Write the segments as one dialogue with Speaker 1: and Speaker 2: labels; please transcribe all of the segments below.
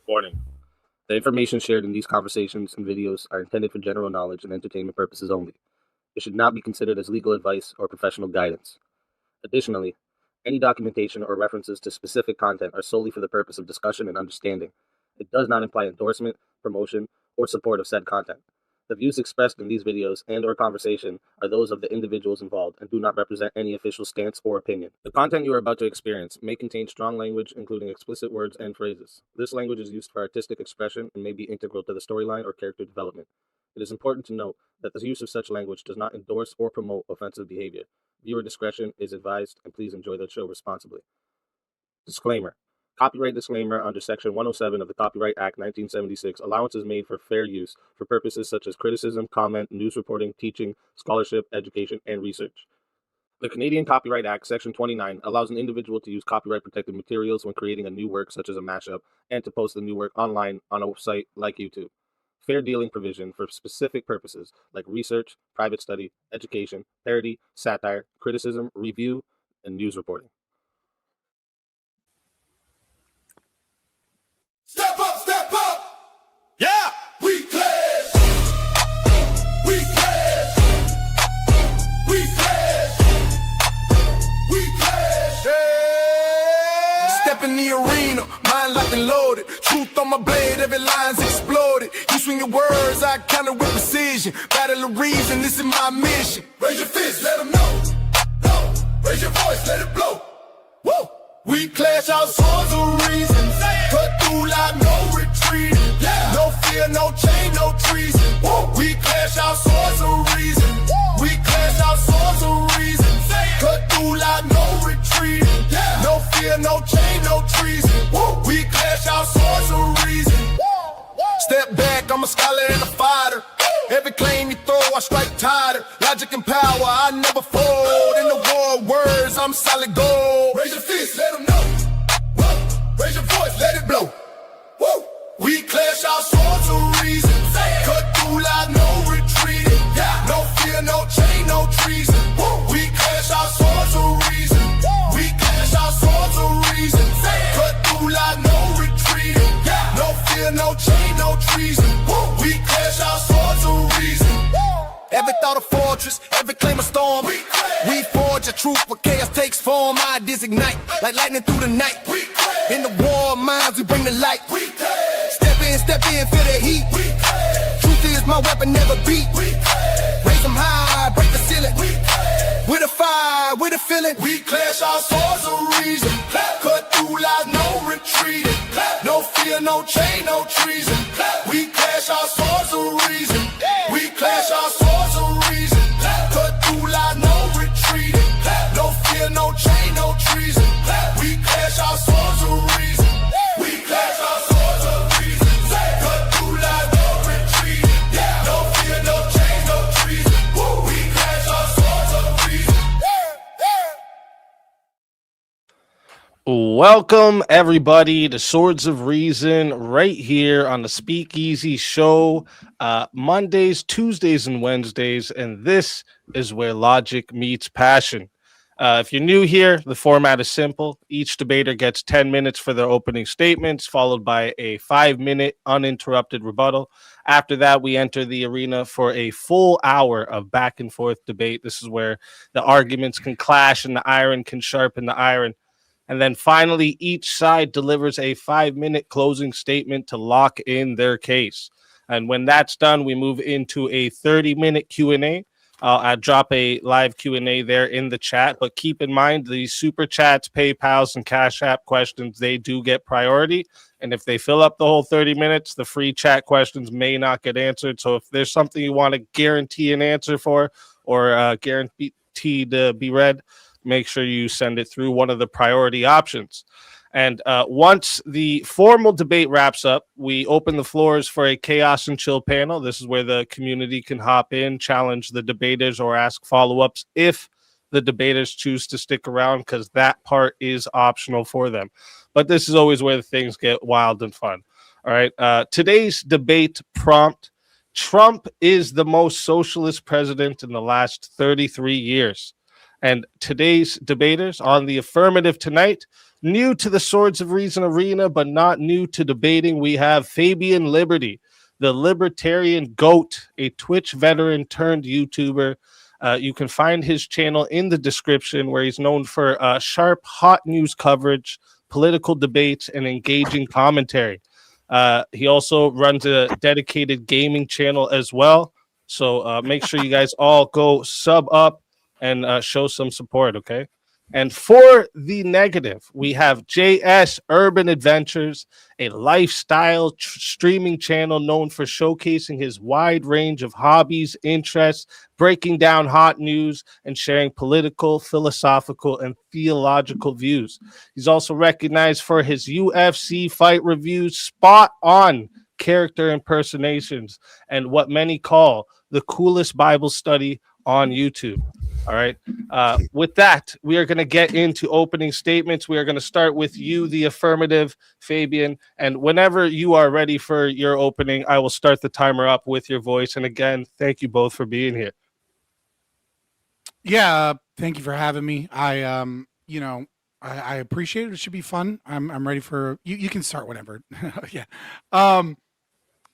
Speaker 1: Warning. The information shared in these conversations and videos are intended for general knowledge and entertainment purposes only. It should not be considered as legal advice or professional guidance. Additionally, any documentation or references to specific content are solely for the purpose of discussion and understanding. It does not imply endorsement, promotion, or support of said content. The views expressed in these videos and/or conversation are those of the individuals involved and do not represent any official stance or opinion. The content you are about to experience may contain strong language, including explicit words and phrases. This language is used for artistic expression and may be integral to the storyline or character development. It is important to note that the use of such language does not endorse or promote offensive behavior. Viewer discretion is advised, and please enjoy the show responsibly. Disclaimer. Copyright disclaimer under Section 107 of the Copyright Act 1976. Allowance is made for fair use for purposes such as criticism, comment, news reporting, teaching, scholarship, education, and research. The Canadian Copyright Act, Section 29, allows an individual to use copyright-protected materials when creating a new work such as a mashup and to post the new work online on a site like YouTube. Fair dealing provision for specific purposes like research, private study, education, parody, satire, criticism, review, and news reporting.
Speaker 2: Step up, yeah, we clash, we clash, we clash, we clash, yeah. Step in the arena, mind locked and loaded, truth on my blade, every line's exploded, you swing your words, I counter with precision, battle of reason, this is my mission, raise your fist, let them know, no, raise your voice, let it blow, woo. We clash our swords of reason, cut through like no retreat. Yeah. No fear, no chain, no treason. Woo. We clash our swords of reason. Woo. We clash our swords of reason, cut through like no retreat. Yeah. No fear, no chain, no treason. Woo. We clash our swords of reason. Woo. Step back, I'm a scholar and a fighter. Every claim you throw, I strike tighter. Logic and power, I never fold. In the war of words, I'm solid gold. Raise your fist, let them know. Whoa. Raise your voice, let it blow. Woo. We clash our swords of reason. Cut through like no retreating. Yeah. No fear, no chain, no treason. Woo. We clash our swords of reason. We clash our swords of reason. Cut through like no retreating. Yeah. No fear, no chain, no treason. Woo. We clash our swords of reason. Every thought a fortress, every claim a storm. We forge a truth where chaos takes form. Ideas ignite like lightning through the night. In the war of minds, we bring the light. Step in, feel the heat. Truth is my weapon, never beat. Raise them high, break the ceiling. With a fire, with a feeling. We clash our swords of reason. Cut through like no retreating. No fear, no chain, no treason. We clash our swords of reason. We clash our swords of reason. Cut through like no retreating. No fear, no chain, no treason. We clash our swords of reason. We clash our swords of reason. Cut through like no retreating. No fear, no chain, no treason. We clash our swords of reason.
Speaker 1: Welcome, everybody, to Swords of Reason right here on the Speakeazy show, Mondays, Tuesdays, and Wednesdays, and this is where logic meets passion. If you're new here, the format is simple. Each debater gets 10 minutes for their opening statements, followed by a 5-minute uninterrupted rebuttal. After that, we enter the arena for a full hour of back and forth debate. This is where the arguments can clash and the iron can sharpen the iron. And then finally, each side delivers a 5-minute closing statement to lock in their case. And when that's done, we move into a 30-minute Q&A. I'll drop a live Q&A there in the chat, but keep in mind the super chats, PayPals, and Cashapp questions, they do get priority. And if they fill up the whole 30 minutes, the free chat questions may not get answered. So if there's something you want to guarantee an answer for or guarantee to be read, make sure you send it through one of the priority options. And once the formal debate wraps up, we open the floors for a chaos and chill panel. This is where the community can hop in, challenge the debaters, or ask follow-ups if the debaters choose to stick around, because that part is optional for them. But this is always where things get wild and fun. All right. Today's debate prompt: Trump is the most socialist president in the last 33 years. And today's debaters on the affirmative tonight, New to the Swords of Reason arena, but not new to debating, we have FabianLiberty, the libertarian GOAT, a Twitch veteran turned YouTuber. You can find his channel in the description, where he's known for sharp, hot news coverage, political debates, and engaging commentary. He also runs a dedicated gaming channel as well. So make sure you guys all go sub up and show some support, okay? And for the negative, we have jsurbanadventures, a lifestyle streaming channel known for showcasing his wide range of hobbies, interests, breaking down hot news, and sharing political, philosophical, and theological views. He's also recognized for his UFC fight reviews, spot on character impersonations, and what many call the coolest Bible study on YouTube. All right. With that, we are going to get into opening statements. We are going to start with you, the affirmative, Fabian. And whenever you are ready for your opening, I will start the timer up with your voice. And again, thank you both for being here.
Speaker 3: Yeah, thank you for having me. I appreciate it. It should be fun. I'm ready for you. You can start whenever.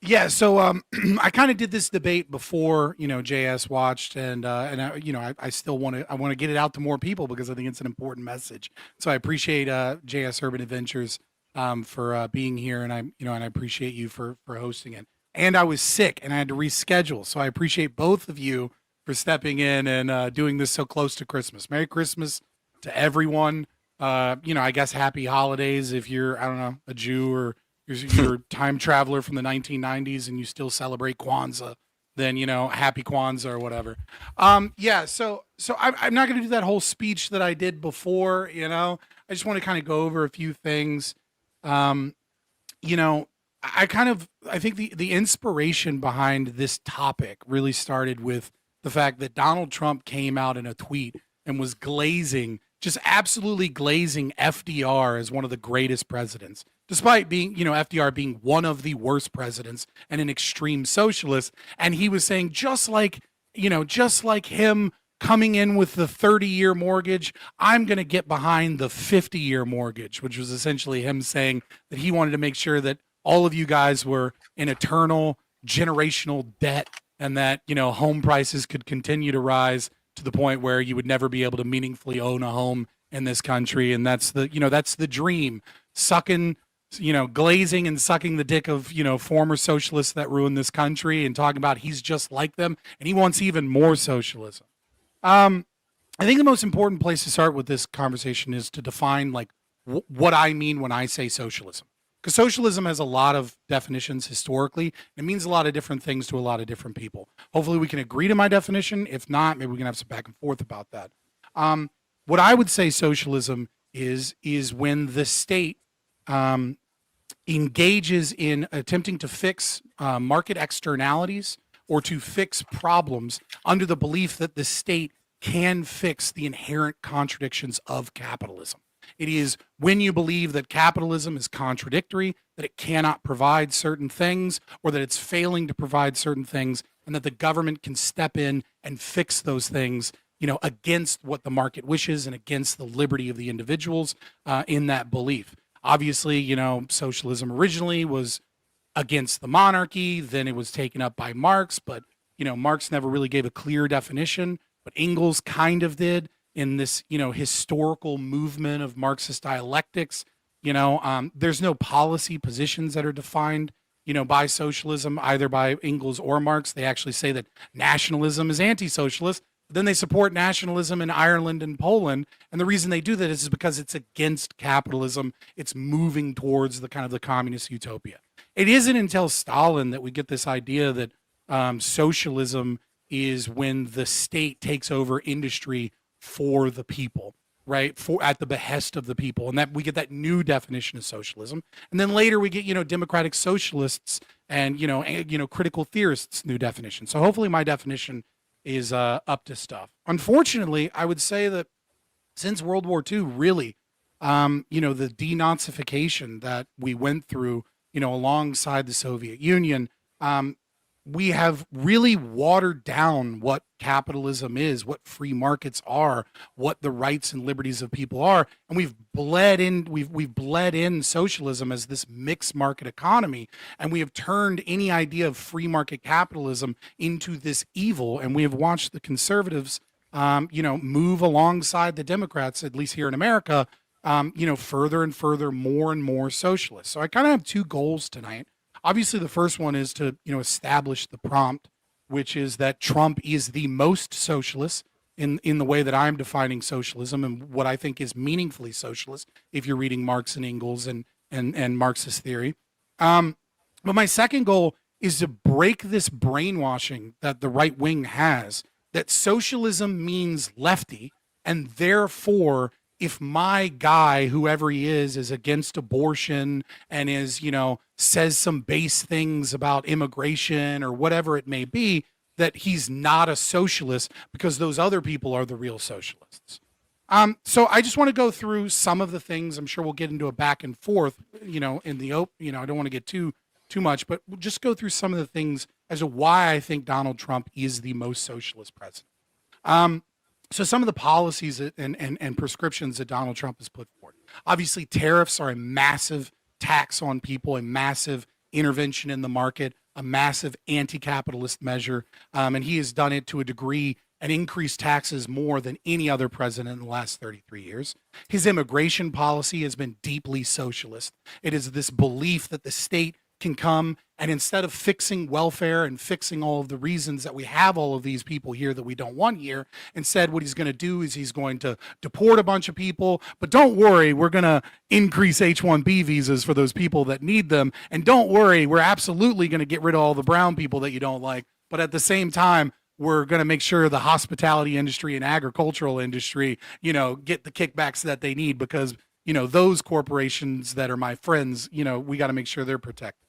Speaker 3: Yeah. So I kind of did this debate before, JS watched, and I still want to get it out to more people because I think it's an important message. So I appreciate JS Urban Adventures for being here, and I appreciate you for hosting it. And I was sick and I had to reschedule, so I appreciate both of you for stepping in and doing this so close to Christmas. Merry Christmas to everyone. I guess happy holidays if you're, I don't know, a Jew or you're a time traveler from the 1990s and you still celebrate Kwanzaa, then, happy Kwanzaa or whatever. So I'm not going to do that whole speech that I did before, I just want to kind of go over a few things. I think the inspiration behind this topic really started with the fact that Donald Trump came out in a tweet and was just absolutely glazing FDR as one of the greatest presidents, despite being, FDR being one of the worst presidents and an extreme socialist. And he was saying, just like him coming in with the 30-year mortgage, I'm going to get behind the 50-year mortgage, which was essentially him saying that he wanted to make sure that all of you guys were in eternal generational debt, and that, home prices could continue to rise to the point where you would never be able to meaningfully own a home in this country. And that's the dream, glazing and sucking the dick of, former socialists that ruined this country, and talking about he's just like them and he wants even more socialism. I think the most important place to start with this conversation is to define what I mean when I say socialism. Because socialism has a lot of definitions historically. It means a lot of different things to a lot of different people. Hopefully we can agree to my definition. If not, maybe we can have some back and forth about that. What I would say socialism is when the state engages in attempting to fix market externalities or to fix problems under the belief that the state can fix the inherent contradictions of capitalism. It is when you believe that capitalism is contradictory, that it cannot provide certain things, or that it's failing to provide certain things, and that the government can step in and fix those things, against what the market wishes and against the liberty of the individuals in that belief. Obviously, socialism originally was against the monarchy, then it was taken up by Marx, but, Marx never really gave a clear definition, but Engels kind of did. In this, historical movement of Marxist dialectics, there's no policy positions that are defined, by socialism, either by Engels or Marx. They actually say that nationalism is anti-socialist, but then they support nationalism in Ireland and Poland. And the reason they do that is because it's against capitalism. It's moving towards the kind of the communist utopia. It isn't until Stalin that we get this idea that socialism is when the state takes over industry for the people, right? At the behest of the people. And that we get that new definition of socialism. And then later we get, democratic socialists and, critical theorists' new definition. So hopefully my definition is up to stuff. Unfortunately, I would say that since World War II, really, the denazification that we went through, alongside the Soviet Union, we have really watered down what capitalism is, what free markets are, what the rights and liberties of people are, and we've bled in socialism as this mixed market economy, and we have turned any idea of free market capitalism into this evil, and we have watched the conservatives, move alongside the Democrats, at least here in America, further and further, more and more socialist. So I kind of have two goals tonight. Obviously, the first one is to, establish the prompt, which is that Trump is the most socialist in the way that I'm defining socialism and what I think is meaningfully socialist, if you're reading Marx and Engels and Marxist theory. But my second goal is to break this brainwashing that the right wing has, that socialism means lefty, and therefore if my guy, whoever he is against abortion and says some base things about immigration or whatever it may be, that he's not a socialist because those other people are the real socialists. So I just want to go through some of the things. I'm sure we'll get into a back and forth, in the open, I don't want to get too much, but we'll just go through some of the things as to why I think Donald Trump is the most socialist president. So some of the policies and prescriptions that Donald Trump has put forward. Obviously, tariffs are a massive tax on people, a massive intervention in the market, a massive anti-capitalist measure, and he has done it to a degree and increased taxes more than any other president in the last 33 years. His immigration policy has been deeply socialist. It is this belief that the state can come and instead of fixing welfare and fixing all of the reasons that we have all of these people here that we don't want here, instead what he's going to do is he's going to deport a bunch of people. But don't worry, we're going to increase H-1B visas for those people that need them. And don't worry, we're absolutely going to get rid of all the brown people that you don't like. But at the same time, we're going to make sure the hospitality industry and agricultural industry, get the kickbacks that they need because, those corporations that are my friends, we got to make sure they're protected.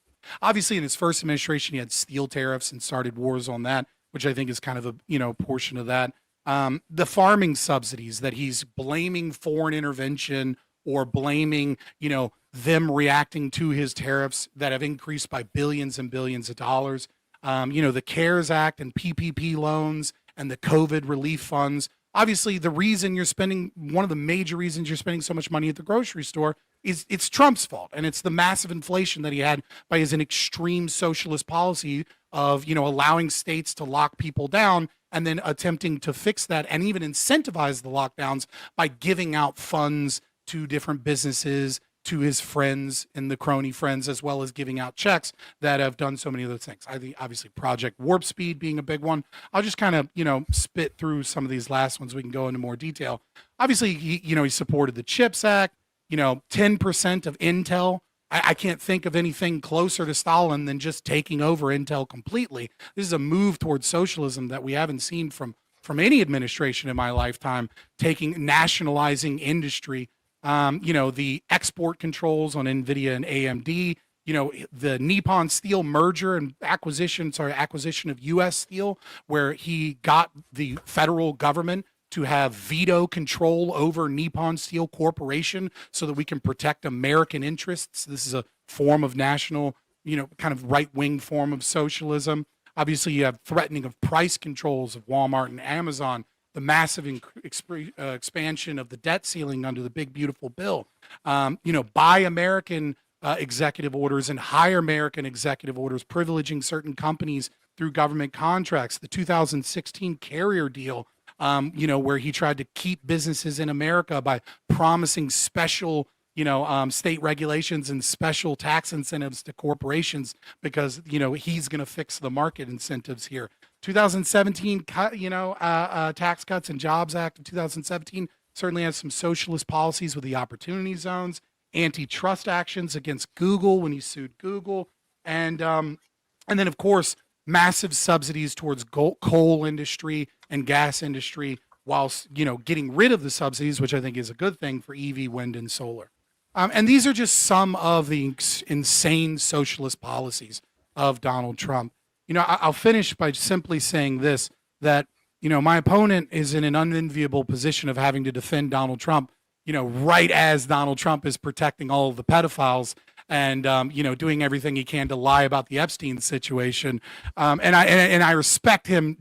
Speaker 3: Obviously, in his first administration, he had steel tariffs and started wars on that, which I think is kind of a portion of that. The farming subsidies that he's blaming foreign intervention or blaming, them reacting to his tariffs that have increased by billions and billions of dollars. The CARES Act and PPP loans and the COVID relief funds. Obviously, one of the major reasons you're spending so much money at the grocery store is it's Trump's fault. And it's the massive inflation that he had by his extreme socialist policy of, allowing states to lock people down and then attempting to fix that and even incentivize the lockdowns by giving out funds to different businesses, to his friends and the crony friends, as well as giving out checks that have done so many other things. I think obviously Project Warp Speed being a big one. I'll just kind of, spit through some of these last ones. We can go into more detail. Obviously, he supported the CHIPS Act, 10% of Intel. I can't think of anything closer to Stalin than just taking over Intel completely. This is a move towards socialism that we haven't seen from any administration in my lifetime, nationalizing industry. The export controls on NVIDIA and AMD, the Nippon Steel merger and acquisition of U.S. Steel, where he got the federal government to have veto control over Nippon Steel Corporation so that we can protect American interests. This is a form of national, kind of right-wing form of socialism. Obviously, you have threatening of price controls of Walmart and Amazon, the massive expansion of the debt ceiling under the big, beautiful bill, buy American executive orders and hire American executive orders, privileging certain companies through government contracts, the 2016 carrier deal, where he tried to keep businesses in America by promising special, state regulations and special tax incentives to corporations because, he's going to fix the market incentives here. 2017, Tax Cuts and Jobs Act of 2017 certainly has some socialist policies with the opportunity zones, antitrust actions against Google when he sued Google, and then of course massive subsidies towards coal industry and gas industry, whilst getting rid of the subsidies, which I think is a good thing for EV, wind, and solar. And these are just some of the insane socialist policies of Donald Trump. I'll finish by simply saying this, that, my opponent is in an unenviable position of having to defend Donald Trump, right as Donald Trump is protecting all of the pedophiles and doing everything he can to lie about the Epstein situation. And I respect him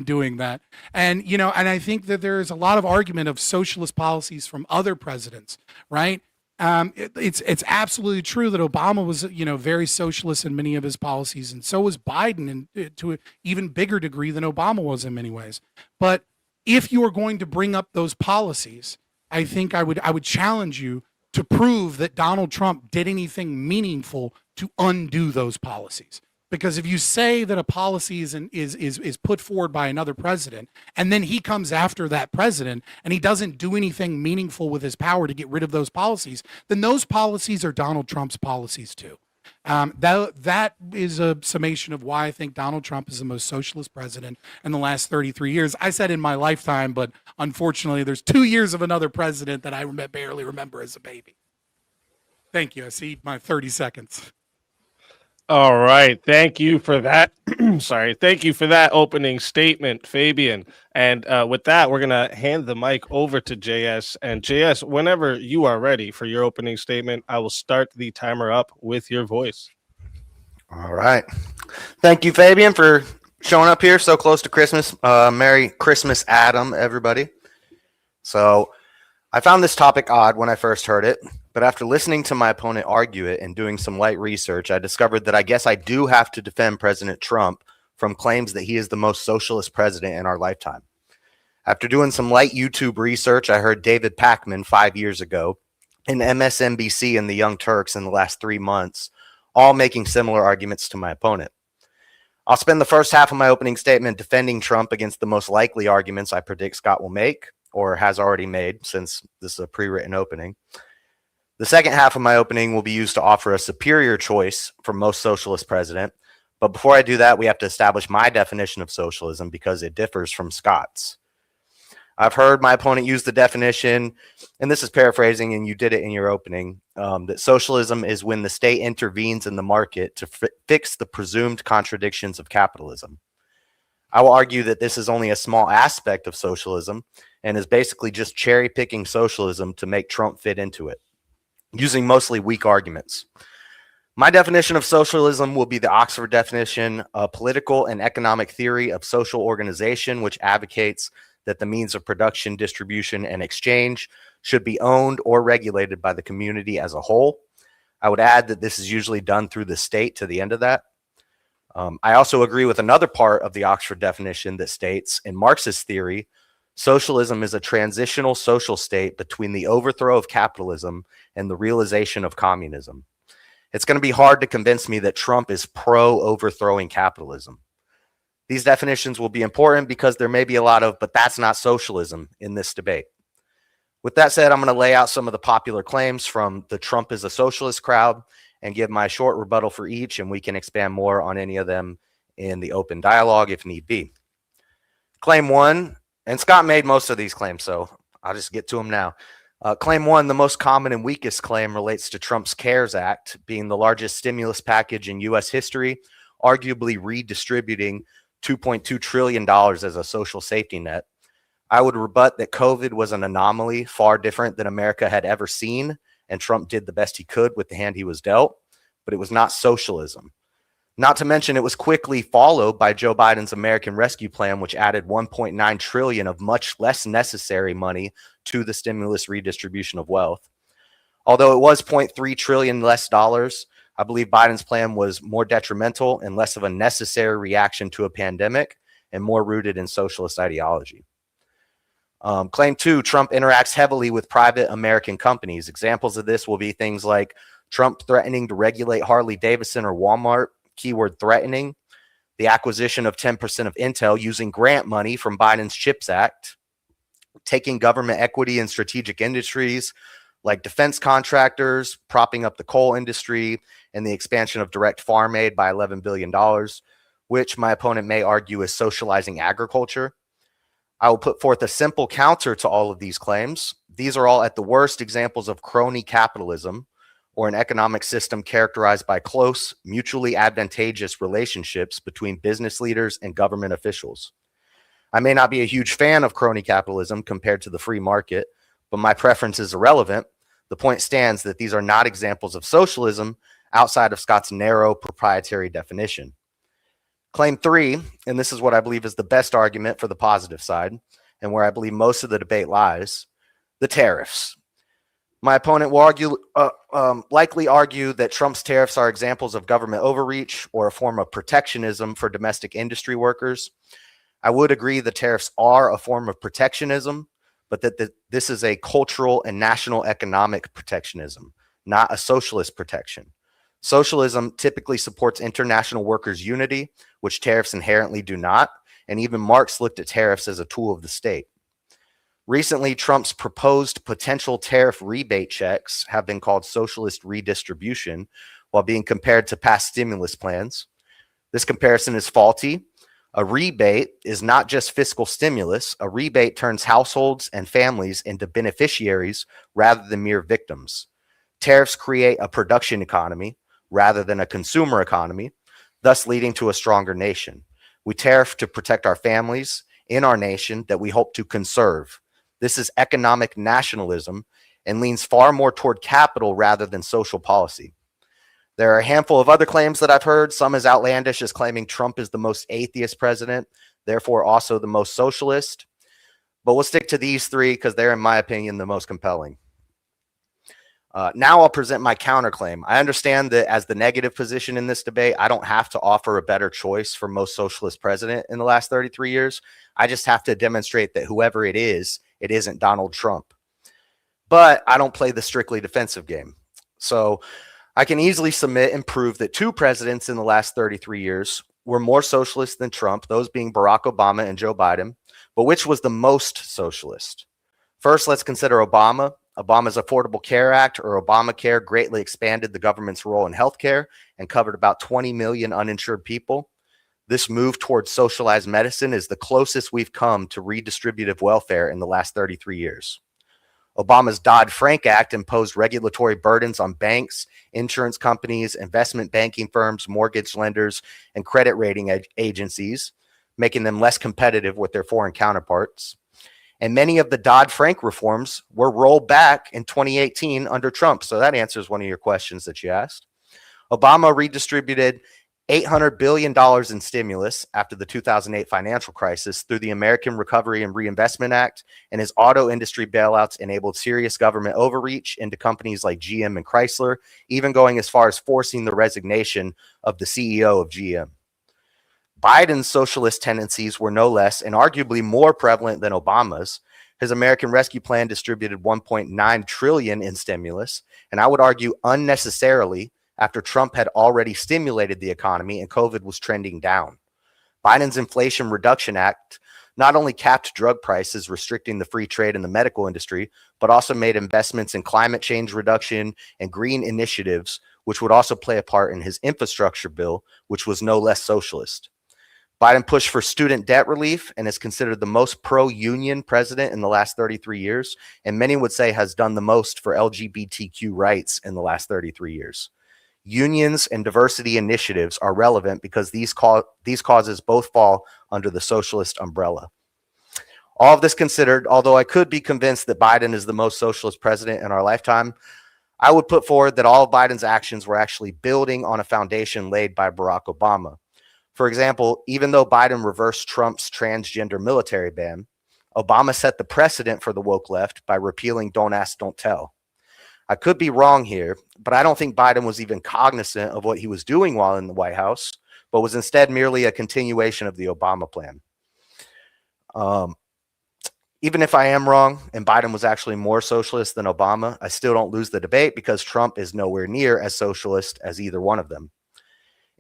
Speaker 3: doing that. And I think that there is a lot of argument of socialist policies from other presidents, right? It's absolutely true that Obama was, very socialist in many of his policies, and so was Biden, and to an even bigger degree than Obama was in many ways. But if you are going to bring up those policies, I think I would challenge you to prove that Donald Trump did anything meaningful to undo those policies. Because if you say that a policy is put forward by another president, and then he comes after that president and he doesn't do anything meaningful with his power to get rid of those policies, then those policies are Donald Trump's policies too. That is a summation of why I think Donald Trump is the most socialist president in the last 33 years. I said in my lifetime, but unfortunately there's 2 years of another president that I barely remember as a baby. Thank you. I see my 30 seconds.
Speaker 1: All right. Thank you for that. Sorry. Thank you for that opening statement, Fabian. And with that, we're going to hand the mic over to JS. And JS, whenever you are ready for your opening statement, I will start the timer up with your voice.
Speaker 4: All right. Thank you, Fabian, for showing up here so close to Christmas. Merry Christmas, Adam, everybody. So I found this topic odd when I first heard it, but after listening to my opponent argue it and doing some light research, I discovered that I guess I do have to defend President Trump from claims that he is the most socialist president in our lifetime. After doing some light YouTube research, I heard David Pakman 5 years ago, and MSNBC and the Young Turks in the last 3 months, all making similar arguments to my opponent. I'll spend the first half of my opening statement defending Trump against the most likely arguments I predict Scott will make, or has already made, since this is a pre-written opening. The second half of my opening will be used to offer a superior choice for most socialist president. But before I do that, we have to establish my definition of socialism because it differs from Scott's. I've heard my opponent use the definition, and this is paraphrasing, and you did it in your opening, that socialism is when the state intervenes in the market to fix the presumed contradictions of capitalism. I will argue that this is only a small aspect of socialism and is basically just cherry-picking socialism to make Trump fit into it, using mostly weak arguments. My definition of socialism will be the Oxford definition, a political and economic theory of social organization, which advocates that the means of production, distribution, and exchange should be owned or regulated by the community as a whole. I would add that this is usually done through the state to the end of that. I also agree with another part of the Oxford definition that states, in Marxist theory, socialism is a transitional social state between the overthrow of capitalism and the realization of communism. It's going to be hard to convince me that Trump is pro-overthrowing capitalism. These definitions will be important because there may be a lot of, but that's not socialism in this debate. With that said, I'm going to lay out some of the popular claims from the Trump is a socialist crowd and give my short rebuttal for each, and we can expand more on any of them in the open dialogue if need be. Claim one, and Scott made most of these claims, so I'll just get to them now. Claim one, the most common and weakest claim, relates to Trump's CARES Act, being the largest stimulus package in U.S. history, arguably redistributing $2.2 trillion as a social safety net. I would rebut that COVID was an anomaly far different than America had ever seen, and Trump did the best he could with the hand he was dealt, but it was not socialism. Not to mention, it was quickly followed by Joe Biden's American Rescue Plan, which added $1.9 trillion of much less necessary money to the stimulus redistribution of wealth. Although it was $0.3 trillion less dollars, I believe Biden's plan was more detrimental and less of a necessary reaction to a pandemic and more rooted in socialist ideology. Claim two, Trump interacts heavily with private American companies. Examples of this will be things like Trump threatening to regulate Harley Davidson or Walmart, keyword threatening, the acquisition of 10% of Intel using grant money from Biden's CHIPS Act, taking government equity in strategic industries like defense contractors, propping up the coal industry, and the expansion of direct farm aid by $11 billion, which my opponent may argue is socializing agriculture. I will put forth a simple counter to all of these claims. These are all at the worst examples of crony capitalism, or an economic system characterized by close, mutually advantageous relationships between business leaders and government officials. I may not be a huge fan of crony capitalism compared to the free market, but my preference is irrelevant The point stands that these are not examples of socialism outside of Scott's narrow proprietary definition. Claim 3, and this is what I believe is the best argument for the positive side, and where I believe most of the debate lies, the tariffs. My opponent will likely argue that Trump's tariffs are examples of government overreach or a form of protectionism for domestic industry workers. I would agree the tariffs are a form of protectionism, but that this is a cultural and national economic protectionism, not a socialist protection. Socialism typically supports international workers' unity, which tariffs inherently do not, and even Marx looked at tariffs as a tool of the state. Recently, Trump's proposed potential tariff rebate checks have been called socialist redistribution while being compared to past stimulus plans. This comparison is faulty. A rebate is not just fiscal stimulus. A rebate turns households and families into beneficiaries rather than mere victims. Tariffs create a production economy rather than a consumer economy, thus leading to a stronger nation. We tariff to protect our families in our nation that we hope to conserve. This is economic nationalism and leans far more toward capital rather than social policy. There are a handful of other claims that I've heard, some as outlandish as claiming Trump is the most atheist president, therefore also the most socialist. But we'll stick to these three because they're, in my opinion, the most compelling. Now I'll present my counterclaim. I understand that as the negative position in this debate, I don't have to offer a better choice for most socialist president in the last 33 years. I just have to demonstrate that whoever it isn't Donald Trump. But I don't play the strictly defensive game. So I can easily submit and prove that two presidents in the last 33 years were more socialist than Trump, those being Barack Obama and Joe Biden. But which was the most socialist? First, let's consider Obama. Obama's Affordable Care Act, or Obamacare, greatly expanded the government's role in healthcare and covered about 20 million uninsured people. This move towards socialized medicine is the closest we've come to redistributive welfare in the last 33 years. Obama's Dodd-Frank Act imposed regulatory burdens on banks, insurance companies, investment banking firms, mortgage lenders, and credit rating agencies, making them less competitive with their foreign counterparts. And many of the Dodd-Frank reforms were rolled back in 2018 under Trump. So that answers one of your questions that you asked. Obama redistributed $800 billion in stimulus after the 2008 financial crisis through the American Recovery and Reinvestment Act, and his auto industry bailouts enabled serious government overreach into companies like GM and Chrysler, even going as far as forcing the resignation of the CEO of GM. Biden's socialist tendencies were no less and arguably more prevalent than Obama's. His American Rescue Plan distributed $1.9 trillion in stimulus, and I would argue unnecessarily, after Trump had already stimulated the economy and COVID was trending down. Biden's Inflation Reduction Act not only capped drug prices, restricting the free trade in the medical industry, but also made investments in climate change reduction and green initiatives, which would also play a part in his infrastructure bill, which was no less socialist. Biden pushed for student debt relief and is considered the most pro-union president in the last 33 years, and many would say has done the most for LGBTQ rights in the last 33 years. Unions and diversity initiatives are relevant because these causes both fall under the socialist umbrella. All of this considered, although I could be convinced that Biden is the most socialist president in our lifetime, I would put forward that all of Biden's actions were actually building on a foundation laid by Barack Obama. For example, even though Biden reversed Trump's transgender military ban, Obama set the precedent for the woke left by repealing Don't Ask, Don't Tell. I could be wrong here, but I don't think Biden was even cognizant of what he was doing while in the White House, but was instead merely a continuation of the Obama plan. Even if I am wrong and Biden was actually more socialist than Obama, I still don't lose the debate because Trump is nowhere near as socialist as either one of them.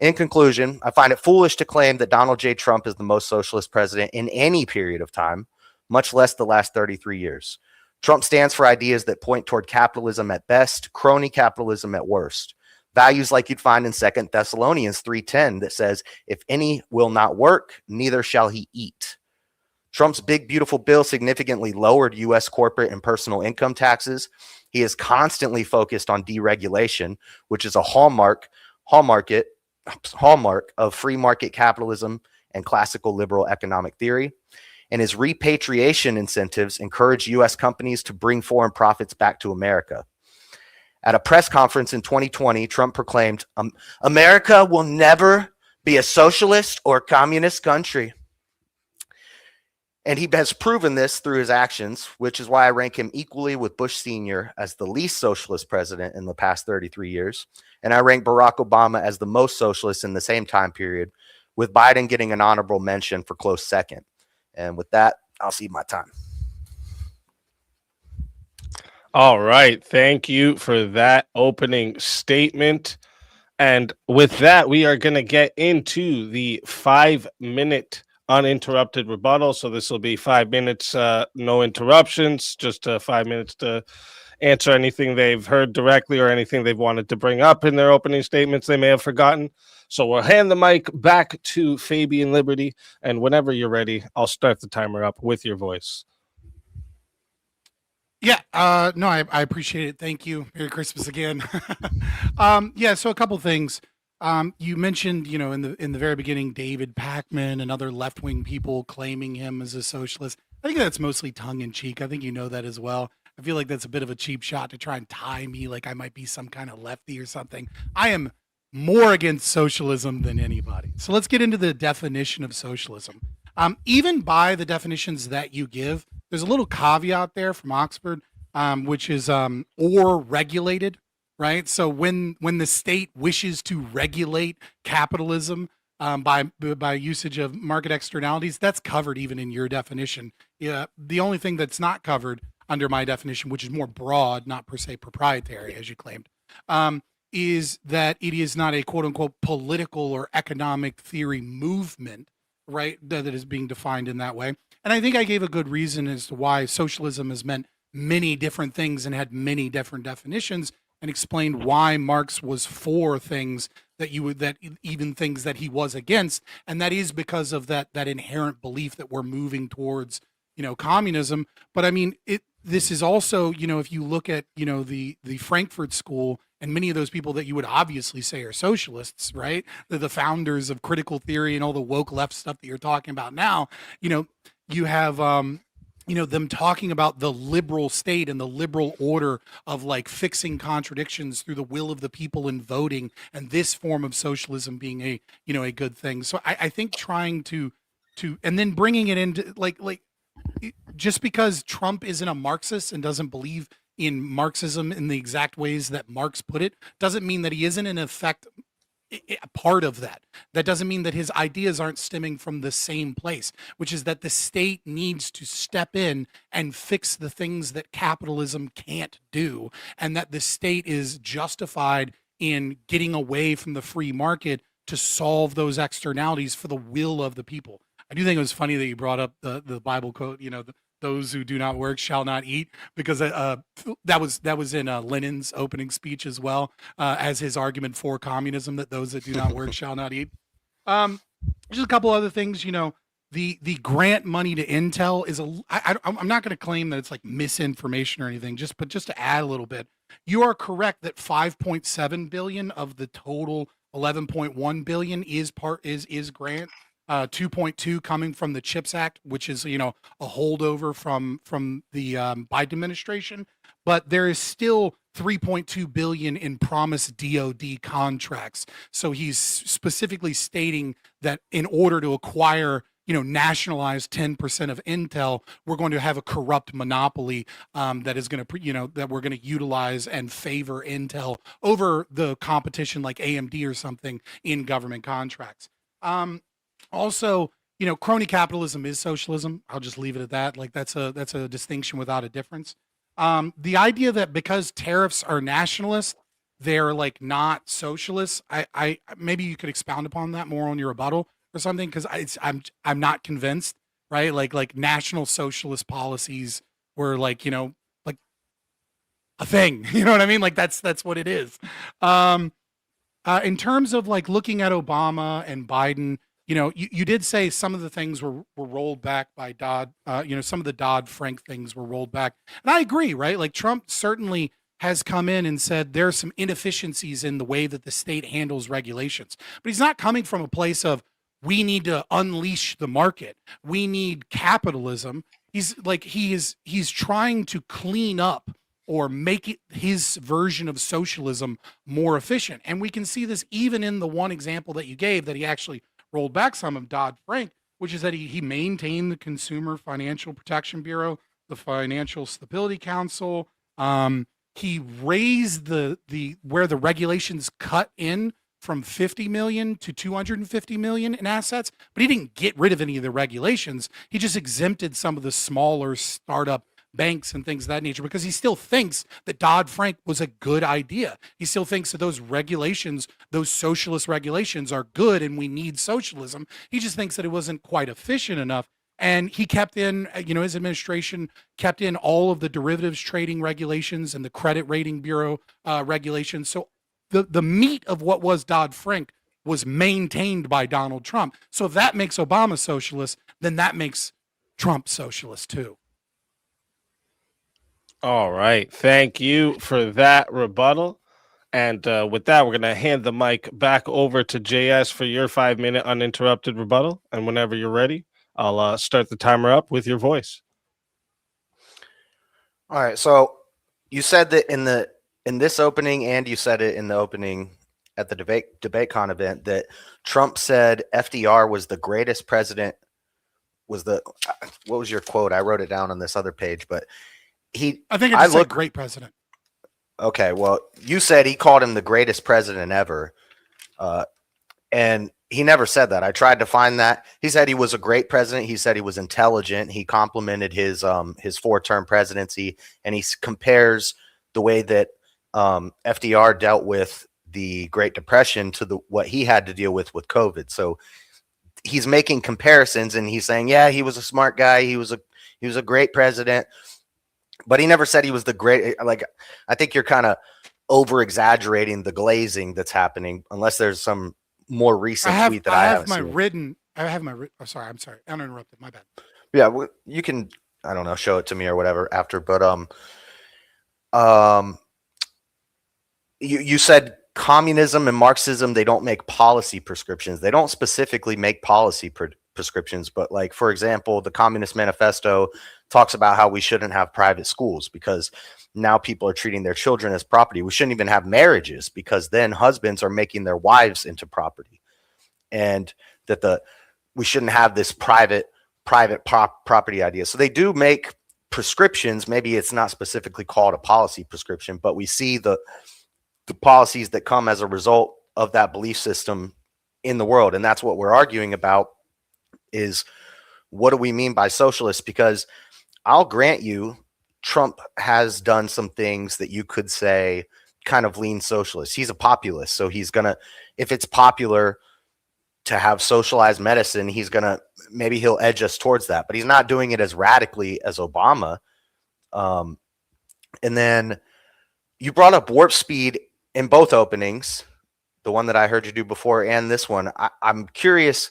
Speaker 4: In conclusion, I find it foolish to claim that Donald J. Trump is the most socialist president in any period of time, much less the last 33 years. Trump stands for ideas that point toward capitalism at best, crony capitalism at worst. Values like you'd find in 2 Thessalonians 3:10 that says, if any will not work, neither shall he eat. Trump's big, beautiful bill significantly lowered U.S. corporate and personal income taxes. He is constantly focused on deregulation, which is a hallmark of free market capitalism and classical liberal economic theory. And his repatriation incentives encourage U.S. companies to bring foreign profits back to America. At a press conference in 2020, Trump proclaimed, America will never be a socialist or communist country. And he has proven this through his actions, which is why I rank him equally with Bush Sr. as the least socialist president in the past 33 years. And I rank Barack Obama as the most socialist in the same time period, with Biden getting an honorable mention for close second. And with that, I'll cede my time.
Speaker 1: All right. Thank you for that opening statement. And with that, we are going to get into the 5-minute uninterrupted rebuttal. So this will be 5 minutes, no interruptions, just 5 minutes to answer anything they've heard directly or anything they've wanted to bring up in their opening statements they may have forgotten. So we'll hand the mic back to FabianLiberty. And whenever you're ready, I'll start the timer up with your voice.
Speaker 3: Yeah, no, I appreciate it. Thank you. Merry Christmas again. Yeah, so a couple things. You mentioned, in the very beginning, David Pakman and other left-wing people claiming him as a socialist. I think that's mostly tongue-in-cheek. I think you know that as well. I feel like that's a bit of a cheap shot to try and tie me like I might be some kind of lefty or something. I am more against socialism than anybody. So let's get into the definition of socialism. Even by the definitions that you give, there's a little caveat there from Oxford, which is or regulated, right? So when the state wishes to regulate capitalism by usage of market externalities, that's covered even in your definition. Yeah, the only thing that's not covered under my definition, which is more broad, not per se proprietary, as you claimed, is that it is not a quote unquote political or economic theory movement, right? That is being defined in that way. And I think I gave a good reason as to why socialism has meant many different things and had many different definitions, and explained why Marx was for things that even things that he was against. And that is because of that inherent belief that we're moving towards, communism. But I mean, this is also, if you look at, the Frankfurt School and many of those people that you would obviously say are socialists, right? They're the founders of critical theory and all the woke left stuff that you're talking about now. You have, them talking about the liberal state and the liberal order of like fixing contradictions through the will of the people in voting, and this form of socialism being a good thing. So I think trying to and then bringing it into like just because Trump isn't a Marxist and doesn't believe in Marxism in the exact ways that Marx put it, doesn't mean that he isn't in effect a part of that. That doesn't mean that his ideas aren't stemming from the same place, which is that the state needs to step in and fix the things that capitalism can't do, and that the state is justified in getting away from the free market to solve those externalities for the will of the people. I do think it was funny that you brought up the Bible quote, those who do not work shall not eat, because that was in Lenin's opening speech as well, as his argument for communism, that those that do not work shall not eat. Just a couple other things, the grant money to Intel is I'm not going to claim that it's like misinformation or anything, but just to add a little bit, you are correct that 5.7 billion of the total 11.1 billion is grant. 2.2 coming from the CHIPS Act, which is, a holdover from the Biden administration, but there is still 3.2 billion in promised DoD contracts. So he's specifically stating that in order to acquire, nationalize 10% of Intel, we're going to have a corrupt monopoly that is going to, that we're going to utilize and favor Intel over the competition like AMD or something in government contracts. Also, crony capitalism is socialism. I'll just leave it at that. Like that's a distinction without a difference. The idea that because tariffs are nationalist, they're like not socialists. I maybe you could expound upon that more on your rebuttal or something, because I'm not convinced, right? Like national socialist policies were like like a thing. You know what I mean? Like that's what it is. In terms of like looking at Obama and Biden. You did say some of the things were rolled back by Dodd. Some of the Dodd-Frank things were rolled back. And I agree, right? Like Trump certainly has come in and said there's some inefficiencies in the way that the state handles regulations. But he's not coming from a place of we need to unleash the market. We need capitalism. He's trying to clean up or make it his version of socialism more efficient. And we can see this even in the one example that you gave, that he actually rolled back some of Dodd-Frank, which is that he maintained the Consumer Financial Protection Bureau, the Financial Stability Council. He raised the where the regulations cut in from 50 million to 250 million in assets, but he didn't get rid of any of the regulations. He just exempted some of the smaller startup banks and things of that nature, because he still thinks that Dodd-Frank was a good idea. He still thinks that those regulations, those socialist regulations, are good and we need socialism. He just thinks that it wasn't quite efficient enough. And he kept in, his administration kept in all of the derivatives trading regulations and the credit rating bureau regulations. So the meat of what was Dodd-Frank was maintained by Donald Trump. So if that makes Obama socialist, then that makes Trump socialist too.
Speaker 1: All right. Thank you for that rebuttal. And with that, we're going to hand the mic back over to JS for your 5-minute uninterrupted rebuttal. And whenever you're ready, I'll start the timer up with your voice.
Speaker 4: All right. So you said that in this opening, and you said it in the opening at the DebateCon event, that Trump said FDR was the greatest president. What was your quote? I wrote it down on this other page, but
Speaker 3: I think I said great president.
Speaker 4: Okay, well, you said he called him the greatest president ever, and he never said that. I tried to find that. He said he was a great president. He said he was intelligent. He complimented his 4-term presidency, and he compares the way that FDR dealt with the Great Depression to what he had to deal with COVID. So he's making comparisons, and he's saying, yeah, he was a smart guy. He was a great president. But he never said he was the great. Like, I think you're kind of over exaggerating the glazing that's happening, unless there's some more recent tweet that I have my seen.
Speaker 3: Written. I have my. I'm sorry. I interrupted. My bad.
Speaker 4: Yeah, well, you can. I don't know. Show it to me or whatever after. But you said communism and Marxism, they don't make policy prescriptions. They don't specifically make policy prescriptions, but like, for example, the Communist Manifesto talks about how we shouldn't have private schools because now people are treating their children as property. We shouldn't even have marriages because then husbands are making their wives into property, and that we shouldn't have this private property idea. So they do make prescriptions. Maybe it's not specifically called a policy prescription, but we see the policies that come as a result of that belief system in the world. And that's what we're arguing about, is what do we mean by socialist? Because I'll grant you, Trump has done some things that you could say kind of lean socialist. He's a populist. So he's going to, if it's popular to have socialized medicine, maybe he'll edge us towards that, but he's not doing it as radically as Obama. And then you brought up warp speed in both openings, the one that I heard you do before and this one. I'm curious,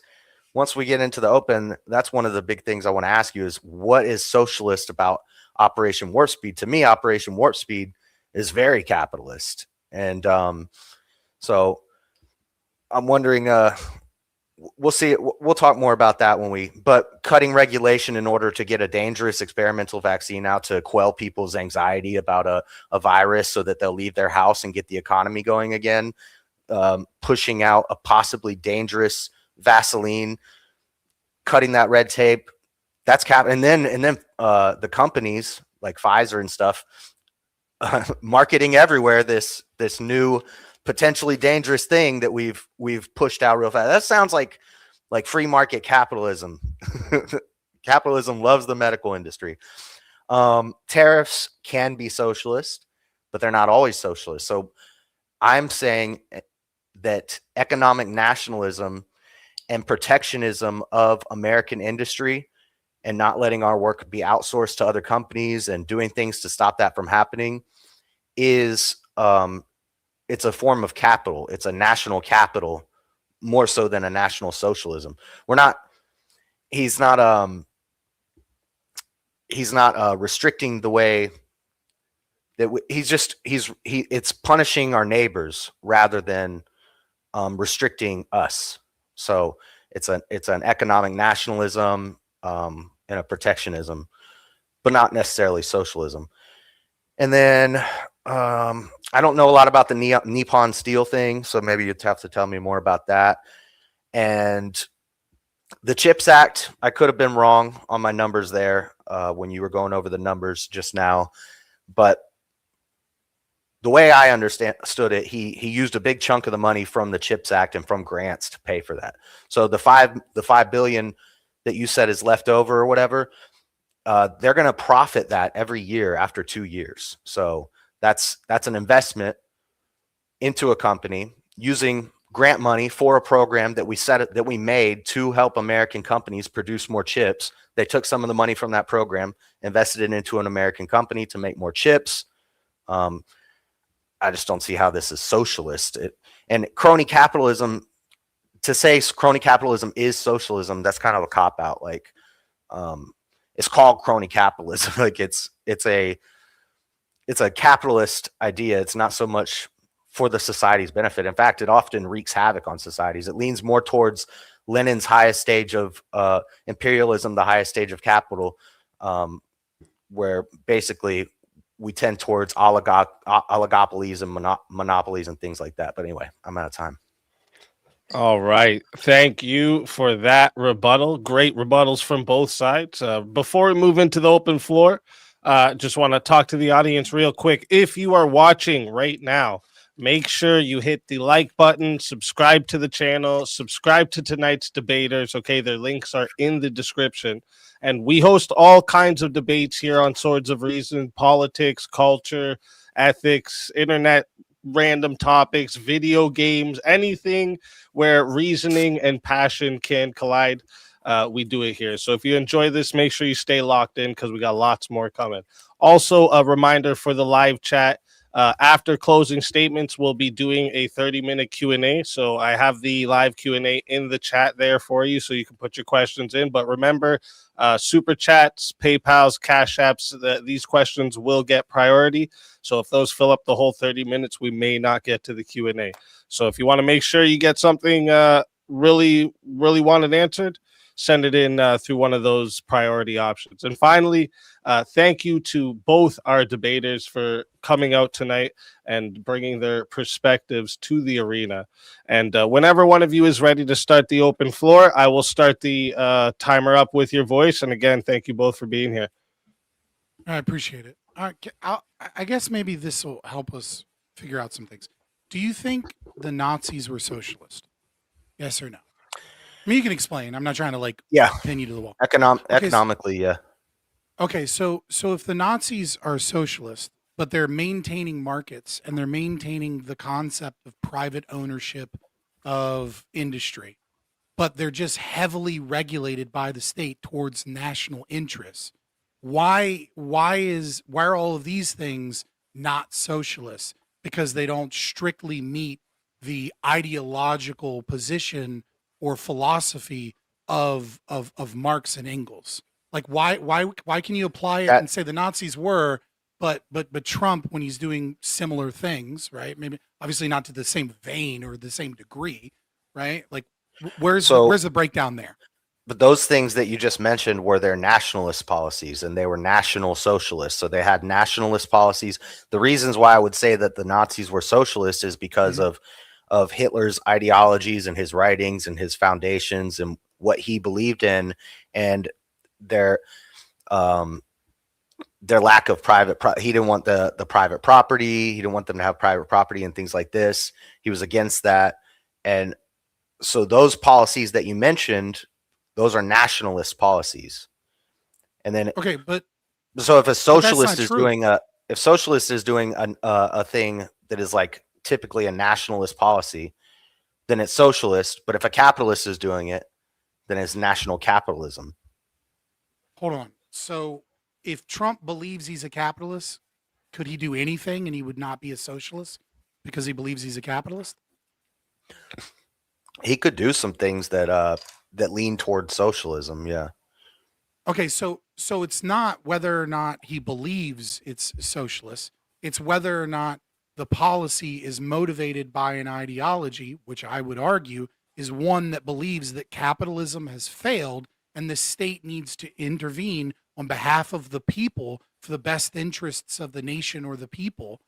Speaker 4: once we get into the open, that's one of the big things I want to ask you is, what is socialist about Operation Warp Speed? To me, Operation Warp Speed is very capitalist. And so I'm wondering, we'll see. We'll talk more about that but cutting regulation in order to get a dangerous experimental vaccine out to quell people's anxiety about a virus so that they'll leave their house and get the economy going again, pushing out a possibly dangerous Vaseline, cutting that red tape. That's and then the companies like Pfizer and stuff marketing everywhere this new potentially dangerous thing that we've pushed out real fast. That sounds like free market capitalism. Capitalism loves the medical industry. Tariffs can be socialist, but they're not always socialist. So I'm saying that economic nationalism and protectionism of American industry and not letting our work be outsourced to other companies and doing things to stop that from happening is it's a form of capital. It's a national capital more so than a national socialism. He's not restricting the way that it's punishing our neighbors rather than restricting us. So it's an economic nationalism and a protectionism, but not necessarily socialism. And then I don't know a lot about the Nippon Steel thing, so maybe you'd have to tell me more about that. And the CHIPS Act, I could have been wrong on my numbers there when you were going over the numbers just now. But the way I understood it, he used a big chunk of the money from the CHIPS Act and from grants to pay for that. So the $5 billion that you said is left over or whatever, they're going to profit that every year after 2 years. So that's an investment into a company using grant money for a program that we made to help American companies produce more chips. They took some of the money from that program, invested it into an American company to make more chips. I just don't see how this is socialist. And crony capitalism, to say crony capitalism is socialism, that's kind of a cop out. Like, it's called crony capitalism. Like it's a capitalist idea. It's not so much for the society's benefit. In fact, it often wreaks havoc on societies. It leans more towards Lenin's highest stage of imperialism, the highest stage of capital, where basically we tend towards oligopolies and monopolies and things like that. But anyway, I'm out of time.
Speaker 1: All right. Thank you for that rebuttal. Great rebuttals from both sides. Before we move into the open floor, just want to talk to the audience real quick. If you are watching right now, make sure you hit the like button, subscribe to the channel, subscribe to tonight's debaters. Okay, their links are in the description. And we host all kinds of debates here on Swords of Reason, politics, culture, ethics, internet, random topics, video games, anything where reasoning and passion can collide. We do it here. So if you enjoy this, make sure you stay locked in because we got lots more coming. Also, a reminder for the live chat. After closing statements, we'll be doing a 30-minute Q&A. So I have the live Q&A in the chat there for you so you can put your questions in. But remember, super chats, PayPals, Cash Apps, these questions will get priority. So if those fill up the whole 30 minutes, we may not get to the Q&A. So if you want to make sure you get something really wanted answered, send it in through one of those priority options. And finally, thank you to both our debaters for coming out tonight and bringing their perspectives to the arena. And whenever one of you is ready to start the open floor, I will start the timer up with your voice. And again, thank you both for being here.
Speaker 3: I appreciate it. I guess maybe this will help us figure out some things. Do you think the Nazis were socialist? Yes or no? I mean, you can explain. I'm not trying to pin you to the wall.
Speaker 4: Economically, yeah.
Speaker 3: Okay, so if the Nazis are socialist, but they're maintaining markets and they're maintaining the concept of private ownership of industry, but they're just heavily regulated by the state towards national interests, why are all of these things not socialist? Because they don't strictly meet the ideological position or philosophy of Marx and Engels. Like why can you apply it and say the Nazis were, but Trump, when he's doing similar things, right? Maybe obviously not to the same vein or the same degree, right? Like where's the breakdown there?
Speaker 4: But those things that you just mentioned were their nationalist policies, and they were national socialists. So they had nationalist policies. The reasons why I would say that the Nazis were socialists is because of Hitler's ideologies and his writings and his foundations and what he believed in, and their lack of he didn't want the private property. He didn't want them to have private property and things like this. He was against that. And so those policies that you mentioned, those are nationalist policies. And then
Speaker 3: okay, but
Speaker 4: so if a socialist is doing a thing that is like typically a nationalist policy, then it's socialist. But if a capitalist is doing it, then it's national capitalism.
Speaker 3: Hold on. So if Trump believes he's a capitalist, could he do anything and he would not be a socialist because he believes he's a capitalist?
Speaker 4: He could do some things that lean toward socialism. Yeah.
Speaker 3: Okay. So it's not whether or not he believes it's socialist. It's whether or not the policy is motivated by an ideology, which I would argue is one that believes that capitalism has failed and the state needs to intervene on behalf of the people for the best interests of the nation or the people.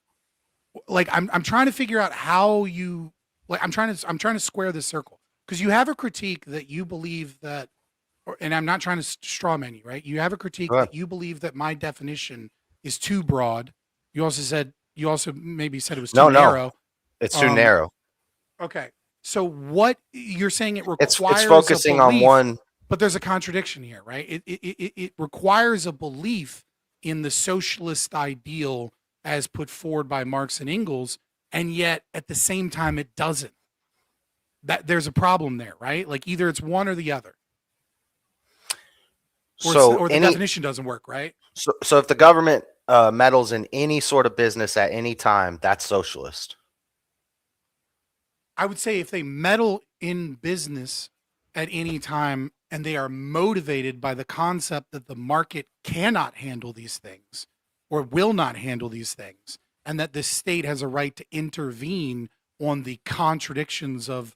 Speaker 3: Like I'm trying to figure out how you like I'm trying to square this circle, because you have a critique that you believe that, and I'm not trying to straw man you, right? You have a critique that you believe that my definition is too broad. You also maybe said it was too narrow.
Speaker 4: It's too narrow.
Speaker 3: Okay. So what you're saying, it requires
Speaker 4: it's focusing
Speaker 3: a belief,
Speaker 4: on one,
Speaker 3: but there's a contradiction here, right? It requires a belief in the socialist ideal as put forward by Marx and Engels, and yet at the same time it doesn't. That there's a problem there, right? Like either it's one or the other. Or the definition doesn't work, right?
Speaker 4: So if the government meddles in any sort of business at any time, that's socialist.
Speaker 3: I would say if they meddle in business at any time and they are motivated by the concept that the market cannot handle these things or will not handle these things, and that the state has a right to intervene on the contradictions of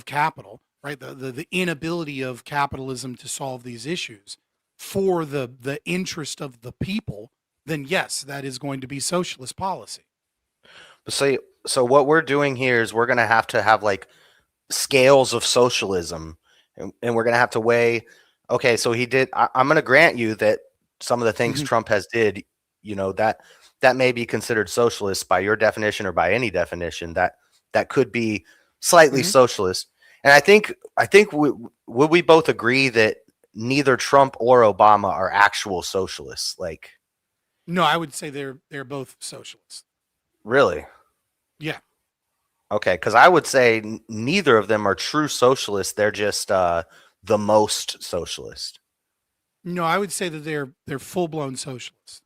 Speaker 3: capital, right? The inability of capitalism to solve these issues for the interest of the people, then yes, that is going to be socialist policy.
Speaker 4: So what we're doing here is we're going to have like scales of socialism, and we're going to have to weigh, okay, so I'm going to grant you that some of the things Trump has did, that may be considered socialist by your definition or by any definition, that could be slightly socialist. And I think would we both agree that neither Trump or Obama are actual socialists? Like,
Speaker 3: no, I would say they're both socialists.
Speaker 4: Really?
Speaker 3: Yeah.
Speaker 4: Okay, because I would say neither of them are true socialists. They're just the most socialist.
Speaker 3: No, I would say that they're full blown socialists.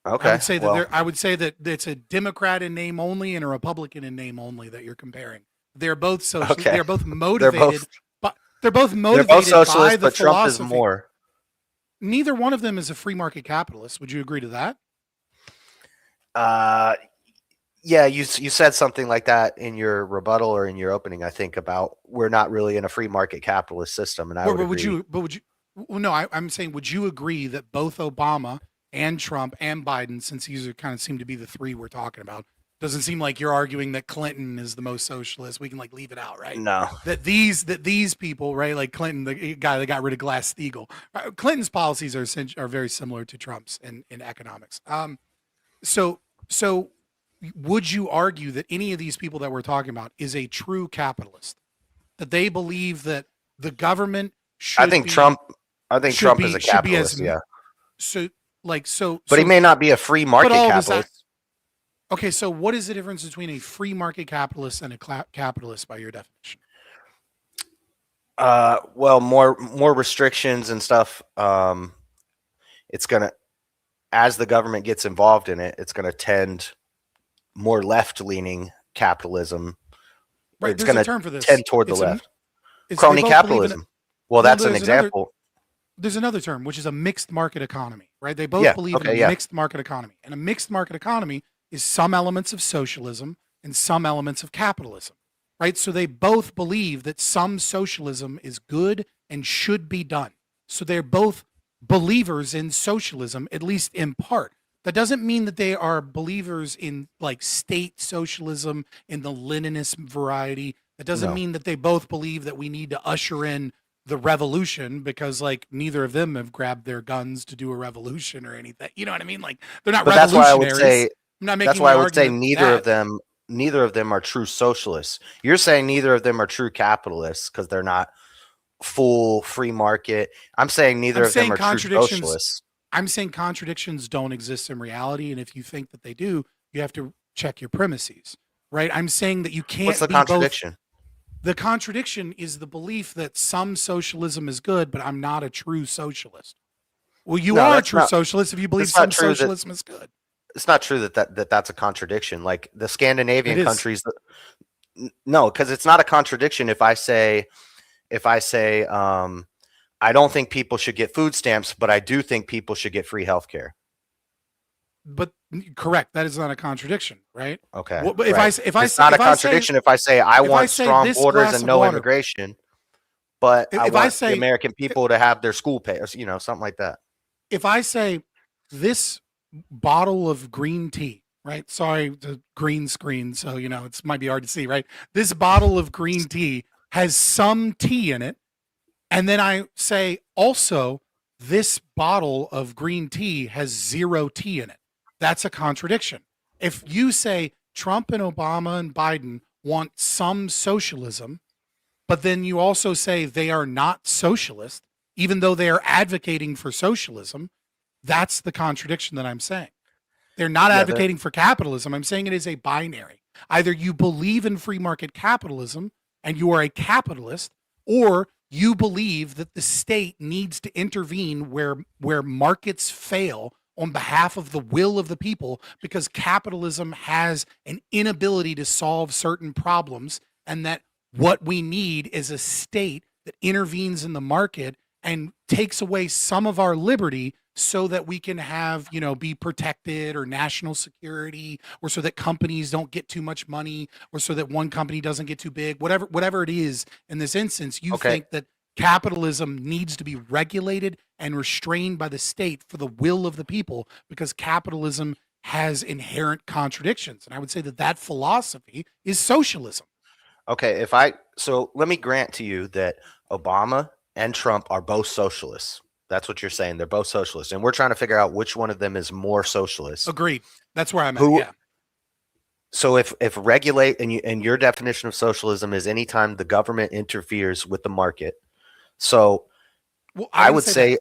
Speaker 4: Okay.
Speaker 3: I would say that it's a Democrat in name only and a Republican in name only that you're comparing. They're both socialist.
Speaker 4: Okay.
Speaker 3: They're both motivated. They're both motivated
Speaker 4: both socialist,
Speaker 3: by the
Speaker 4: but
Speaker 3: philosophy.
Speaker 4: Trump is more.
Speaker 3: Neither one of them is a free market capitalist. Would you agree to that?
Speaker 4: Yeah, you said something like that in your rebuttal or in your opening, I think, about we're not really in a free market capitalist system, and
Speaker 3: I'm saying, would you agree that both Obama and Trump and Biden, since these are kind of seem to be the three we're talking about, doesn't seem like you're arguing that Clinton is the most socialist. We can like leave it out, right?
Speaker 4: No. That
Speaker 3: these people, right, like Clinton, the guy that got rid of Glass-Steagall, Clinton's policies are very similar to Trump's in economics. So would you argue that any of these people that we're talking about is a true capitalist? That they believe that the government should
Speaker 4: I think Trump is a capitalist, yeah.
Speaker 3: But
Speaker 4: he may not be a free market capitalist.
Speaker 3: Okay, so what is the difference between a free market capitalist and a capitalist by your definition?
Speaker 4: Well, more restrictions and stuff. It's gonna, as the government gets involved in it, it's gonna tend more left-leaning capitalism.
Speaker 3: Right,
Speaker 4: it's
Speaker 3: there's
Speaker 4: gonna
Speaker 3: a term for this.
Speaker 4: tend toward the left. Crony capitalism. Well, that's an example.
Speaker 3: There's another term, which is a mixed market economy, right? They both believe in a mixed market economy. And a mixed market economy is some elements of socialism and some elements of capitalism, right? So they both believe that some socialism is good and should be done. So they're both believers in socialism, at least in part. That doesn't mean that they are believers in like state socialism in the Leninist variety. That doesn't mean that they both believe that we need to usher in the revolution, because like neither of them have grabbed their guns to do a revolution or anything. You know what I mean? Like they're not revolutionaries.
Speaker 4: That's why I would say neither of them are true socialists. You're saying neither of them are true capitalists because they're not full free market. I'm saying neither of them are true socialists.
Speaker 3: I'm saying contradictions don't exist in reality, and if you think that they do, you have to check your premises, right? I'm saying that you can't.
Speaker 4: What's the contradiction?
Speaker 3: The contradiction is the belief that some socialism is good, but I'm not a true socialist. Well, you are a true socialist if you believe some socialism is good.
Speaker 4: It's not true that's a contradiction. Like the Scandinavian countries. No, because it's not a contradiction if I say, I don't think people should get food stamps, but I do think people should get free healthcare.
Speaker 3: But correct, that is not a contradiction, right?
Speaker 4: Okay.
Speaker 3: Well,
Speaker 4: it's not a contradiction if I say I want strong borders and no immigration, but I want the American people to have their school pay, something like that.
Speaker 3: If I say this bottle of green tea, right? Sorry, the green screen, so it might be hard to see, right? This bottle of green tea has some tea in it, and then I say also this bottle of green tea has zero tea in it. That's a contradiction. If you say Trump and Obama and Biden want some socialism, but then you also say they are not socialist, even though they are advocating for socialism, that's the contradiction that I'm saying. They're not advocating for capitalism. I'm saying it is a binary. Either you believe in free market capitalism and you are a capitalist, or you believe that the state needs to intervene where markets fail on behalf of the will of the people, because capitalism has an inability to solve certain problems, and that what we need is a state that intervenes in the market and takes away some of our liberty so that we can have, be protected, or national security, or so that companies don't get too much money, or so that one company doesn't get too big, whatever it is. In this instance, you think that capitalism needs to be regulated and restrained by the state for the will of the people, because capitalism has inherent contradictions. And I would say that philosophy is socialism.
Speaker 4: Okay, so let me grant to you that Obama and Trump are both socialists. That's what you're saying. They're both socialists, and we're trying to figure out which one of them is more socialist.
Speaker 3: Agreed. That's where I'm at. Yeah.
Speaker 4: So if regulate, and your definition of socialism is anytime the government interferes with the market. So I would say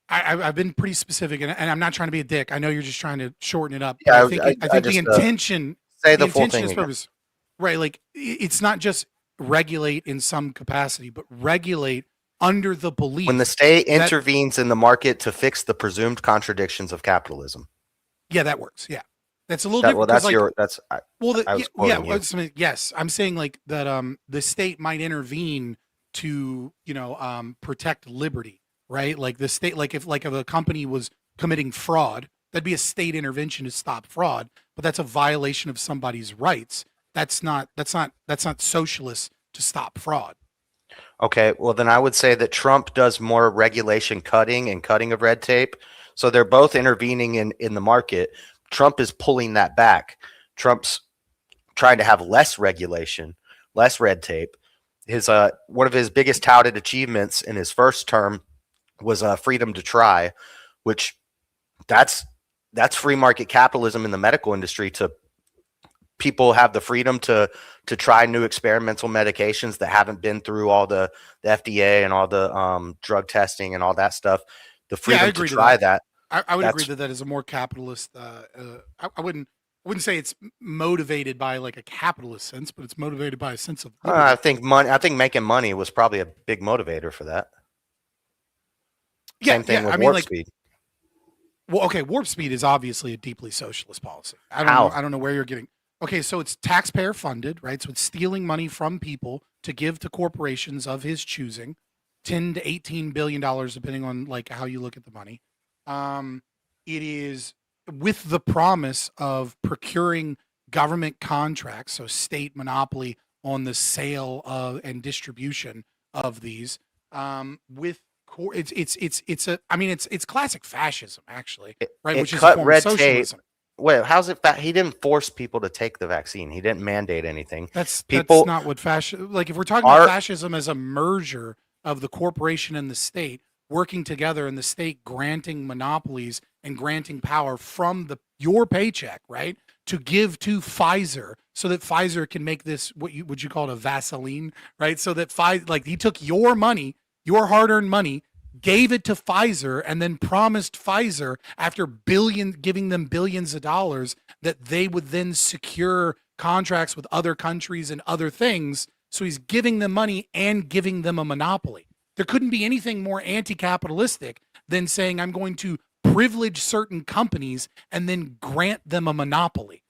Speaker 3: I've been pretty specific, and I'm not trying to be a dick. I know you're just trying to shorten it up.
Speaker 4: Yeah,
Speaker 3: I think the intention.
Speaker 4: Say the full thing is
Speaker 3: purpose, right? Like, it's not just regulate in some capacity, but regulate under the belief
Speaker 4: when the state intervenes in the market to fix the presumed contradictions of capitalism.
Speaker 3: Yeah, that works. Yeah, that's a little different.
Speaker 4: Well, that's
Speaker 3: yes, I'm saying like that. The state might intervene to protect liberty, right? Like the state, like if a company was committing fraud, that'd be a state intervention to stop fraud, but that's a violation of somebody's rights. That's not socialist to stop fraud.
Speaker 4: Okay, well then I would say that Trump does more regulation cutting of red tape. So they're both intervening in the market. Trump is pulling that back. Trump's trying to have less regulation, less red tape. His one of his biggest touted achievements in his first term was freedom to try, which that's free market capitalism in the medical industry. To people have the freedom to try new experimental medications that haven't been through all the FDA and all the drug testing and all that stuff. The freedom to try that.
Speaker 3: I would agree that is a more capitalist. I wouldn't say it's motivated by like a capitalist sense, but it's motivated by a sense of
Speaker 4: I think making money was probably a big motivator for that.
Speaker 3: Yeah,
Speaker 4: Same thing with warp speed.
Speaker 3: Well, okay, warp speed is obviously a deeply socialist policy. I don't know where you're getting. Okay, so it's taxpayer funded, right? So it's stealing money from people to give to corporations of his choosing, $10 to $18 billion, depending on like how you look at the money. It is with the promise of procuring government contracts, so state monopoly on the sale of and distribution of these. It's classic fascism, actually, right?
Speaker 4: Which is a form of socialism. Wait, how's it? He didn't force people to take the vaccine. He didn't mandate anything.
Speaker 3: That's not what fascism. Like, if we're talking about fascism as a merger of the corporation and the state working together, and the state granting monopolies and granting power from your paycheck, right, to give to Pfizer, so that Pfizer can make this what you call it, a Vaseline, right? So that he took your money, your hard-earned money, gave it to Pfizer, and then promised Pfizer, after giving them billions of dollars, that they would then secure contracts with other countries and other things. So he's giving them money and giving them a monopoly. There couldn't be anything more anti-capitalistic than saying I'm going to privilege certain companies and then grant them a monopoly.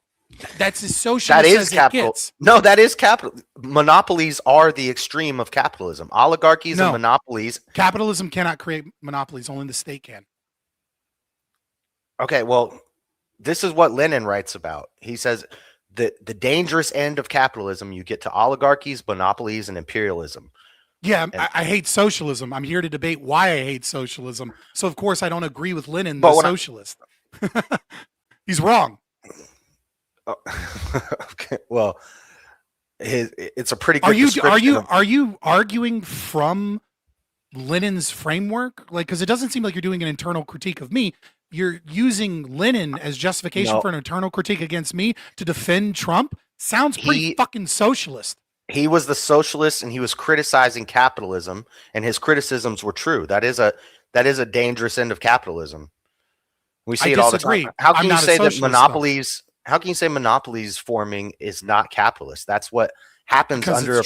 Speaker 3: That's as socialist as it gets.
Speaker 4: No, that is capital. Monopolies are the extreme of capitalism. Oligarchies and monopolies.
Speaker 3: Capitalism cannot create monopolies. Only the state can.
Speaker 4: Okay, well, this is what Lenin writes about. He says the dangerous end of capitalism, you get to oligarchies, monopolies, and imperialism.
Speaker 3: Yeah, I hate socialism. I'm here to debate why I hate socialism. So, of course, I don't agree with Lenin, the socialist. He's wrong.
Speaker 4: Okay, well, it's a pretty good
Speaker 3: Are
Speaker 4: description.
Speaker 3: are you arguing from Lenin's framework? Like, because it doesn't seem like you're doing an internal critique of me. You're using Lenin as justification
Speaker 4: No.
Speaker 3: for an internal critique against me to defend Trump. Sounds pretty fucking socialist.
Speaker 4: He was the socialist, and he was criticizing capitalism, and his criticisms were true. That is a dangerous end of capitalism. We see it all the time. How can you say that monopolies? How can you say monopolies forming is not capitalist? That's what happens under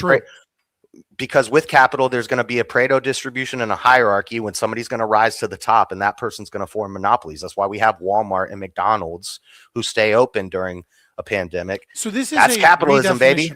Speaker 4: because with capital, there's going to be a Pareto distribution and a hierarchy when somebody's going to rise to the top, and that person's going to form monopolies. That's why we have Walmart and McDonald's who stay open during a pandemic.
Speaker 3: So that's
Speaker 4: capitalism, baby.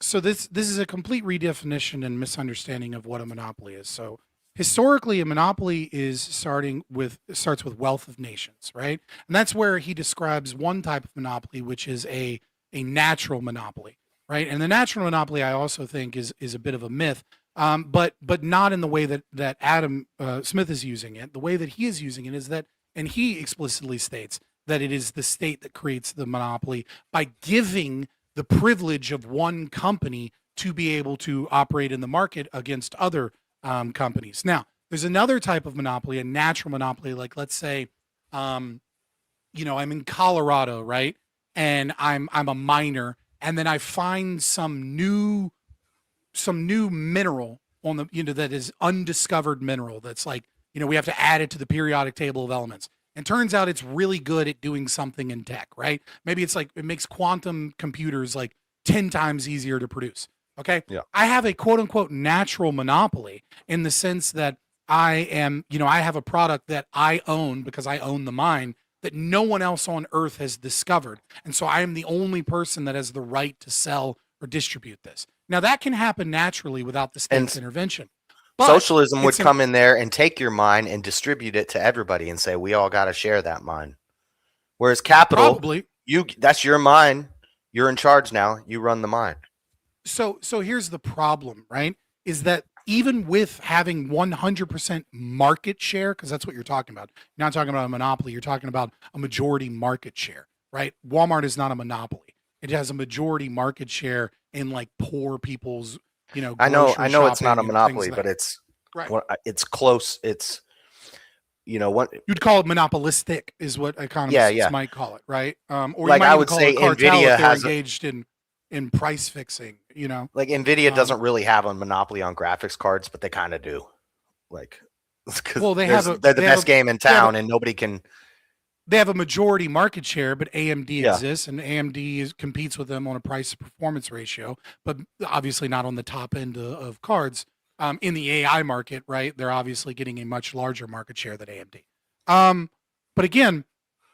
Speaker 3: So this is a complete redefinition and misunderstanding of what a monopoly is. So historically, a monopoly starts with wealth of nations, right? And that's where he describes one type of monopoly, which is a natural monopoly, right? And the natural monopoly, I also think, is a bit of a myth, but not in the way that Adam Smith is using it. The way that he is using it is that, and he explicitly states that it is the state that creates the monopoly by giving the privilege of one company to be able to operate in the market against other companies. Now, there's another type of monopoly, a natural monopoly. Like, let's say, I'm in Colorado, right? And I'm a miner, and then I find some new mineral on the, that is undiscovered mineral. That's like, we have to add it to the periodic table of elements. And turns out it's really good at doing something in tech, right? Maybe it's like it makes quantum computers like 10 times easier to produce. Okay.
Speaker 4: Yeah.
Speaker 3: I have a quote unquote natural monopoly in the sense that I have a product that I own because I own the mine that no one else on earth has discovered. And so I am the only person that has the right to sell or distribute this. Now that can happen naturally without the state's intervention. But
Speaker 4: socialism would come in there and take your mine and distribute it to everybody and say, we all got to share that mine. Whereas capital, that's your mine. You're in charge now. You run the mine.
Speaker 3: So here's the problem, right? Is that even with having 100% market share, because that's what you're talking about. You're not talking about a monopoly. You're talking about a majority market share, right? Walmart is not a monopoly. It has a majority market share in like poor people's,
Speaker 4: I know it's not a monopoly, but it's
Speaker 3: right.
Speaker 4: It's close. It's, what
Speaker 3: you'd call it monopolistic is what economists might call it, right? Or
Speaker 4: like I would say, Nvidia has
Speaker 3: engaged in price fixing.
Speaker 4: Like Nvidia doesn't really have a monopoly on graphics cards, but they kind of do. Like, they're the best game in town, and nobody can.
Speaker 3: They have a majority market share, but AMD exists, and AMD competes with them on a price to performance ratio, but obviously not on the top end of cards. In the AI market, right? They're obviously getting a much larger market share than AMD. But again,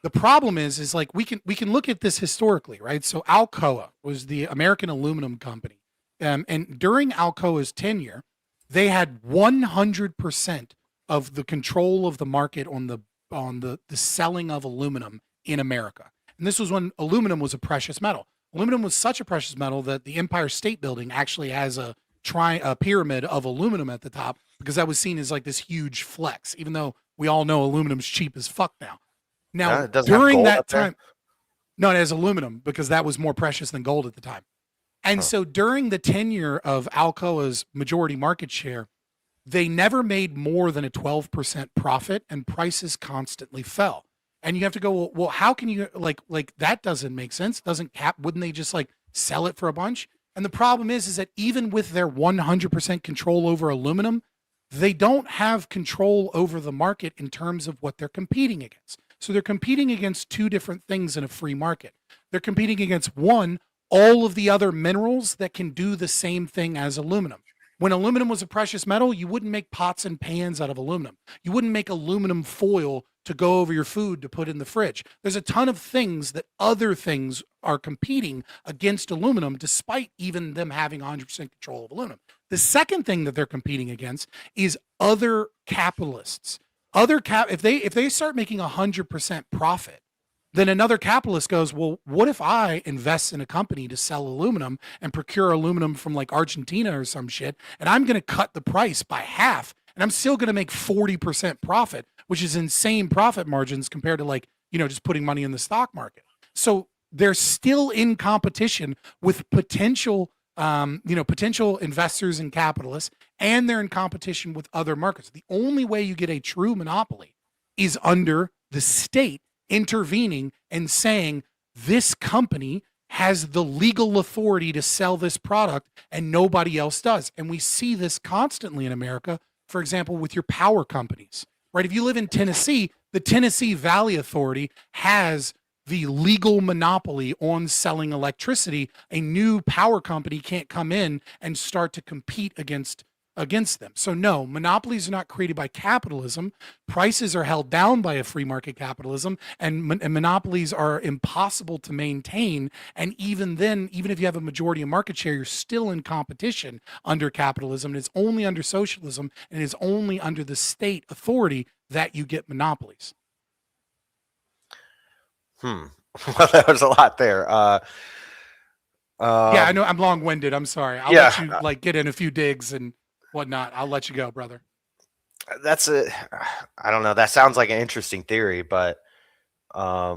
Speaker 3: the problem is like we can look at this historically, right? So Alcoa was the American aluminum company, and during Alcoa's tenure, they had 100% of the control of the market on the selling of aluminum in America. And this was when aluminum was a precious metal. Aluminum was such a precious metal that the Empire State Building actually has a pyramid of aluminum at the top because that was seen as like this huge flex, even though we all know aluminum's cheap as fuck now. Now, during that time, no, it has aluminum because that was more precious than gold at the time. And so during the tenure of Alcoa's majority market share, they never made more than a 12% profit, and prices constantly fell. And you have to go, well, how can you like that doesn't make sense? Wouldn't they just like sell it for a bunch? And the problem is that even with their 100% control over aluminum, they don't have control over the market in terms of what they're competing against. So they're competing against two different things in a free market. They're competing against one, all of the other minerals that can do the same thing as aluminum. When aluminum was a precious metal, you wouldn't make pots and pans out of aluminum. You wouldn't make aluminum foil to go over your food to put in the fridge. There's a ton of things that other things are competing against aluminum, despite even them having 100% control of aluminum. The second thing that they're competing against is other capitalists. If they start making 100% profit, then another capitalist goes, well, what if I invest in a company to sell aluminum and procure aluminum from like Argentina or some shit, and I'm going to cut the price by half, and I'm still going to make 40% profit, which is insane profit margins compared to like just putting money in the stock market. So they're still in competition with potential investors and capitalists, and they're in competition with other markets. The only way you get a true monopoly is under the state intervening and saying this company has the legal authority to sell this product and nobody else does. And we see this constantly in America, for example, with your power companies, right? If you live in Tennessee, the Tennessee Valley Authority has the legal monopoly on selling electricity. A new power company can't come in and start to compete against them. So no, monopolies are not created by capitalism. Prices are held down by a free market capitalism, and monopolies are impossible to maintain. And even then, even if you have a majority of market share, you're still in competition under capitalism. And it's only under socialism, and it's only under the state authority that you get monopolies.
Speaker 4: Well, there was a lot there.
Speaker 3: Yeah, I know I'm long-winded. I'm sorry. I'll let you get in a few digs and whatnot. I'll let you go, brother.
Speaker 4: I don't know. That sounds like an interesting theory, but I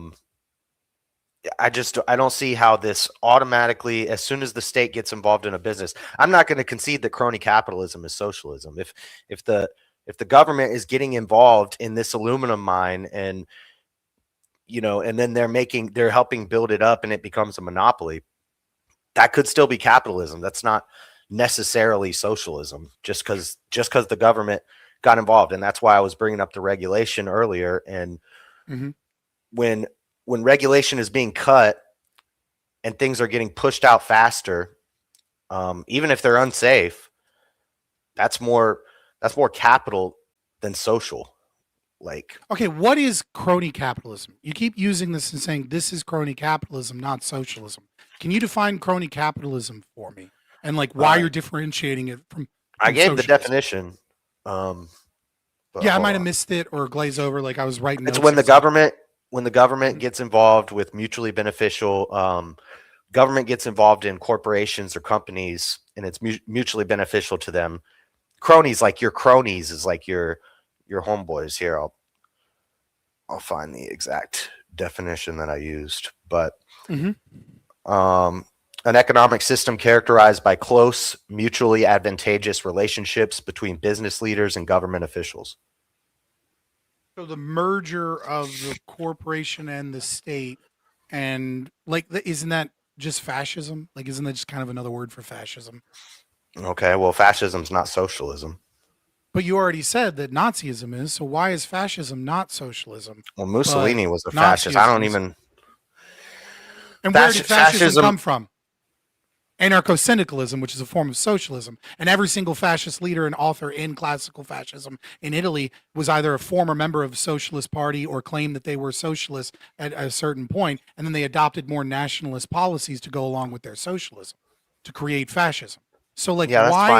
Speaker 4: don't see how this automatically, as soon as the state gets involved in a business, I'm not going to concede that crony capitalism is socialism. If the government is getting involved in this aluminum mine and and then they're helping build it up and it becomes a monopoly, that could still be capitalism. That's not necessarily socialism just because the government got involved. And that's why I was bringing up the regulation earlier. And when regulation is being cut and things are getting pushed out faster, even if they're unsafe, that's more capital than social.
Speaker 3: Okay, what is crony capitalism? You keep using this and saying this is crony capitalism, not socialism. Can you define crony capitalism for me? And why you're differentiating it from
Speaker 4: I gave
Speaker 3: socialism?
Speaker 4: the definition.
Speaker 3: I might have missed it or glazed over. I was writing.
Speaker 4: It's when the government gets involved with mutually beneficial. Government gets involved in corporations or companies, and it's mutually beneficial to them. Cronies, like your cronies, is like your homeboys. Here, I'll find the exact definition that I used, but an economic system characterized by close, mutually advantageous relationships between business leaders and government officials.
Speaker 3: So the merger of the corporation and the state, and isn't that just fascism? Isn't that just kind of another word for fascism?
Speaker 4: Okay, well, fascism's not socialism.
Speaker 3: But you already said that Nazism is, so why is fascism not socialism?
Speaker 4: Well, Mussolini was a fascist. I don't even...
Speaker 3: And where did fascism come from? Anarcho-syndicalism, which is a form of socialism. And every single fascist leader and author in classical fascism in Italy was either a former member of the Socialist Party or claimed that they were socialists at a certain point, and then they adopted more nationalist policies to go along with their socialism to create fascism. So, why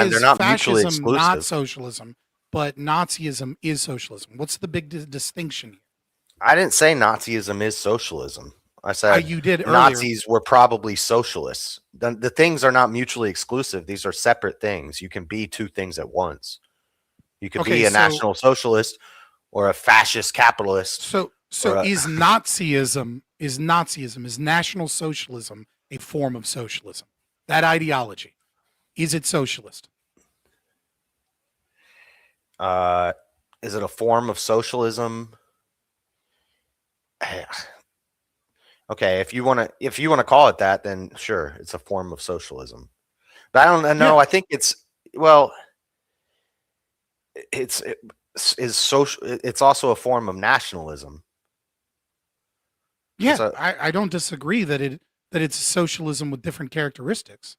Speaker 3: is fascism not socialism, but Nazism is socialism? What's the big distinction here?
Speaker 4: I didn't say Nazism is socialism. I said
Speaker 3: you did
Speaker 4: Nazis were probably socialists. The things are not mutually exclusive. These are separate things. You can be two things at once. You can be a national socialist or a fascist capitalist.
Speaker 3: So is Nazism, is National Socialism a form of socialism? That ideology, is it socialist?
Speaker 4: Is it a form of socialism? Okay, if you want to call it that, then sure, it's a form of socialism. But I don't know. Yeah. I think it's social. It's also a form of nationalism.
Speaker 3: Yeah, I don't disagree that it's socialism with different characteristics.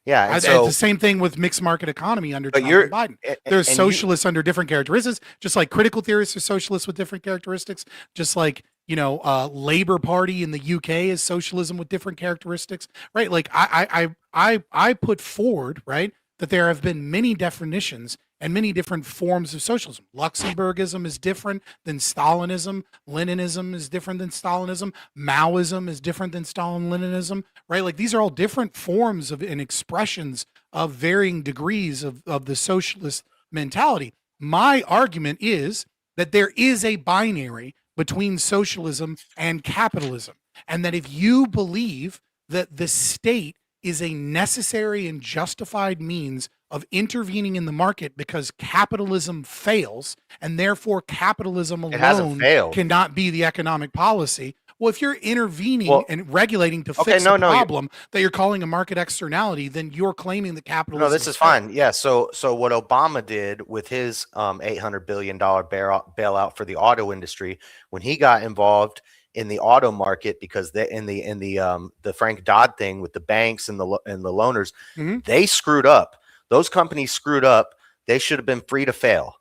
Speaker 4: Yeah,
Speaker 3: it's the same thing with mixed market economy under Trump and Biden. There's socialists under different characteristics, just like critical theorists are socialists with different characteristics, just like Labour Party in the UK is socialism with different characteristics, right? I put forward, right, that there have been many definitions and many different forms of socialism. Luxemburgism is different than Stalinism. Leninism is different than Stalinism. Maoism is different than Stalin-Leninism, right? These are all different forms of and expressions of varying degrees of the socialist mentality. My argument is that there is a binary between socialism and capitalism. And that if you believe that the state is a necessary and justified means of intervening in the market because capitalism fails, and therefore capitalism
Speaker 4: It hasn't
Speaker 3: alone
Speaker 4: failed.
Speaker 3: cannot be the economic policy. Well, if you're intervening
Speaker 4: Well,
Speaker 3: and regulating to
Speaker 4: okay,
Speaker 3: fix
Speaker 4: no,
Speaker 3: a
Speaker 4: no, you're-
Speaker 3: problem that you're calling a market externality, then you're claiming that capitalism.
Speaker 4: No, this is fine. Yeah. So what Obama did with his $800 billion bailout for the auto industry, when he got involved in the auto market, because in the Frank Dodd thing with the banks and the loaners,
Speaker 3: Mhm.
Speaker 4: they screwed up. Those companies screwed up. They should have been free to fail.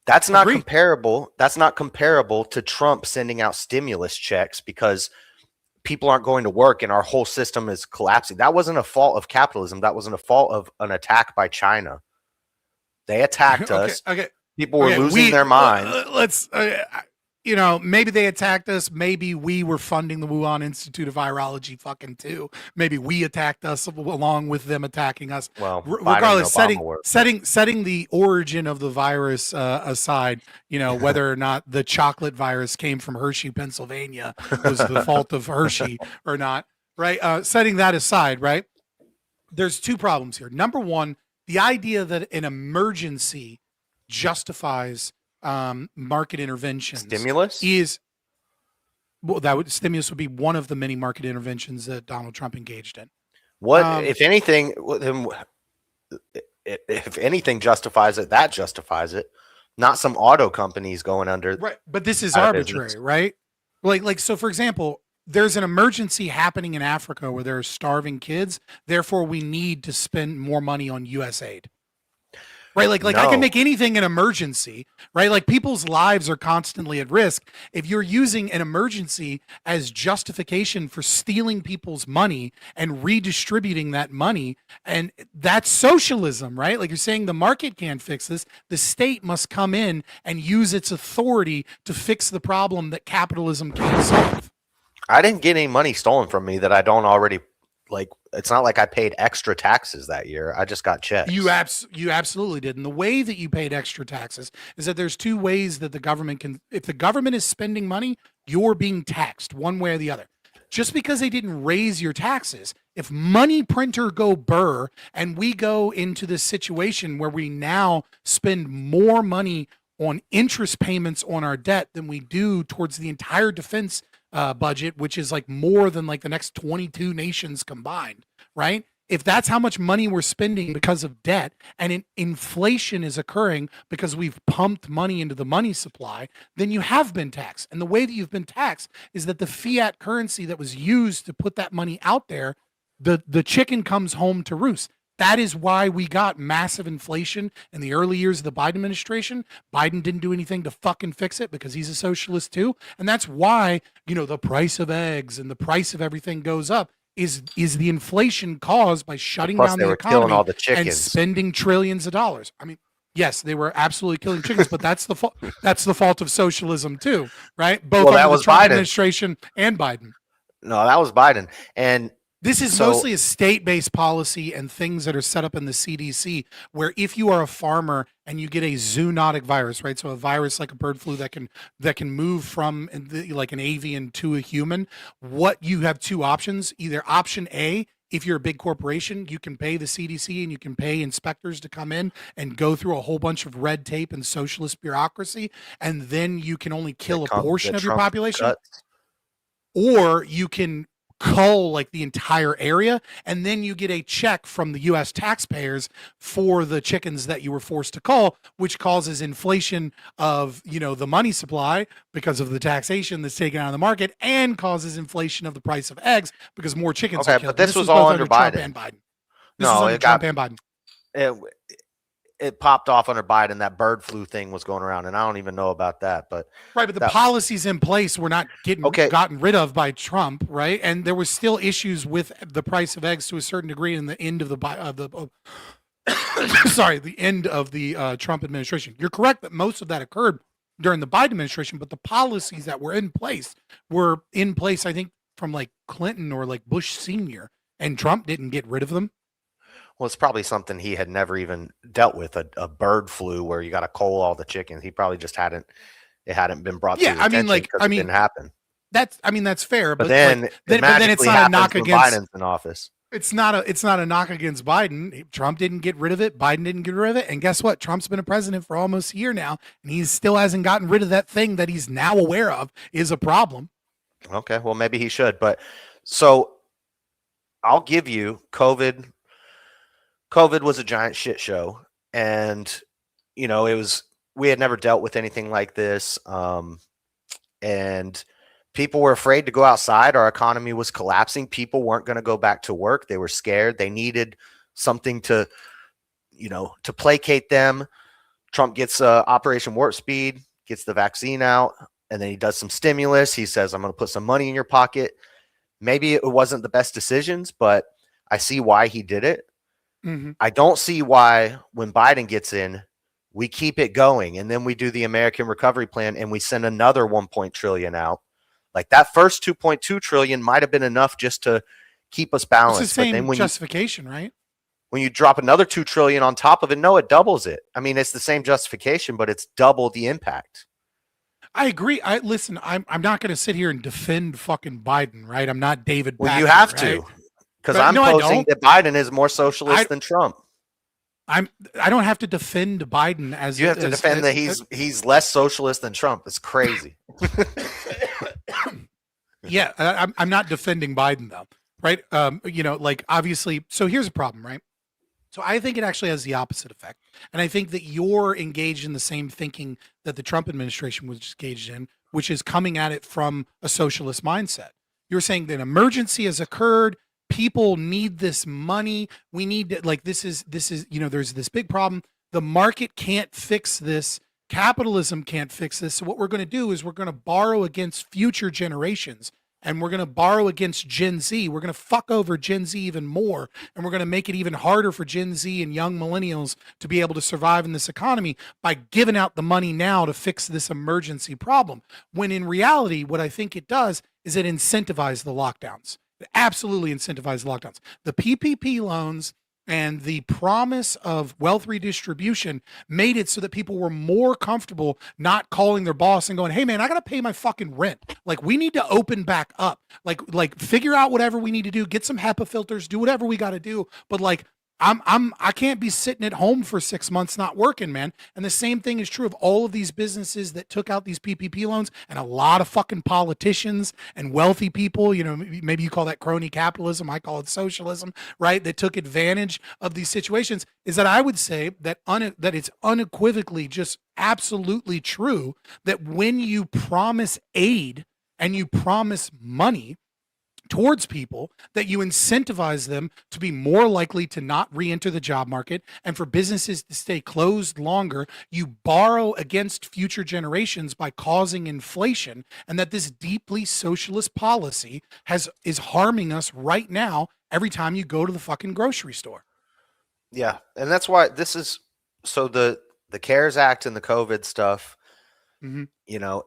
Speaker 4: That's not
Speaker 3: Agreed.
Speaker 4: comparable. That's not comparable to Trump sending out stimulus checks because people aren't going to work and our whole system is collapsing. That wasn't a fault of capitalism. That wasn't a fault of an attack by China. They attacked us.
Speaker 3: Okay.
Speaker 4: People were losing their minds.
Speaker 3: Let's, maybe they attacked us. Maybe we were funding the Wuhan Institute of Virology fucking too. Maybe we attacked us along with them attacking us.
Speaker 4: Well,
Speaker 3: regardless,
Speaker 4: Biden and Obama were.
Speaker 3: setting the origin of the virus aside, whether or not the chocolate virus came from Hershey, Pennsylvania, was the fault of Hershey or not, right? Setting that aside, right? There's two problems here. Number one, the idea that an emergency justifies market interventions.
Speaker 4: Stimulus?
Speaker 3: Stimulus would be one of the many market interventions that Donald Trump engaged in.
Speaker 4: What, if anything, if anything justifies it, that justifies it. Not some auto companies going under.
Speaker 3: Right. But this is
Speaker 4: out of
Speaker 3: arbitrary,
Speaker 4: business.
Speaker 3: right? So for example, there's an emergency happening in Africa where there are starving kids. Therefore, we need to spend more money on US aid. Right. I
Speaker 4: No.
Speaker 3: can make anything an emergency, right? Like people's lives are constantly at risk. If you're using an emergency as justification for stealing people's money and redistributing that money, and that's socialism, right? Like you're saying the market can't fix this. The state must come in and use its authority to fix the problem that capitalism can't solve.
Speaker 4: I didn't get any money stolen from me that I don't already like. It's not like I paid extra taxes that year. I just got checks.
Speaker 3: You absolutely did. And the way that you paid extra taxes is that there's two ways that the government can, if the government is spending money, you're being taxed one way or the other. Just because they didn't raise your taxes, if money printer go burr and we go into this situation where we now spend more money on interest payments on our debt than we do towards the entire defense budget, which is like more than like the next 22 nations combined, right? If that's how much money we're spending because of debt and inflation is occurring because we've pumped money into the money supply, then you have been taxed. And the way that you've been taxed is that the fiat currency that was used to put that money out there, the chicken comes home to roost. That is why we got massive inflation in the early years of the Biden administration. Biden didn't do anything to fucking fix it because he's a socialist too. And that's why, the price of eggs and the price of everything goes up is the inflation caused by shutting
Speaker 4: Plus
Speaker 3: down
Speaker 4: they
Speaker 3: the
Speaker 4: were killing
Speaker 3: economy
Speaker 4: all the
Speaker 3: and
Speaker 4: chickens.
Speaker 3: spending trillions of dollars. I mean, yes, they were absolutely killing chickens, but that's the fault. That's the fault of socialism too, right? Both
Speaker 4: Well, that
Speaker 3: under
Speaker 4: was
Speaker 3: the Trump
Speaker 4: Biden.
Speaker 3: administration and Biden.
Speaker 4: No, that was Biden. And
Speaker 3: This is
Speaker 4: So-
Speaker 3: mostly a state-based policy and things that are set up in the CDC, where if you are a farmer and you get a zoonotic virus, right? So a virus like a bird flu that can move from like an avian to a human, what you have two options. Either option A, if you're a big corporation, you can pay the CDC and you can pay inspectors to come in and go through a whole bunch of red tape and socialist bureaucracy, and then you can only kill a portion of your
Speaker 4: Trump
Speaker 3: population.
Speaker 4: cuts.
Speaker 3: Or you can cull like the entire area, and then you get a check from the US taxpayers for the chickens that you were forced to cull, which causes inflation of the money supply because of the taxation that's taken out of the market, and causes inflation of the price of eggs because more chickens are
Speaker 4: Okay,
Speaker 3: killed.
Speaker 4: but this
Speaker 3: And
Speaker 4: was all
Speaker 3: both
Speaker 4: under
Speaker 3: Trump
Speaker 4: Biden.
Speaker 3: and Biden.
Speaker 4: No,
Speaker 3: was under
Speaker 4: it got-
Speaker 3: Trump and Biden.
Speaker 4: It popped off under Biden. That bird flu thing was going around, and I don't even know about that. But
Speaker 3: Right, but the
Speaker 4: that-
Speaker 3: policies in place were not
Speaker 4: Okay.
Speaker 3: gotten rid of by Trump, right? And there was still issues with the price of eggs to a certain degree in the end of the end of the Trump administration. You're correct that most of that occurred during the Biden administration, but the policies that were in place, I think, from like Clinton or like Bush Sr., and Trump didn't get rid of them.
Speaker 4: well, it's probably something he had never even dealt with, a bird flu where you got to cull all the chickens. He probably just hadn't it hadn't been brought
Speaker 3: Yeah,
Speaker 4: to his
Speaker 3: I mean,
Speaker 4: attention
Speaker 3: like,
Speaker 4: because
Speaker 3: I
Speaker 4: it
Speaker 3: mean,
Speaker 4: didn't happen.
Speaker 3: that's fair.
Speaker 4: But
Speaker 3: But
Speaker 4: then,
Speaker 3: like,
Speaker 4: it
Speaker 3: but then it's
Speaker 4: magically
Speaker 3: not a
Speaker 4: happens
Speaker 3: knock
Speaker 4: when
Speaker 3: against.
Speaker 4: Biden's in office.
Speaker 3: It's not a knock against Biden. Trump didn't get rid of it. Biden didn't get rid of it. And guess what? Trump's been a president for almost a year now, and he still hasn't gotten rid of that thing that he's now aware of is a problem.
Speaker 4: Okay, well, maybe he should. But so I'll give you COVID. COVID was a giant shit show, and we had never dealt with anything like this, and people were afraid to go outside. Our economy was collapsing. People weren't going to go back to work. They were scared. They needed something to placate them. Trump gets Operation Warp Speed, gets the vaccine out, and then he does some stimulus. He says, I'm going to put some money in your pocket. Maybe it wasn't the best decisions, but I see why he did it.
Speaker 3: Mm-hmm.
Speaker 4: I don't see why when Biden gets in, we keep it going, and then we do the American Recovery Plan and we send another 1 trillion out. Like that first 2.2 trillion might have been enough just to keep us balanced.
Speaker 3: It's the same
Speaker 4: but then when
Speaker 3: justification, right?
Speaker 4: when you drop another 2 trillion on top of it, no, it doubles it. I mean, it's the same justification, but it's double the impact.
Speaker 3: I agree. Listen. I'm not going to sit here and defend fucking Biden, right? I'm not David.
Speaker 4: Well, you
Speaker 3: Packard,
Speaker 4: have
Speaker 3: right?
Speaker 4: to, because
Speaker 3: But
Speaker 4: I'm
Speaker 3: no, I
Speaker 4: posing
Speaker 3: don't.
Speaker 4: that Biden is more socialist than Trump.
Speaker 3: I don't have to defend Biden as
Speaker 4: You have to defend that he's less socialist than Trump. It's crazy.
Speaker 3: Yeah, I'm not defending Biden though, right? Like obviously. So here's a problem, right? So I think it actually has the opposite effect, and I think that you're engaged in the same thinking that the Trump administration was engaged in, which is coming at it from a socialist mindset. You're saying that an emergency has occurred. People need this money. We need to, like, this is, there's this big problem. The market can't fix this. Capitalism can't fix this. So what we're going to do is we're going to borrow against future generations, and we're going to borrow against Gen Z. We're going to fuck over Gen Z even more, and we're going to make it even harder for Gen Z and young millennials to be able to survive in this economy by giving out the money now to fix this emergency problem. When in reality, what I think it does is it incentivizes the lockdowns. It absolutely incentivizes lockdowns. The PPP loans and the promise of wealth redistribution made it so that people were more comfortable not calling their boss and going, hey man, I got to pay my fucking rent. Like, we need to open back up, like figure out whatever we need to do, get some HEPA filters, do whatever we got to do. But like, I can't be sitting at home for 6 months not working, man. And the same thing is true of all of these businesses that took out these PPP loans, and a lot of fucking politicians and wealthy people, maybe you call that crony capitalism, I call it socialism, right? That took advantage of these situations. Is that I would say that that it's unequivocally just absolutely true that when you promise aid and you promise money towards people, that you incentivize them to be more likely to not re-enter the job market, and for businesses to stay closed longer. You borrow against future generations by causing inflation, and that this deeply socialist policy is harming us right now every time you go to the fucking grocery store.
Speaker 4: Yeah, and that's why this is so the CARES Act and the COVID stuff.
Speaker 3: Mm-hmm.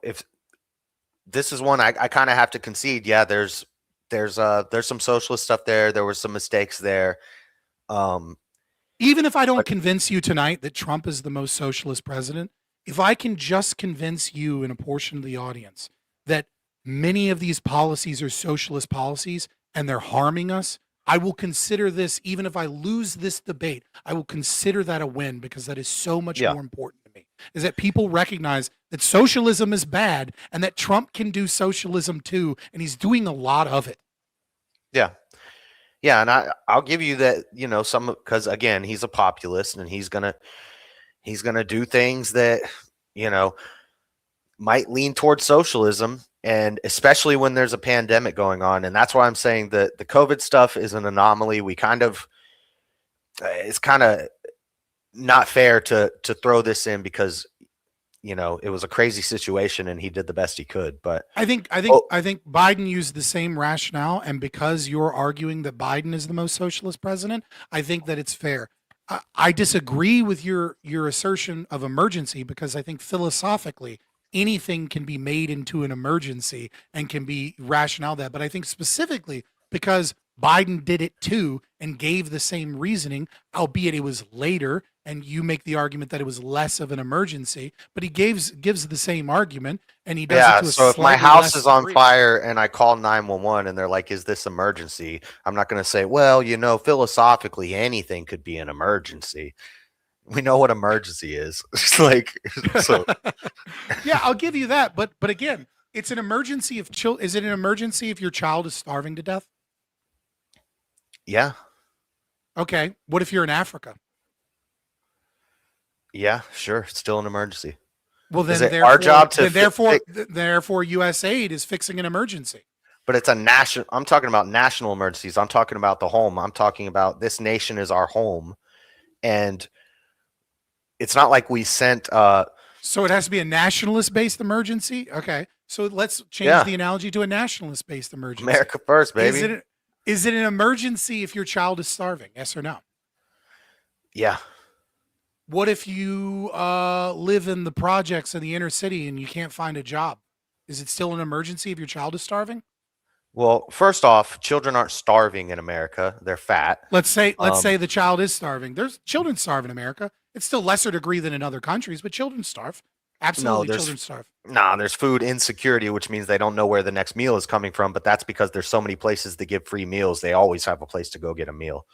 Speaker 4: If this is one I kind of have to concede, yeah, there's some socialist stuff there. There were some mistakes there.
Speaker 3: Even if I don't convince you tonight that Trump is the most socialist president, if I can just convince you and a portion of the audience that many of these policies are socialist policies and they're harming us, I will consider this, even if I lose this debate, I will consider that a win, because that is so much more important to me, is that people recognize that socialism is bad and that Trump can do socialism too, and he's doing a lot of it.
Speaker 4: Yeah. Yeah, and I'll give you that, because again, he's a populist, and he's gonna do things that, might lean towards socialism, and especially when there's a pandemic going on. And that's why I'm saying that the COVID stuff is an anomaly. It's kind of not fair to throw this in, because it was a crazy situation and he did the best he could. But
Speaker 3: I think Biden used the same rationale, and because you're arguing that Biden is the most socialist president, I think that it's fair. I disagree with your assertion of emergency, because I think philosophically anything can be made into an emergency and can be rationale that. But I think specifically because Biden did it too and gave the same reasoning, albeit it was later and you make the argument that it was less of an emergency, but he gives the same argument, and he does
Speaker 4: Yeah,
Speaker 3: it to a
Speaker 4: so if my
Speaker 3: slightly
Speaker 4: house
Speaker 3: less
Speaker 4: is on
Speaker 3: degree.
Speaker 4: fire and I call 911 and they're like, is this emergency? I'm not going to say, well, philosophically, anything could be an emergency. We know what emergency is. It's like, so
Speaker 3: Yeah, I'll give you that, but again, it's an emergency if is it an emergency if your child is starving to death?
Speaker 4: yeah,
Speaker 3: Okay, what if you're in Africa?
Speaker 4: yeah, sure. It's still an emergency.
Speaker 3: Well, then
Speaker 4: Is it
Speaker 3: therefore,
Speaker 4: our job to
Speaker 3: then therefore,
Speaker 4: fi-
Speaker 3: therefore, U.S. aid is fixing an emergency.
Speaker 4: But it's a national, I'm talking about national emergencies. I'm talking about the home. I'm talking about this nation is our home. And it's not like we sent,
Speaker 3: So it has to be a nationalist-based emergency. Okay, so let's change
Speaker 4: Yeah.
Speaker 3: the analogy to a nationalist-based emergency.
Speaker 4: America first, baby.
Speaker 3: Is it an emergency if your child is starving? Yes or no?
Speaker 4: Yeah.
Speaker 3: What if you live in the projects in the inner city and you can't find a job? Is it still an emergency if your child is starving?
Speaker 4: Well, first off, children aren't starving in America. They're fat.
Speaker 3: Let's say the child is starving. There's children starve in America. It's still lesser degree than in other countries, but children starve. Absolutely,
Speaker 4: there's-
Speaker 3: children starve.
Speaker 4: Nah, there's food insecurity, which means they don't know where the next meal is coming from. But that's because there's so many places that give free meals. They always have a place to go get a meal.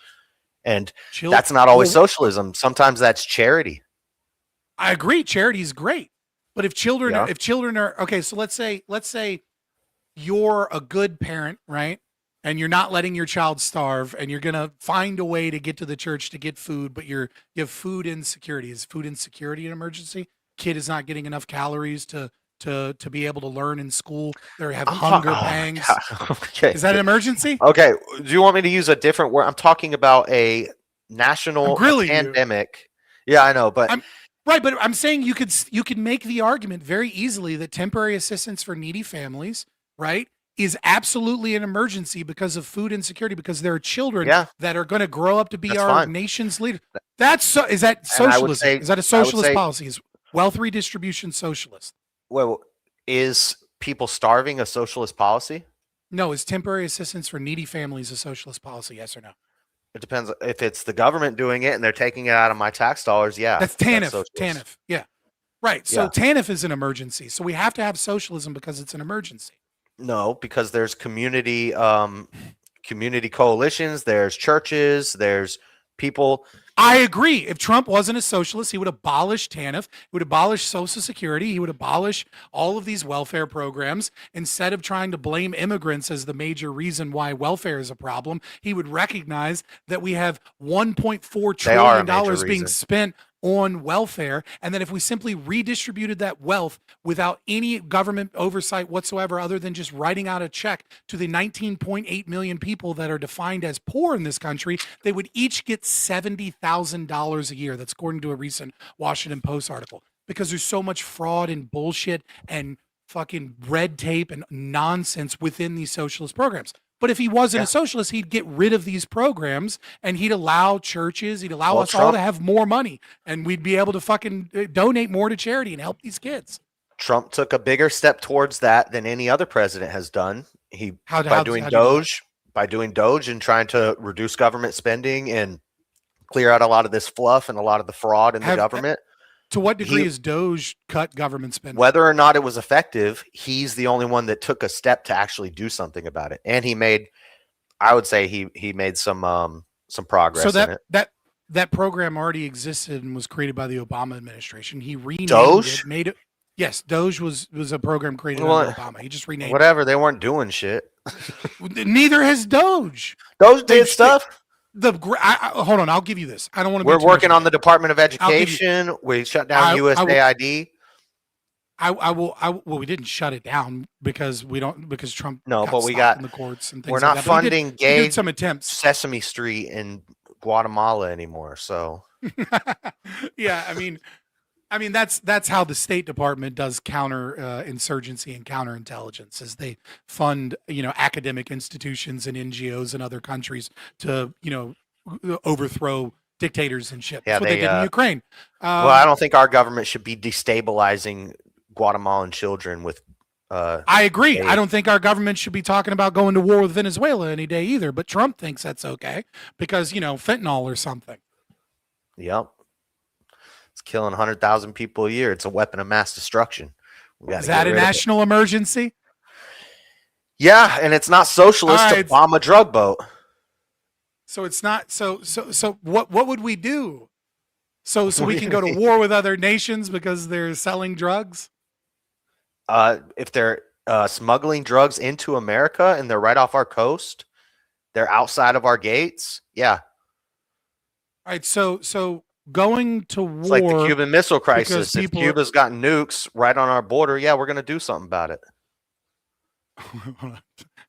Speaker 4: And that's not always socialism. Sometimes that's charity.
Speaker 3: I agree. Charity is great, but if children
Speaker 4: Yeah.
Speaker 3: are okay, so let's say you're a good parent, right? And you're not letting your child starve, and you're gonna find a way to get to the church to get food, but you have food insecurity. Is food insecurity an emergency? Kid is not getting enough calories to be able to learn in school. They have hunger pangs.
Speaker 4: Okay.
Speaker 3: Is that an emergency?
Speaker 4: Okay. Do you want me to use a different word? I'm talking about a national
Speaker 3: grilling you.
Speaker 4: pandemic. Yeah, I know, but
Speaker 3: Right, but I'm saying you could make the argument very easily that temporary assistance for needy families, right, is absolutely an emergency because of food insecurity, because there are children
Speaker 4: Yeah.
Speaker 3: that are going to grow up to be
Speaker 4: That's
Speaker 3: our
Speaker 4: fine.
Speaker 3: nation's leader. Is that
Speaker 4: And I would
Speaker 3: socialism?
Speaker 4: say-
Speaker 3: Is that a
Speaker 4: I would
Speaker 3: socialist
Speaker 4: say-
Speaker 3: policy? Is wealth redistribution socialist?
Speaker 4: well, is people starving a socialist policy?
Speaker 3: No, is temporary assistance for needy families a socialist policy? Yes or no?
Speaker 4: It depends if it's the government doing it and they're taking it out of my tax dollars. Yeah,
Speaker 3: That's TANF.
Speaker 4: socialist.
Speaker 3: TANF. Yeah. Right. So
Speaker 4: Yeah.
Speaker 3: TANF is an emergency. So we have to have socialism because it's an emergency.
Speaker 4: No, because there's community coalitions, there's churches, there's people.
Speaker 3: I agree. If Trump wasn't a socialist, he would abolish TANF, he would abolish Social Security, he would abolish all of these welfare programs. Instead of trying to blame immigrants as the major reason why welfare is a problem, he would recognize that we have $1.4
Speaker 4: They are a
Speaker 3: trillion
Speaker 4: major
Speaker 3: being
Speaker 4: reason.
Speaker 3: spent on welfare, and then if we simply redistributed that wealth without any government oversight whatsoever, other than just writing out a check to the 19.8 million people that are defined as poor in this country, they would each get $70,000 a year. That's according to a recent Washington Post article, because there's so much fraud and bullshit and fucking red tape and nonsense within these socialist programs. But if he wasn't a socialist, he'd get rid of these programs and he'd allow churches, he'd allow us all to have more money, and we'd be able to fucking donate more to charity and help these kids.
Speaker 4: Trump took a bigger step towards that than any other president has done. By doing Doge and trying to reduce government spending and clear out a lot of this fluff and a lot of the fraud in the government.
Speaker 3: To what degree has Doge cut government spending?
Speaker 4: Whether or not it was effective, he's the only one that took a step to actually do something about it. And he made, I would say he made some progress in it.
Speaker 3: That program already existed and was created by the Obama administration. He renamed
Speaker 4: Doge?
Speaker 3: it, made it. Yes, Doge was a program created under Obama. He just renamed
Speaker 4: whatever. They weren't doing shit.
Speaker 3: it. Neither has Doge.
Speaker 4: Doge did stuff.
Speaker 3: Hold on, I'll give you this. I don't want to.
Speaker 4: We're working on the Department of Education. We shut down USAID.
Speaker 3: Well, we didn't shut it down because Trump.
Speaker 4: No,
Speaker 3: got
Speaker 4: but we
Speaker 3: stopped
Speaker 4: got
Speaker 3: in the courts and things.
Speaker 4: We're
Speaker 3: like
Speaker 4: not
Speaker 3: that. But
Speaker 4: funding
Speaker 3: he
Speaker 4: gay
Speaker 3: did some attempts.
Speaker 4: Sesame Street in Guatemala anymore. So
Speaker 3: Yeah, I mean that's how the State Department does counter insurgency and counterintelligence, is they fund academic institutions and NGOs in other countries to overthrow dictators and shit. That's what they did in Ukraine.
Speaker 4: Well, I don't think our government should be destabilizing Guatemalan children with.
Speaker 3: I agree. I don't think our government should be talking about going to war with Venezuela any day either. But Trump thinks that's okay because fentanyl or something.
Speaker 4: Yep. killing 100,000 people a year. It's a weapon of mass destruction.
Speaker 3: Is that a national emergency?
Speaker 4: Yeah, and it's not socialist to bomb a drug boat.
Speaker 3: So it's not. So what would we do? So we can go to war with other nations because they're selling drugs?
Speaker 4: If they're smuggling drugs into America and they're right off our coast, they're outside of our gates. Yeah.
Speaker 3: All right. So going to war.
Speaker 4: It's like the Cuban Missile Crisis. If Cuba's got nukes right on our border, yeah, we're going to do something about it.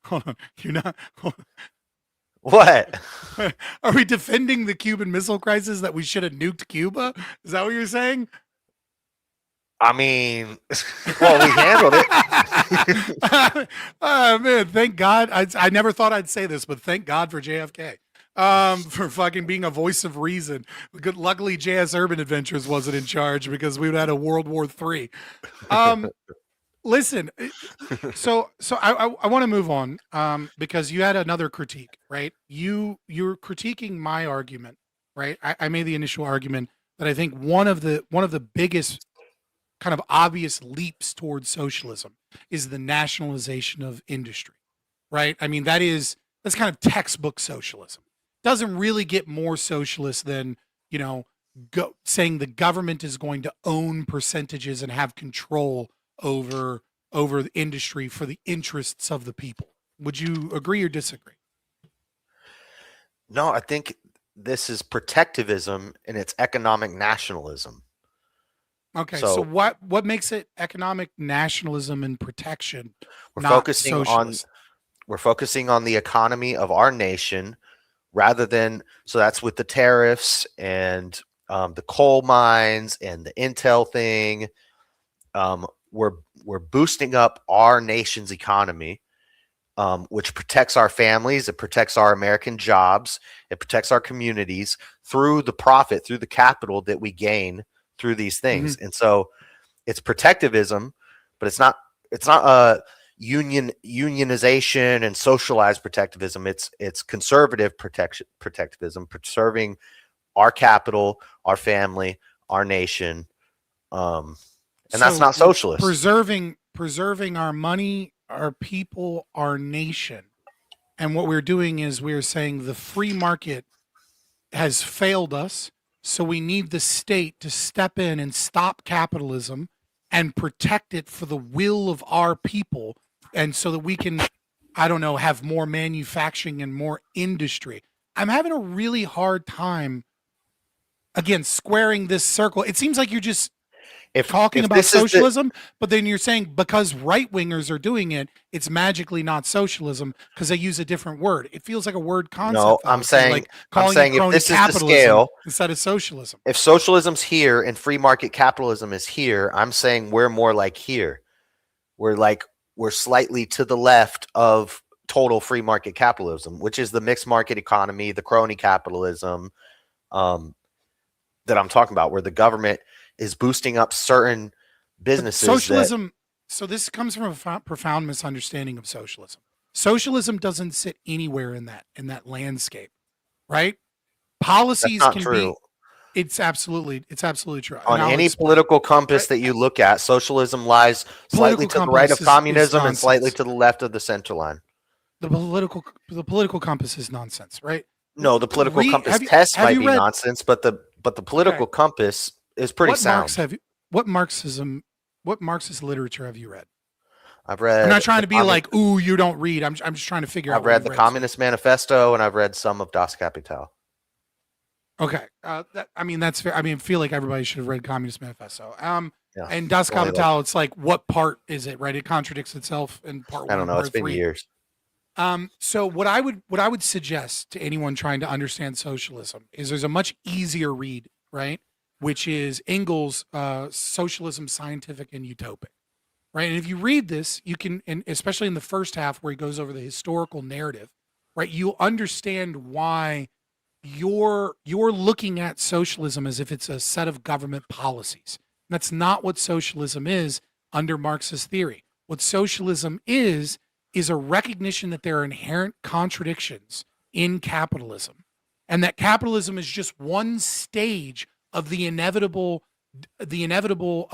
Speaker 3: Hold on. You're not.
Speaker 4: What?
Speaker 3: Are we defending the Cuban Missile Crisis that we should have nuked Cuba? Is that what you're saying?
Speaker 4: I mean, well, we handled it.
Speaker 3: Oh, man, thank God. I never thought I'd say this, but thank God for JFK. For fucking being a voice of reason. Luckily, jsurbanadventures wasn't in charge because we would have had a World War III. Listen, so I want to move on because you had another critique, right? You're critiquing my argument, right? I made the initial argument that I think one of the biggest kind of obvious leaps towards socialism is the nationalization of industry, right? I mean, that's kind of textbook socialism. Doesn't really get more socialist than, saying the government is going to own percentages and have control over the industry for the interests of the people. Would you agree or disagree?
Speaker 4: No, I think this is protectivism and it's economic nationalism.
Speaker 3: Okay, so what makes it economic nationalism and protection?
Speaker 4: We're focusing on the economy of our nation rather than, so that's with the tariffs and the coal mines and the Intel thing. We're boosting up our nation's economy, which protects our families. It protects our American jobs. It protects our communities through the profit, through the capital that we gain through these things. And so it's protectivism, but it's not unionization and socialized protectivism. It's conservative protectivism, preserving our capital, our family, our nation. And that's not socialist.
Speaker 3: Preserving our money, our people, our nation. And what we're doing is we're saying the free market has failed us. So we need the state to step in and stop capitalism and protect it for the will of our people. And so that we can, have more manufacturing and more industry. I'm having a really hard time, again, squaring this circle. It seems like you're just talking about socialism, but then you're saying because right-wingers are doing it, it's magically not socialism because they use a different word. It feels like a word concept.
Speaker 4: No, I'm saying if this is the scale
Speaker 3: instead of socialism.
Speaker 4: If socialism's here and free market capitalism is here, I'm saying we're more like here. We're slightly to the left of total free market capitalism, which is the mixed market economy, the crony capitalism that I'm talking about, where the government is boosting up certain businesses.
Speaker 3: But socialism. So this comes from a profound misunderstanding of socialism. Socialism doesn't sit anywhere in that landscape, right? Policies
Speaker 4: That's not
Speaker 3: can
Speaker 4: true.
Speaker 3: be. It's absolutely true.
Speaker 4: On any political compass that you look at, socialism lies slightly to the right of communism and slightly to the left of the center line.
Speaker 3: The political compass is nonsense, right?
Speaker 4: No, the political compass test might be nonsense, but the political compass is pretty sound.
Speaker 3: What Marxist literature have you read?
Speaker 4: I've read.
Speaker 3: I'm not trying to be like, ooh, you don't read. I'm just trying to figure out.
Speaker 4: I've read the Communist Manifesto and I've read some of Das Kapital.
Speaker 3: Okay, that's fair. I feel like everybody should have read Communist Manifesto. And Das Kapital, it's like, what part is it? Right, it contradicts itself in part 1.
Speaker 4: I don't know. It's been years.
Speaker 3: So what I would suggest to anyone trying to understand socialism is there's a much easier read, right? Which is Engels' Socialism, Scientific and Utopic, right? And if you read this, you can, and especially in the first half where he goes over the historical narrative, right? You'll understand why you're looking at socialism as if it's a set of government policies. That's not what socialism is under Marxist theory. What socialism is a recognition that there are inherent contradictions in capitalism, and that capitalism is just one stage of the inevitable the inevitable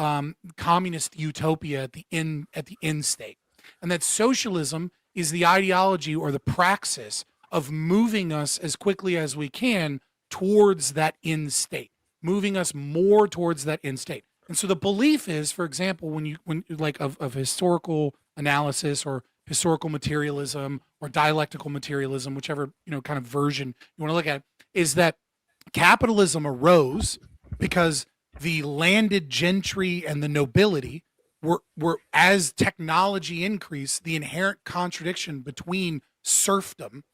Speaker 3: communist utopia at the end state, and that socialism is the ideology or the praxis of moving us as quickly as we can towards that end state, moving us more towards that end state. And so the belief is, for example, when like of historical analysis or historical materialism or dialectical materialism, whichever kind of version you want to look at, is that capitalism arose because the landed gentry and the nobility were as technology increased, the inherent contradiction between serfdom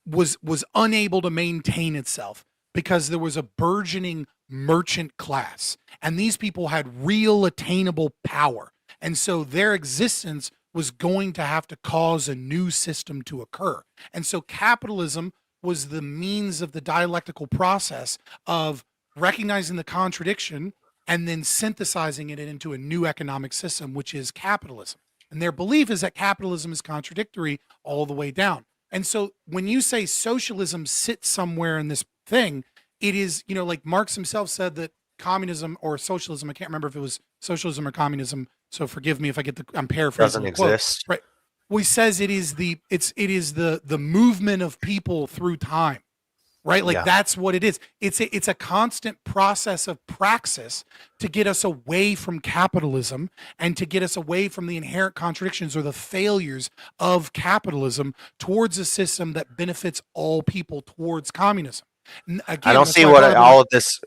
Speaker 3: was unable to maintain itself because there was a burgeoning merchant class, and these people had real attainable power, and so their existence was going to have to cause a new system to occur. And so capitalism was the means of the dialectical process of recognizing the contradiction and then synthesizing it into a new economic system, which is capitalism. And their belief is that capitalism is contradictory all the way down. And so when you say socialism sits somewhere in this thing, it is, like Marx himself said that communism or socialism, I can't remember if it was socialism or communism, so forgive me if I'm paraphrasing.
Speaker 4: Doesn't exist.
Speaker 3: Right. Well, he says it is the movement of people through time. Right? Like that's what it is. It's a constant process of praxis to get us away from capitalism and to get us away from the inherent contradictions or the failures of capitalism towards a system that benefits all people towards communism. Again,
Speaker 4: I don't see what all of this.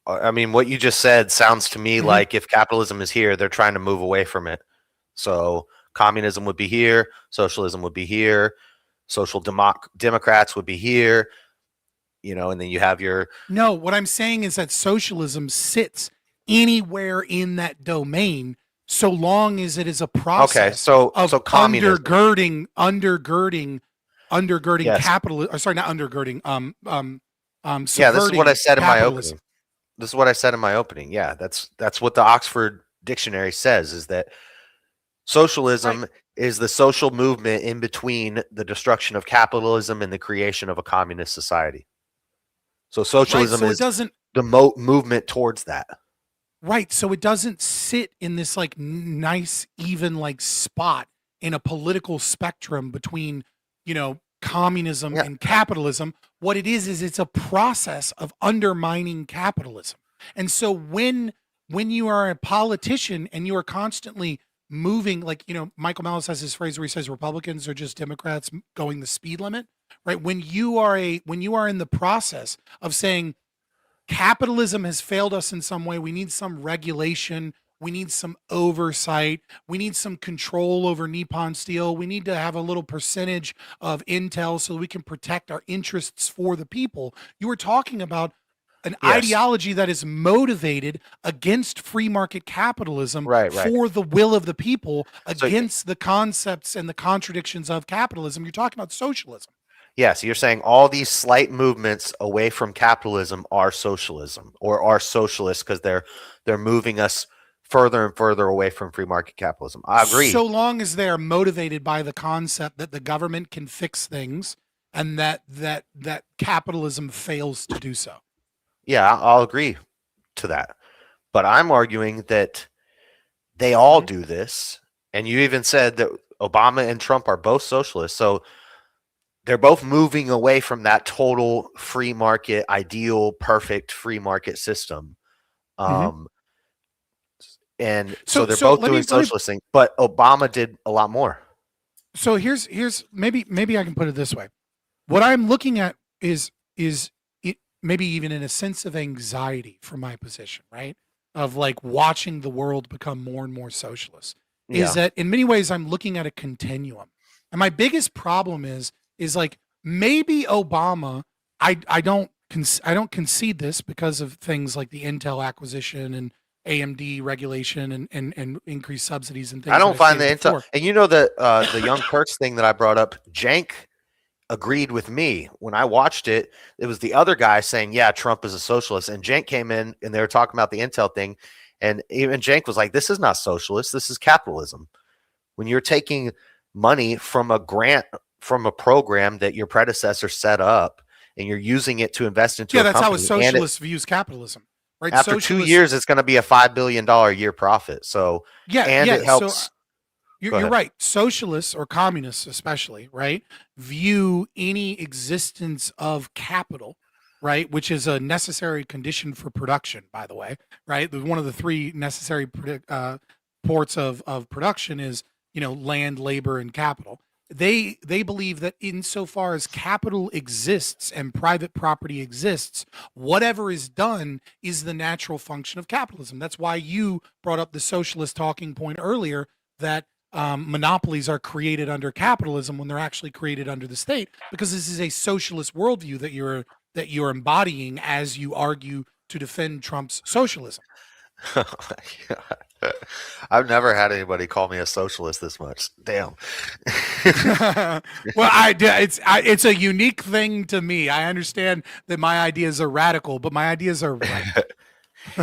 Speaker 4: I mean, what you just said sounds to me like if capitalism is here, they're trying to move away from it. So communism would be here, socialism would be here, social democrats would be here. And then you have your...
Speaker 3: No, what I'm saying is that socialism sits anywhere in that domain, so long as it is a process of undergirding
Speaker 4: yes.
Speaker 3: capitalism. Sorry, not undergirding.
Speaker 4: This is what I said in my opening. This is what I said in my opening. Yeah, that's what the Oxford Dictionary says, is that socialism is the social movement in between the destruction of capitalism and the creation of a communist society. So socialism is the movement towards that.
Speaker 3: Right. So it doesn't sit in this like nice, even like spot in a political spectrum between, communism and capitalism. What it is it's a process of undermining capitalism. And so when you are a politician and you are constantly moving, like, Michael Malice has his phrase where he says Republicans are just Democrats going the speed limit. Right. When you are in the process of saying capitalism has failed us in some way, we need some regulation, we need some oversight, we need some control over Nippon Steel, we need to have a little percentage of Intel so we can protect our interests for the people. You were talking about an ideology that is motivated against free market capitalism for the will of the people, against the concepts and the contradictions of capitalism. You're talking about socialism.
Speaker 4: Yeah, so you're saying all these slight movements away from capitalism are socialism or are socialist because they're moving us further and further away from free market capitalism. I agree.
Speaker 3: So long as they are motivated by the concept that the government can fix things and that capitalism fails to do so.
Speaker 4: Yeah, I'll agree to that. But I'm arguing that they all do this. And you even said that Obama and Trump are both socialists. So they're both moving away from that total free market, ideal, perfect free market system. And so they're both doing socialist things, but Obama did a lot more.
Speaker 3: So here's maybe I can put it this way. What I'm looking at is it maybe even in a sense of anxiety from my position, right? Of like watching the world become more and more socialist. Is that in many ways I'm looking at a continuum. And my biggest problem is like maybe Obama, I don't concede this because of things like the Intel acquisition and AMD regulation and increased subsidies and things.
Speaker 4: I don't find the Intel, and the Young Turks thing that I brought up, Cenk agreed with me when I watched it. It was the other guy saying, yeah, Trump is a socialist, and Cenk came in and they were talking about the Intel thing, and even Cenk was like, this is not socialist, this is capitalism. When you're taking money from a grant from a program that your predecessor set up and you're using it to invest into a
Speaker 3: that's
Speaker 4: company,
Speaker 3: how a socialist views capitalism. right?
Speaker 4: After 2
Speaker 3: Socialists,
Speaker 4: years, it's going to be a $5 billion a year profit. So, and it helps.
Speaker 3: So you're right. Socialists or communists, especially, right, view any existence of capital, right, which is a necessary condition for production, by the way, right? One of the three necessary ports of production is, land, labor, and capital. They believe that insofar as capital exists and private property exists, whatever is done is the natural function of capitalism. That's why you brought up the socialist talking point earlier, that monopolies are created under capitalism when they're actually created under the state, because this is a socialist worldview that you're embodying as you argue to defend Trump's socialism.
Speaker 4: Oh my God. I've never had anybody call me a socialist this much. Damn.
Speaker 3: Well, it's a unique thing to me. I understand that my ideas are radical, but my ideas are right.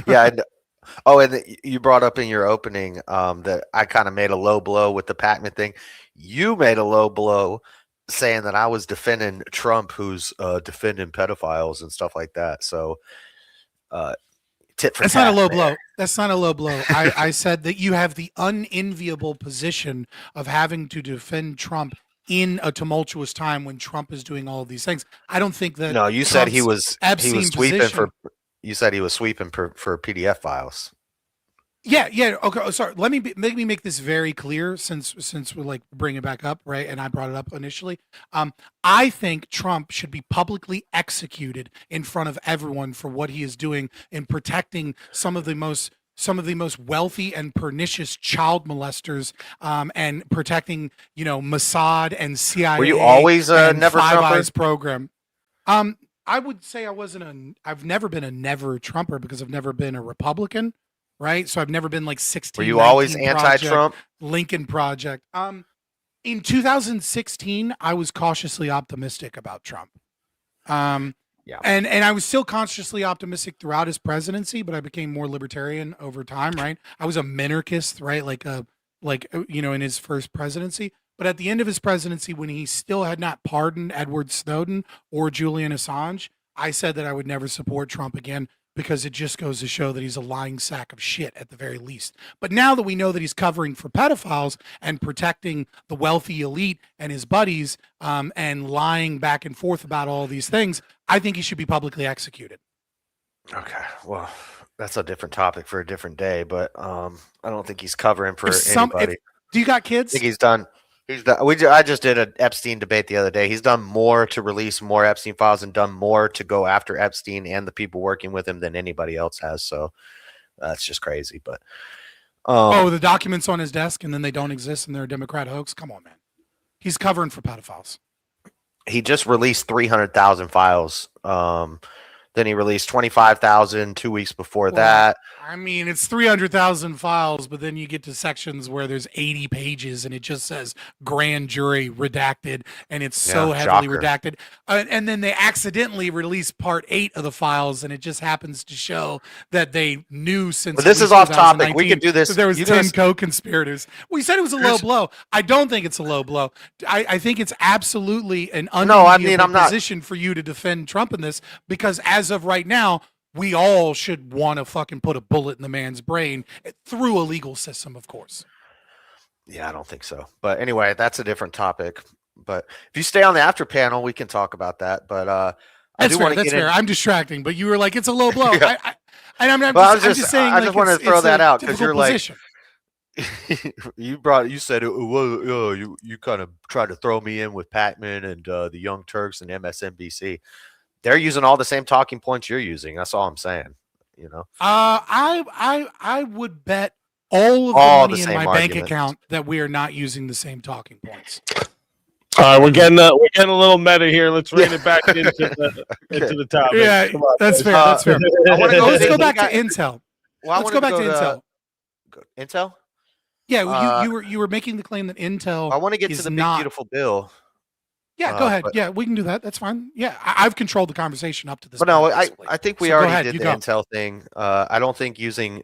Speaker 4: Yeah. And you brought up in your opening that I kind of made a low blow with the Pacman thing. You made a low blow saying that I was defending Trump, who's defending pedophiles and stuff like that. So, tit for tat.
Speaker 3: That's not a low blow. That's not a low blow. I said that you have the unenviable position of having to defend Trump in a tumultuous time when Trump is doing all of these things. I don't think that.
Speaker 4: No, you said he was sweeping
Speaker 3: position,
Speaker 4: for. You said he was sweeping for PDF files.
Speaker 3: Yeah. Okay. Oh, sorry. Let me make this very clear, since we're like bringing it back up, right? And I brought it up initially. I think Trump should be publicly executed in front of everyone for what he is doing in protecting some of the most wealthy and pernicious child molesters, and protecting, Mossad and CIA.
Speaker 4: Were you always a never
Speaker 3: Five
Speaker 4: Trumper?
Speaker 3: Eyes program? I would say I've never been a never Trumper because I've never been a Republican. Right. So I've never been like 16.
Speaker 4: Were you always anti-Trump?
Speaker 3: Lincoln Project. In 2016, I was cautiously optimistic about Trump.
Speaker 4: Yeah.
Speaker 3: And I was still cautiously optimistic throughout his presidency, but I became more libertarian over time. Right. I was a minarchist, right? In his first presidency. But at the end of his presidency, when he still had not pardoned Edward Snowden or Julian Assange, I said that I would never support Trump again, because it just goes to show that he's a lying sack of shit at the very least. But now that we know that he's covering for pedophiles and protecting the wealthy elite and his buddies, and lying back and forth about all these things, I think he should be publicly executed.
Speaker 4: Okay. Well, that's a different topic for a different day, but I don't think he's covering for anybody.
Speaker 3: Do you got kids?
Speaker 4: I think he's done. I just did an Epstein debate the other day. He's done more to release more Epstein files and done more to go after Epstein and the people working with him than anybody else has. So that's just crazy. But
Speaker 3: the documents on his desk and then they don't exist and they're a Democrat hoax. Come on, man. He's covering for pedophiles.
Speaker 4: He just released 300,000 files. Then he released 25,000 2 weeks before that.
Speaker 3: I mean, it's 300,000 files, but then you get to sections where there's 80 pages and it just says grand jury redacted, and it's so heavily redacted. And then they accidentally release part 8 of the files, and it just happens to show that they knew since.
Speaker 4: But this is off topic. We could do this.
Speaker 3: There was 10 co-conspirators. We said it was a low blow. I don't think it's a low blow. I think it's absolutely an unenviable position for you to defend Trump in this, because as of right now, we all should want to fucking put a bullet in the man's brain through a legal system, of course.
Speaker 4: Yeah, I don't think so. But anyway, that's a different topic. But if you stay on the after panel, we can talk about that. But I do want to get in.
Speaker 3: I'm distracting, but you were like, it's a low blow.
Speaker 4: Yeah.
Speaker 3: I'm just saying.
Speaker 4: I just wanted to throw that out because you're
Speaker 3: position.
Speaker 4: You said you kind of tried to throw me in with Pacman and the Young Turks and MSNBC. They're using all the same talking points you're using. That's all I'm saying.
Speaker 3: I would bet all of the money in my bank
Speaker 4: arguments.
Speaker 3: account that we are not using the same talking points.
Speaker 1: All right, we're getting a little meta here. Let's rein it back into the topic.
Speaker 3: Yeah, that's fair. That's fair. Let's go back to Intel. Let's go back to Intel.
Speaker 4: Intel?
Speaker 3: Yeah, you were making the claim that Intel.
Speaker 4: I want to get to the big beautiful bill.
Speaker 3: Yeah, go ahead. Yeah, we can do that. That's fine. Yeah, I've controlled the conversation up to this.
Speaker 4: But
Speaker 3: point,
Speaker 4: no, I think we already did the Intel thing. I don't think using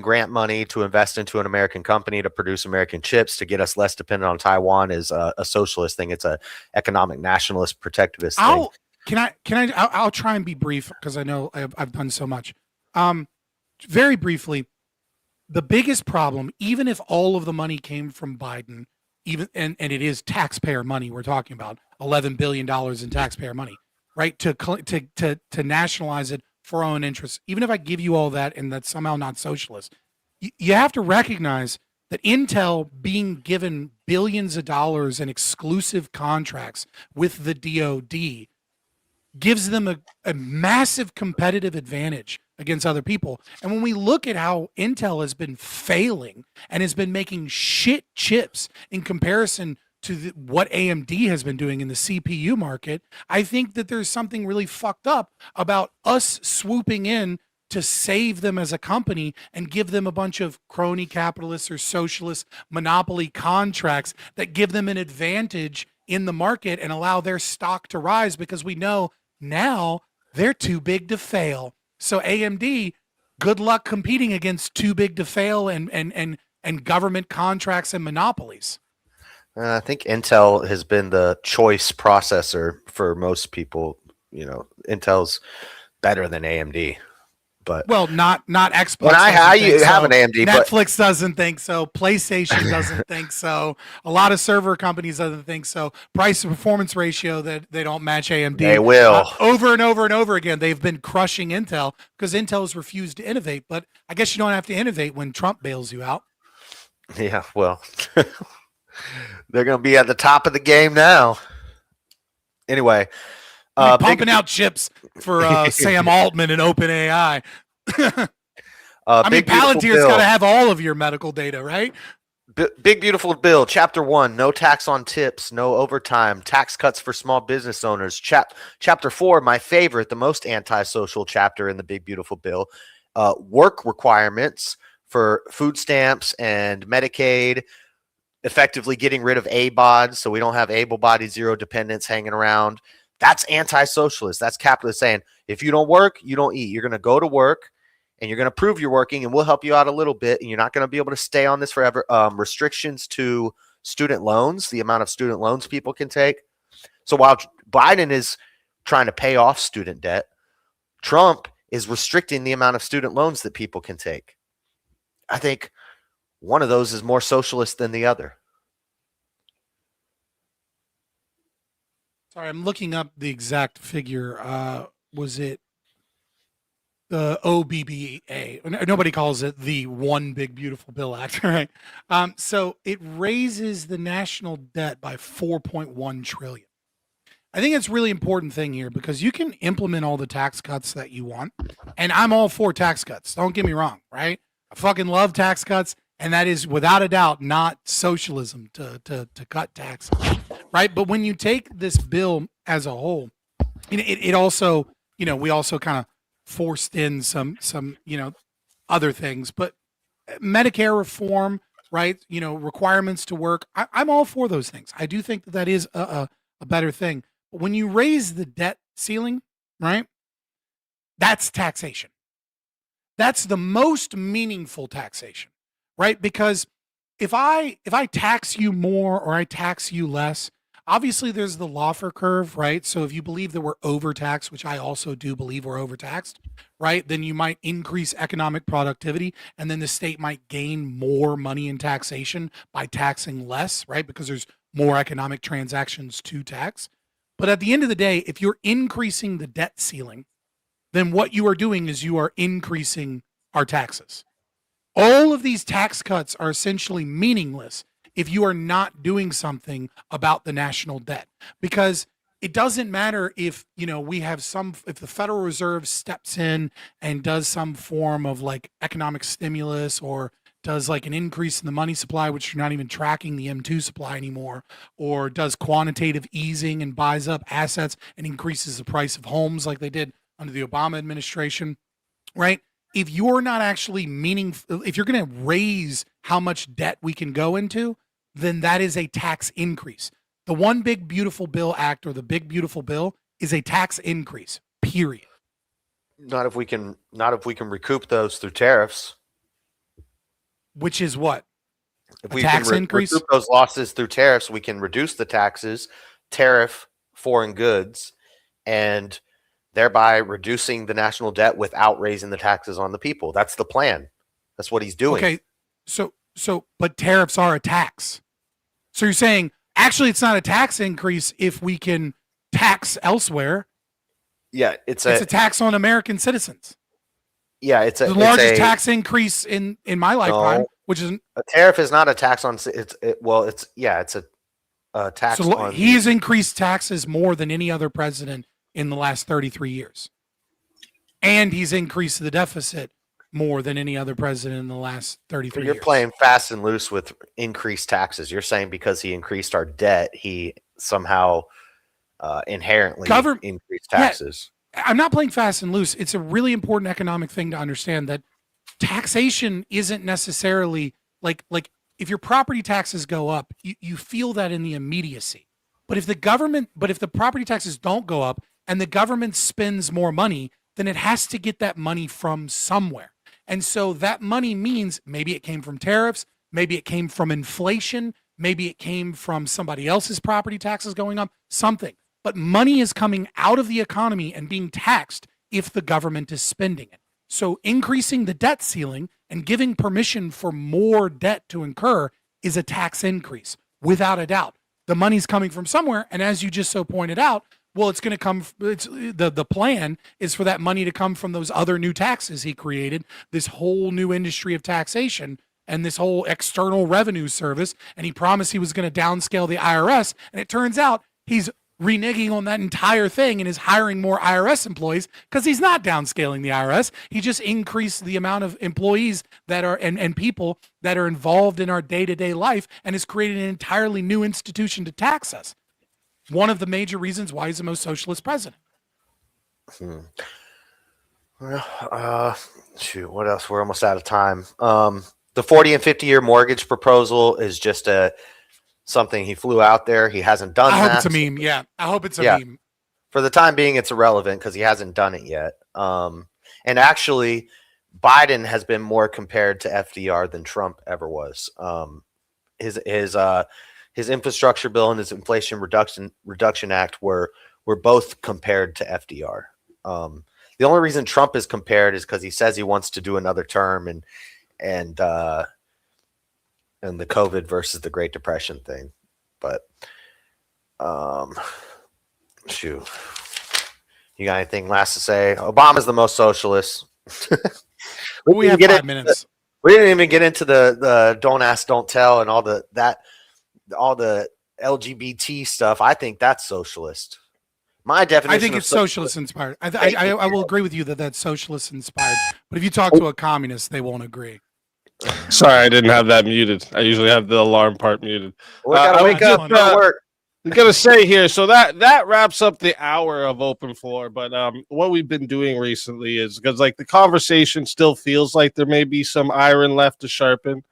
Speaker 4: grant money to invest into an American company to produce American chips to get us less dependent on Taiwan is a socialist thing. It's a economic nationalist protectivist thing.
Speaker 3: I'll try and be brief because I know I've done so much. Very briefly, the biggest problem, even if all of the money came from Biden, and it is taxpayer money we're talking about, $11 billion in taxpayer money, right? To nationalize it for our own interests. Even if I give you all that and that's somehow not socialist, you have to recognize that Intel being given billions of dollars in exclusive contracts with the DoD gives them a massive competitive advantage against other people. And when we look at how Intel has been failing and has been making shit chips in comparison to what AMD has been doing in the CPU market, I think that there's something really fucked up about us swooping in to save them as a company and give them a bunch of crony capitalists or socialist monopoly contracts that give them an advantage in the market and allow their stock to rise, because we know now they're too big to fail. So AMD, good luck competing against too big to fail and government contracts and monopolies.
Speaker 4: I think Intel has been the choice processor for most people. You know, Intel's better than AMD. But
Speaker 3: well, not Xbox.
Speaker 4: When I have an AMD,
Speaker 3: Netflix doesn't think so. PlayStation doesn't think so. A lot of server companies doesn't think so. Price to performance ratio that they don't match AMD.
Speaker 4: They will
Speaker 3: over and over and over again. They've been crushing Intel because Intel has refused to innovate. But I guess you don't have to innovate when Trump bails you out.
Speaker 4: Yeah, well, they're going to be at the top of the game now. Anyway.
Speaker 3: Pumping out chips for Sam Altman and OpenAI. I mean, Palantir's got to have all of your medical data, right?
Speaker 4: Big Beautiful Bill, Chapter 1, no tax on tips, no overtime, tax cuts for small business owners. Chapter 4, my favorite, the most antisocial chapter in the Big Beautiful Bill, work requirements for food stamps and Medicaid, effectively getting rid of ABODs so we don't have able-bodied zero dependents hanging around. That's anti-socialist. That's capitalist saying, if you don't work, you don't eat. You're going to go to work and you're going to prove you're working and we'll help you out a little bit. And you're not going to be able to stay on this forever. Restrictions to student loans, the amount of student loans people can take. So while Biden is trying to pay off student debt, Trump is restricting the amount of student loans that people can take. I think one of those is more socialist than the other.
Speaker 3: Sorry, I'm looking up the exact figure. Was it the OBBA? Nobody calls it the One Big Beautiful Bill Act, right? So it raises the national debt by 4.1 trillion. I think it's a really important thing here because you can implement all the tax cuts that you want, and I'm all for tax cuts. Don't get me wrong, right? I fucking love tax cuts, and that is without a doubt not socialism to cut taxes. Right. But when you take this bill as a whole, it also, we also kind of forced in some, other things, but Medicare reform, right. Requirements to work. I'm all for those things. I do think that is a better thing. But when you raise the debt ceiling, right, that's taxation. That's the most meaningful taxation, right? Because if I tax you more or I tax you less, obviously there's the Laffer curve, right? So if you believe that we're overtaxed, which I also do believe we're overtaxed, right? Then you might increase economic productivity and then the state might gain more money in taxation by taxing less, right? Because there's more economic transactions to tax. But at the end of the day, if you're increasing the debt ceiling, then what you are doing is you are increasing our taxes. All of these tax cuts are essentially meaningless if you are not doing something about the national debt, because it doesn't matter if, we have if the Federal Reserve steps in and does some form of like economic stimulus or does like an increase in the money supply, which you're not even tracking the M2 supply anymore, or does quantitative easing and buys up assets and increases the price of homes like they did under the Obama administration, right? If you're not actually if you're going to raise how much debt we can go into, then that is a tax increase. The One Big Beautiful Bill Act or the Big Beautiful Bill is a tax increase, period.
Speaker 4: Not if we can recoup those through tariffs.
Speaker 3: Which is what?
Speaker 4: If we can
Speaker 3: increase?
Speaker 4: recoup those losses through tariffs, we can reduce the taxes, tariff foreign goods, and thereby reducing the national debt without raising the taxes on the people. That's the plan. That's what he's doing.
Speaker 3: Okay, but tariffs are a tax. So you're saying actually it's not a tax increase if we can tax elsewhere.
Speaker 4: Yeah, it's
Speaker 3: a tax on American citizens.
Speaker 4: Yeah, it's
Speaker 3: the largest tax increase in my lifetime, which is
Speaker 4: a tariff is not a tax on it's a tax.
Speaker 3: So
Speaker 4: on
Speaker 3: he's increased taxes more than any other president in the last 33 years, and he's increased the deficit more than any other president in the last 33 years.
Speaker 4: You're playing fast and loose with increased taxes. You're saying because he increased our debt, he somehow inherently increased taxes.
Speaker 3: Yeah, I'm not playing fast and loose. It's a really important economic thing to understand that taxation isn't necessarily like if your property taxes go up, you feel that in the immediacy. But if the property taxes don't go up and the government spends more money, then it has to get that money from somewhere. And so that money means maybe it came from tariffs, maybe it came from inflation, maybe it came from somebody else's property taxes going up, something. But money is coming out of the economy and being taxed if the government is spending it. So increasing the debt ceiling and giving permission for more debt to incur is a tax increase, without a doubt. The money's coming from somewhere, and as you just so pointed out, well, it's going to come. The plan is for that money to come from those other new taxes he created, this whole new industry of taxation and this whole external revenue service. And he promised he was going to downscale the IRS, and it turns out he's reneging on that entire thing and is hiring more IRS employees because he's not downscaling the IRS. He just increased the amount of employees that are and people that are involved in our day-to-day life and has created an entirely new institution to tax us. One of the major reasons why he's the most socialist president.
Speaker 4: Well, shoot, what else? We're almost out of time. The 40 and 50-year mortgage proposal is just something he flew out there. He hasn't done that.
Speaker 3: I hope it's a meme. Yeah, I hope it's a meme.
Speaker 4: For the time being, it's irrelevant because he hasn't done it yet. And actually, Biden has been more compared to FDR than Trump ever was. His infrastructure bill and his Inflation Reduction Act were both compared to FDR. The only reason Trump is compared is because he says he wants to do another term and the COVID versus the Great Depression thing. But shoot, you got anything last to say? Obama's the most socialist.
Speaker 3: we have 5 minutes.
Speaker 4: We didn't even get into the don't ask, don't tell, and all the LGBT stuff. I think that's socialist. My definition.
Speaker 3: I think it's socialist inspired. I will agree with you that that's socialist inspired. But if you talk to a communist, they won't agree.
Speaker 1: Sorry, I didn't have that muted. I usually have the alarm part muted.
Speaker 4: We gotta wake up. Work.
Speaker 1: I'm gonna say here, so that wraps up the hour of open floor. But what we've been doing recently is because like the conversation still feels like there may be some iron left to sharpen.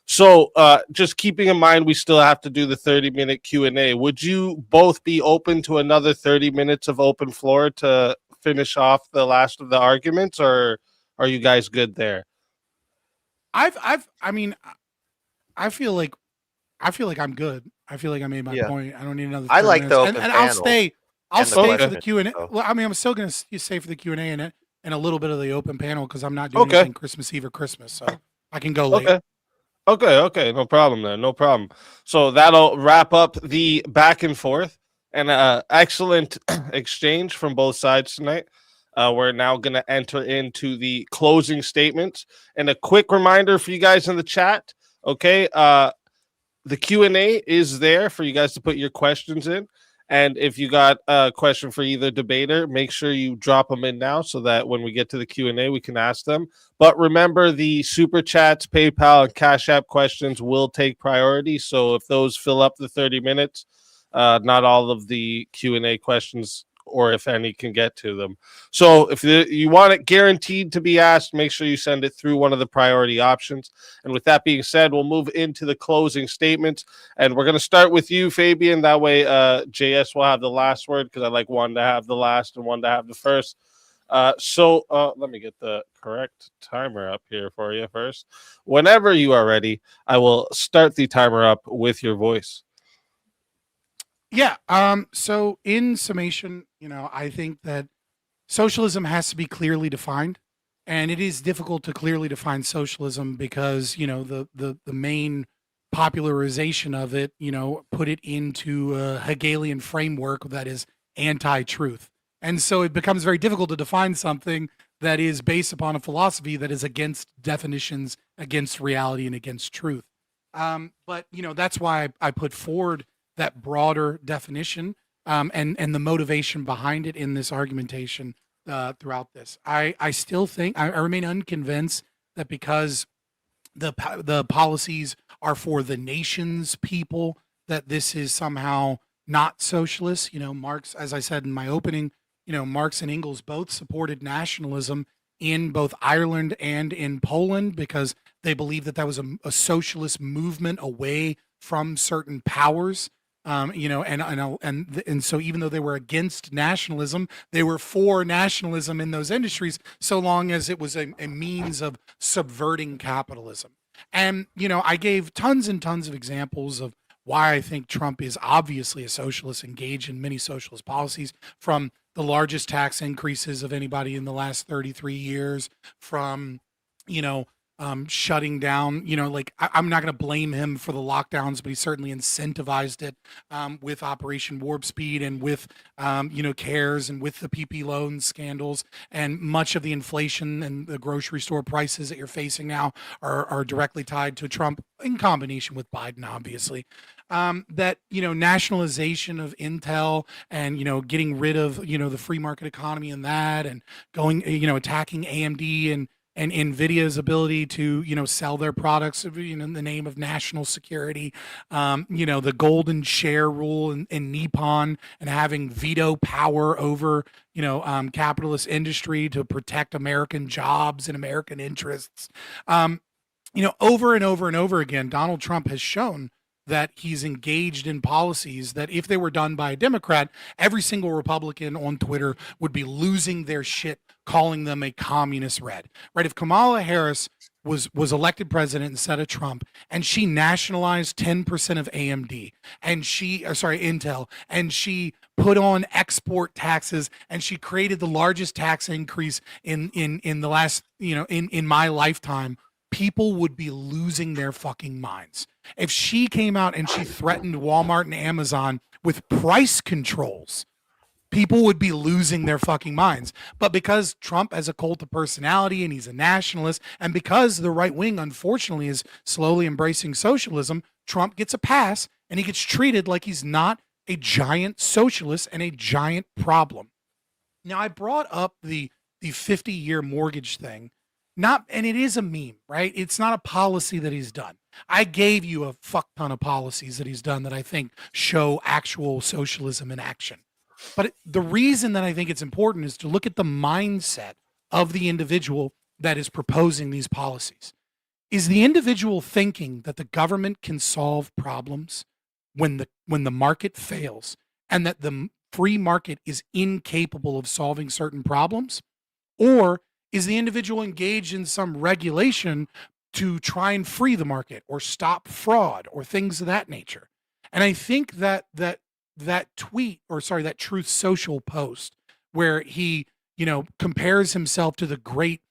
Speaker 1: So just keeping in mind, we still have to do the 30-minute Q&A. Would you both be open to another 30 minutes of open floor to finish off the last of the arguments, or are you guys good there?
Speaker 3: I feel like I'm good. I feel like I made my point. I don't need another 30
Speaker 4: I like
Speaker 3: minutes.
Speaker 4: the open
Speaker 3: and
Speaker 4: panel.
Speaker 3: I'll stay for the Q&A.
Speaker 4: So.
Speaker 3: Well, I mean, I'm still going to stay for the Q&A and a little bit of the open panel because I'm not doing anything Christmas Eve or Christmas, so I can go late.
Speaker 1: Okay, no problem then, no problem. So that'll wrap up the back and forth and excellent exchange from both sides tonight. We're now going to enter into the closing statements. And a quick reminder for you guys in the chat, okay? The Q&A is there for you guys to put your questions in. And if you got a question for either debater, make sure you drop them in now so that when we get to the Q&A, we can ask them. But remember, the Super Chats, PayPal, and Cashapp questions will take priority. So if those fill up the 30 minutes, not all of the Q&A questions or if any can get to them. So if you want it guaranteed to be asked, make sure you send it through one of the priority options. And with that being said, we'll move into the closing statements. And we're going to start with you, Fabian. That way JS will have the last word because I like one to have the last and one to have the first. So let me get the correct timer up here for you first. Whenever you are ready, I will start the timer up with your voice.
Speaker 3: Yeah. So in summation, I think that Socialism has to be clearly defined, and it is difficult to clearly define socialism because the main popularization of it, put it into a Hegelian framework that is anti-truth. And so it becomes very difficult to define something that is based upon a philosophy that is against definitions, against reality, and against truth. But that's why I put forward that broader definition, and the motivation behind it in this argumentation throughout this. I still think I remain unconvinced that because the policies are for the nation's people, that this is somehow not socialist. Marx, as I said in my opening, Marx and Engels both supported nationalism in both Ireland and in Poland because they believed that was a socialist movement away from certain powers. And so even though they were against nationalism, they were for nationalism in those industries, so long as it was a means of subverting capitalism. And I gave tons and tons of examples of why I think Trump is obviously a socialist, engaged in many socialist policies, from the largest tax increases of anybody in the last 33 years, from shutting down, I'm not going to blame him for the lockdowns, but he certainly incentivized it with Operation Warp Speed and with, CARES and with the PP loan scandals. And much of the inflation and the grocery store prices that you're facing now are directly tied to Trump, in combination with Biden, obviously. That, nationalization of Intel and, getting rid of, the free market economy and that, and going, attacking AMD and Nvidia's ability to, sell their products, in the name of national security, the golden share rule in Nippon, and having veto power over, capitalist industry to protect American jobs and American interests. Over and over and over again, Donald Trump has shown that he's engaged in policies that, if they were done by a Democrat, every single Republican on Twitter would be losing their shit, calling them a communist red. Right? If Kamala Harris was elected president instead of Trump, and she nationalized 10% of AMD and Intel, and she put on export taxes, and she created the largest tax increase in the last, in my lifetime, people would be losing their fucking minds. If she came out and she threatened Walmart and Amazon with price controls, people would be losing their fucking minds. But because Trump has a cult of personality and he's a nationalist, and because the right wing, unfortunately, is slowly embracing socialism, Trump gets a pass, and he gets treated like he's not a giant socialist and a giant problem. Now, I brought up the 50-year mortgage thing. And it is a meme, right? It's not a policy that he's done. I gave you a fuck ton of policies that he's done that I think show actual socialism in action. But the reason that I think it's important is to look at the mindset of the individual that is proposing these policies. Is the individual thinking that the government can solve problems when the market fails, and that the free market is incapable of solving certain problems? Or is the individual engaged in some regulation to try and free the market or stop fraud or things of that nature? And I think that tweet, or sorry, that Truth Social post, where he, compares himself to the great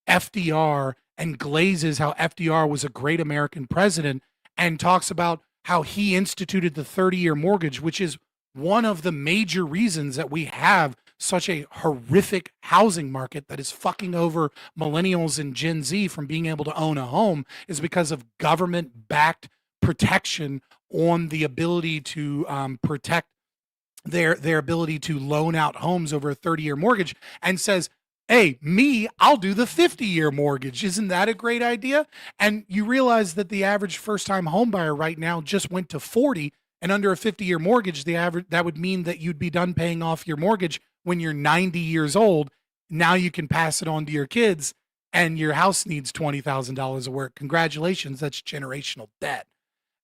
Speaker 3: FDR and glazes how FDR was a great American president, and talks about how he instituted the 30-year mortgage, which is one of the major reasons that we have such a horrific housing market that is fucking over millennials and Gen Z from being able to own a home, is because of government-backed protection on the ability to protect their ability to loan out homes over a 30-year mortgage, and says, hey, I'll do the 50-year mortgage. Isn't that a great idea? And you realize that the average first-time home buyer right now just went to 40, and under a 50-year mortgage, that would mean that you'd be done paying off your mortgage when you're 90 years old. Now you can pass it on to your kids, and your house needs $20,000 of work. Congratulations, that's generational debt.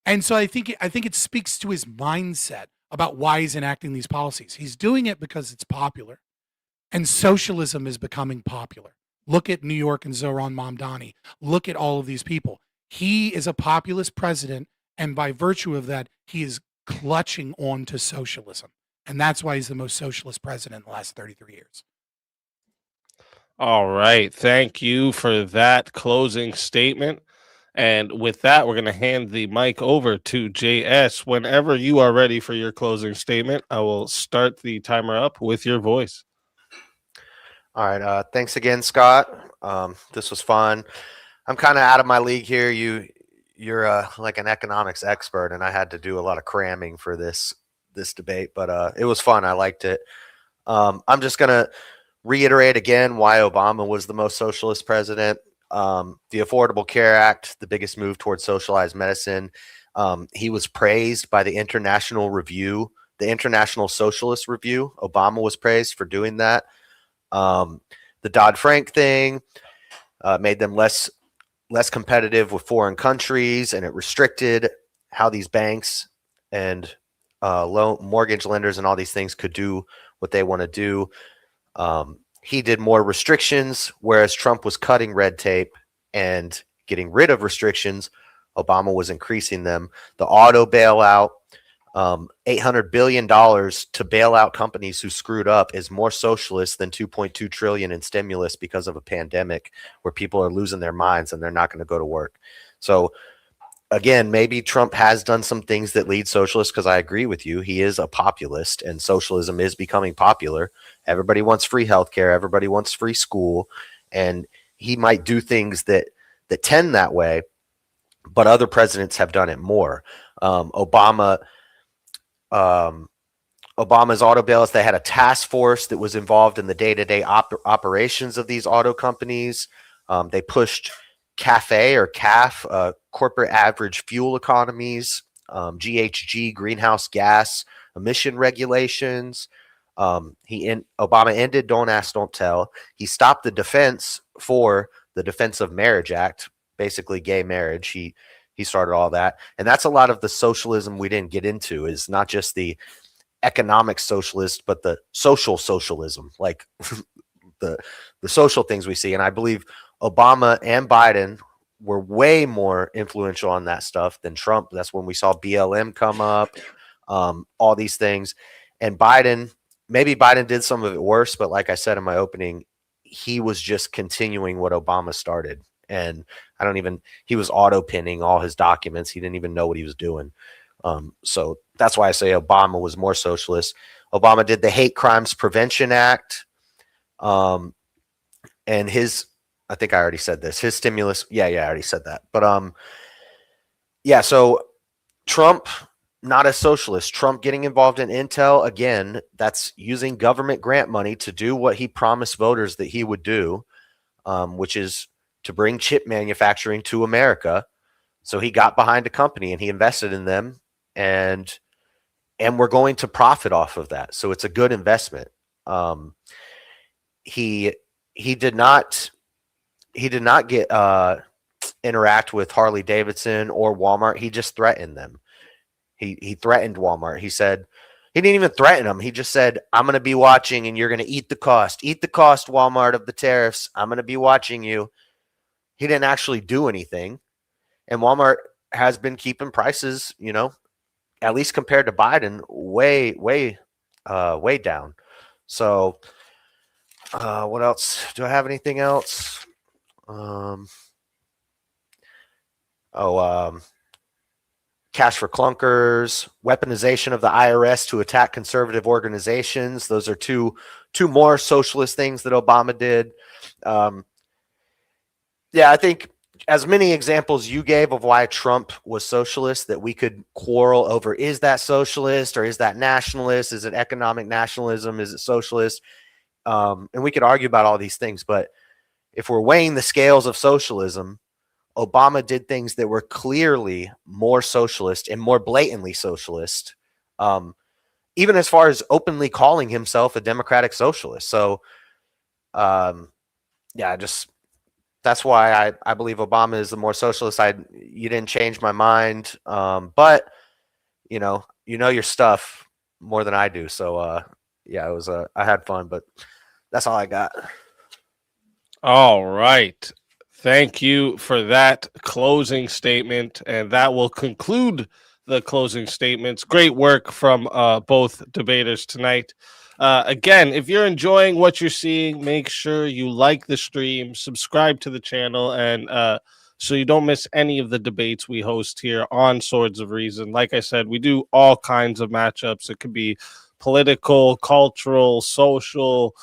Speaker 3: And so I think it speaks to his mindset about why he's enacting these policies. He's doing it because it's popular, and socialism is becoming popular. Look at New York and Zoran Mamdani. Look at all of these people. He is a populist president, and by virtue of that, he is clutching on to socialism. And that's why he's the most socialist president in the last 33 years.
Speaker 1: All right. Thank you for that closing statement. And with that, we're going to hand the mic over to JS. Whenever you are ready for your closing statement, I will start the timer up with your voice.
Speaker 4: All right. Thanks again, Scott. This was fun. I'm kind of out of my league here. You're like an economics expert, and I had to do a lot of cramming for this debate, but it was fun. I liked it. I'm just gonna reiterate again why Obama was the most socialist president. The Affordable Care Act, the biggest move towards socialized medicine. He was praised by the International Review, the International Socialist Review. Obama was praised for doing that. The Dodd-Frank thing made them less competitive with foreign countries, and it restricted how these banks and mortgage lenders and all these things could do what they want to do. He did more restrictions, whereas Trump was cutting red tape and getting rid of restrictions. Obama was increasing them. The auto bailout, $800 billion to bail out companies who screwed up, is more socialist than $2.2 trillion in stimulus because of a pandemic where people are losing their minds and they're not going to go to work. So again, maybe Trump has done some things that lead socialist, because I agree with you. He is a populist and socialism is becoming popular. Everybody wants free healthcare. Everybody wants free school. And he might do things that tend that way, but other presidents have done it more. Obama's auto bails, they had a task force that was involved in the day-to-day operations of these auto companies. They pushed CAF, corporate average fuel economies, GHG, greenhouse gas emission regulations. Obama ended Don't Ask, Don't Tell. He stopped the defense for the Defense of Marriage Act, basically gay marriage. He started all that. And that's a lot of the socialism we didn't get into, is not just the economic socialist, but the social socialism, like the social things we see. And I believe Obama and Biden were way more influential on that stuff than Trump. That's when we saw BLM come up, all these things. And maybe Biden did some of it worse, but like I said in my opening, he was just continuing what Obama started. And he was auto pinning all his documents. He didn't even know what he was doing. So that's why I say Obama was more socialist. Obama did the Hate Crimes Prevention Act. And I think I already said this, his stimulus. Yeah, I already said that. But so Trump, not a socialist. Trump getting involved in Intel, again, that's using government grant money to do what he promised voters that he would do, which is to bring chip manufacturing to America. So he got behind a company and he invested in them, and we're going to profit off of that. So it's a good investment. He did not get interact with Harley Davidson or Walmart. He just threatened them. He threatened Walmart. He said, he didn't even threaten them. He just said, I'm going to be watching and you're going to eat the cost, Walmart, of the tariffs. I'm going to be watching you. He didn't actually do anything. And Walmart has been keeping prices, at least compared to Biden, way down. So what else? Do I have anything else? Cash for clunkers, weaponization of the IRS to attack conservative organizations. Those are two more socialist things that Obama did. I think as many examples you gave of why Trump was socialist that we could quarrel over, is that socialist or is that nationalist? Is it economic nationalism? Is it socialist? And we could argue about all these things, but if we're weighing the scales of socialism, Obama did things that were clearly more socialist and more blatantly socialist, even as far as openly calling himself a democratic socialist. So, that's why I believe Obama is the more socialist. You didn't change my mind, but you know your stuff more than I do. So, it was I had fun, but that's all I got.
Speaker 1: All right. Thank you for that closing statement. And that will conclude the closing statements. Great work from both debaters tonight. Again, if you're enjoying what you're seeing, make sure you like the stream, subscribe to the channel, and so you don't miss any of the debates we host here on Swords of Reason. Like I said, we do all kinds of matchups. It could be political, cultural, social,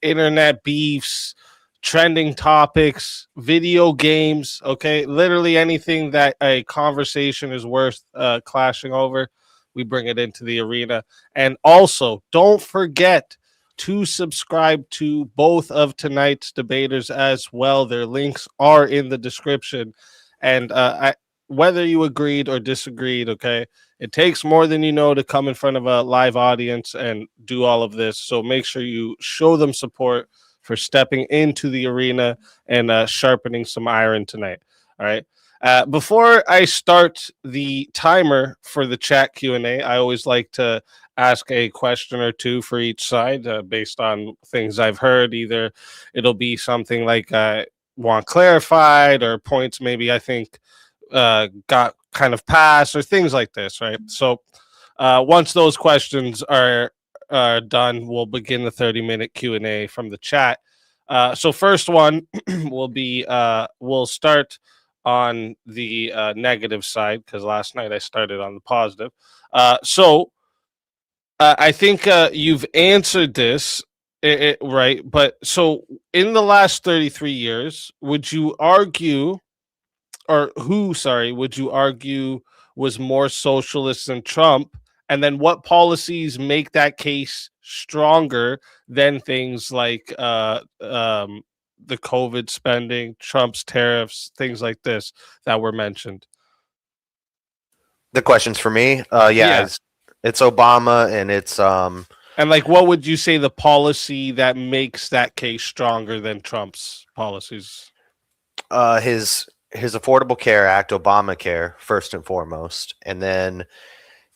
Speaker 1: internet beefs, trending topics, video games. Okay, literally anything that a conversation is worth clashing over, we bring it into the arena. And also, don't forget to subscribe to both of tonight's debaters as well. Their links are in the description. And whether you agreed or disagreed, okay, it takes more than you know to come in front of a live audience and do all of this. So make sure you show them support for stepping into the arena and sharpening some iron tonight. All right. Before I start the timer for the chat Q&A, I always like to ask a question or two for each side based on things I've heard. Either it'll be something like I want clarified, or points maybe I think got kind of passed, or things like this, right? So once those questions are done, we'll begin the 30-minute Q&A from the chat. So first one will be, we'll start on the negative side, because last night I started on the positive. So I think you've answered this, right? But so in the last 33 years, would you argue, or who, sorry, would you argue was more socialist than Trump? And then what policies make that case stronger than things like the COVID spending, Trump's tariffs, things like this that were mentioned?
Speaker 4: The question's for me.
Speaker 1: Yeah.
Speaker 4: It's Obama, and it's
Speaker 1: And like, what would you say the policy that makes that case stronger than Trump's policies?
Speaker 4: his Affordable Care Act, Obamacare, first and foremost, and then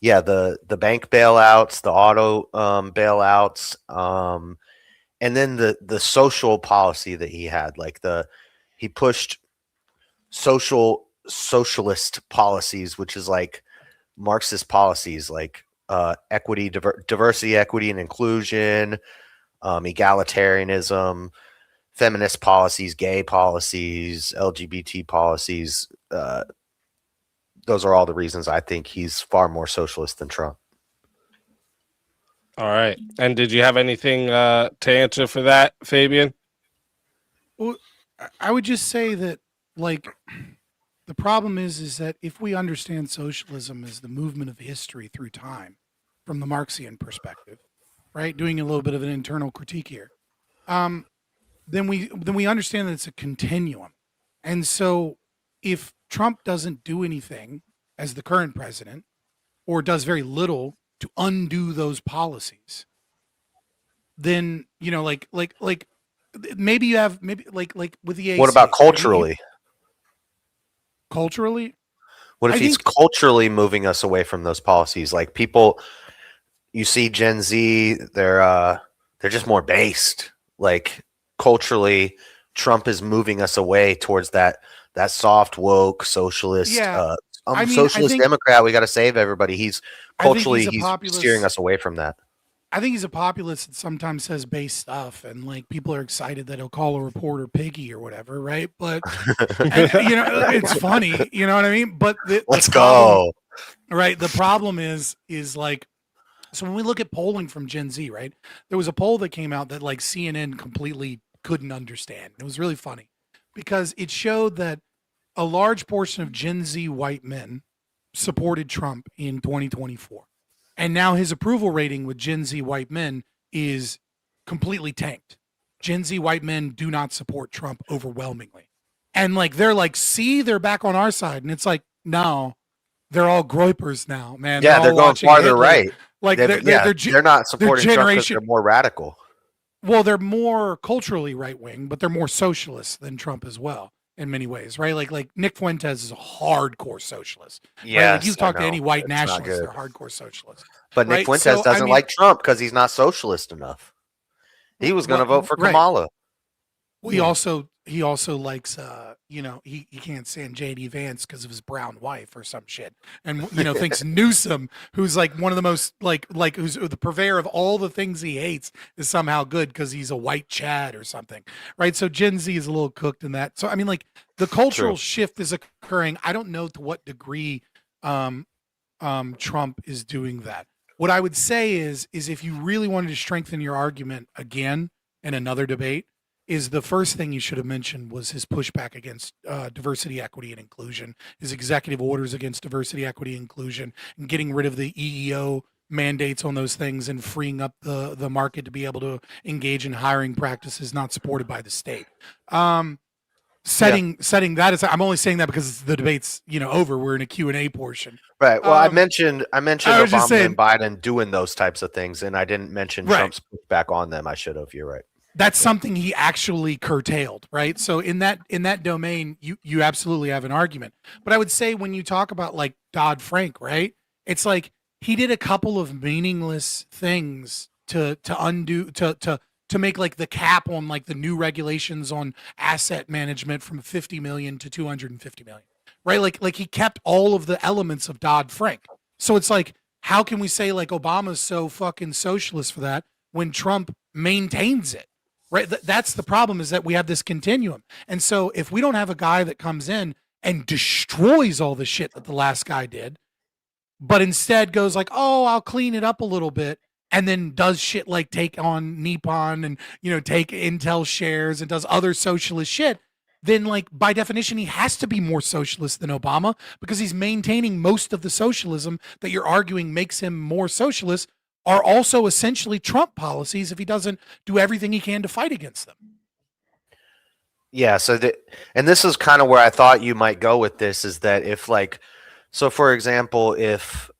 Speaker 4: the bank bailouts, the auto bailouts, and then the social policy that he had, like he pushed socialist policies, which is like Marxist policies, like equity, diversity, equity, and inclusion, egalitarianism, feminist policies, gay policies, LGBT policies. Those are all the reasons I think he's far more socialist than Trump.
Speaker 1: All right. And did you have anything to answer for that, Fabian?
Speaker 3: Well, I would just say that, like, the problem is that if we understand socialism as the movement of history through time from the Marxian perspective, right, doing a little bit of an internal critique here, then we understand that it's a continuum. And so if Trump doesn't do anything as the current president, or does very little to undo those policies, then, you know, like maybe you have, like with the AC,
Speaker 4: what about culturally?
Speaker 3: Culturally?
Speaker 4: What if he's culturally moving us away from those policies? Like, people, you see Gen Z, they're just more based. Like, culturally, Trump is moving us away towards that soft, woke, socialist. Socialist Democrat. We got to save everybody. He's culturally, he's steering us away from that.
Speaker 3: I think he's a populist that sometimes says base stuff, and like people are excited that he'll call a reporter piggy or whatever, right? But and, you know, it's funny, you know what I mean? But
Speaker 4: let's go.
Speaker 3: Right. The problem is like, so when we look at polling from Gen Z, right? There was a poll that came out that like CNN completely couldn't understand. It was really funny because it showed that a large portion of Gen Z white men supported Trump in 2024. And now his approval rating with Gen Z white men is completely tanked. Gen Z white men do not support Trump overwhelmingly. And like, they're like, see, they're back on our side. And it's like, no, they're all groypers now, man.
Speaker 4: Yeah, they're going farther
Speaker 3: Hitler.
Speaker 4: right.
Speaker 3: Like
Speaker 4: they're not supporting Trump because they're more radical.
Speaker 3: Well, they're more culturally right wing, but they're more socialist than Trump as well in many ways, right? Like Nick Fuentes is a hardcore socialist.
Speaker 4: Yeah,
Speaker 3: right? Like you talk to any white nationalist, they're hardcore socialists.
Speaker 4: But Nick Fuentes doesn't like Trump because he's not socialist enough. He was going to vote for Kamala.
Speaker 3: Right. He also he also likes he can't stand JD Vance because of his brown wife or some shit, and thinks Newsom, who's like one of the most like who's the purveyor of all the things he hates, is somehow good because he's a white Chad or something, right? So Gen Z is a little cooked in that. So I mean, like, the cultural shift is occurring. I don't know to what degree Trump is doing that. What I would say is if you really wanted to strengthen your argument again in another debate, is the first thing you should have mentioned was his pushback against diversity, equity, and inclusion, his executive orders against diversity, equity, inclusion, and getting rid of the EEO mandates on those things and freeing up the market to be able to engage in hiring practices not supported by the state. Setting that aside, I'm only saying that because the debate's over. We're in a Q&A portion.
Speaker 4: Right. Well, I mentioned Obama
Speaker 3: saying,
Speaker 4: and Biden doing those types of things, and I didn't mention Trump's pushback on them. I should have. You're right.
Speaker 3: That's something he actually curtailed, right? So in that domain, you absolutely have an argument. But I would say when you talk about like Dodd-Frank, right? It's like he did a couple of meaningless things to make like the cap on like the new regulations on asset management from 50 million to 250 million, right? Like he kept all of the elements of Dodd-Frank. So it's like, how can we say like Obama's so fucking socialist for that when Trump maintains it? Right. That's the problem, is that we have this continuum. And so if we don't have a guy that comes in and destroys all the shit that the last guy did, but instead goes like, oh, I'll clean it up a little bit, and then does shit like take on Nippon and, take Intel shares and does other socialist shit, then like by definition, he has to be more socialist than Obama because he's maintaining most of the socialism that you're arguing makes him more socialist are also essentially Trump policies if he doesn't do everything he can to fight against them.
Speaker 4: Yeah. And this is kind of where I thought you might go with this, is that for example, if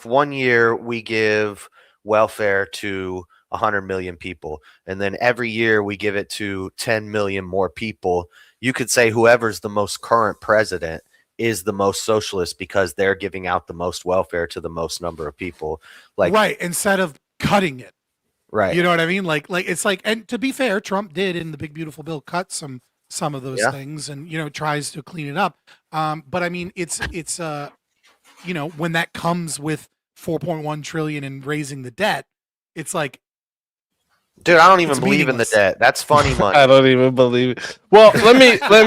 Speaker 4: 1 year we give welfare to 100 million people, and then every year we give it to 10 million more people, you could say whoever's the most current president is the most socialist because they're giving out the most welfare to the most number of people.
Speaker 3: Right, instead of cutting it.
Speaker 4: Right.
Speaker 3: You know what I mean? Like it's like, and to be fair, Trump did in the big beautiful bill cut some of those things and tries to clean it up. But I mean it's when that comes with 4.1 trillion and raising the debt, it's like,
Speaker 4: dude, I don't even believe in the debt. That's funny money.
Speaker 1: I don't even believe it. Well, let me go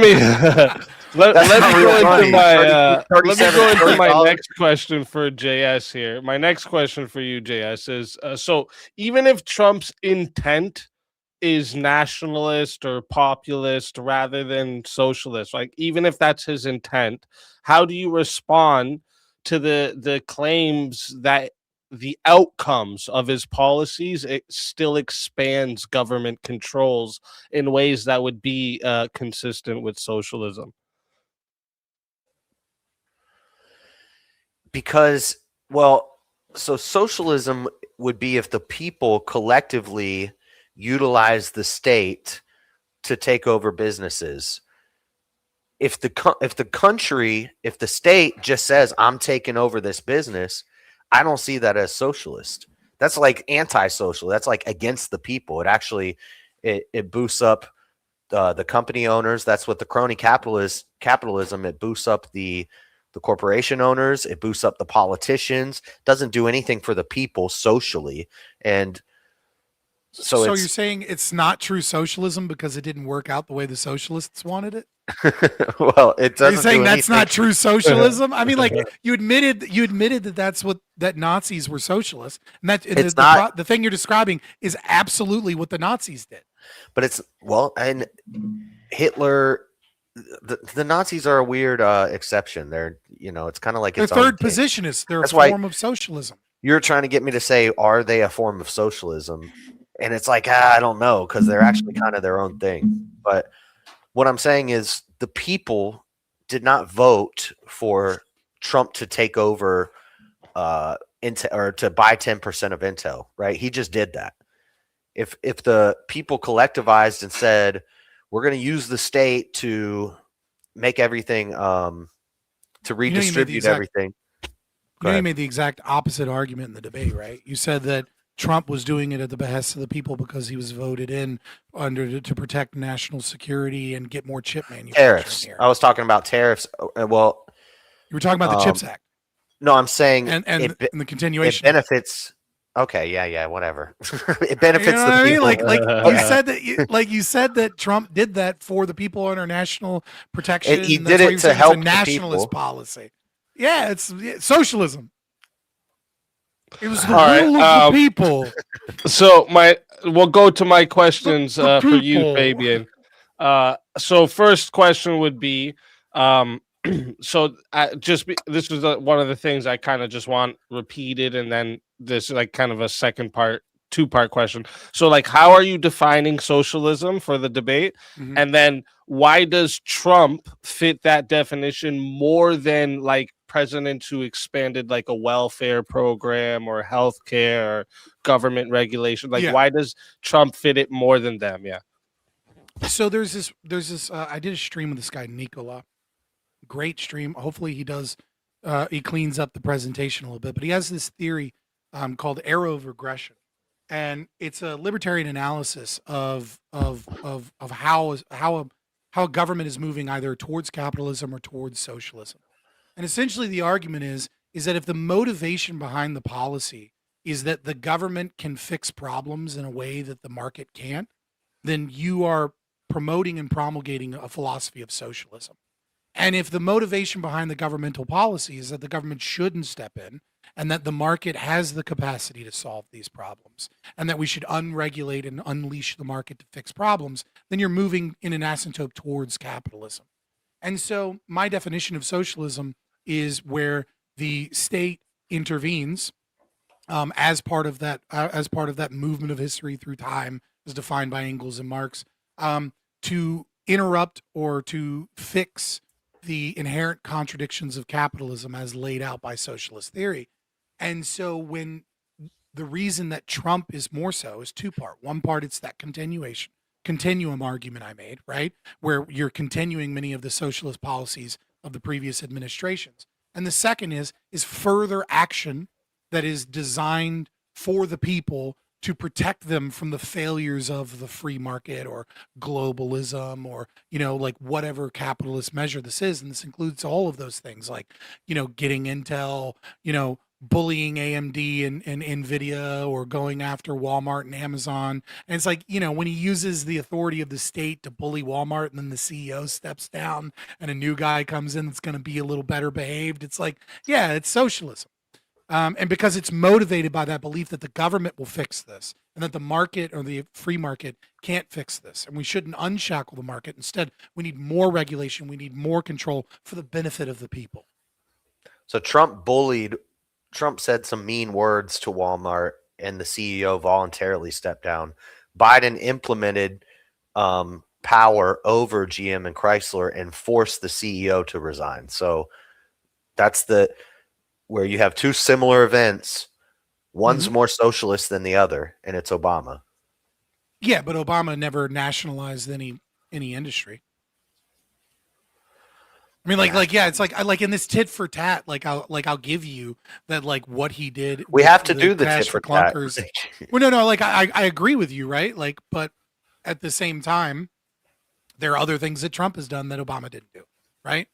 Speaker 1: into my next question for JS here. My next question for you, JS, is so even if Trump's intent is nationalist or populist rather than socialist, like even if that's his intent, how do you respond to the claims that the outcomes of his policies, it still expands government controls in ways that would be consistent with socialism?
Speaker 4: Because, so socialism would be if the people collectively utilize the state to take over businesses. If the state just says, I'm taking over this business, I don't see that as socialist. That's like anti-social. That's like against the people. It actually, it boosts up the company owners. That's what the crony capitalism. It boosts up the corporation owners. It boosts up the politicians. Doesn't do anything for the people socially. And so
Speaker 3: you're saying it's not true socialism because it didn't work out the way the socialists wanted it?
Speaker 4: Well, it doesn't.
Speaker 3: You're saying that's not true socialism? I mean, like you admitted that Nazis were socialists, and the thing you're describing is absolutely what the Nazis did.
Speaker 4: But and Hitler, the Nazis are a weird exception. They're it's kind of like
Speaker 3: they're third positionists. They're a form of socialism.
Speaker 4: You're trying to get me to say, are they a form of socialism? And it's like, I don't know, because they're actually kind of their own thing. But what I'm saying is the people did not vote for Trump to take over Intel or to buy 10% of Intel, right? He just did that. If the people collectivized and said, we're going to use the state to make everything, to redistribute everything.
Speaker 3: You made the exact opposite argument in the debate, right? You said that Trump was doing it at the behest of the people because he was voted in to protect national security and get more chip manufacturing
Speaker 4: Tariffs.
Speaker 3: here.
Speaker 4: I was talking about tariffs. Well,
Speaker 3: You were talking about the CHIPS Act
Speaker 4: no, I'm saying
Speaker 3: and
Speaker 4: it
Speaker 3: the continuation.
Speaker 4: benefits. Okay, yeah, whatever. It benefits
Speaker 3: You know
Speaker 4: the
Speaker 3: what I mean?
Speaker 4: people.
Speaker 3: Like you said that Trump did that for the people under national protection.
Speaker 4: He
Speaker 3: and that's
Speaker 4: did
Speaker 3: why
Speaker 4: it
Speaker 3: you're
Speaker 4: to
Speaker 3: saying
Speaker 4: help
Speaker 3: it's
Speaker 4: the
Speaker 3: a nationalist
Speaker 4: people.
Speaker 3: policy. Yeah, it's socialism. It was the
Speaker 1: All right,
Speaker 3: will of the people.
Speaker 1: So we'll go to my questions
Speaker 3: The
Speaker 1: for you,
Speaker 3: people.
Speaker 1: Fabian. So first question would be, so this was one of the things I kind of just want repeated, and then this like kind of a two-part question. So like, how are you defining socialism for the debate?
Speaker 3: Mhm.
Speaker 1: And then why does Trump fit that definition more than like presidents who expanded like a welfare program or healthcare or government regulation? Like,
Speaker 3: Yeah.
Speaker 1: why does Trump fit it more than them? Yeah.
Speaker 3: So there's this. I did a stream with this guy Nicola. Great stream. Hopefully he cleans up the presentation a little bit. But he has this theory called arrow of regression, and it's a libertarian analysis of how a government is moving either towards capitalism or towards socialism. And essentially, the argument is that if the motivation behind the policy is that the government can fix problems in a way that the market can't, then you are promoting and promulgating a philosophy of socialism. And if the motivation behind the governmental policy is that the government shouldn't step in and that the market has the capacity to solve these problems and that we should unregulate and unleash the market to fix problems, then you're moving in an asymptote towards capitalism. And so my definition of socialism is where the state intervenes as part of that movement of history through time, as defined by Engels and Marx, to interrupt or to fix the inherent contradictions of capitalism as laid out by socialist theory. And so when the reason that Trump is more so is two-part. One part, it's that continuum argument I made, right? Where you're continuing many of the socialist policies of the previous administrations. And the second is further action that is designed for the people to protect them from the failures of the free market or globalism or, like whatever capitalist measure this is. And this includes all of those things like, getting Intel, bullying AMD and NVIDIA or going after Walmart and Amazon. And it's like, when he uses the authority of the state to bully Walmart and then the CEO steps down and a new guy comes in that's going to be a little better behaved. It's like, yeah, it's socialism. And because it's motivated by that belief that the government will fix this and that the market or the free market can't fix this. And we shouldn't unshackle the market. Instead, we need more regulation. We need more control for the benefit of the people.
Speaker 4: So Trump said some mean words to Walmart and the CEO voluntarily stepped down. Biden implemented power over GM and Chrysler and forced the CEO to resign. So that's where you have two similar events. One's more socialist than the other, and it's Obama.
Speaker 3: Yeah, but Obama never nationalized any industry. I mean, it's like in this tit for tat. I'll give you that. Like what he did.
Speaker 4: We have to
Speaker 3: the
Speaker 4: do the
Speaker 3: cash
Speaker 4: tit for tat.
Speaker 3: Well, no. Like I agree with you, right? Like, but at the same time, there are other things that Trump has done that Obama didn't do, right?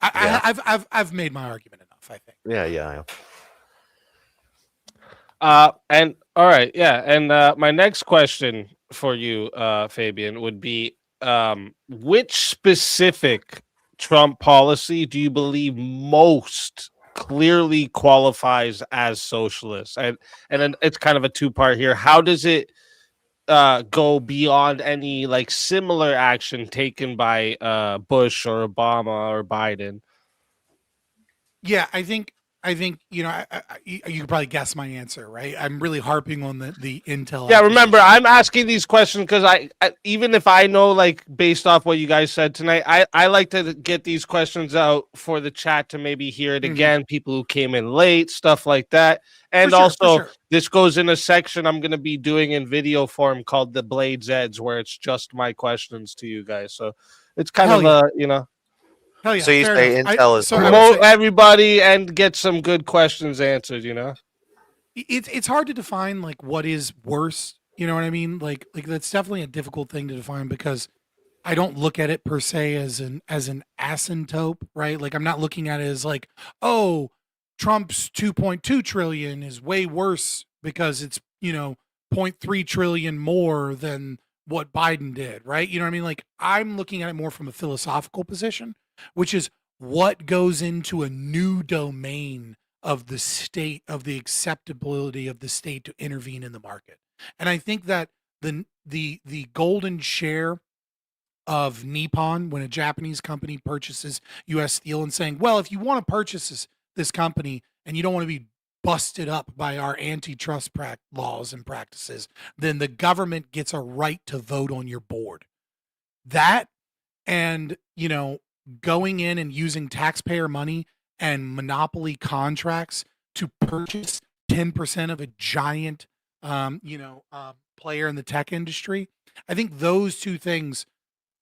Speaker 3: I've made my argument enough, I think.
Speaker 4: Yeah.
Speaker 1: And all right, yeah. And my next question for you, Fabian, would be which specific Trump policy do you believe most clearly qualifies as socialist? And then it's kind of a two-part here. How does it go beyond any like similar action taken by Bush or Obama or Biden?
Speaker 3: Yeah, I think you can probably guess my answer, right? I'm really harping on the Intel.
Speaker 1: Yeah, remember, I'm asking these questions because I even if I know, like, based off what you guys said tonight, I like to get these questions out for the chat to maybe hear it again, people who came in late, stuff like that. And this goes in a section I'm going to be doing in video form called the Blades Edge, where it's just my questions to you guys. So it's kind of
Speaker 3: Hell yeah,
Speaker 4: so you say
Speaker 3: enough.
Speaker 4: Intel is
Speaker 1: promote everybody and get some good questions answered,
Speaker 3: it's hard to define like what is worse. You know what I mean? Like that's definitely a difficult thing to define because I don't look at it per se as an asymptote, right? Like I'm not looking at it as like, oh, Trump's 2.2 trillion is way worse because it's, you know, zero point 0.3 trillion more than what Biden did, right? You know what I mean? Like I'm looking at it more from a philosophical position, which is what goes into a new domain of the state, of the acceptability of the state to intervene in the market. And I think that the golden share of Nippon when a Japanese company purchases US Steel and saying, well, if you want to purchase this company and you don't want to be busted up by our antitrust laws and practices, then the government gets a right to vote on your board. That, and, you know, going in and using taxpayer money and monopoly contracts to purchase 10% of a giant, player in the tech industry. I think those two things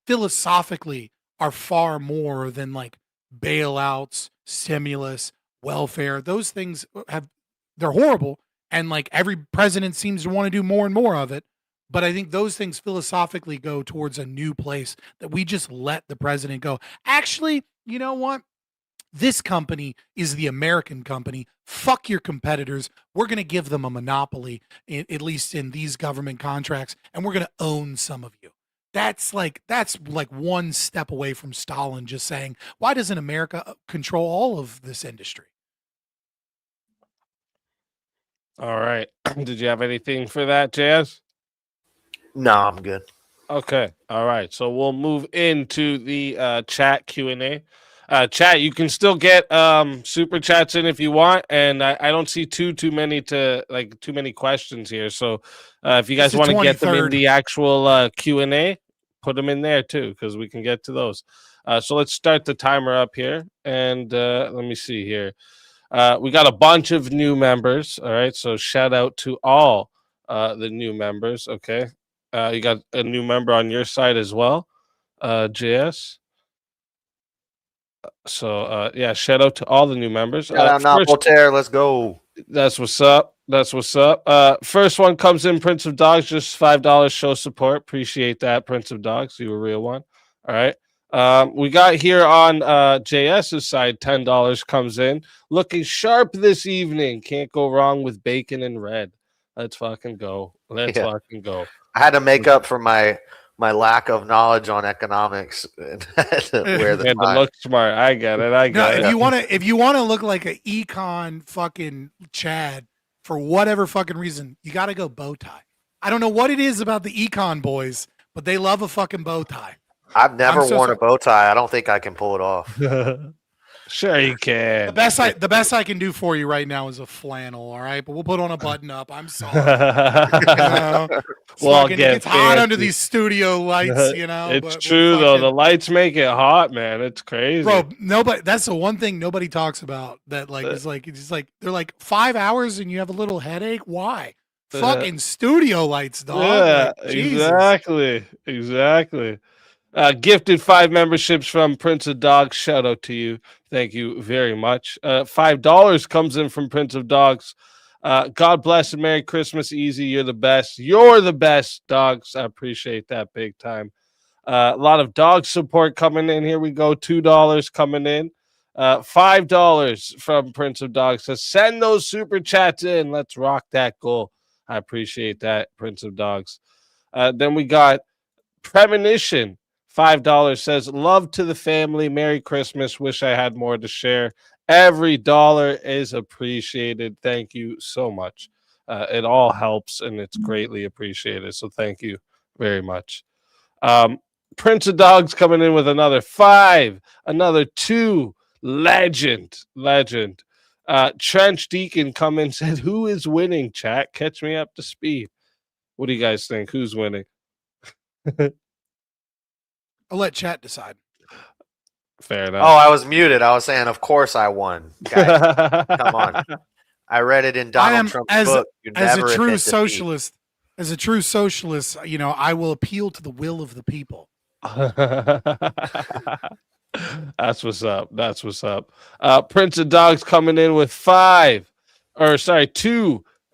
Speaker 3: philosophically are far more than like bailouts, stimulus, welfare. Those things they're horrible. And like every president seems to want to do more and more of it. But I think those things philosophically go towards a new place that we just let the president go. Actually, you know what? This company is the American company. Fuck your competitors. We're going to give them a monopoly, at least in these government contracts, and we're going to own some of you. That's like one step away from Stalin just saying, why doesn't America control all of this industry?
Speaker 1: All right. Did you have anything for that, Jazz?
Speaker 4: No, I'm good.
Speaker 1: Okay. All right. So we'll move into the chat Q&A. Chat, you can still get super chats in if you want, and I don't see too many questions here. So if you guys want to get them in the actual Q&A, put them in there too, because we can get to those. So let's start the timer up here, and let me see here. We got a bunch of new members. All right, so shout out to all the new members. Okay, you got a new member on your side as well, JS. So yeah, shout out to all the new members.
Speaker 4: Shout out Not Voltaire, let's go.
Speaker 1: That's what's up. That's what's up. First one comes in, Prince of Dogs, just $5 show support. Appreciate that, Prince of Dogs. You a real one. All right. We got here on JS's side, $10 comes in. Looking sharp this evening. Can't go wrong with bacon and red. Let's fucking go. Let's fucking go.
Speaker 4: I had to make up for my lack of knowledge on economics. Wear the
Speaker 1: to look smart. I get it.
Speaker 3: If you wanna look like an econ fucking Chad for whatever fucking reason, you gotta go bow tie. I don't know what it is about the econ boys, but they love a fucking bow tie.
Speaker 4: I've never worn a bow tie. I don't think I can pull it off.
Speaker 1: Sure you can.
Speaker 3: The best I can do for you right now is a flannel, all right? But we'll put on a button up. I'm sorry. It's hot under these studio lights, you know.
Speaker 1: It's true though. The lights make it hot, man. It's crazy.
Speaker 3: Bro, that's the one thing nobody talks about. That it's like they're like 5 hours and you have a little headache. Why? Fucking studio lights, dog.
Speaker 1: Yeah,
Speaker 3: like,
Speaker 1: exactly. Gifted 5 memberships from Prince of Dogs. Shout out to you. Thank you very much. $5 comes in from Prince of Dogs. God bless and Merry Christmas, Easy. You're the best. You're the best, Dogs. I appreciate that big time. A lot of dog support coming in. Here we go. $2 coming in. $5 from Prince of Dogs. So send those super chats in. Let's rock that goal. I appreciate that, Prince of Dogs. Then we got Premonition. $5 says, love to the family. Merry Christmas. Wish I had more to share. Every dollar is appreciated. Thank you so much. It all helps and it's greatly appreciated. So thank you very much. Prince of Dogs coming in with another 5, another 2. Legend. Trench Deacon come in, said, who is winning, chat? Catch me up to speed. What do you guys think? Who's winning?
Speaker 3: I'll let chat decide.
Speaker 1: Fair enough.
Speaker 4: Oh, I was muted. I was saying, of course I won. Guys, come on. I read it in Donald Trump's book.
Speaker 3: As a true socialist, you know, I will appeal to the will of the people.
Speaker 1: That's what's up. Prince of Dogs coming in with 2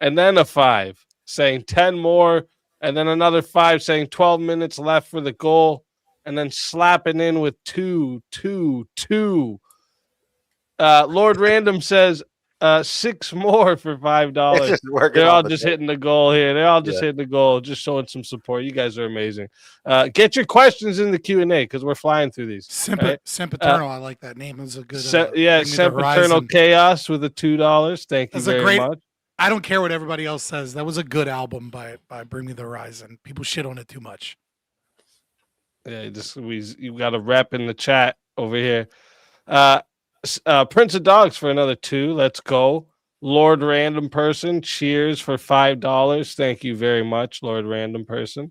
Speaker 1: and then a 5 saying 10 more, and then another 5 saying 12 minutes left for the goal, and then slapping in with 2, 2, 2. Lord Random says 6 more for
Speaker 4: It's
Speaker 1: $5.
Speaker 4: just working
Speaker 1: They're
Speaker 4: off
Speaker 1: all
Speaker 4: the
Speaker 1: just
Speaker 4: tape.
Speaker 1: hitting the goal here. They're all just hitting the goal, just showing some support. You guys are amazing. Get your questions in the Q&A because we're flying through these. Right?
Speaker 3: Sempiternal, I like that name. It was a good.
Speaker 1: Yeah,
Speaker 3: Bring Me the
Speaker 1: Sempiternal
Speaker 3: Horizon.
Speaker 1: Chaos with the $2. Thank you
Speaker 3: That's a
Speaker 1: very
Speaker 3: great.
Speaker 1: much.
Speaker 3: I don't care what everybody else says. That was a good album by Bring Me the Horizon. People shit on it too much.
Speaker 1: Yeah, you got a rep in the chat over here. Prince of Dogs for another 2. Let's go. Lord Random Person, cheers for $5. Thank you very much, Lord Random Person.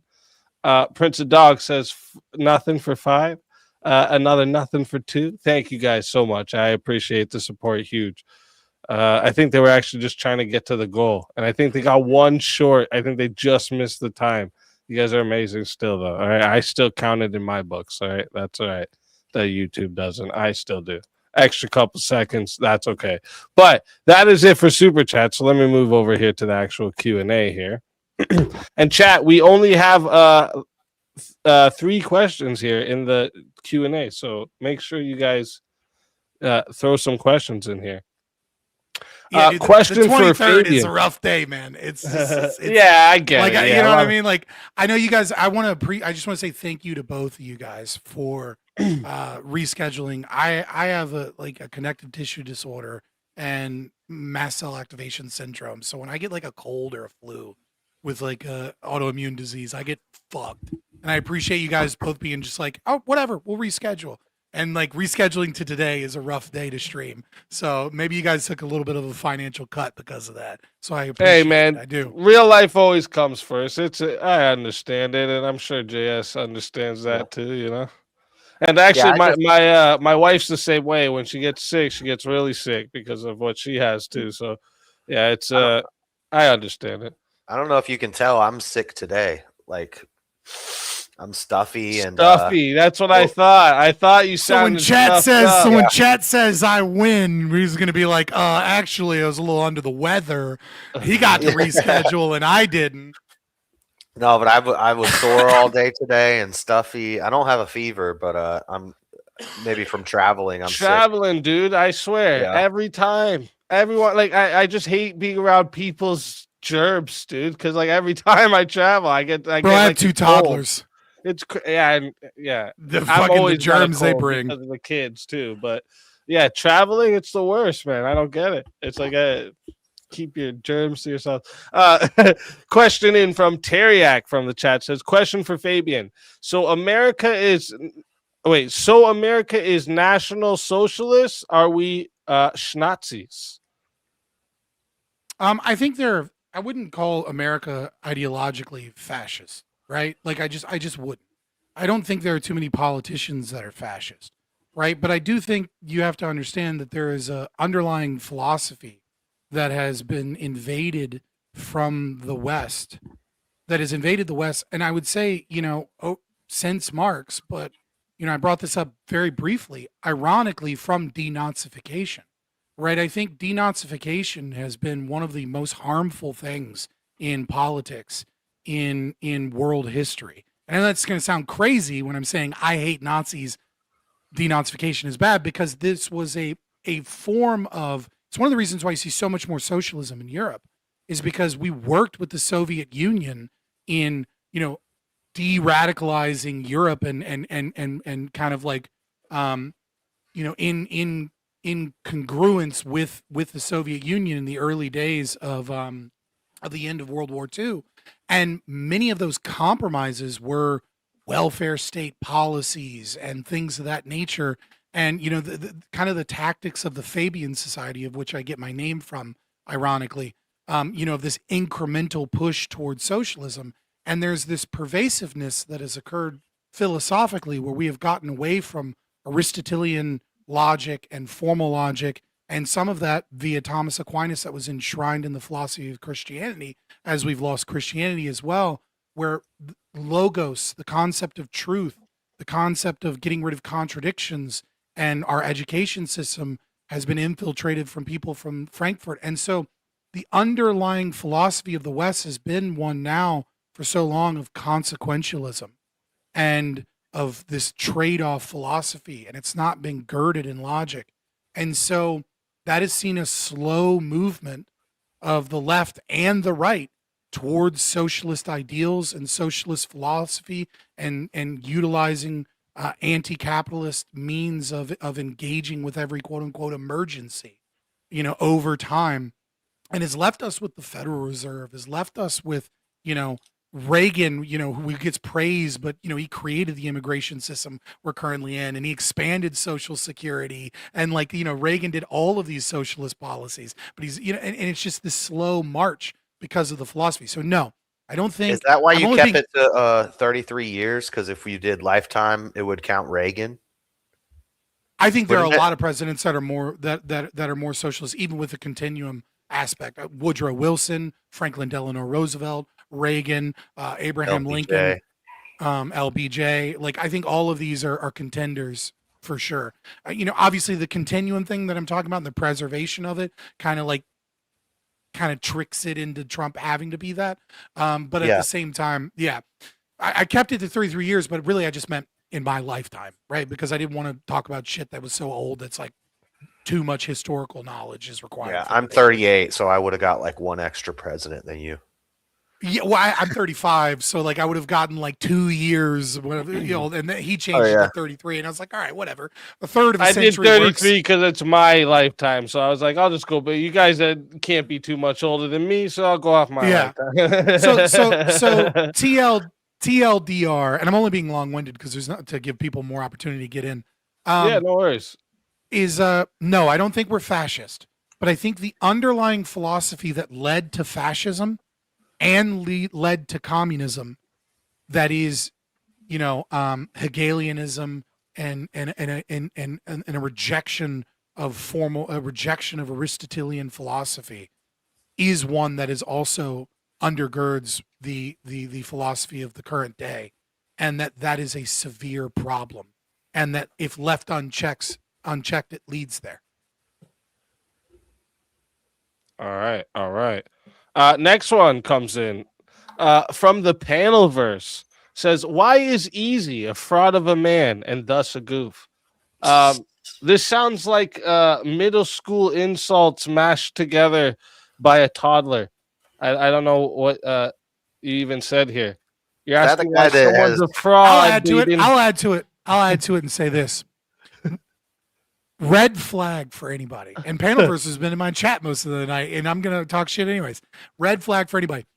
Speaker 1: Prince of Dogs says nothing for 5. Another nothing for 2. Thank you guys so much. I appreciate the support huge. I think they were actually just trying to get to the goal, and I think they got one short. I think they just missed the time. You guys are amazing still, though. All right, I still counted in my books. All right, that's all right. That YouTube doesn't. I still do. Extra couple seconds. That's okay. But that is it for super chat. So let me move over here to the actual Q&A here. And chat, we only have 3 questions here in the Q&A. So make sure you guys throw some questions in here.
Speaker 3: Yeah, dude,
Speaker 1: question
Speaker 3: the
Speaker 1: for
Speaker 3: 23rd is
Speaker 1: Fabian.
Speaker 3: a rough day, man. It's
Speaker 1: yeah, I get
Speaker 3: like
Speaker 1: it.
Speaker 3: you know what I mean. Like I know you guys. I just want to say thank you to both of you guys for rescheduling. I have a connective tissue disorder and mast cell activation syndrome. So when I get like a cold or a flu with like a autoimmune disease, I get fucked. And I appreciate you guys both being just like, oh, whatever, we'll reschedule. And like rescheduling to today is a rough day to stream. So maybe you guys took a little bit of a financial cut because of that. So I appreciate it. I do.
Speaker 1: Real life always comes first. I understand it, and I'm sure JS understands that too, you know. And actually my wife's the same way. When she gets sick, she gets really sick because of what she has too. So yeah, it's I understand it.
Speaker 4: I don't know if you can tell, I'm sick today. Like I'm stuffy and
Speaker 1: That's what I thought. I thought you sounded
Speaker 3: when chat says I win, he's gonna be like, actually, I was a little under the weather. He got to reschedule and I didn't.
Speaker 4: No, but I was sore all day today and stuffy. I don't have a fever, but I'm maybe from traveling. I'm
Speaker 1: traveling, sick. Dude. I swear, every time, everyone I just hate being around people's germs, dude. Because like every time I travel, I get
Speaker 3: I have 2 toddlers.
Speaker 1: It's yeah.
Speaker 3: I'm always the germs they bring
Speaker 1: because of the kids too. But yeah, traveling, it's the worst, man. I don't get it. It's like keep your germs to yourself. Question in from Teriak from the chat says, question for Fabian. So America is National Socialist? Are we Schnazis?
Speaker 3: I think I wouldn't call America ideologically fascist. Right? Like I just wouldn't. I don't think there are too many politicians that are fascist, right? But I do think you have to understand that there is a underlying philosophy that has been invaded from the West, and I would say, since Marx, but I brought this up very briefly, ironically from denazification, right? I think denazification has been one of the most harmful things in politics in world history. And that's going to sound crazy when I'm saying I hate Nazis. Denazification is bad because this was a form of, it's one of the reasons why you see so much more socialism in Europe is because we worked with the Soviet Union in, de-radicalizing Europe and kind of like, in congruence with the Soviet Union in the early days of the end of World War II. And many of those compromises were welfare state policies and things of that nature. And, the kind of the tactics of the Fabian Society, of which I get my name from, ironically, of this incremental push towards socialism. And there's this pervasiveness that has occurred philosophically where we have gotten away from Aristotelian logic and formal logic, and some of that via Thomas Aquinas that was enshrined in the philosophy of Christianity, as we've lost Christianity as well, where logos, the concept of truth, the concept of getting rid of contradictions, and our education system has been infiltrated from people from Frankfurt. And so the underlying philosophy of the West has been one now for so long of consequentialism and of this trade-off philosophy, and it's not been girded in logic. And so that has seen a slow movement of the left and the right towards socialist ideals and socialist philosophy, and utilizing anti-capitalist means of engaging with every quote unquote emergency, over time, and has left us with the Federal Reserve, has left us with, Reagan, who gets praised, but he created the immigration system we're currently in, and he expanded Social Security, and Reagan did all of these socialist policies, but he's and it's just this slow march because of the philosophy. So no, I don't think.
Speaker 4: Is that why you kept it to 33 years? Because if you did lifetime, it would count Reagan.
Speaker 3: I think there are a lot of presidents that are more that are more socialist, even with the continuum aspect. Woodrow Wilson, Franklin Delano Roosevelt, Reagan, Abraham
Speaker 4: LBJ.
Speaker 3: Lincoln, LBJ. Like, I think all of these are contenders for sure. Obviously the continuum thing that I'm talking about and the preservation of it kind of tricks it into Trump having to be that. But at the same time, I kept it to 33 years, but really I just meant in my lifetime, right? Because I didn't want to talk about shit that was so old that's like too much historical knowledge is required.
Speaker 4: Yeah, I'm 38, so I would have got like one extra president than you.
Speaker 3: Yeah, well, I'm 35, so like I would have gotten like 2 years, whatever, and then he changed it to 33, and I was like, all right, whatever. A third of a century.
Speaker 1: I did 33 because it's my lifetime, so I was like, I'll just go. But you guys can't be too much older than me, so I'll go off my lifetime.
Speaker 3: so TLDR, and I'm only being long-winded because there's not to give people more opportunity to get in.
Speaker 1: Yeah, no worries.
Speaker 3: Is no, I don't think we're fascist, but I think the underlying philosophy that led to fascism and led to communism, that is, Hegelianism and a rejection of Aristotelian philosophy, is one that is also undergirds the philosophy of the current day, and that is a severe problem, and that if left unchecked, it leads there.
Speaker 1: All right. Next one comes in from the Panelverse. Says, why is easy a fraud of a man and thus a goof? This sounds like middle school insults mashed together by a toddler. I don't know what you even said here. You're asking why someone's a fraud.
Speaker 3: I'll add to it and say this. Red flag for anybody. And Panelverse has been in my chat most of the night, and I'm going to talk shit anyways. Red flag for anybody.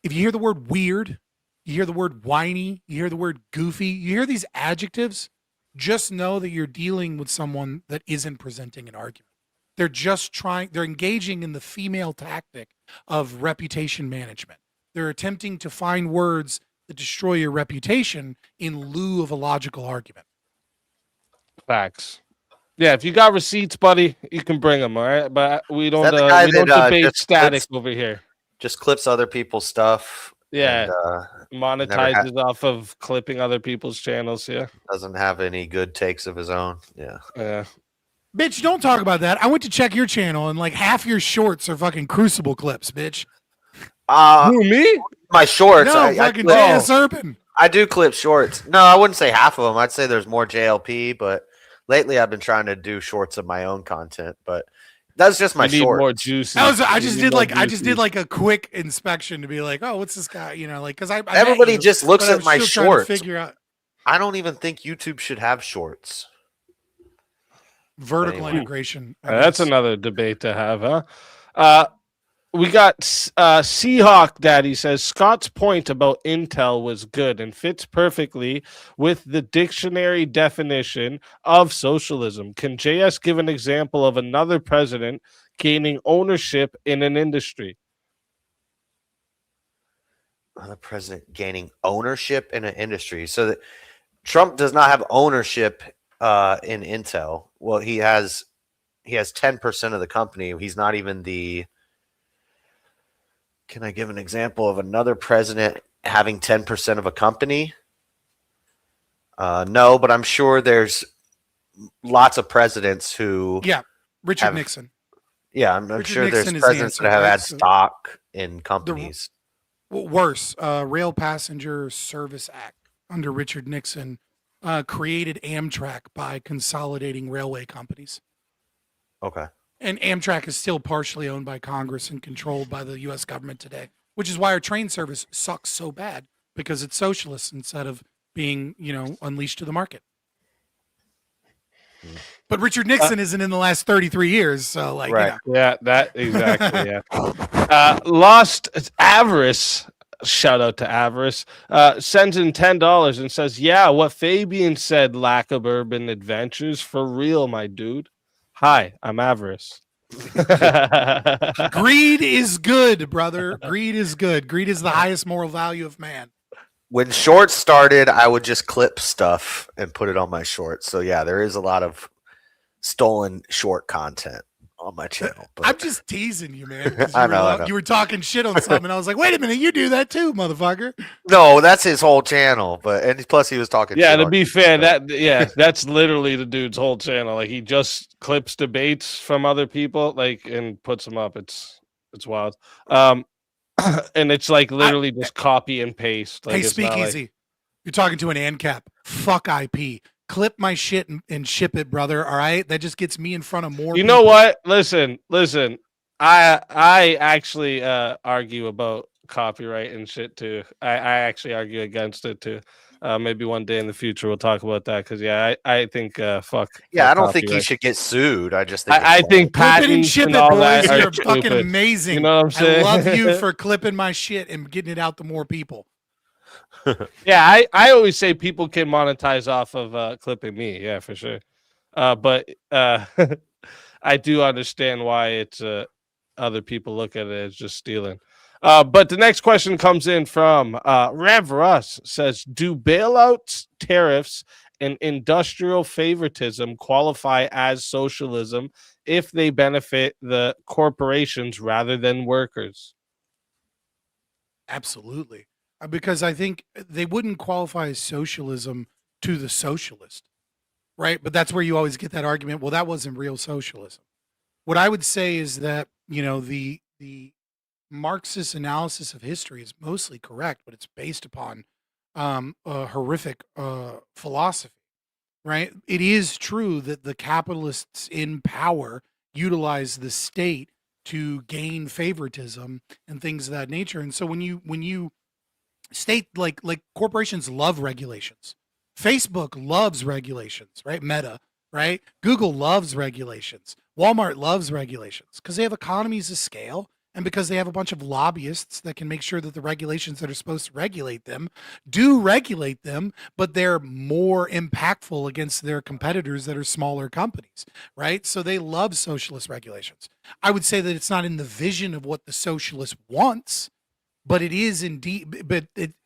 Speaker 3: If you hear the word weird, you hear the word whiny, you hear the word goofy, you hear these adjectives, just know that you're dealing with someone that isn't presenting an argument. They're engaging in the female tactic of reputation management. They're attempting to find words that destroy your reputation in lieu of a logical argument.
Speaker 1: Facts. Yeah, if you got receipts, buddy, you can bring them, all right? But we don't debate static over here.
Speaker 4: Just clips other people's stuff.
Speaker 1: Yeah, and, monetizes off of clipping other people's channels. Yeah,
Speaker 4: doesn't have any good takes of his own. Yeah.
Speaker 3: Bitch, don't talk about that. I went to check your channel, and like half your shorts are fucking Crucible clips, bitch.
Speaker 1: Who, me?
Speaker 4: My shorts.
Speaker 3: No, fucking JSUrban.
Speaker 4: I do clip shorts. No, I wouldn't say half of them. I'd say there's more JLP, but lately I've been trying to do shorts of my own content, but that's just my shorts.
Speaker 1: More juicy.
Speaker 3: I just did like a quick inspection to be like, oh, what's this guy? Because
Speaker 4: everybody just looks at my shorts.
Speaker 3: Figure out.
Speaker 4: I don't even think YouTube should have shorts.
Speaker 3: Vertical integration.
Speaker 1: That's another debate to have, huh? We got Seahawk Daddy says Scott's point about Intel was good and fits perfectly with the dictionary definition of socialism. Can JS give an example of another president gaining ownership in an industry?
Speaker 4: Another president gaining ownership in an industry. So that Trump does not have ownership in Intel. Well, he has 10% of the company. He's not even the. Can I give an example of another president having 10% of a company? No, but I'm sure there's lots of presidents who.
Speaker 3: Yeah, Richard Nixon.
Speaker 4: Yeah, I'm
Speaker 3: Richard
Speaker 4: sure
Speaker 3: Nixon
Speaker 4: there's
Speaker 3: is the
Speaker 4: presidents
Speaker 3: answer,
Speaker 4: that have
Speaker 3: right?
Speaker 4: had
Speaker 3: So
Speaker 4: stock in companies.
Speaker 3: worse, Rail Passenger Service Act under Richard Nixon created Amtrak by consolidating railway companies.
Speaker 4: Okay.
Speaker 3: And Amtrak is still partially owned by Congress and controlled by the U.S. government today, which is why our train service sucks so bad, because it's socialist instead of being, unleashed to the market. But Richard Nixon isn't in the last 33 years, so
Speaker 4: Right.
Speaker 1: Yeah, that exactly. Yeah. Lost Avarice. Shout out to Avarice. Sends in $10 and says, "Yeah, what Fabian said. Lack of urban adventures for real, my dude. Hi, I'm Avarice."
Speaker 3: Greed is good, brother. Greed is good. Greed is the highest moral value of man.
Speaker 4: When shorts started, I would just clip stuff and put it on my shorts. So yeah, there is a lot of stolen short content on my channel. But
Speaker 3: I'm just teasing you, man. 'Cause
Speaker 4: I know.
Speaker 3: You were talking shit on something. I was like, wait a minute, you do that too, motherfucker.
Speaker 4: No, that's his whole channel. And plus he was talking.
Speaker 1: Yeah,
Speaker 4: shit
Speaker 1: to
Speaker 4: on
Speaker 1: be
Speaker 4: you,
Speaker 1: fair,
Speaker 4: so.
Speaker 1: that's literally the dude's whole channel. Like he just clips debates from other people, and puts them up. It's wild. And it's like literally just copy and paste. Like
Speaker 3: Hey,
Speaker 1: it's not like,
Speaker 3: Speakeazy, you're talking to an ANCAP. Fuck IP. Clip my shit and ship it, brother. All right, that just gets me in front of more.
Speaker 1: you know what? Listen. I actually argue about copyright and shit too. I actually argue against it too. Maybe one day in the future we'll talk about that because I think fuck.
Speaker 4: Yeah,
Speaker 1: fuck
Speaker 4: I don't think he
Speaker 1: copyright.
Speaker 4: should get sued. I just think
Speaker 1: I think
Speaker 3: Clip it and
Speaker 1: patents
Speaker 3: ship
Speaker 1: and
Speaker 3: it,
Speaker 1: all
Speaker 3: boys.
Speaker 1: that are
Speaker 3: You're fucking
Speaker 1: stupid.
Speaker 3: amazing.
Speaker 1: You know what I'm saying?
Speaker 3: I love you for clipping my shit and getting it out to more people.
Speaker 1: Yeah, I always say people can monetize off of clipping me. Yeah, for sure. But I do understand why it's other people look at it as just stealing. But the next question comes in from Rev Russ says, "Do bailouts, tariffs, and industrial favoritism qualify as socialism if they benefit the corporations rather than workers?"
Speaker 3: Absolutely. Because I think they wouldn't qualify as socialism to the socialist, right? But that's where you always get that argument. Well, that wasn't real socialism. What I would say is that, the Marxist analysis of history is mostly correct, but it's based upon a horrific philosophy, right? It is true that the capitalists in power utilize the state to gain favoritism and things of that nature. And so when you state like corporations love regulations, Facebook loves regulations, right? Meta, right? Google loves regulations. Walmart loves regulations because they have economies of scale and because they have a bunch of lobbyists that can make sure that the regulations that are supposed to regulate them do regulate them, but they're more impactful against their competitors that are smaller companies, right? So they love socialist regulations. I would say that it's not in the vision of what the socialist wants, but it is indeed,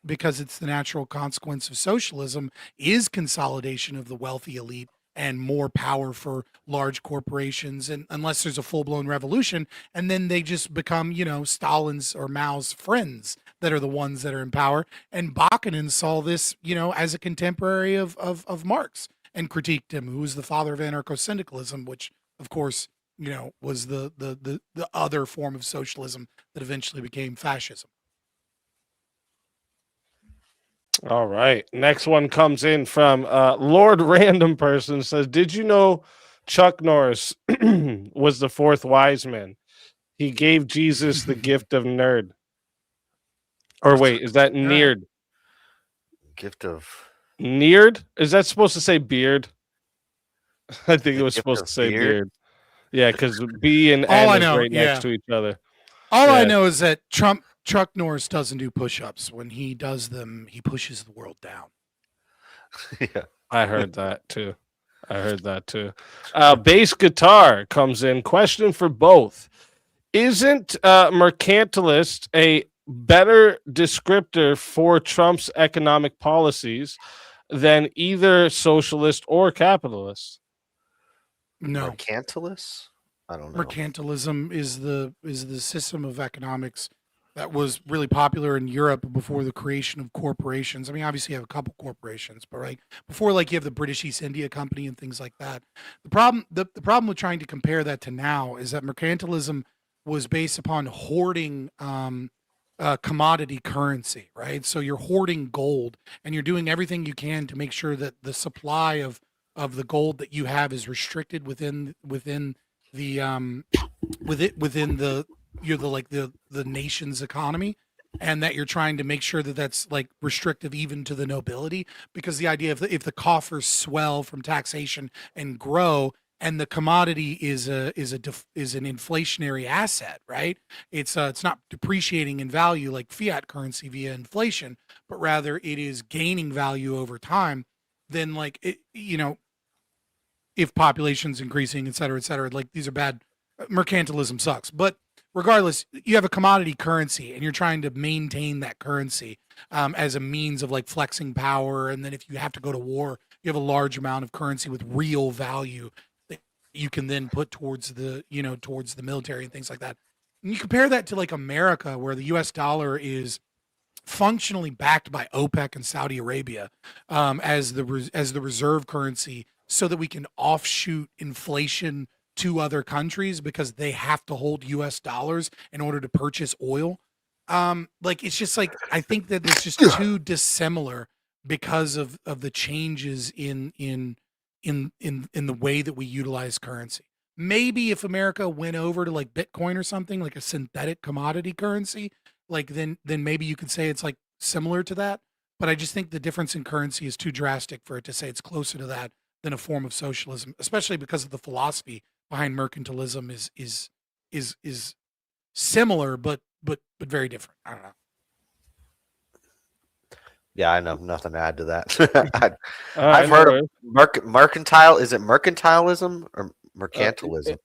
Speaker 3: because it's the natural consequence of socialism is consolidation of the wealthy elite and more power for large corporations, and unless there's a full-blown revolution, and then they just become, Stalin's or Mao's friends that are the ones that are in power. And Bakunin saw this, as a contemporary of Marx and critiqued him, who was the father of anarcho-syndicalism, which, of course, was the other form of socialism that eventually became fascism.
Speaker 1: All right. Next one comes in from Lord Random Person says, "Did you know Chuck Norris was the fourth wise man? He gave Jesus the gift of nerd." Or wait, is that neared?
Speaker 4: Gift of
Speaker 1: Neared? Is that supposed to say beard? I think it
Speaker 4: The
Speaker 1: was
Speaker 4: gift
Speaker 1: supposed
Speaker 4: of
Speaker 1: to say
Speaker 4: beard?
Speaker 1: beard. Yeah, because B and
Speaker 3: All I
Speaker 1: N is
Speaker 3: know,
Speaker 1: right
Speaker 3: yeah.
Speaker 1: next to each other.
Speaker 3: All I
Speaker 1: Yeah.
Speaker 3: know is that Chuck Norris doesn't do push-ups. When he does them, he pushes the world down.
Speaker 4: Yeah.
Speaker 1: I heard that too. Bass guitar comes in. Question for both. Isn't mercantilist a better descriptor for Trump's economic policies than either socialist or capitalist?
Speaker 3: No,
Speaker 4: Mercantilist? I don't know.
Speaker 3: mercantilism is the system of economics that was really popular in Europe before the creation of corporations. I mean, obviously you have a couple corporations, but right before, like, you have the British East India Company and things like that. The problem with trying to compare that to now is that mercantilism was based upon hoarding commodity currency, right? So you're hoarding gold, and you're doing everything you can to make sure that the supply of the gold that you have is restricted within the within the you're the like the nation's economy, and that you're trying to make sure that that's like restrictive even to the nobility, because the idea of if the coffers swell from taxation and grow, and the commodity is an inflationary asset, right? It's not depreciating in value like fiat currency via inflation, but rather it is gaining value over time. Then, like, if population's increasing, et cetera, like, these are bad. Mercantilism sucks. But regardless, you have a commodity currency and you're trying to maintain that currency as a means of like flexing power. And then if you have to go to war, you have a large amount of currency with real value that you can then put towards towards the military and things like that. And you compare that to like America, where the US dollar is functionally backed by OPEC and Saudi Arabia as the reserve currency, so that we can offshoot inflation to other countries because they have to hold US dollars in order to purchase oil. Like, it's just like, I think that it's just too dissimilar because of the changes in the way that we utilize currency. Maybe if America went over to like Bitcoin or something, like a synthetic commodity currency, like then maybe you could say it's like similar to that. But I just think the difference in currency is too drastic for it to say it's closer to that than a form of socialism, especially because of the philosophy behind mercantilism is similar but very different. I don't know.
Speaker 4: Yeah, I know nothing to add to that.
Speaker 1: I've
Speaker 4: heard of mercantile. Is it mercantilism or mercantilism?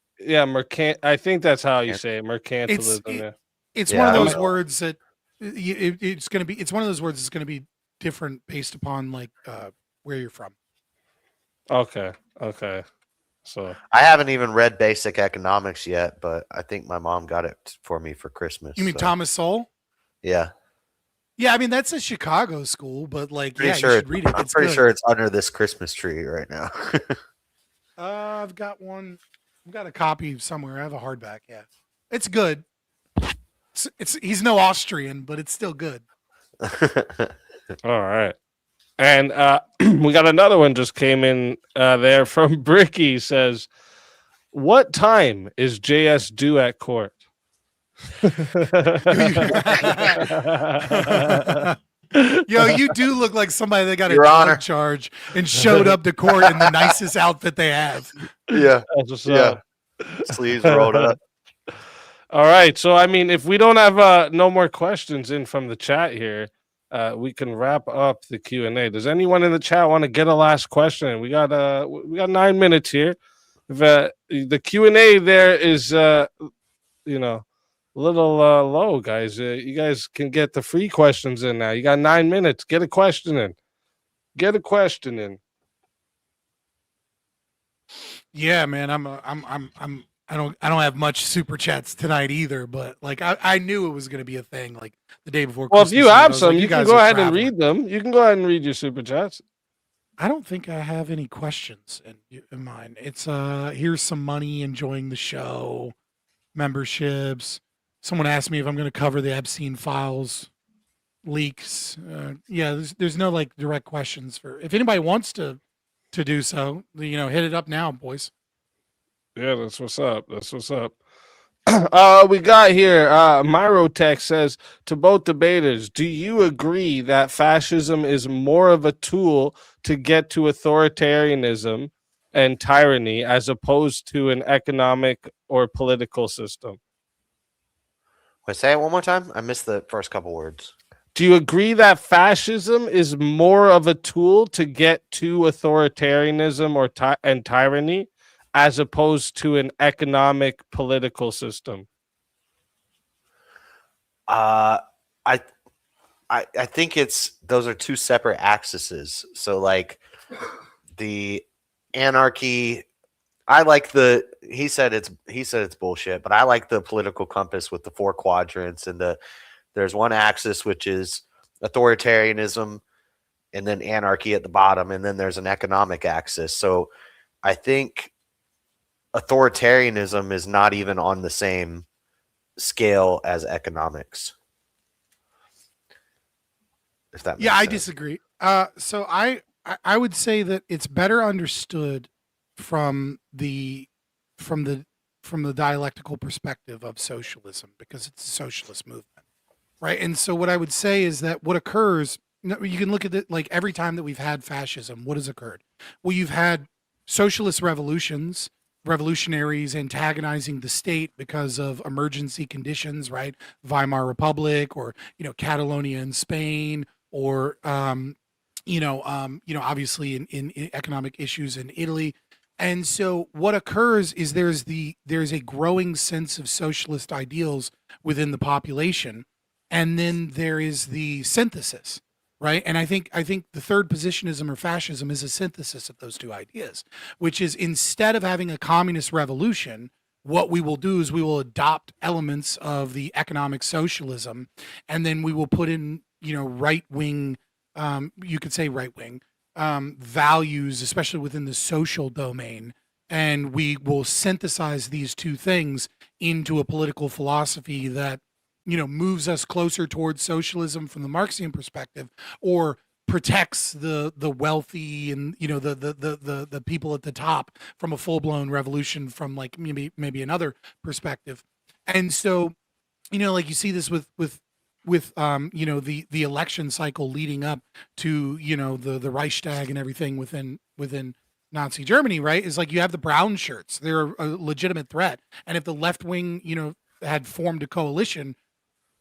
Speaker 1: I think that's how you say it. Mercantilism.
Speaker 3: It's one of those words that it's going to be. It's one of those words that's going to be different based upon like where you're from.
Speaker 1: Okay. So
Speaker 4: I haven't even read basic economics yet, but I think my mom got it for me for Christmas.
Speaker 3: You mean Thomas Sowell?
Speaker 4: Yeah.
Speaker 3: Yeah, I mean that's a Chicago school, but like,
Speaker 4: You
Speaker 3: should read it.
Speaker 4: I'm pretty sure it's under this Christmas tree right now.
Speaker 3: I've got one. I've got a copy somewhere. I have a hardback. Yeah, it's good. He's no Austrian, but it's still good.
Speaker 1: all right. And we got another one just came in there from Bricky. Says, what time is JS due at court?
Speaker 3: Yo, you do look like somebody that got
Speaker 4: Your
Speaker 3: a
Speaker 4: Honor.
Speaker 3: drug charge and showed up to court in the nicest outfit they have.
Speaker 4: Yeah.
Speaker 1: That's what's
Speaker 4: Yeah.
Speaker 1: up.
Speaker 4: Sleeves rolled up.
Speaker 1: All right. So, I mean, if we don't have no more questions in from the chat here, we can wrap up the Q&A. Does anyone in the chat want to get a last question? We got 9 minutes here. If, the Q&A there is, a little low, guys. You guys can get the free questions in now. You got 9 minutes. Get a question in.
Speaker 3: Yeah, man. I don't have much super chats tonight either, but like I knew it was going to be a thing like the day before.
Speaker 1: Well, if
Speaker 3: Christmas
Speaker 1: you
Speaker 3: Eve.
Speaker 1: have
Speaker 3: I was
Speaker 1: some,
Speaker 3: like,
Speaker 1: you can
Speaker 3: guys
Speaker 1: go
Speaker 3: are
Speaker 1: ahead and
Speaker 3: traveling.
Speaker 1: read them. You can go ahead and read your super chats.
Speaker 3: I don't think I have any questions in mind. It's here's some money, enjoying the show, memberships. Someone asked me if I'm going to cover the Epstein files leaks. Yeah, there's no like direct questions for if anybody wants to do so. Hit it up now, boys.
Speaker 1: Yeah, that's what's up. We got here. Myrotech says to both debaters, do you agree that fascism is more of a tool to get to authoritarianism and tyranny as opposed to an economic or political system?
Speaker 4: Wait, say it one more time. I missed the first couple words.
Speaker 1: Do you agree that fascism is more of a tool to get to authoritarianism or and tyranny as opposed to an economic political system?
Speaker 4: I think those are two separate axes. So like the anarchy, he said it's bullshit, but I like the political compass with the 4 quadrants and the There's one axis, which is authoritarianism, and then anarchy at the bottom, and then there's an economic axis. So I think authoritarianism is not even on the same scale as economics. If that makes
Speaker 3: I
Speaker 4: sense.
Speaker 3: disagree. So I would say that it's better understood from the dialectical perspective of socialism, because it's a socialist movement, right? And so what I would say is that what occurs, you can look at it like every time that we've had fascism, what has occurred? Well, you've had socialist revolutions, revolutionaries antagonizing the state because of emergency conditions, right? Weimar Republic, or Catalonia in Spain, or obviously in economic issues in Italy. And so what occurs is there's a growing sense of socialist ideals within the population, and then there is the synthesis, right? And I think the third positionism or fascism is a synthesis of those two ideas, which is, instead of having a communist revolution, what we will do is we will adopt elements of the economic socialism, and then we will put in right wing, you could say right wing, values, especially within the social domain, and we will synthesize these two things into a political philosophy that moves us closer towards socialism from the Marxian perspective, or protects the wealthy and the people at the top from a full-blown revolution from like maybe another perspective. And so like you see this with the election cycle leading up to the Reichstag and everything within Nazi Germany, right? Is like you have the brown shirts. They're a legitimate threat. And if the left wing had formed a coalition,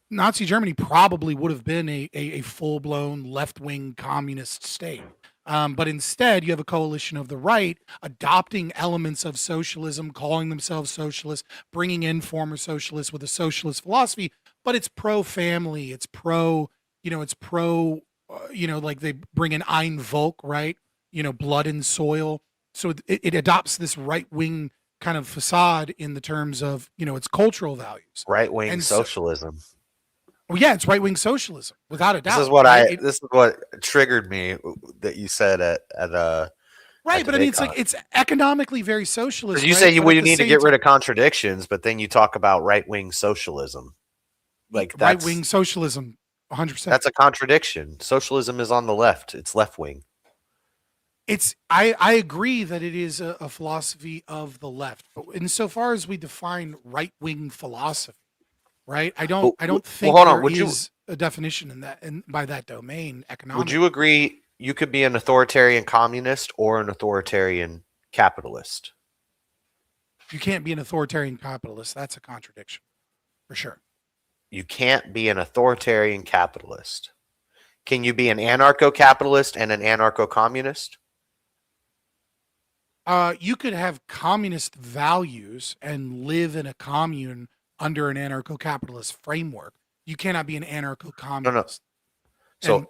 Speaker 3: Nazi Germany probably would have been a full-blown left-wing communist state. But instead, you have a coalition of the right adopting elements of socialism, calling themselves socialists, bringing in former socialists with a socialist philosophy, but it's pro-family, it's pro, like they bring in Ein Volk, right? Blood and soil. So it adopts this right-wing kind of facade in the terms of, its cultural values.
Speaker 4: Right-wing socialism.
Speaker 3: Well, yeah, it's right-wing socialism, without a doubt.
Speaker 4: This is what triggered me that you said at
Speaker 3: right, but I mean, it's economically very socialist.
Speaker 4: You say you need to get rid of contradictions, but then you talk about right-wing socialism. Like
Speaker 3: right-wing socialism, 100%.
Speaker 4: That's a contradiction. Socialism is on the left; it's left-wing.
Speaker 3: I agree that it is a philosophy of the left, but insofar as we define right-wing philosophy. Right, I don't think there is a definition in that, and by that domain, economic.
Speaker 4: Would you agree you could be an authoritarian communist or an authoritarian capitalist?
Speaker 3: You can't be an authoritarian capitalist. That's a contradiction, for sure.
Speaker 4: You can't be an authoritarian capitalist. Can you be an anarcho-capitalist and an anarcho-communist?
Speaker 3: You could have communist values and live in a commune under an anarcho-capitalist framework. You cannot be an anarcho-communist.
Speaker 4: No. So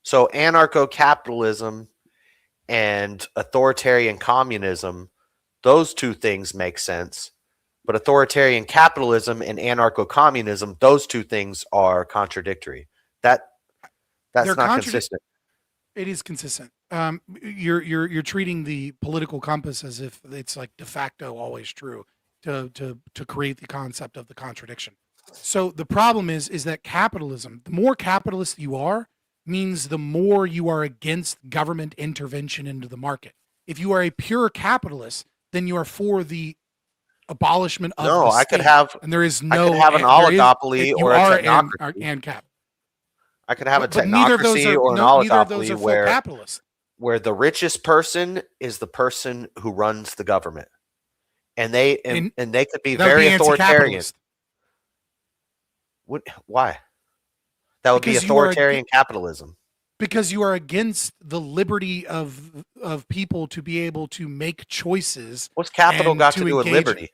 Speaker 4: So anarcho-capitalism and authoritarian communism, those two things make sense. But authoritarian capitalism and anarcho-communism, those two things are contradictory. That's not consistent.
Speaker 3: It is consistent. You're treating the political compass as if it's like de facto always true. To create the concept of the contradiction. So the problem is that capitalism, the more capitalist you are, means the more you are against government intervention into the market. If you are a pure capitalist, then you are for the abolishment of the state. I could have an oligopoly
Speaker 4: or a technocracy. I could have a technocracy or an oligopoly where the richest person is the person who runs the government. And they could be very authoritarian. Why? That would be authoritarian capitalism.
Speaker 3: Because you are against the liberty of people to be able to make choices.
Speaker 4: What's capital got to do with liberty?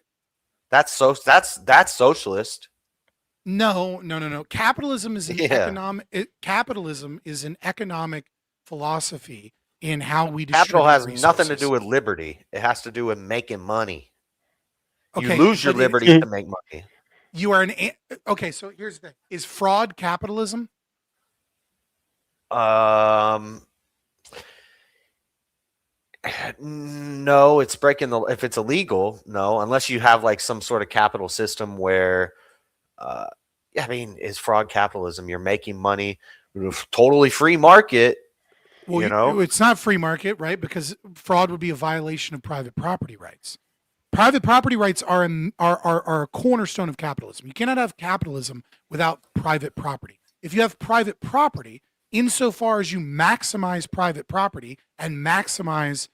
Speaker 4: That's socialist.
Speaker 3: No. Capitalism is an economic. Capitalism is an economic philosophy in how we distribute
Speaker 4: capital has
Speaker 3: resources.
Speaker 4: Nothing to do with liberty. It has to do with making money.
Speaker 3: Okay,
Speaker 4: you lose your liberty to make money.
Speaker 3: You are okay. So here's the thing: is fraud capitalism?
Speaker 4: No, it's breaking the. If it's illegal, no, unless you have like some sort of capital system where, I mean, is fraud capitalism? You're making money, totally free market.
Speaker 3: Well,
Speaker 4: You know,
Speaker 3: it's not free market, right? Because fraud would be a violation of private property rights. Private property rights are a cornerstone of capitalism. You cannot have capitalism without private property. If you have private property, insofar as you maximize private property and maximize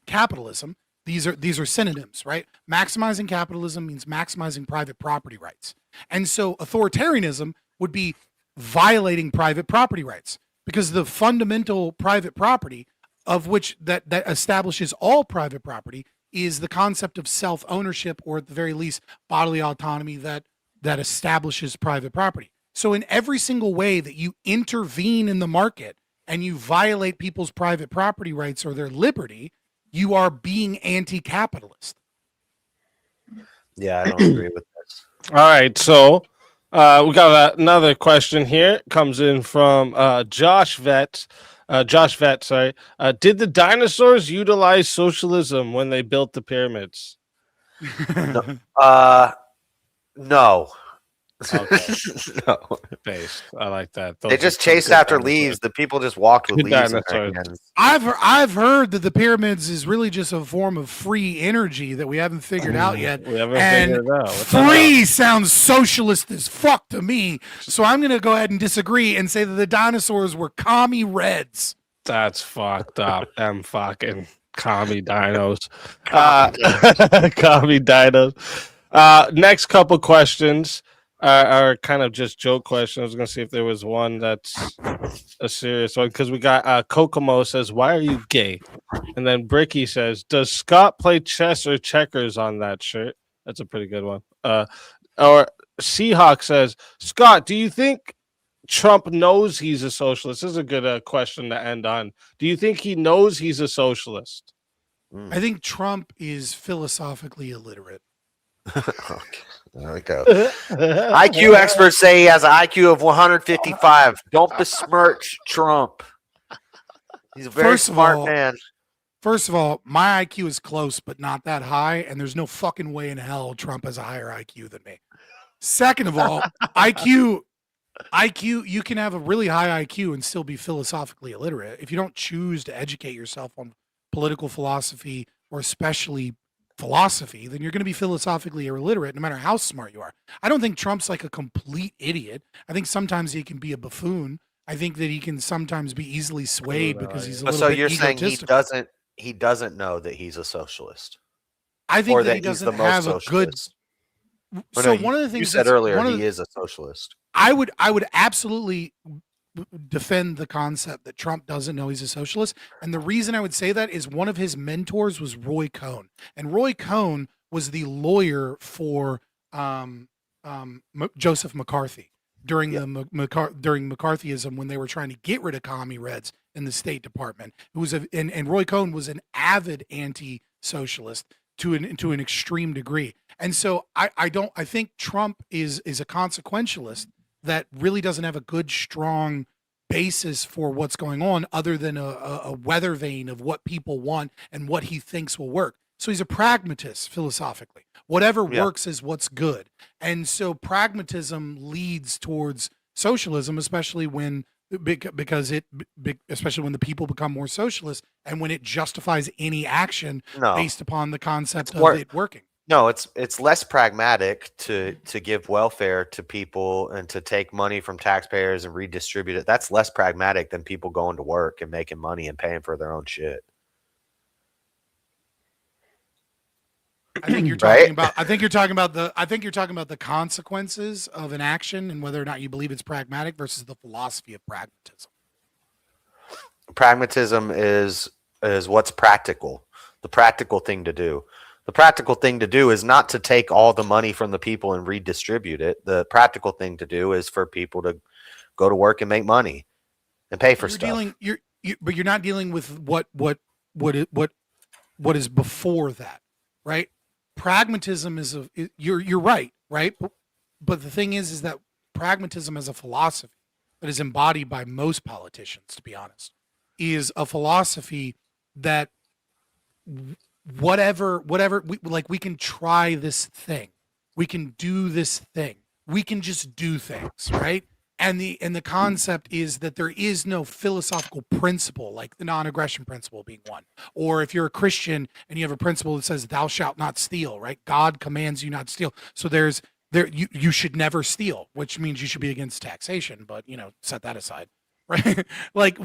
Speaker 3: capitalism, these are synonyms, right? Maximizing capitalism means maximizing private property rights, and so authoritarianism would be violating private property rights, because the fundamental private property of which that establishes all private property is the concept of self-ownership, or at the very least bodily autonomy that establishes private property. So in every single way that you intervene in the market and you violate people's private property rights or their liberty, you are being anti-capitalist.
Speaker 4: yeah, I don't agree with this.
Speaker 1: All right, so we got another question here. It comes in from Josh Vet. Sorry. Did the dinosaurs utilize socialism when they built the pyramids?
Speaker 4: No.
Speaker 1: Okay.
Speaker 4: No.
Speaker 1: Based. I like that.
Speaker 4: They just chased after leaves. The people just walked with
Speaker 1: Good
Speaker 4: leaves in their
Speaker 1: dinosaurs.
Speaker 4: hands.
Speaker 3: I've heard that the pyramids is really just a form of free energy that we haven't figured out yet.
Speaker 1: We haven't
Speaker 3: And
Speaker 1: figured it out.
Speaker 3: free sounds socialist as fuck to me. So I'm going to go ahead and disagree and say that the dinosaurs were commie reds.
Speaker 1: That's fucked up. Them fucking commie dinos. Commie dinos. Next couple questions are kind of just joke questions. I was gonna see if there was one that's a serious one, because we got Kokomo says, "Why are you gay?" And then Bricky says, "Does Scott play chess or checkers on that shirt?" That's a pretty good one. Or Seahawk says, "Scott, do you think Trump knows he's a socialist?" This is a good question to end on. Do you think he knows he's a socialist?
Speaker 3: I think Trump is philosophically illiterate.
Speaker 4: Okay, there we go. IQ experts say he has an IQ of 155. Don't besmirch Trump. He's a very smart man.
Speaker 3: First of all, my IQ is close, but not that high, and there's no fucking way in hell Trump has a higher IQ than me. Second of all, IQ, you can have a really high IQ and still be philosophically illiterate. If you don't choose to educate yourself on political philosophy, or especially philosophy, then you're going to be philosophically illiterate no matter how smart you are. I don't think Trump's like a complete idiot. I think sometimes he can be a buffoon. I think that he can sometimes be easily swayed because he's a little
Speaker 4: So
Speaker 3: bit
Speaker 4: you're saying
Speaker 3: egotistical.
Speaker 4: he doesn't know that he's a socialist?
Speaker 3: I think
Speaker 4: Or
Speaker 3: that he
Speaker 4: he's the
Speaker 3: doesn't
Speaker 4: most
Speaker 3: have a good.
Speaker 4: socialist? Or
Speaker 3: So
Speaker 4: no,
Speaker 3: one of the things
Speaker 4: you said earlier he is a socialist.
Speaker 3: I would absolutely defend the concept that Trump doesn't know he's a socialist. And the reason I would say that is one of his mentors was Roy Cohn. And Roy Cohn was the lawyer for Joseph McCarthy during during McCarthyism, when they were trying to get rid of commie reds in the State Department. It was and Roy Cohn was an avid anti-socialist to an extreme degree. And so I think Trump is a consequentialist that really doesn't have a good, strong basis for what's going on, other than a weather vane of what people want and what he thinks will work. So he's a pragmatist philosophically. Whatever works is what's good. And so pragmatism leads towards socialism, especially when especially when the people become more socialist and when it justifies any action based upon the concept of it working.
Speaker 4: No, it's less pragmatic to give welfare to people and to take money from taxpayers and redistribute it. That's less pragmatic than people going to work and making money and paying for their own shit.
Speaker 3: I think you're talking about. I think you're talking about the consequences of an action and whether or not you believe it's pragmatic versus the philosophy of pragmatism.
Speaker 4: Pragmatism is what's practical, the practical thing to do. The practical thing to do is not to take all the money from the people and redistribute it. The practical thing to do is for people to go to work and make money and pay for stuff.
Speaker 3: But you're not dealing with what is before that, right? pragmatism you're right, but the thing is that pragmatism as a philosophy that is embodied by most politicians, to be honest, is a philosophy that whatever we can try this thing, we can do this thing, we can just do things, right? And the concept is that there is no philosophical principle, like the non-aggression principle being one. Or if you're a Christian and you have a principle that says thou shalt not steal, right? God commands you not to steal. So you should never steal, which means you should be against taxation, but set that aside. Right? Like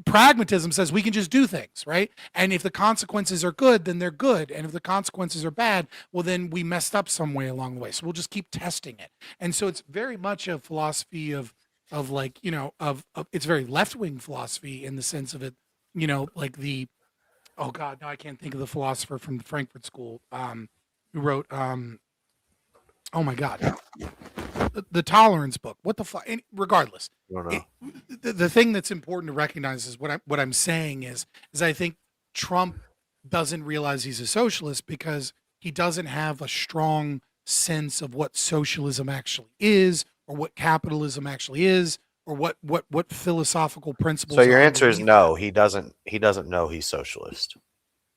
Speaker 3: pragmatism says we can just do things, right? And if the consequences are good, then they're good. And if the consequences are bad, well, then we messed up some way along the way. So we'll just keep testing it. And so it's very much a philosophy of it's very left-wing philosophy in the sense of it, like oh God, no, I can't think of the philosopher from the Frankfurt School who wrote, oh my God, the tolerance book. What the fuck? Regardless, the thing that's important to recognize is what I'm saying is I think Trump doesn't realize he's a socialist because he doesn't have a strong sense of what socialism actually is, or what capitalism actually is, or what philosophical principles.
Speaker 4: So your answer is no.
Speaker 3: That.
Speaker 4: He doesn't know he's socialist.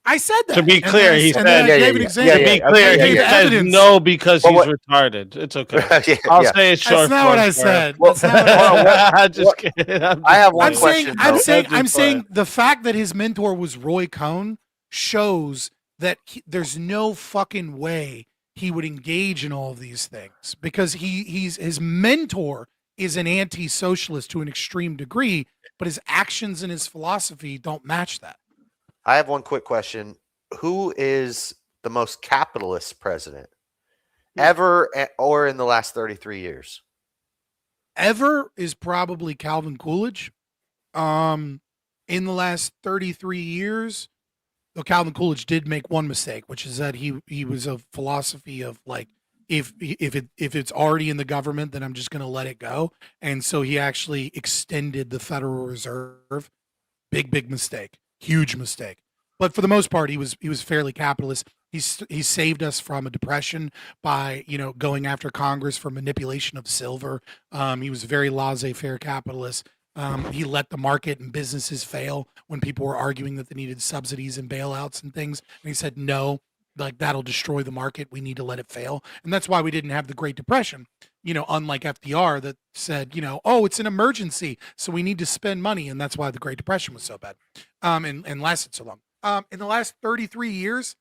Speaker 3: I said that.
Speaker 1: To be clear, he said.
Speaker 3: To be
Speaker 1: clear, he says no because he's retarded. It's okay. I'll say it short.
Speaker 3: That's not what I said.
Speaker 1: I'm just kidding.
Speaker 4: I have one question.
Speaker 3: I'm saying the fact that his mentor was Roy Cohn shows that there's no fucking way he would engage in all of these things, because his mentor is an anti-socialist to an extreme degree, but his actions and his philosophy don't match that.
Speaker 4: I have one quick question. Who is the most capitalist president ever, or in the last 33 years?
Speaker 3: Ever is probably Calvin Coolidge. In the last 33 years, though, Calvin Coolidge did make one mistake, which is that he was a philosophy of like, if it's already in the government, then I'm just going to let it go. And so he actually extended the Federal Reserve. Big mistake. Huge mistake. But for the most part, he was fairly capitalist. He saved us from a depression by going after Congress for manipulation of silver. He was a very laissez-faire capitalist. He let the market and businesses fail when people were arguing that they needed subsidies and bailouts and things. And he said, no, like that'll destroy the market. We need to let it fail. And that's why we didn't have the Great Depression, unlike FDR that said, oh, it's an emergency, so we need to spend money. And that's why the Great Depression was so bad and lasted so long. In the last 33 years,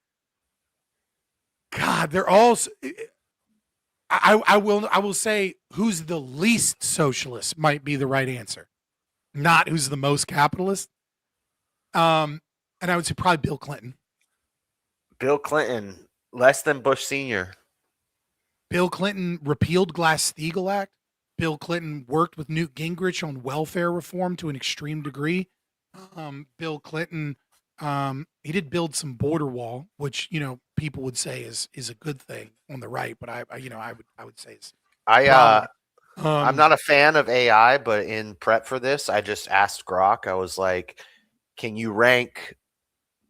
Speaker 3: God, they're all. I will say who's the least socialist might be the right answer, not who's the most capitalist. And I would say probably Bill Clinton.
Speaker 4: Bill Clinton, less than Bush Sr.
Speaker 3: Bill Clinton repealed Glass-Steagall Act. Bill Clinton worked with Newt Gingrich on welfare reform to an extreme degree. Bill Clinton, he did build some border wall, which people would say is a good thing on the right, but I would say it's.
Speaker 4: I'm not a fan of AI, but in prep for this, I just asked Grok. I was like, "Can you rank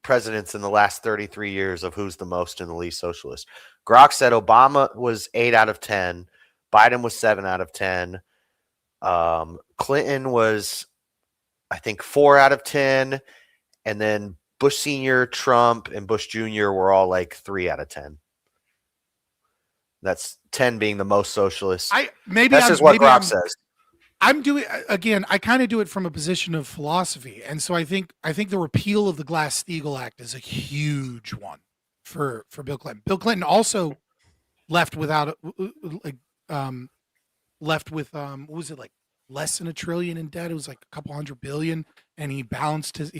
Speaker 4: presidents in the last 33 years of who's the most and the least socialist?" Grok said Obama was 8 out of 10, Biden was 7 out of 10, Clinton was, I think, 4 out of 10, and then Bush Sr., Trump, and Bush Jr. were all like 3 out of 10. That's 10 being the most socialist. That's just what Grok says.
Speaker 3: I'm doing, again, I kind of do it from a position of philosophy. And so I think the repeal of the Glass-Steagall Act is a huge one for Bill Clinton. Bill Clinton also left without what was it, like less than $1 trillion in debt? It was like a couple $100 billion, and he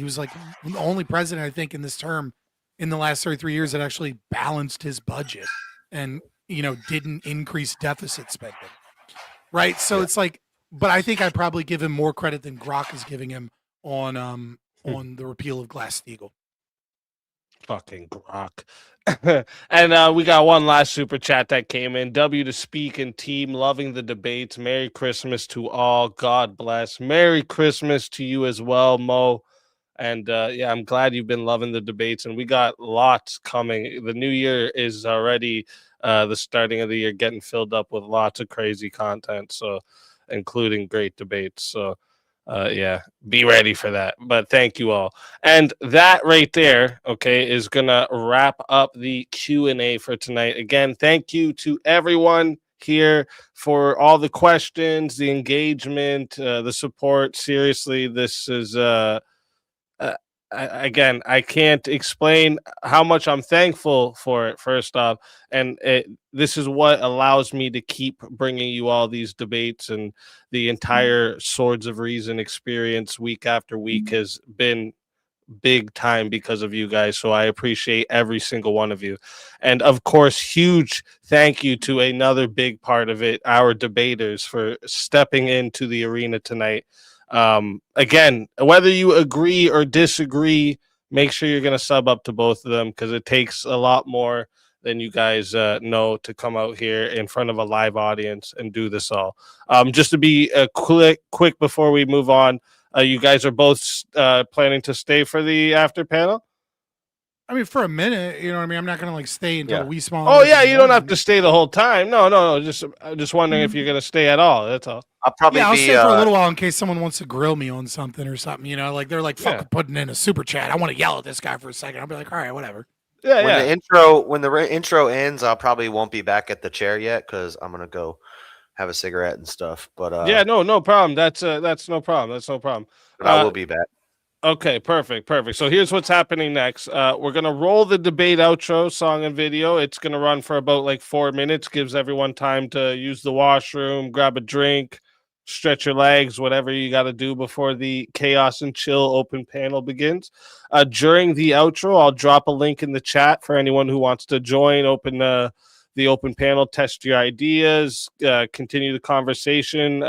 Speaker 3: was like the only president, I think, in this term in the last 33 years that actually balanced his budget and didn't increase deficit spending. Right. So it's like, but I think I'd probably give him more credit than Grok is giving him on the repeal of Glass-Steagall.
Speaker 1: Fucking Grok. And we got one last super chat that came in. W to Speak and team, loving the debates. Merry Christmas to all. God bless. Merry Christmas to you as well, Mo. And yeah, I'm glad you've been loving the debates, and we got lots coming. The new year is already the starting of the year, getting filled up with lots of crazy content, so including great debates. So yeah, be ready for that. But thank you all. And that right there, okay, is gonna wrap up the Q&A for tonight. Again, thank you to everyone here for all the questions, the engagement, the support. Seriously, this is again, I can't explain how much I'm thankful for it, first off. And this is what allows me to keep bringing you all these debates, and the entire Swords of Reason experience week after week has been big time because of you guys. So I appreciate every single one of you. And of course, huge thank you to another big part of it, our debaters, for stepping into the arena tonight. Again, whether you agree or disagree, make sure you're going to sub up to both of them, because it takes a lot more than you guys know to come out here in front of a live audience and do this all. Just to be quick before we move on, you guys are both planning to stay for the after panel?
Speaker 3: I mean, for a minute, you know what I mean? I'm not going to like stay until we small.
Speaker 1: Oh yeah, you don't have to stay the whole time. No. Just wondering if you're going to stay at all. That's all.
Speaker 4: I'll probably
Speaker 3: I'll
Speaker 4: be
Speaker 3: stay for a little while in case someone wants to grill me on something or something, you know, like they're like fucking putting in a super chat. I want to yell at this guy for a second. I'll be like, all right, whatever.
Speaker 4: When the intro ends, I'll probably won't be back at the chair yet, because I'm gonna go have a cigarette and stuff. But
Speaker 1: no problem. That's no problem. That's no problem.
Speaker 4: But I will be back.
Speaker 1: Okay, perfect. So here's what's happening next. We're gonna roll the debate outro song and video. It's gonna run for about like 4 minutes. Gives everyone time to use the washroom, grab a drink, stretch your legs, whatever you got to do before the Chaos and Chill open panel begins. During the outro, I'll drop a link in the chat for anyone who wants to join, open the open panel, test your ideas, continue the conversation,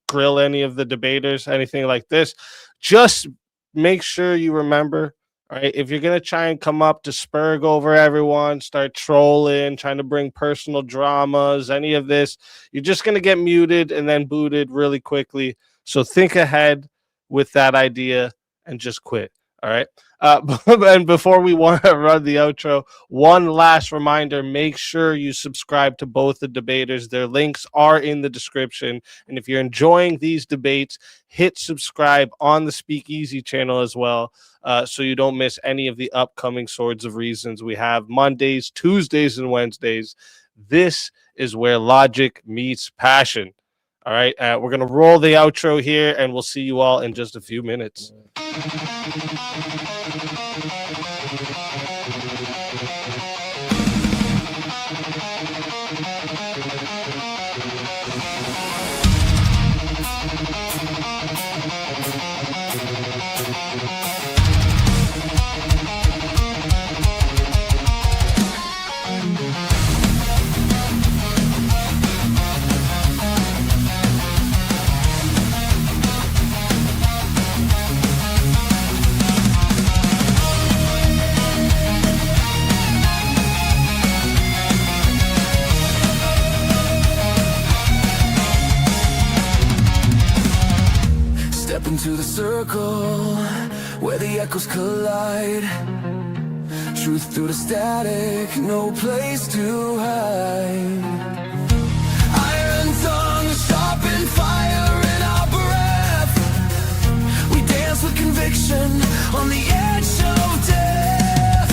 Speaker 1: grill any of the debaters, anything like this. Just make sure you remember, all right, if you're going to try and come up to spurg over everyone, start trolling, trying to bring personal dramas, any of this, you're just going to get muted and then booted really quickly. So think ahead with that idea and just quit. All right. And before we want to run the outro, one last reminder, make sure you subscribe to both the debaters. Their links are in the description. And if you're enjoying these debates, hit subscribe on the Speakeazy channel as well, so you don't miss any of the upcoming Swords of Reasons. We have Mondays, Tuesdays, and Wednesdays. This is where logic meets passion. All right, we're going to roll the outro here, and we'll see you all in just a few minutes.
Speaker 2: Into the circle where the echoes collide. Truth through the static, no place to hide. Iron tongue, sharpened fire in our breath. We dance with conviction on the edge of death.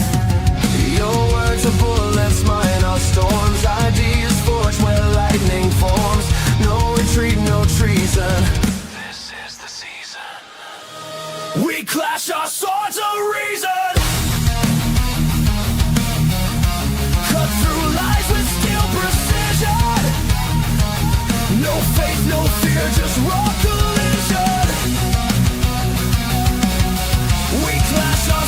Speaker 2: Your words are bullets, mine are storms. Ideas forged where lightning forms. No retreat, no treason. We clash our swords of reason. Cut through lies with steel precision. No faith, no fear, just raw collision. We clash our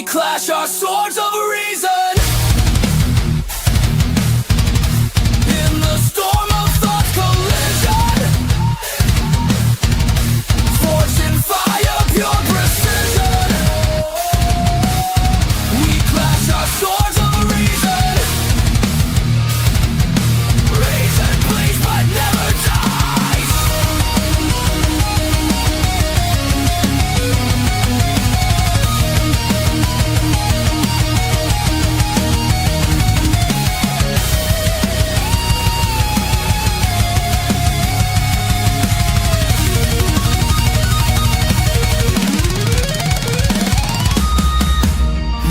Speaker 2: clash our swords of reason in the storm of thought collision. Forged in fire, pure precision. We clash our swords of reason. Reason bleeds but never dies.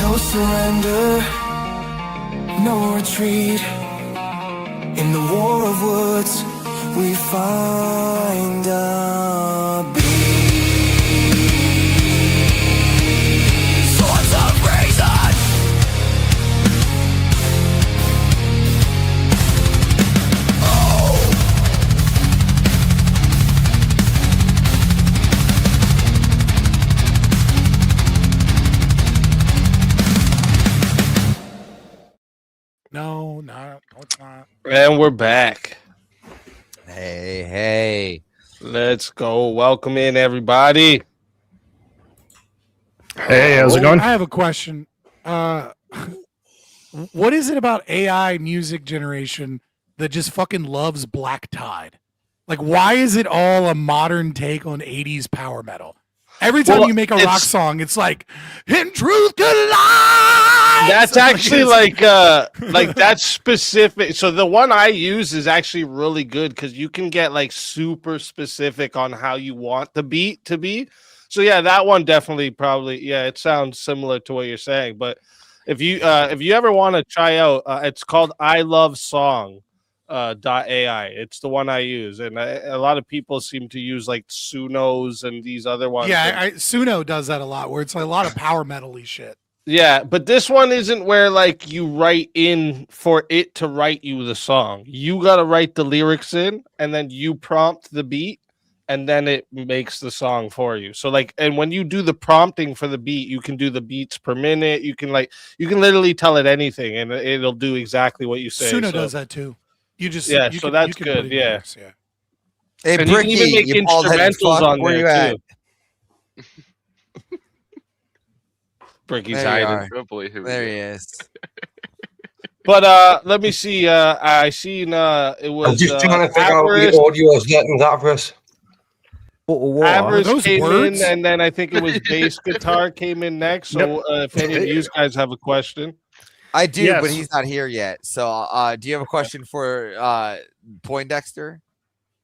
Speaker 2: No surrender, no retreat. In the war of words, we find a beat. Swords of reason.
Speaker 3: No, it's not.
Speaker 1: And we're back.
Speaker 5: Hey.
Speaker 1: Let's go. Welcome in, everybody.
Speaker 6: Hey, how's it going?
Speaker 3: I have a question. What is it about AI music generation that just fucking loves Black Tide? Like, why is it all a modern take on 80s power metal? Every time
Speaker 1: Well,
Speaker 3: you make a rock
Speaker 1: it's-
Speaker 3: song, it's like, in truth to lies.
Speaker 1: That's actually like that's specific. So the one I use is actually really good because you can get like super specific on how you want the beat to be. So yeah, that one definitely probably it sounds similar to what you're saying. But if you ever want to try out, it's called I Love Song .ai. It's the one I use, and a lot of people seem to use like Sunos and these other ones.
Speaker 3: Yeah, Suno does that a lot, where it's like a lot of power metal-y shit.
Speaker 1: Yeah, but this one isn't where like you write in for it to write you the song. You got to write the lyrics in, and then you prompt the beat, and then it makes the song for you. So like, and when you do the prompting for the beat, you can do the beats per minute. You can literally tell it anything, and it'll do exactly what you say.
Speaker 3: Suno does that too. You just
Speaker 1: Yeah,
Speaker 3: you
Speaker 1: so
Speaker 3: can-
Speaker 1: that's
Speaker 3: you can
Speaker 1: good,
Speaker 3: put in
Speaker 1: yeah.
Speaker 3: lyrics, yeah.
Speaker 5: Hey,
Speaker 1: And you can
Speaker 5: Bricky,
Speaker 1: even make
Speaker 5: you bald-headed
Speaker 1: instrumentals
Speaker 5: fuck,
Speaker 1: on
Speaker 5: where you
Speaker 1: there
Speaker 5: at?
Speaker 1: too. Bricky's
Speaker 5: There you
Speaker 1: hiding.
Speaker 5: are.
Speaker 7: Oh boy, here we
Speaker 5: There
Speaker 7: go.
Speaker 5: he is.
Speaker 1: But let me see. I seen it was.
Speaker 8: I'm just trying to figure out what
Speaker 1: Avarice-
Speaker 8: the audio is getting that for us.
Speaker 1: Avarice
Speaker 3: those
Speaker 1: came
Speaker 3: words?
Speaker 1: in, and then I think it was bass guitar came in next. So if any of you guys have a question,
Speaker 5: I do,
Speaker 6: Yes.
Speaker 5: but he's not here yet. So, do you have a question for Poindexter?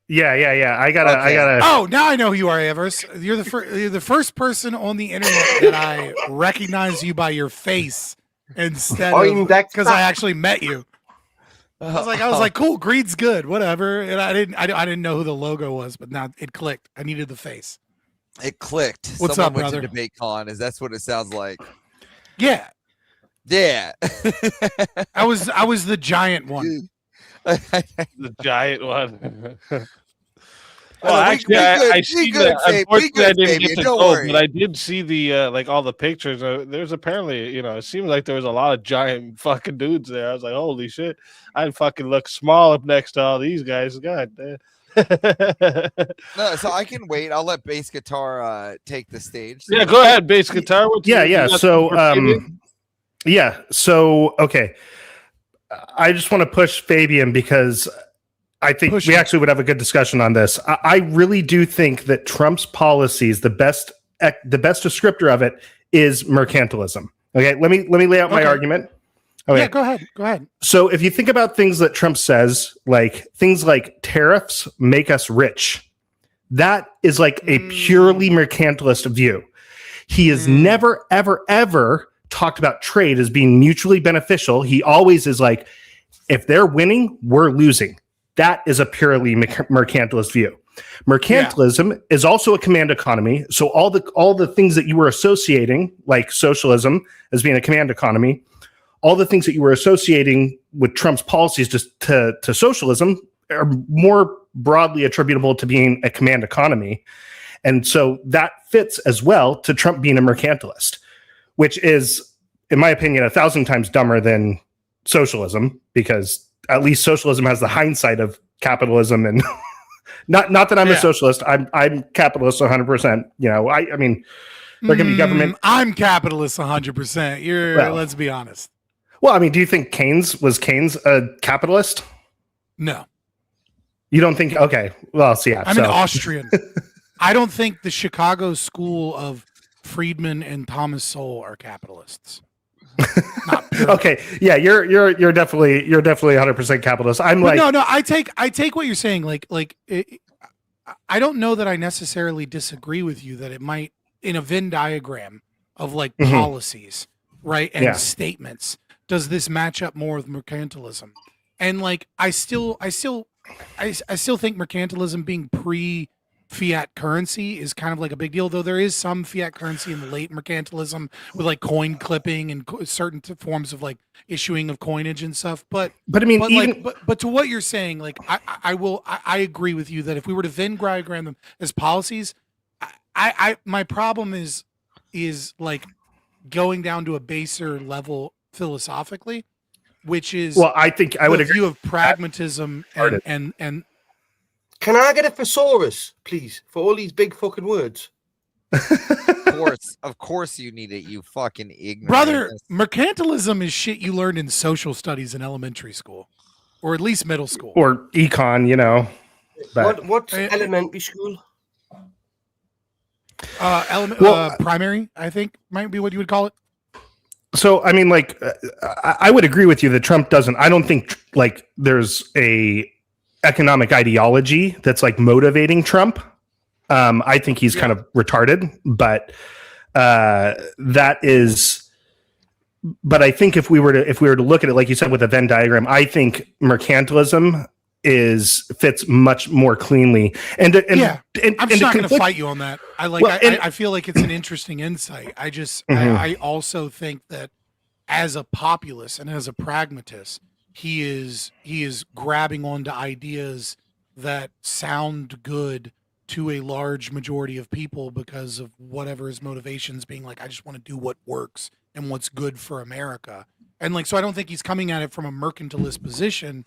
Speaker 6: Yeah. I gotta.
Speaker 5: Okay.
Speaker 3: Oh, now I know who you are, Evers. You're the first person on the internet that I recognize you by your face instead of
Speaker 8: Poindexter.
Speaker 3: because I actually met you. I was like, cool, Greed's good, whatever. And I didn't know who the logo was, but now it clicked. I needed the face.
Speaker 5: It clicked.
Speaker 3: What's
Speaker 5: Someone
Speaker 3: up,
Speaker 5: went
Speaker 3: brother?
Speaker 5: to debate con, is that's what it sounds like.
Speaker 3: Yeah,
Speaker 5: Yeah.
Speaker 3: I was the giant one.
Speaker 1: the giant one.
Speaker 5: Well,
Speaker 1: Well, actually, I
Speaker 5: be
Speaker 1: see
Speaker 5: good,
Speaker 1: that.
Speaker 5: Fabe, be
Speaker 1: Unfortunately, I
Speaker 5: good,
Speaker 1: didn't
Speaker 5: Fabian,
Speaker 1: get to
Speaker 5: don't
Speaker 1: go,
Speaker 5: worry.
Speaker 1: but I did see the like all the pictures. There's apparently, it seems like there was a lot of giant fucking dudes there. I was like, holy shit! I fucking look small up next to all these guys. God damn.
Speaker 5: No, so I can wait. I'll let bass guitar take the stage.
Speaker 1: Yeah, go ahead, bass guitar. What you
Speaker 6: Yeah.
Speaker 1: got
Speaker 6: So,
Speaker 1: for Fabian?
Speaker 6: okay. I just want to push Fabian because I think
Speaker 3: Push
Speaker 6: we
Speaker 3: him.
Speaker 6: actually would have a good discussion on this. I really do think that Trump's policies, the best descriptor of it is mercantilism. Okay, let me lay out my
Speaker 3: Okay.
Speaker 6: argument. Okay.
Speaker 3: Yeah, go ahead.
Speaker 6: So if you think about things that Trump says, like things like tariffs make us rich, that is like a purely mercantilist view. He has never, ever, ever talked about trade as being mutually beneficial. He always is like, if they're winning, we're losing. That is a purely mercantilist view. Mercantilism is also a command economy. So all the things that you were associating, like socialism as being a command economy, all the things that you were associating with Trump's policies to socialism are more broadly attributable to being a command economy. And so that fits as well to Trump being a mercantilist. which is, in my opinion, 1,000 times dumber than socialism, because at least socialism has the hindsight of capitalism. And not that I'm a socialist. I'm capitalist 100%. You know, I mean, there can be government.
Speaker 3: I'm capitalist 100%. Let's be honest.
Speaker 6: Well, I mean, do you think Keynes a capitalist?
Speaker 3: No.
Speaker 6: You don't think? Okay. Well, so yeah.
Speaker 3: I'm an Austrian. I don't think the Chicago School of Friedman and Thomas Sowell are capitalists.
Speaker 6: Okay. Yeah, you're definitely 100% capitalist.
Speaker 3: No. I take what you're saying. I don't know that I necessarily disagree with you that it might, in a Venn diagram of like policies, right, and statements, does this match up more with mercantilism? And like, I still think mercantilism being pre-fiat currency is kind of like a big deal, though there is some fiat currency in the late mercantilism with like coin clipping and certain forms of like issuing of coinage and stuff. But I mean, but to what you're saying, like I agree with you that if we were to Venn diagram them as policies, my problem is like going down to a baser level philosophically, which is,
Speaker 6: well, I think I would agree.
Speaker 3: View of pragmatism and
Speaker 8: Can I get a thesaurus, please, for all these big fucking words?
Speaker 5: Of course you need it, you fucking ignorant.
Speaker 3: Brother, mercantilism is shit you learned in social studies in elementary school, or at least middle school,
Speaker 6: or econ, you know. But
Speaker 8: What's elementary school?
Speaker 3: Primary, I think, might be what you would call it.
Speaker 6: So, I mean, like, I would agree with you that Trump doesn't. I don't think like there's a economic ideology that's like motivating Trump. I think he's kind of retarded, but that is. But I think if we were to look at it, like you said, with a Venn diagram, I think mercantilism fits much more cleanly. And
Speaker 3: I'm just not going to fight you on that. I feel like it's an interesting insight. I also think that as a populist and as a pragmatist, he is grabbing onto ideas that sound good to a large majority of people because of whatever his motivations, being like, I just want to do what works and what's good for America. And like, so I don't think he's coming at it from a mercantilist position,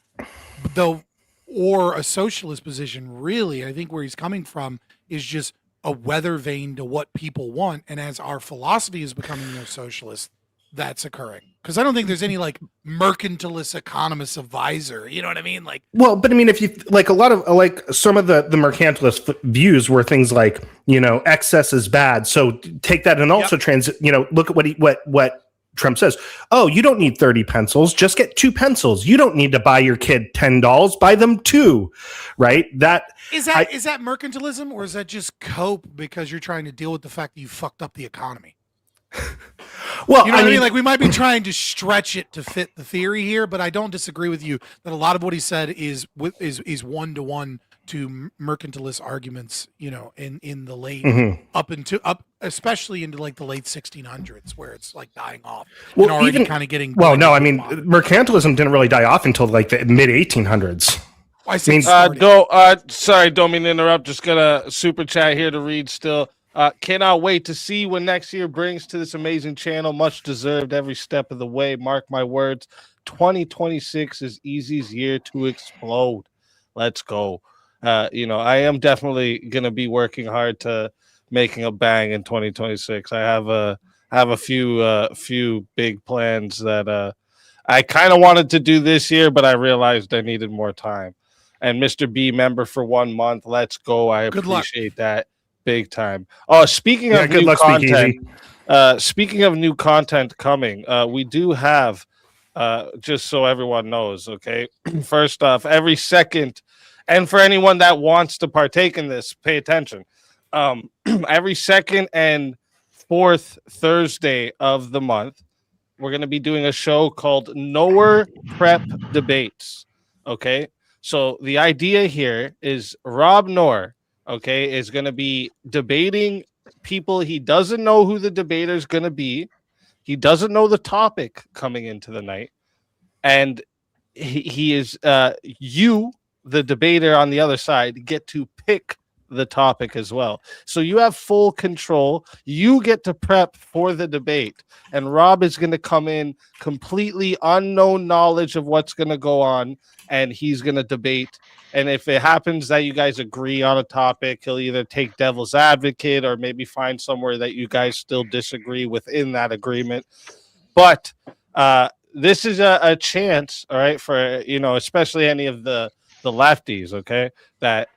Speaker 3: though, or a socialist position, really. I think where he's coming from is just a weather vane to what people want. And as our philosophy is becoming more socialist, that's occurring. Because I don't think there's any like mercantilist economist advisor. You know what I mean? Like,
Speaker 6: well, but I mean, if you like a lot of like some of the mercantilist views were things like, you know, excess is bad. So take that and also look at what Trump says. Oh, you don't need 30 pencils. Just get 2 pencils. You don't need to buy your kid $10. Buy them 2. Right?
Speaker 3: Is that mercantilism, or is that just cope because you're trying to deal with the fact that you fucked up the economy?
Speaker 6: Well,
Speaker 3: you know what I mean? Like, we might be trying to stretch it to fit the theory here, but I don't disagree with you that a lot of what he said is one-to-one to mercantilist arguments, you know, in the late especially into like the late 1600s, where it's like dying off.
Speaker 6: Well,
Speaker 3: and already
Speaker 6: even
Speaker 3: kind of getting.
Speaker 6: Well, no, I mean, mercantilism didn't really die off until like the mid 1800s.
Speaker 3: I see.
Speaker 1: Sorry, don't mean to interrupt. Just got a super chat here to read still. Cannot wait to see what next year brings to this amazing channel. Much deserved every step of the way. Mark my words. 2026 is Easy's year to explode. Let's go. You know, I am definitely going to be working hard to making a bang in 2026. I have a few big plans that I kind of wanted to do this year, but I realized I needed more time. And Mr. B member for 1 month. Let's go. I appreciate that big time. Oh, speaking of new content, speaking of new content coming, we do have, just so everyone knows, okay, first off, every second, and for anyone that wants to partake in this, pay attention. Every second and fourth Thursday of the month, we're going to be doing a show called Knower Prep Debates. Okay, so the idea here is Rob Knorr, okay, is going to be debating people. He doesn't know who the debater is going to be. He doesn't know the topic coming into the night. And he is, you, the debater on the other side, get to pick the topic as well. So you have full control. You get to prep for the debate. And Rob is going to come in completely unknown knowledge of what's going to go on, and he's going to debate. And if it happens that you guys agree on a topic, he'll either take devil's advocate or maybe find somewhere that you guys still disagree within that agreement. But this is a chance, all right, for, you know, especially any of the lefties, okay, that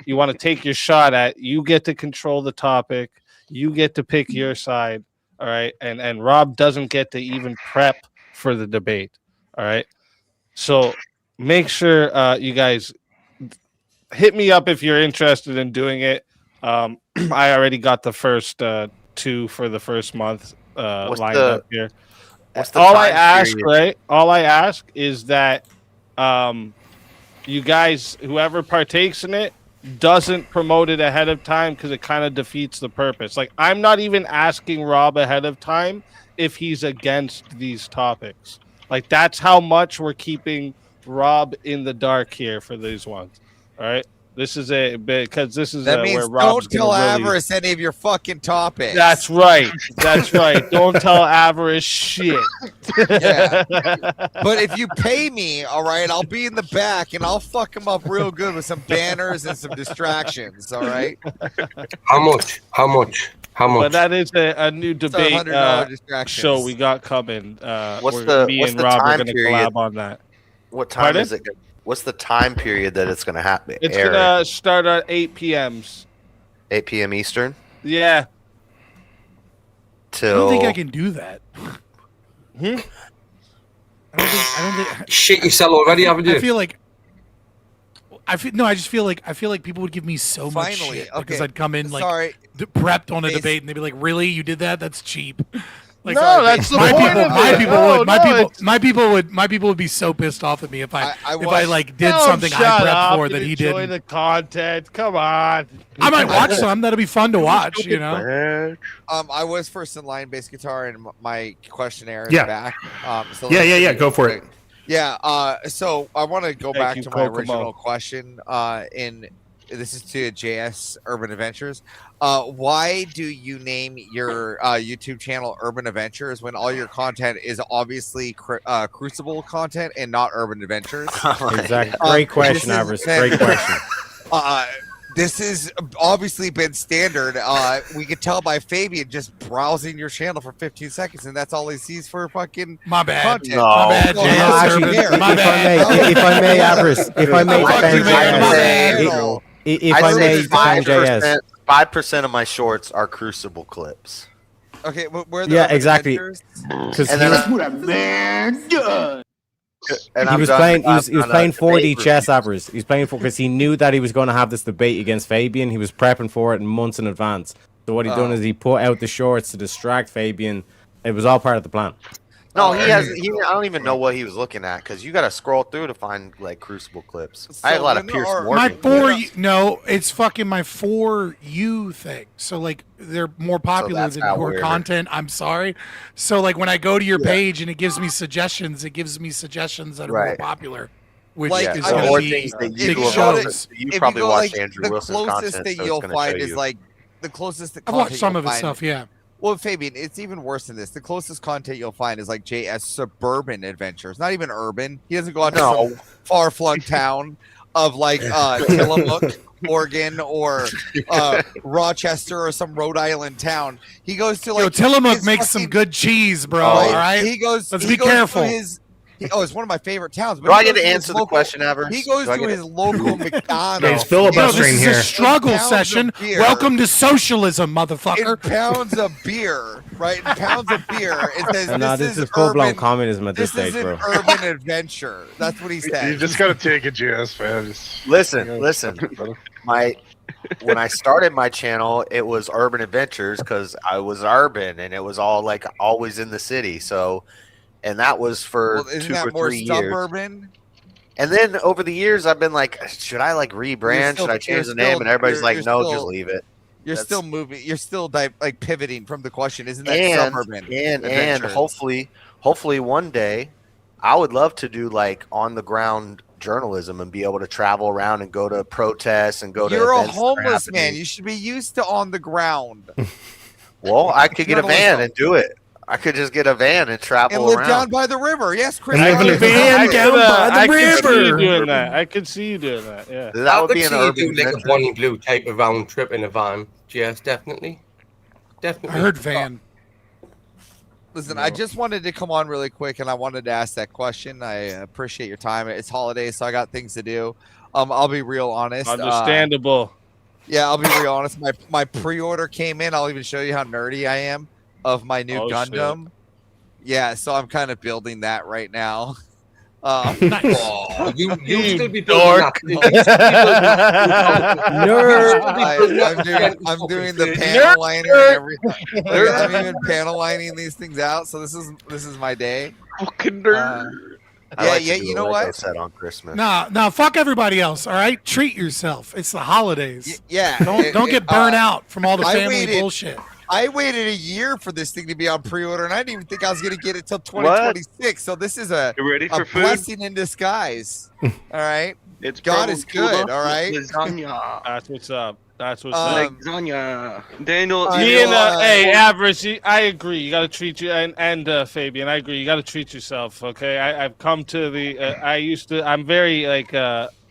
Speaker 1: you want to take your shot at. You get to control the topic. You get to pick your side, all right, and Rob doesn't get to even prep for the debate, all right. So make sure you guys hit me up if you're interested in doing it. I already got the first 2 for the first month lined up here. All I ask, right? All I ask is that you guys, whoever partakes in it, doesn't promote it ahead of time, because it kind of defeats the purpose. Like, I'm not even asking Rob ahead of time if he's against these topics. Like, that's how much we're keeping Rob in the dark here for these ones. All right. This is because this is
Speaker 5: that means
Speaker 1: where Rob's
Speaker 5: don't tell
Speaker 1: really...
Speaker 5: Avarice any of your fucking topics.
Speaker 1: That's right. That's right. Don't tell Avarice shit.
Speaker 5: Yeah. But if you pay me, all right, I'll be in the back and I'll fuck him up real good with some banners and some distractions. All right.
Speaker 8: How much? How much? How much?
Speaker 1: But that is a new debate show we got coming. Me and Rob are going to collab on that.
Speaker 4: What time is it? What's the time period that it's going to happen?
Speaker 1: It's going to start at 8 p.m.s.
Speaker 4: 8 p.m. Eastern?
Speaker 1: Yeah.
Speaker 3: I don't think I can do that.
Speaker 1: Hmm?
Speaker 3: I don't think
Speaker 8: shit yourself already, haven't you?
Speaker 3: I just feel like people would give me so much shit because I'd come in like prepped on a debate and they'd be like, "Really, you did that? That's cheap." Like,
Speaker 1: no, that's the point of it.
Speaker 3: My people would be so pissed off at me if I like did something I prepped for that he didn't.
Speaker 1: Enjoy the content. Come on.
Speaker 3: I might watch some. That'll be fun to watch. You know.
Speaker 5: I was first in line, bass guitar, and my questionnaire is back.
Speaker 6: So yeah. Go for it.
Speaker 5: Yeah. So I want to go back to my original question. This is to JS Urban Adventures. Why do you name your YouTube channel Urban Adventures when all your content is obviously Crucible content and not Urban Adventures?
Speaker 7: Exactly. Great question, Avarice. Great question.
Speaker 5: This has obviously been standard. We could tell by Fabian just browsing your channel for 15 seconds, and that's all he sees for fucking
Speaker 3: my bad.
Speaker 5: Content.
Speaker 3: No. My bad.
Speaker 7: No, actually, if I may, Avarice, if I may defend JS.
Speaker 4: 5% of my shorts are Crucible clips.
Speaker 5: Okay, where the
Speaker 7: exactly.
Speaker 4: Because
Speaker 7: he was playing 4D chess, Avarice. He's playing because he knew that he was going to have this debate against Fabian. He was prepping for it in months in advance. So what he done is he put out the shorts to distract Fabian. It was all part of the plan.
Speaker 4: No, I don't even know what he was looking at because you got to scroll through to find like Crucible clips. I had a lot of Pierce Morgan.
Speaker 3: It's fucking my For You thing. So like they're more popular than your content. I'm sorry. So like when I go to your page and it gives me suggestions, that are more popular. Which is going to be big shows.
Speaker 4: You probably watch Andrew Wilson's content.
Speaker 5: The closest thing you'll find is like the closest.
Speaker 3: I've watched some of his stuff. Yeah.
Speaker 5: Well, Fabian, it's even worse than this. The closest content you'll find is like JS Suburban Adventures, not even urban. He doesn't go out to some far-flung town of like Tillamook, Oregon, or Rochester or some Rhode Island town. He goes to like
Speaker 3: Tillamook makes some good cheese, bro. All right,
Speaker 5: he goes.
Speaker 3: Let's be careful.
Speaker 5: It's one of my favorite towns.
Speaker 4: Do I get to answer the question, Avarice?
Speaker 5: He goes to his local McDonald's.
Speaker 6: It's filibustering here.
Speaker 3: This is a struggle session. Welcome to socialism, motherfucker.
Speaker 5: In pounds of beer, right? In pounds of beer. It says
Speaker 7: this is full-blown communism at this stage, bro.
Speaker 5: This is an urban adventure. That's what he said.
Speaker 9: You just got to take it, JS, man.
Speaker 4: Listen. When I started my channel, it was Urban Adventures because I was urban and it was all like always in the city. So. And that was for 2 or 3 years.
Speaker 5: Suburban?
Speaker 4: And then over the years, I've been like, should I like rebrand? Should I change the name? And everybody's like, no, just leave it.
Speaker 5: You're still moving. You're still like pivoting from the question. Isn't that suburban?
Speaker 4: And hopefully one day, I would love to do like on the ground journalism and be able to travel around and go to protests and go to.
Speaker 5: You're a
Speaker 4: events that are
Speaker 5: homeless man.
Speaker 4: happening.
Speaker 5: You should be used to on the ground.
Speaker 4: Well, I could get a van and do it. I could just get a van and travel
Speaker 5: And live
Speaker 4: around.
Speaker 5: down by the river. Yes, Chris.
Speaker 6: And live in a van down by the
Speaker 1: I could see you
Speaker 6: river.
Speaker 1: doing that. I could see you doing that. Yeah.
Speaker 4: That would be an
Speaker 8: do
Speaker 4: urban
Speaker 8: like a
Speaker 4: adventure.
Speaker 8: Bonnie Blue type of round trip in a van. Yes, definitely. Definitely.
Speaker 3: I heard van.
Speaker 5: Listen, I just wanted to come on really quick, and I wanted to ask that question. I appreciate your time. It's holidays, so I got things to do. I'll be real honest.
Speaker 1: Understandable.
Speaker 5: Yeah, I'll be real honest. My pre-order came in. I'll even show you how nerdy I am of my new Gundam.
Speaker 1: Shit.
Speaker 5: Yeah, so I'm kind of building that right now.
Speaker 8: Oh, you still be
Speaker 1: dork.
Speaker 7: Nerd.
Speaker 5: I'm doing the panel liner and everything. Like, I'm even panel lining these things out. So this is my day.
Speaker 9: Fucking nerd.
Speaker 5: You know what?
Speaker 4: Set on Christmas.
Speaker 3: Nah, fuck everybody else. All right, treat yourself. It's the holidays.
Speaker 5: Yeah,
Speaker 3: Don't get burnt out from all the
Speaker 5: I
Speaker 3: family
Speaker 5: waited-
Speaker 3: bullshit.
Speaker 5: I waited a year for this thing to be on pre-order, and I didn't even think I was going to get it till 2026. So this is a
Speaker 9: You ready for food?
Speaker 5: blessing in disguise. All right,
Speaker 9: It's
Speaker 5: God is
Speaker 9: probably
Speaker 5: good. All right.
Speaker 9: Lasagna.
Speaker 1: That's what's up. That's what's up.
Speaker 9: Lasagna. Daniel.
Speaker 1: Me and hey, Average, I agree. You got to treat you and Fabian. I agree. You got to treat yourself. Okay, I've come to the. I'm very like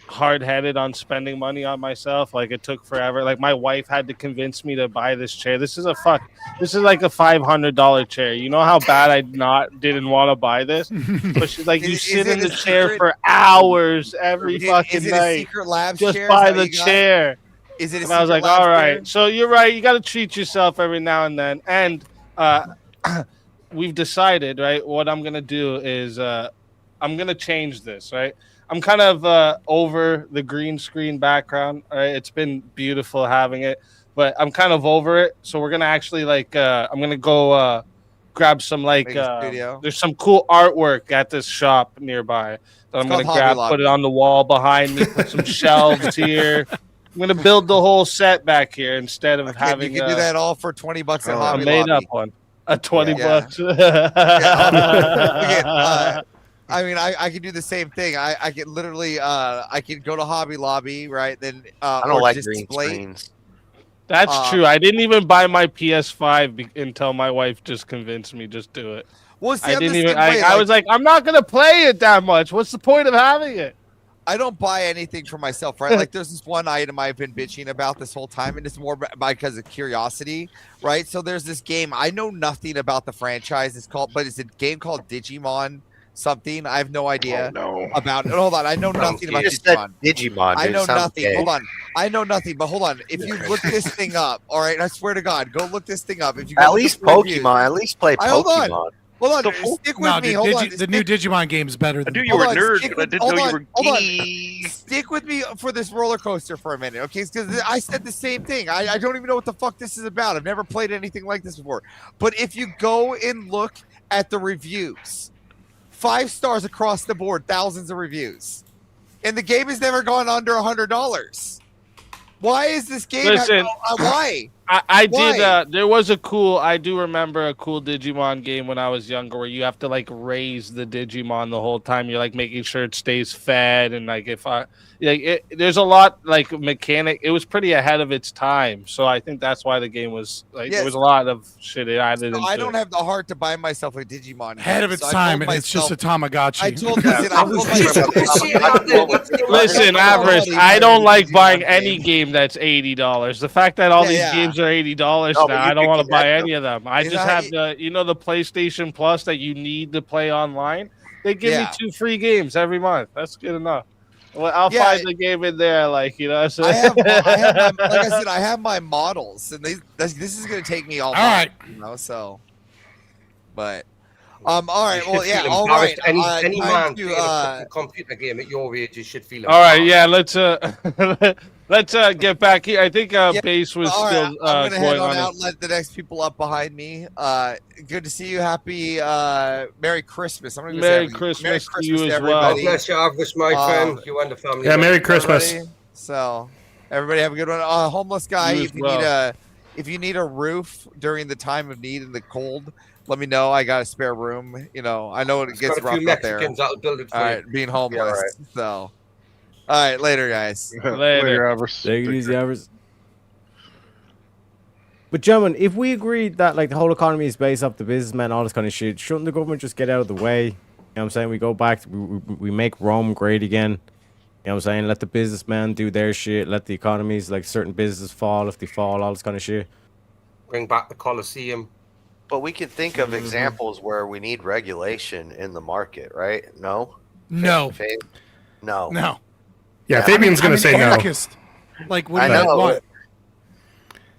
Speaker 1: hard-headed on spending money on myself. Like it took forever. Like my wife had to convince me to buy this chair. This is like a $500 chair. You know how bad I didn't want to buy this, but she's like, you sit in the chair for hours every fucking
Speaker 5: Is it a
Speaker 1: night.
Speaker 5: secret lab
Speaker 1: Just
Speaker 5: chair?
Speaker 1: buy
Speaker 5: Is that
Speaker 1: the
Speaker 5: what you got?
Speaker 1: chair.
Speaker 5: Is it?
Speaker 1: And I was like, all right. So you're right. You got to treat yourself every now and then. And we've decided, right? What I'm gonna do is I'm gonna change this, right? I'm kind of over the green screen background. Right? It's been beautiful having it, but I'm kind of over it. So we're gonna actually I'm gonna go grab some there's some cool artwork at this shop nearby that I'm gonna grab, put it on the wall behind me, put some shelves here. I'm gonna build the whole set back here instead of having.
Speaker 5: You can do that all for $20 at Hobby
Speaker 1: a made
Speaker 5: Lobby.
Speaker 1: up one. A $20.
Speaker 5: I mean, I could do the same thing. I could literally, I could go to Hobby Lobby, right? Then
Speaker 4: I don't like green screens.
Speaker 1: That's true. I didn't even buy my PS5 until my wife just convinced me just do it.
Speaker 5: Well, see,
Speaker 1: I didn't even. I was like, I'm not gonna play it that much. What's the point of having it?
Speaker 5: I don't buy anything for myself, right? Like, there's this one item I've been bitching about this whole time, and it's more because of curiosity, right? So there's this game. I know nothing about the franchise. It's a game called Digimon something. I have no idea about it. Hold on. I know nothing about Digimon.
Speaker 4: Digimon.
Speaker 5: I know nothing.
Speaker 4: Gay.
Speaker 5: Hold on. I know nothing, but hold on. If you look this thing up, all right, I swear to God, go look this thing up. If you
Speaker 4: at least Pokemon, at least play Pokemon.
Speaker 5: Hold on, stick with me. Hold on.
Speaker 3: The new Digimon game is better than.
Speaker 9: I knew you were a nerd, but I didn't know you were
Speaker 5: gay. Stick with me for this roller coaster for a minute, okay? Because I said the same thing. I don't even know what the fuck this is about. I've never played anything like this before. But if you go and look at the reviews, 5 stars across the board, thousands of reviews, and the game has never gone under $100. Why is this game?
Speaker 1: Listen,
Speaker 5: why?
Speaker 1: I did. There was I do remember a cool Digimon game when I was younger where you have to like raise the Digimon the whole time. You're like making sure it stays fed and like there's a lot like mechanic. It was pretty ahead of its time, so I think that's why the game was like there was a lot of shit it added.
Speaker 5: So I don't have the heart to buy myself a Digimon
Speaker 3: ahead of its time, and it's just a Tamagotchi.
Speaker 5: I told myself,
Speaker 1: listen, Average. I don't like buying any game that's $80. The fact that all these games are $80 now, I don't want to buy any of them. I just have the the PlayStation Plus that you need to play online. They give me 2 free games every month. That's good enough. Well, I'll find the game in there, So
Speaker 5: I have like I said, I have my models, and this is going to take me all
Speaker 3: right.
Speaker 5: So, but all right, well, yeah, all
Speaker 8: right.
Speaker 5: right.
Speaker 8: Any man playing a computer game at your age, you should feel.
Speaker 1: All right, yeah, let's get back here. I think Base was still
Speaker 5: I'm gonna head
Speaker 1: going
Speaker 5: on
Speaker 1: on.
Speaker 5: out and let the next people up behind me. Good to see you. Happy Merry Christmas.
Speaker 1: Merry Christmas to you as well.
Speaker 8: God bless you, Average, my friend. You and the family.
Speaker 6: Yeah, Merry Christmas.
Speaker 5: So, everybody have a good one. Homeless guy, if you need a roof during the time of need in the cold, let me know. I got a spare room. I know it gets rough out there.
Speaker 8: That'll build it for
Speaker 5: all right, being homeless. So. All right, later, guys.
Speaker 1: Later.
Speaker 9: Avers.
Speaker 7: Take it easy, Avers. But gentlemen, if we agree that like the whole economy is based off the businessmen, all this kind of shit, shouldn't the government just get out of the way? You know what I'm saying? We go back, we make Rome great again. You know what I'm saying? Let the businessmen do their shit. Let the economies, like certain businesses fall if they fall, all this kind of shit.
Speaker 8: Bring back the Colosseum.
Speaker 4: But we can think of examples where we need regulation in the market, right? No?
Speaker 3: No.
Speaker 4: No.
Speaker 3: No.
Speaker 6: Yeah, Fabian's going to say no.
Speaker 3: Anarchist. Like, what do
Speaker 4: I
Speaker 3: you
Speaker 4: know.
Speaker 3: want?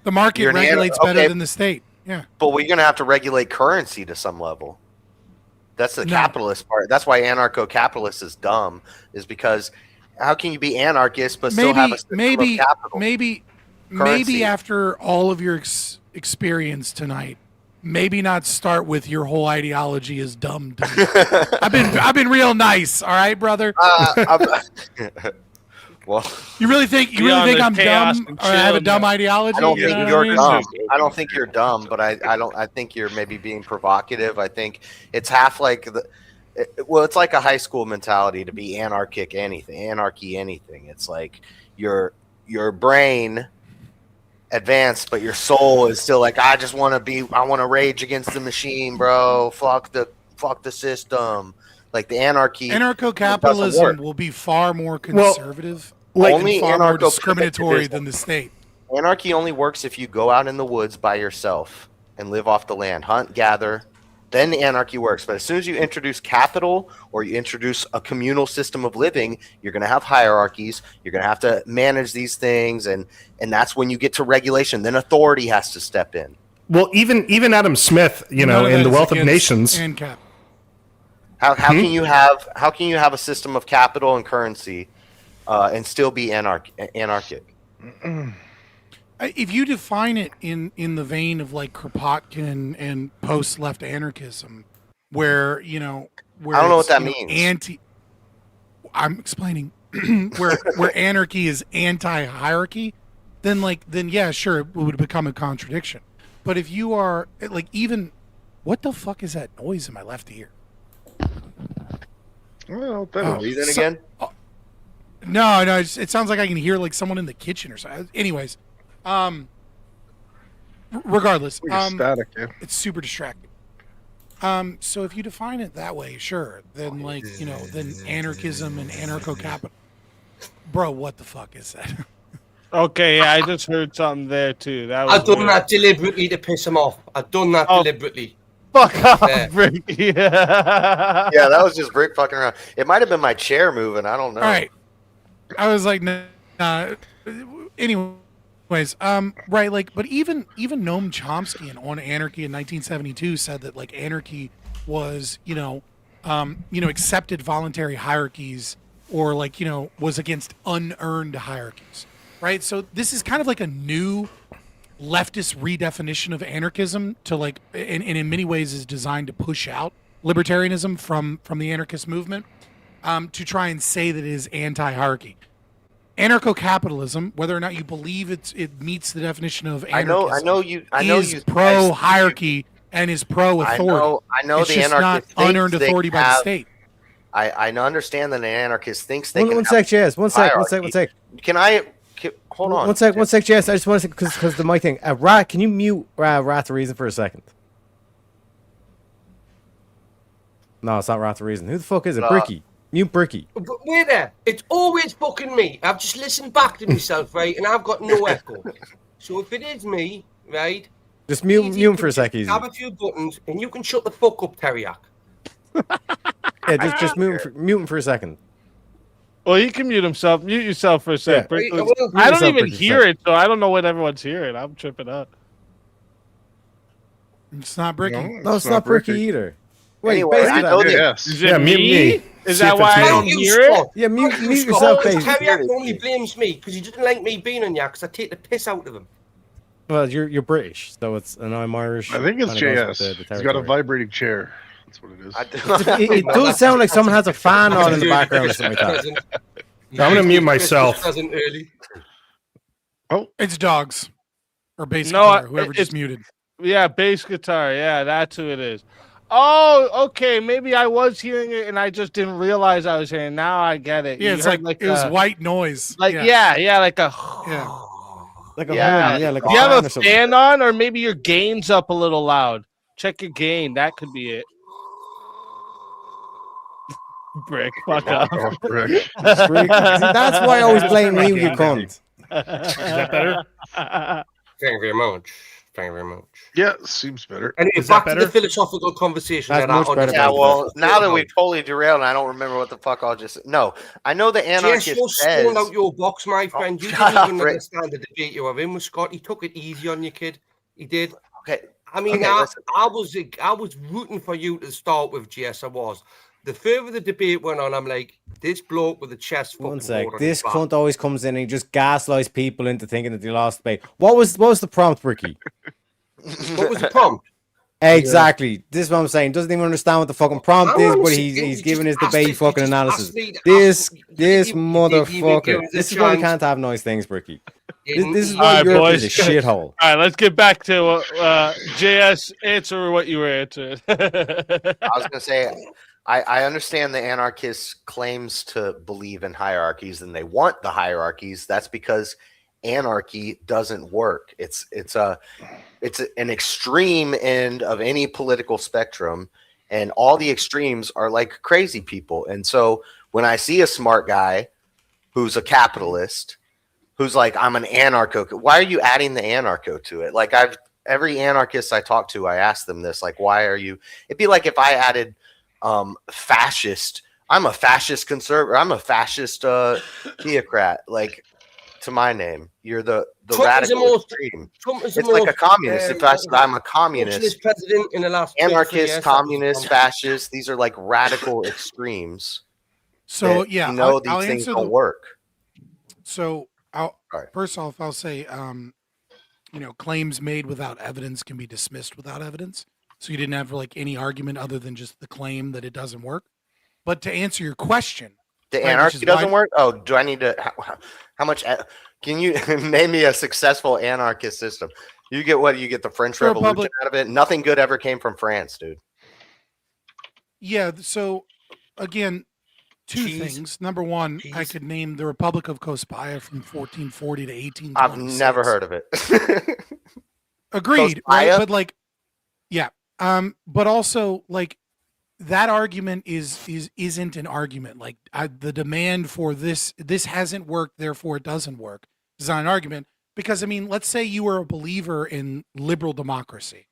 Speaker 3: The market
Speaker 4: You're an
Speaker 3: regulates
Speaker 4: okay.
Speaker 3: better than the state. Yeah.
Speaker 4: But we're going to have to regulate currency to some level. That's the capitalist part. That's why anarcho-capitalist is dumb, is because how can you be anarchist but still have a system of capital?
Speaker 3: Maybe after all of your experience tonight, maybe not start with your whole ideology is dumb. I've been real nice, all right, brother.
Speaker 4: Well,
Speaker 3: you really think I'm dumb or I have a dumb ideology?
Speaker 4: I don't think you're dumb. I don't think you're dumb, but I think you're maybe being provocative. I think it's half like it's like a high school mentality to be anarchy anything. It's like your brain advanced, but your soul is still like, I want to rage against the machine, bro. Fuck the system. Like the
Speaker 3: anarcho-capitalism will be far more conservative, and far more discriminatory than the state.
Speaker 4: Anarchy only works if you go out in the woods by yourself and live off the land, hunt, gather. Then the anarchy works. But as soon as you introduce capital or you introduce a communal system of living, you're going to have hierarchies. You're going to have to manage these things, and that's when you get to regulation. Then authority has to step in.
Speaker 6: Well, even Adam Smith, in The Wealth of Nations.
Speaker 4: How can you have a system of capital and currency and still be anarchic?
Speaker 3: If you define it in the vein of like Kropotkin and post-left anarchism, where I don't
Speaker 4: know what that means.
Speaker 3: I'm explaining where anarchy is anti-hierarchy, then yeah, sure, it would become a contradiction. But if you are like, even what the fuck is that noise in my left ear?
Speaker 9: Well,
Speaker 4: breathing again?
Speaker 3: No, it sounds like I can hear like someone in the kitchen or something. Anyways, regardless,
Speaker 9: static, yeah.
Speaker 3: It's super distracting. So if you define it that way, sure, then then anarchism and anarcho-capital. Bro, what the fuck is that?
Speaker 1: Okay, yeah, I just heard something there too.
Speaker 8: I've done that deliberately to piss him off. I've done that deliberately.
Speaker 1: Fuck off, Brick. Yeah,
Speaker 4: that was just Brick fucking around. It might have been my chair moving. I don't know.
Speaker 3: All right. I was like, nah. Anyways, right, like, but even Noam Chomsky On Anarchy in 1972 said that like anarchy was, accepted voluntary hierarchies, or like, was against unearned hierarchies, right? So this is kind of like a new leftist redefinition of anarchism to like, and in many ways is designed to push out libertarianism from the anarchist movement, to try and say that it is anti-hierarchy. Anarcho-capitalism, whether or not you believe it meets the definition of anarchism,
Speaker 4: I know you
Speaker 3: is pro-hierarchy and is pro-authority.
Speaker 4: I know
Speaker 3: it's
Speaker 4: the
Speaker 3: just
Speaker 4: anarchist
Speaker 3: not unearned authority by the state.
Speaker 4: I understand that an anarchist thinks they can.
Speaker 7: One sec, Jess. One sec.
Speaker 4: Can I hold on?
Speaker 7: One sec, Jess. I just want to because the mic thing. Rat, can you mute Rat the Reason for a second? No, it's not Rat the Reason. Who the fuck is it? Bricky. Mute Bricky.
Speaker 8: But wait there. It's always fucking me. I've just listened back to myself, right? And I've got no echo. So if it is me, right?
Speaker 7: Just mute him for a sec, easy.
Speaker 8: Have a few buttons and you can shut the fuck up, Teriak.
Speaker 7: Yeah, just mute him for a second.
Speaker 1: Well, he can mute himself. Mute yourself for a sec.
Speaker 8: Yeah.
Speaker 1: I don't even hear it, so I don't know what everyone's hearing. I'm tripping up.
Speaker 3: It's not Bricky.
Speaker 7: No, it's not Bricky either. Wait,
Speaker 4: anyway, I know
Speaker 1: Is it
Speaker 6: mute
Speaker 1: me? Is that why I don't hear it?
Speaker 7: Yeah, mute yourself, Paige.
Speaker 8: Teriak only blames me because he doesn't like me being on ya because I take the piss out of him.
Speaker 7: Well, you're British, so and I'm Irish.
Speaker 9: I think it's JS. He's got a vibrating chair. That's what it is.
Speaker 7: It does sound like someone has a fan on in the background or something like that.
Speaker 6: I'm gonna mute myself.
Speaker 3: Oh, it's dogs or bass guitar, whoever just muted.
Speaker 1: Yeah, bass guitar. Yeah, that's who it is. Oh, okay. Maybe I was hearing it and I just didn't realize I was hearing. Now I get it.
Speaker 3: Yeah,
Speaker 1: You
Speaker 3: it's
Speaker 1: heard
Speaker 3: like it was
Speaker 1: a-
Speaker 3: white noise.
Speaker 1: Like
Speaker 3: yeah.
Speaker 1: yeah, like a
Speaker 3: Yeah.
Speaker 7: Like a
Speaker 1: yeah.
Speaker 7: hum, yeah, like a
Speaker 1: Do you have
Speaker 7: fan
Speaker 1: a
Speaker 7: or something.
Speaker 1: fan on, or maybe your gain's up a little loud? Check your gain. That could be it. Brick, fuck up.
Speaker 9: Oh, frick.
Speaker 7: See, that's why I always blame
Speaker 6: My
Speaker 7: you, you
Speaker 6: game
Speaker 7: cunt.
Speaker 6: Is that better?
Speaker 8: Thank you very much. Thank you very much.
Speaker 9: Yeah, seems better.
Speaker 8: Anyway,
Speaker 6: Is that
Speaker 8: back to the
Speaker 6: better?
Speaker 8: philosophical conversation.
Speaker 7: That's
Speaker 8: that I
Speaker 7: much better.
Speaker 8: understand.
Speaker 4: Yeah, well, now that we've totally derailed, and I don't remember what the fuck I'll just. No, I know the anarchist
Speaker 8: Yes, you're
Speaker 4: says.
Speaker 8: stone out your box, my friend. You
Speaker 4: shut
Speaker 8: didn't even
Speaker 4: up, Rick.
Speaker 8: understand the debate you were in with Scott. He took it easy on you, kid. He did.
Speaker 4: Okay,
Speaker 8: I mean,
Speaker 4: Okay, listen.
Speaker 8: I was rooting for you to start with, GS. I was. The further the debate went on, I'm like, this bloke with the chest fucking
Speaker 7: One sec.
Speaker 8: board on
Speaker 7: This
Speaker 8: his back.
Speaker 7: cunt always comes in and he just gaslights people into thinking that they lost debate. What was the prompt, Ricky?
Speaker 8: What was the prompt?
Speaker 7: Exactly. This is what I'm saying. Doesn't even understand what the fucking prompt is, but he's giving his debate fucking analysis. This motherfucker. This is why we can't have nice things, Ricky. This is why
Speaker 1: Alright,
Speaker 7: Europe
Speaker 1: boys.
Speaker 7: is a shithole.
Speaker 1: All right, let's get back to JS. Answer what you were answering.
Speaker 4: I was going to say, I understand the anarchists' claims to believe in hierarchies and they want the hierarchies. That's because anarchy doesn't work. It's an extreme end of any political spectrum, and all the extremes are like crazy people. And so when I see a smart guy who's a capitalist, who's like, I'm an anarcho, why are you adding the anarcho to it? Like every anarchist I talk to, I ask them this, like, why are you? It'd be like if I added fascist. I'm a fascist conservative. I'm a fascist theocrat. Like, to my name, you're the radical extreme. It's like a communist. If I said I'm a communist,
Speaker 8: president in the last
Speaker 4: anarchist, communist, fascist, these are like radical extremes.
Speaker 3: So
Speaker 4: that,
Speaker 3: yeah,
Speaker 4: you know,
Speaker 3: I'll
Speaker 4: these things
Speaker 3: answer
Speaker 4: don't work.
Speaker 3: So I'll
Speaker 4: Right.
Speaker 3: first off, I'll say, claims made without evidence can be dismissed without evidence. So you didn't have like any argument other than just the claim that it doesn't work. But to answer your question,
Speaker 4: The
Speaker 3: right, which
Speaker 4: anarchy
Speaker 3: is
Speaker 4: doesn't
Speaker 3: why-
Speaker 4: work. Oh, do I need to? How much? Can you name me a successful anarchist system? You get what? You get the French
Speaker 3: The
Speaker 4: Revolution
Speaker 3: Republic-
Speaker 4: out of it. Nothing good ever came from France, dude.
Speaker 3: Yeah. So again, two things. Number one, I could name the Republic of Kospaya from 1440 to 1826.
Speaker 4: I've never heard of it.
Speaker 3: Agreed, right?
Speaker 4: Kospaya?
Speaker 3: But like, yeah. But also like that argument isn't an argument. Like the demand for this hasn't worked, therefore it doesn't work. It's not an argument because I mean, let's say you were a believer in liberal democracy,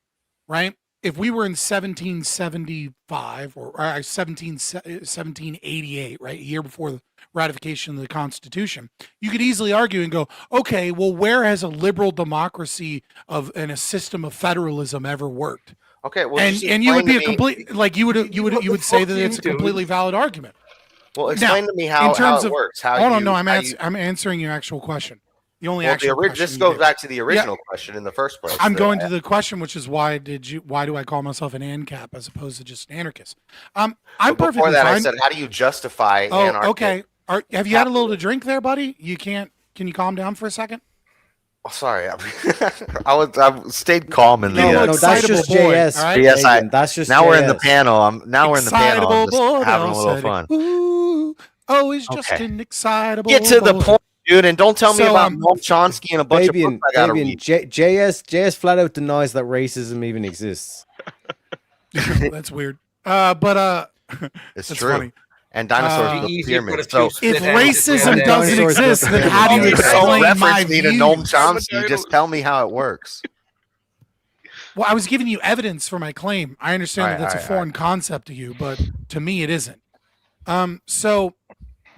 Speaker 3: right? If we were in 1775 or 1788, right, a year before the ratification of the Constitution, you could easily argue and go, okay, well, where has a liberal democracy and a system of federalism ever worked?
Speaker 4: Okay, well,
Speaker 3: And
Speaker 4: just
Speaker 3: you would be a
Speaker 4: explain to me-
Speaker 3: complete like you would say that it's a completely valid argument.
Speaker 4: Well, explain
Speaker 3: Now,
Speaker 4: to me
Speaker 3: in
Speaker 4: how
Speaker 3: terms
Speaker 4: it
Speaker 3: of-
Speaker 4: works. How
Speaker 3: Hold
Speaker 4: you,
Speaker 3: on, no,
Speaker 4: how you-
Speaker 3: I'm answering your actual question. The only
Speaker 4: well,
Speaker 3: actual question
Speaker 4: this
Speaker 3: you
Speaker 4: goes
Speaker 3: did.
Speaker 4: back to the original question in the first place.
Speaker 3: I'm going to the question, which is why do I call myself an ANCAP as opposed to just an anarchist? I'm
Speaker 4: But
Speaker 3: perfectly
Speaker 4: before that,
Speaker 3: fine.
Speaker 4: I said, how do you justify
Speaker 3: Oh,
Speaker 4: anarchy?
Speaker 3: okay. Have you had a little to drink there, buddy? Can you calm down for a second?
Speaker 4: Oh, sorry, I stayed calm in the.
Speaker 7: No, that's
Speaker 3: excitable
Speaker 7: just
Speaker 3: boy,
Speaker 7: JS.
Speaker 3: all right?
Speaker 4: Yes,
Speaker 7: That's just
Speaker 4: now we're in the
Speaker 7: JS.
Speaker 4: panel. We're in the panel. I'm just
Speaker 3: Excitable
Speaker 4: having a
Speaker 3: boy,
Speaker 4: little
Speaker 3: said
Speaker 4: fun.
Speaker 3: it. Ooh, oh, he's just
Speaker 4: Okay.
Speaker 3: an excitable
Speaker 4: Get to the
Speaker 3: boy.
Speaker 4: point, dude, and don't tell me
Speaker 3: So,
Speaker 4: about Noam Chomsky and a bunch of books I gotta read.
Speaker 7: JS flat out denies that racism even exists.
Speaker 3: That's weird. But
Speaker 4: It's
Speaker 3: that's
Speaker 4: true.
Speaker 3: funny.
Speaker 4: And dinosaurs built
Speaker 8: Easy
Speaker 4: pyramids.
Speaker 8: for a
Speaker 4: So
Speaker 8: few
Speaker 3: If
Speaker 8: split ends
Speaker 3: racism
Speaker 8: at the end.
Speaker 3: doesn't
Speaker 7: Dinosaurs
Speaker 3: exist,
Speaker 7: built
Speaker 3: then
Speaker 7: the
Speaker 3: how do you
Speaker 7: pyramids.
Speaker 4: don't
Speaker 3: explain my
Speaker 4: reference me to
Speaker 3: views?
Speaker 4: Noam Chomsky. Just tell me how it works.
Speaker 3: Well, I was giving you evidence for my claim. I understand that that's a
Speaker 4: Alright,
Speaker 3: foreign concept to you, but to me it isn't. So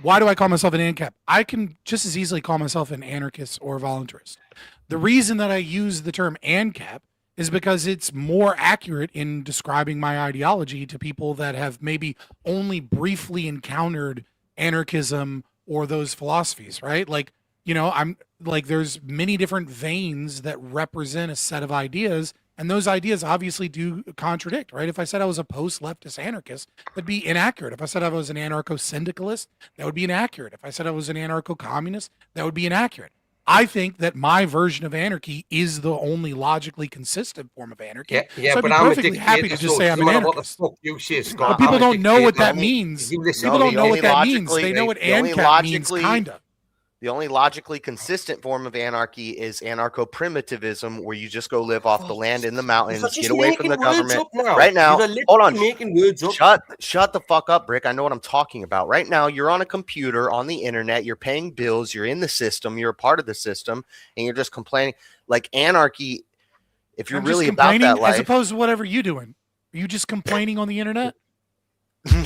Speaker 3: why do I call myself an ANCAP? I can just as easily call myself an anarchist or voluntarist. The reason that I use the term ANCAP is because it's more accurate in describing my ideology to people that have maybe only briefly encountered anarchism or those philosophies, right? Like, I'm like, there's many different veins that represent a set of ideas, and those ideas obviously do contradict, right? If I said I was a post-leftist anarchist, that'd be inaccurate. If I said I was an anarcho-syndicalist, that would be inaccurate. If I said I was an anarcho-communist, that would be inaccurate. I think that my version of anarchy is the only logically consistent form of anarchy.
Speaker 8: Yeah,
Speaker 3: so I'd
Speaker 8: but
Speaker 3: be
Speaker 8: I'm
Speaker 3: perfectly happy to just say I'm an anarchist.
Speaker 8: What the fuck you say, Scott,
Speaker 3: But people
Speaker 8: I'm a
Speaker 3: don't know what
Speaker 8: dictator.
Speaker 3: that means.
Speaker 8: You listen
Speaker 3: People
Speaker 8: to
Speaker 3: don't
Speaker 8: me.
Speaker 3: know what that means.
Speaker 4: logically-
Speaker 3: They know what
Speaker 4: the only
Speaker 3: ANCAP means,
Speaker 4: logically-
Speaker 3: kinda.
Speaker 4: The only logically consistent form of anarchy is anarcho-primitivism, where you just go live off the land in the mountains,
Speaker 8: You're just
Speaker 4: get away from the
Speaker 8: making words
Speaker 4: government.
Speaker 8: up now.
Speaker 4: Right now,
Speaker 8: You're literally
Speaker 4: hold on.
Speaker 8: making words up.
Speaker 4: Shut the fuck up, Brick. I know what I'm talking about. Right now, you're on a computer, on the internet, you're paying bills, you're in the system, you're a part of the system, and you're just complaining. Like anarchy, if you're
Speaker 3: I'm
Speaker 4: really
Speaker 3: just
Speaker 4: about that
Speaker 3: complaining
Speaker 4: life.
Speaker 3: as opposed to whatever you doing. Are you just complaining on the internet?
Speaker 4: no,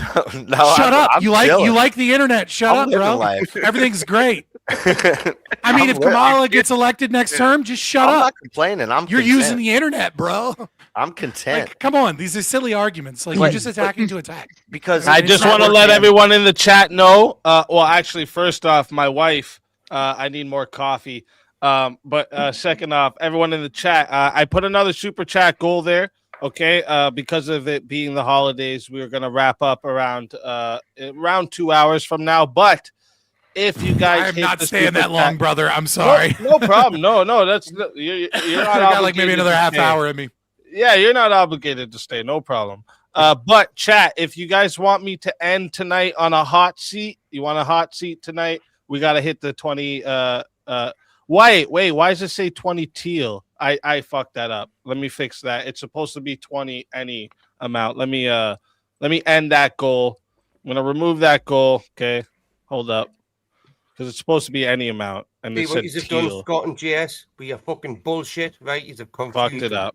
Speaker 3: Shut up.
Speaker 4: I'm
Speaker 3: You
Speaker 4: chilling.
Speaker 3: like the internet. Shut
Speaker 4: I'm
Speaker 3: up,
Speaker 4: living
Speaker 3: bro.
Speaker 4: life.
Speaker 3: Everything's great. I mean, if Kamala gets elected next term, just shut
Speaker 4: I'm
Speaker 3: up.
Speaker 4: not complaining.
Speaker 3: You're using the internet, bro.
Speaker 4: I'm content.
Speaker 3: Like, come on, these are silly arguments. Like, you're just attacking to attack.
Speaker 4: Because
Speaker 1: I
Speaker 3: it's
Speaker 1: just
Speaker 3: not
Speaker 1: want to let
Speaker 3: working.
Speaker 1: everyone in the chat know. Well, actually, first off, my wife. I need more coffee. But second off, everyone in the chat. I put another super chat goal there. Okay, because of it being the holidays, we're gonna wrap up around 2 hours from now. But if you guys,
Speaker 3: I am
Speaker 1: hit
Speaker 3: not
Speaker 1: the
Speaker 3: staying
Speaker 1: super
Speaker 3: that long,
Speaker 1: chat-
Speaker 3: brother. I'm sorry.
Speaker 1: No problem. No, that's you're not
Speaker 3: I got like maybe
Speaker 1: obligated
Speaker 3: another
Speaker 1: to
Speaker 3: half
Speaker 1: stay.
Speaker 3: hour in me.
Speaker 1: Yeah, you're not obligated to stay. No problem. But chat, if you guys want me to end tonight on a hot seat, you want a hot seat tonight? We gotta hit the 20. Wait. Why does it say 20 teal? I fucked that up. Let me fix that. It's supposed to be 20 any amount. Let me end that goal. I'm gonna remove that goal. Okay, hold up, because it's supposed to be any amount, and
Speaker 8: See
Speaker 1: it
Speaker 8: what
Speaker 1: said
Speaker 8: you've done,
Speaker 1: teal.
Speaker 8: Scott and JS, with your fucking bullshit, right? You've confused.
Speaker 1: Fucked it up.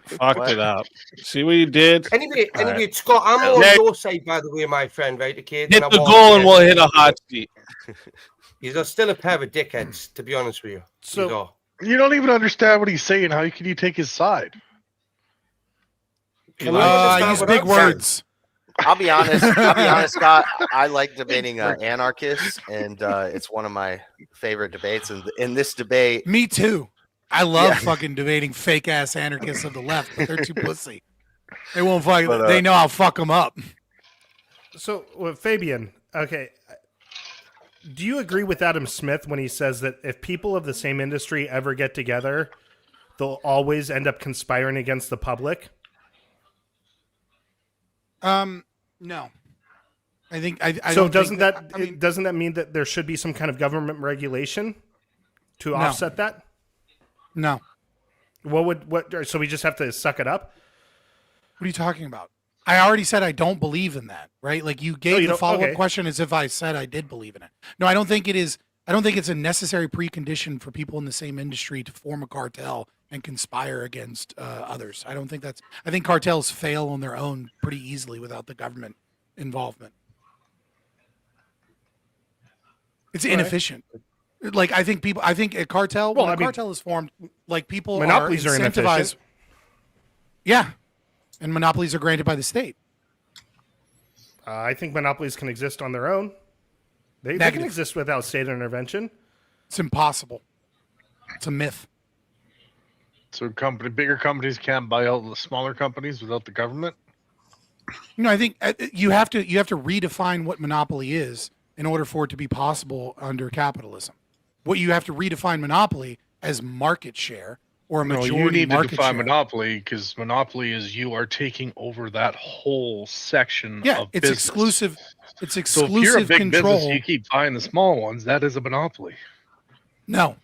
Speaker 1: Fucked it up. See what you did?
Speaker 8: Anyway,
Speaker 1: All right.
Speaker 8: Scott, I'm on
Speaker 1: Next.
Speaker 8: your side, by the way, my friend, right? Okay,
Speaker 1: Hit the goal and we'll hit a hot seat.
Speaker 8: You're still a pair of dickheads, to be honest with you.
Speaker 9: So you don't even understand what he's saying. How can you take his side?
Speaker 3: I use big words.
Speaker 4: I'll be honest, Scott. I like debating anarchists, and it's one of my favorite debates. And in this debate,
Speaker 3: me too. I love fucking debating fake ass anarchists of the left, but they're too pussy. They won't fuck. They know I'll fuck them up.
Speaker 6: So, Fabian, okay. Do you agree with Adam Smith when he says that if people of the same industry ever get together, they'll always end up conspiring against the public?
Speaker 3: No. I think I
Speaker 6: so
Speaker 3: don't
Speaker 6: doesn't
Speaker 3: think
Speaker 6: that
Speaker 3: I mean,
Speaker 6: doesn't that mean that there should be some kind of government regulation to offset that?
Speaker 3: No.
Speaker 6: So we just have to suck it up?
Speaker 3: What are you talking about? I already said I don't believe in that, right? Like you gave the follow-up question as if I said I did believe in it. No, I don't think it is. I don't think it's a necessary precondition for people in the same industry to form a cartel and conspire against others. I don't think that's. I think cartels fail on their own pretty easily without the government involvement. It's inefficient. Like I think a cartel. Well, when a cartel is formed, like people
Speaker 6: monopolies are
Speaker 3: incentivized.
Speaker 6: inefficient.
Speaker 3: Yeah, and monopolies are granted by the state.
Speaker 6: I think monopolies can exist on their own. They can exist without state intervention.
Speaker 3: It's impossible. It's a myth.
Speaker 9: So bigger companies can't buy out the smaller companies without the government?
Speaker 3: I think you have to redefine what monopoly is in order for it to be possible under capitalism. What you have to redefine monopoly as market share or a majority
Speaker 9: you need
Speaker 3: market
Speaker 9: to define
Speaker 3: share.
Speaker 9: monopoly, because monopoly is you are taking over that whole section of
Speaker 3: it's
Speaker 9: business.
Speaker 3: exclusive. It's
Speaker 9: So
Speaker 3: exclusive
Speaker 9: if you're a big
Speaker 3: control.
Speaker 9: business, you keep buying the small ones. That is a monopoly.
Speaker 3: No,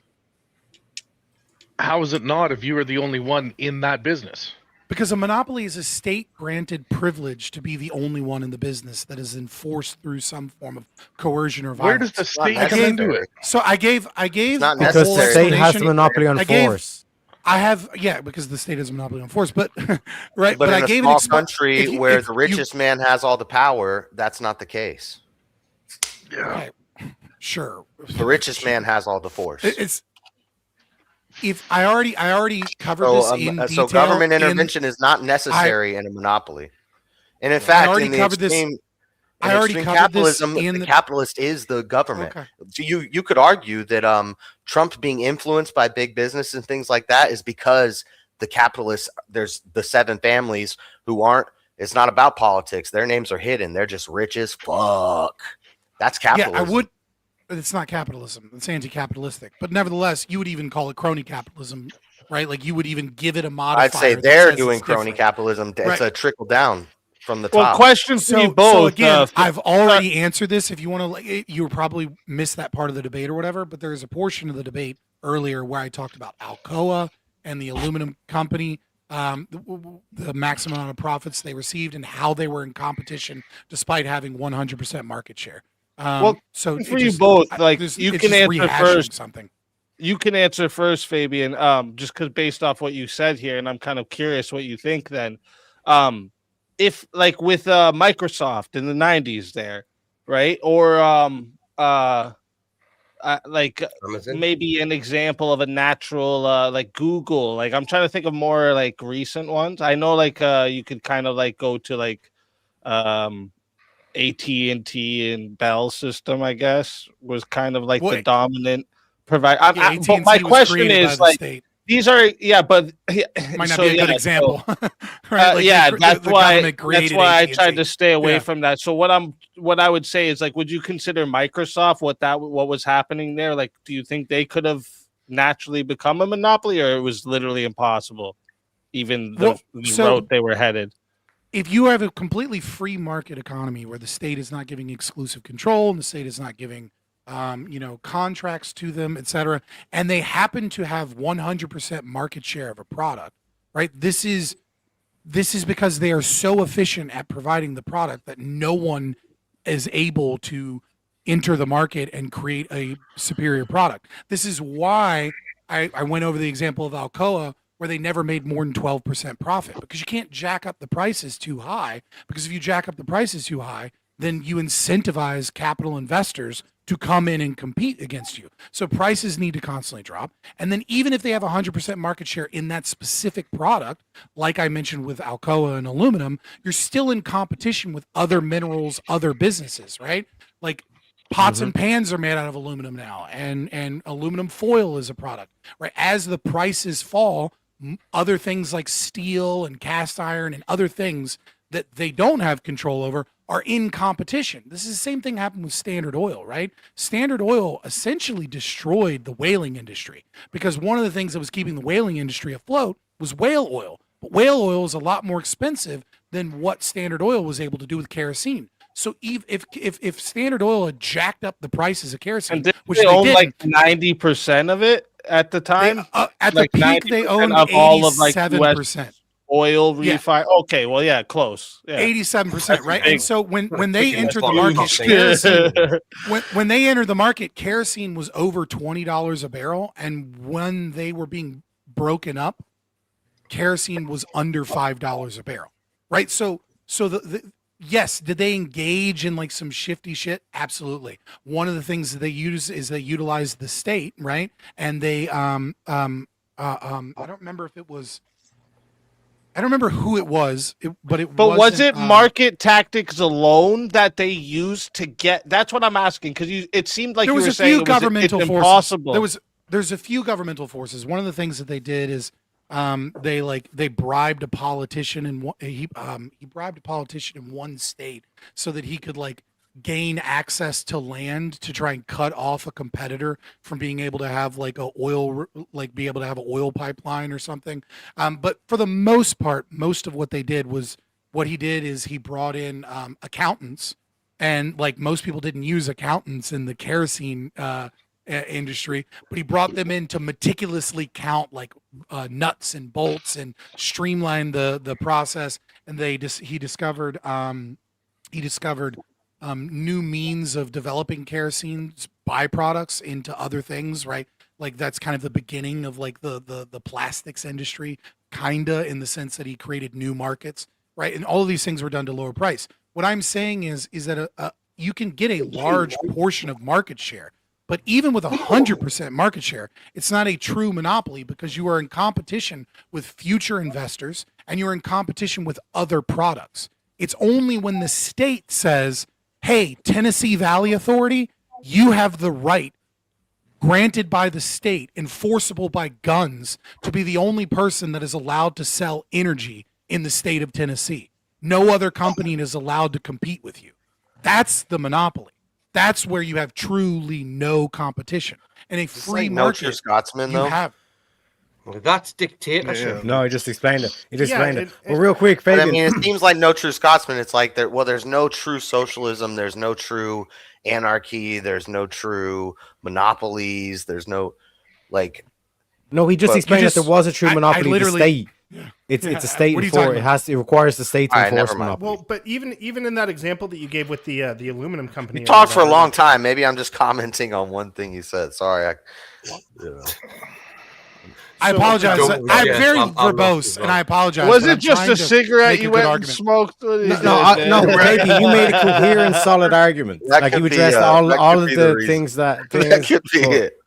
Speaker 9: How is it not if you are the only one in that business?
Speaker 3: because a monopoly is a state-granted privilege to be the only one in the business that is enforced through some form of coercion or violence.
Speaker 9: Where does the state come into it?
Speaker 3: So I gave
Speaker 4: not
Speaker 3: the
Speaker 7: Because
Speaker 3: whole
Speaker 7: the state has the
Speaker 3: explanation.
Speaker 7: monopoly on
Speaker 3: I gave-
Speaker 7: force.
Speaker 3: I have, because the state has a monopoly on force, but right.
Speaker 4: but in
Speaker 3: I
Speaker 4: a
Speaker 3: gave
Speaker 4: small
Speaker 3: if
Speaker 4: country
Speaker 3: you-
Speaker 4: where
Speaker 3: if
Speaker 4: the
Speaker 3: you-
Speaker 4: richest man has all the power, that's not the case.
Speaker 9: Yeah.
Speaker 3: Right. Sure.
Speaker 4: The richest man has all the force.
Speaker 3: It's if I already covered
Speaker 4: So,
Speaker 3: this in detail.
Speaker 4: so government intervention is not necessary in a monopoly. And in fact,
Speaker 3: already
Speaker 4: in the
Speaker 3: covered this-
Speaker 4: extreme,
Speaker 3: I
Speaker 4: in
Speaker 3: already
Speaker 4: extreme
Speaker 3: covered this
Speaker 4: capitalism,
Speaker 3: in
Speaker 4: the
Speaker 3: the-
Speaker 4: capitalist is the government.
Speaker 3: Okay.
Speaker 4: So you could argue that Trump being influenced by big business and things like that is because the capitalists, there's the 7 families who aren't. It's not about politics. Their names are hidden. They're just rich as fuck. That's capitalism.
Speaker 3: Yeah, It's not capitalism. It's anti-capitalistic. But nevertheless, you would even call it crony capitalism, right? Like you would even give it a modifier.
Speaker 4: I'd say
Speaker 3: that
Speaker 4: they're
Speaker 3: says
Speaker 4: doing
Speaker 3: it's
Speaker 4: crony
Speaker 3: different.
Speaker 4: capitalism. It's
Speaker 3: Right.
Speaker 4: a trickle down from the
Speaker 1: Well,
Speaker 4: top.
Speaker 1: question for you
Speaker 3: So
Speaker 1: both.
Speaker 3: again, I've already answered this. If you want to, like, you probably missed that part of the debate or whatever. But there's a portion of the debate earlier where I talked about Alcoa and the aluminum company, the maximum amount of profits they received, and how they were in competition despite having 100% market share. So
Speaker 1: for you both, like you can answer first.
Speaker 3: Something.
Speaker 1: You can answer first, Fabian. Just because based off what you said here, and I'm kind of curious what you think. Then, if like with Microsoft in the '90s, there, right, or like
Speaker 8: Amazon.
Speaker 1: maybe an example of a natural like Google. Like I'm trying to think of more like recent ones. I know like you could kind of like go to like AT&T and Bell system, I guess, was kind of like the dominant provider. But my question is like, these are but
Speaker 3: might not be a good example.
Speaker 1: Right? Like that's why I tried to stay away from that. So what I would say is like, would you consider Microsoft what was happening there? Like, do you think they could have naturally become a monopoly, or it was literally impossible, even the route they were headed?
Speaker 3: If you have a completely free market economy where the state is not giving exclusive control and the state is not giving, contracts to them, et cetera, and they happen to have 100% market share of a product, right? This is because they are so efficient at providing the product that no one is able to enter the market and create a superior product. This is why I went over the example of Alcoa, where they never made more than 12% profit, because you can't jack up the prices too high, because if you jack up the prices too high, then you incentivize capital investors to come in and compete against you. So prices need to constantly drop. And then even if they have 100% market share in that specific product, like I mentioned with Alcoa and aluminum, you're still in competition with other minerals, other businesses, right? Like pots and pans are made out of aluminum now, and aluminum foil is a product, right? As the prices fall, other things like steel and cast iron and other things that they don't have control over are in competition. This is the same thing happened with Standard Oil, right? Standard Oil essentially destroyed the whaling industry, because one of the things that was keeping the whaling industry afloat was whale oil. But whale oil is a lot more expensive than what Standard Oil was able to do with kerosene. So if Standard Oil had jacked up the prices of kerosene, which they owned
Speaker 1: like 90% of it at the time,
Speaker 3: at
Speaker 1: like
Speaker 3: the peak they owned
Speaker 1: of all of like
Speaker 3: 87%.
Speaker 1: Oil refine. Okay, well, yeah, close. Yeah.
Speaker 3: 87%, right? And so when they entered the market, kerosene, when they entered the market, kerosene was over $20 a barrel, and when they were being broken up, kerosene was under $5 a barrel, right? So yes, did they engage in like some shifty shit? Absolutely. One of the things that they use is they utilize the state, right? And they I don't remember if it was, I don't remember who it was, but
Speaker 1: was it market tactics alone that they used to get? That's what I'm asking, because it seemed like
Speaker 3: there
Speaker 1: you
Speaker 3: was
Speaker 1: were
Speaker 3: a
Speaker 1: saying
Speaker 3: few governmental
Speaker 1: it's
Speaker 3: forces.
Speaker 1: impossible.
Speaker 3: There's a few governmental forces. One of the things that they did is they bribed a politician, and he bribed a politician in one state so that he could like gain access to land to try and cut off a competitor from being able to have like an oil pipeline or something. But for the most part, most of what he did is he brought in accountants, and like most people didn't use accountants in the kerosene industry, but he brought them in to meticulously count like nuts and bolts and streamline the process. And he discovered new means of developing kerosene's byproducts into other things, right? Like that's kind of the beginning of like the plastics industry, kinda, in the sense that he created new markets, right? And all of these things were done to lower price. What I'm saying is that you can get a large portion of market share, but even with 100% market share, it's not a true monopoly, because you are in competition with future investors and you're in competition with other products. It's only when the state says, hey, Tennessee Valley Authority, you have the right, granted by the state, enforceable by guns, to be the only person that is allowed to sell energy in the state of Tennessee. No other company is allowed to compete with you. That's the monopoly. That's where you have truly no competition. And a free
Speaker 4: like
Speaker 3: market,
Speaker 4: No True Scotsman,
Speaker 3: you
Speaker 4: though.
Speaker 3: have.
Speaker 8: Well, that's dictatorship.
Speaker 7: No, I just explained it. He just
Speaker 6: Yeah,
Speaker 7: explained it. Well, real quick,
Speaker 4: But I
Speaker 7: Fabian.
Speaker 4: mean, it seems like No True Scotsman. It's like there's no true socialism. There's no true anarchy. There's no true monopolies. There's no
Speaker 7: No, he just
Speaker 4: But-
Speaker 7: explained that there was a true monopoly of the
Speaker 3: literally-
Speaker 7: state. It's a state
Speaker 3: What are you
Speaker 7: enforce.
Speaker 3: talking
Speaker 7: It has to. It requires the state to
Speaker 4: All right,
Speaker 7: enforce
Speaker 4: never mind.
Speaker 7: monopoly.
Speaker 6: Well, but even in that example that you gave with the aluminum company,
Speaker 4: You talked for a long time. Maybe I'm just commenting on one thing you said. Sorry.
Speaker 3: I
Speaker 6: So-
Speaker 3: apologize.
Speaker 8: Don't-
Speaker 3: I'm
Speaker 8: yes,
Speaker 3: very
Speaker 8: I'm
Speaker 3: verbose, and I apologize.
Speaker 1: Was
Speaker 3: but
Speaker 1: it
Speaker 3: I'm
Speaker 1: just
Speaker 3: trying
Speaker 1: a
Speaker 3: to
Speaker 1: cigarette
Speaker 3: make a
Speaker 1: you
Speaker 3: good
Speaker 1: went and
Speaker 3: argument.
Speaker 1: smoked?
Speaker 7: No, Fabian, you made a coherent, solid argument.
Speaker 4: That
Speaker 7: Like
Speaker 4: could
Speaker 7: you
Speaker 4: be,
Speaker 7: addressed
Speaker 4: that
Speaker 7: all
Speaker 4: could
Speaker 7: of
Speaker 4: be
Speaker 7: the
Speaker 4: the reason.
Speaker 7: things that.
Speaker 4: That could be
Speaker 7: But-
Speaker 4: it.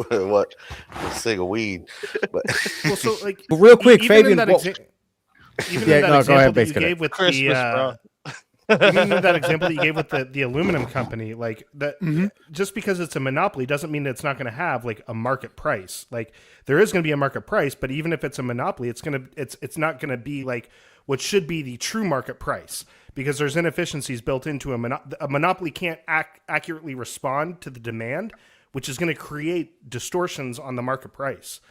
Speaker 4: What? A cig of weed. But
Speaker 6: Well, so like,
Speaker 7: But real quick,
Speaker 6: even in
Speaker 7: Fabian,
Speaker 6: that
Speaker 7: what-
Speaker 6: even
Speaker 7: Yeah,
Speaker 6: in that
Speaker 7: no, go
Speaker 6: example
Speaker 7: ahead,
Speaker 6: that you
Speaker 7: basically.
Speaker 6: gave with
Speaker 1: Christmas, bro.
Speaker 6: even in that example that you gave with the aluminum company, like that, just because it's a monopoly doesn't mean that it's not going to have like a market price. Like there is going to be a market price, but even if it's a monopoly, it's not going to be like what should be the true market price because there's inefficiencies built into a monopoly can't accurately respond to the demand, which is going to create distortions on the market price.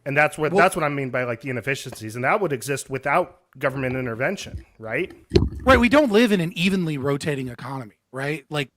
Speaker 6: And that's what I mean by like the inefficiencies, and that would exist without government intervention, right?
Speaker 3: Right. We don't live in an evenly rotating economy, right? Like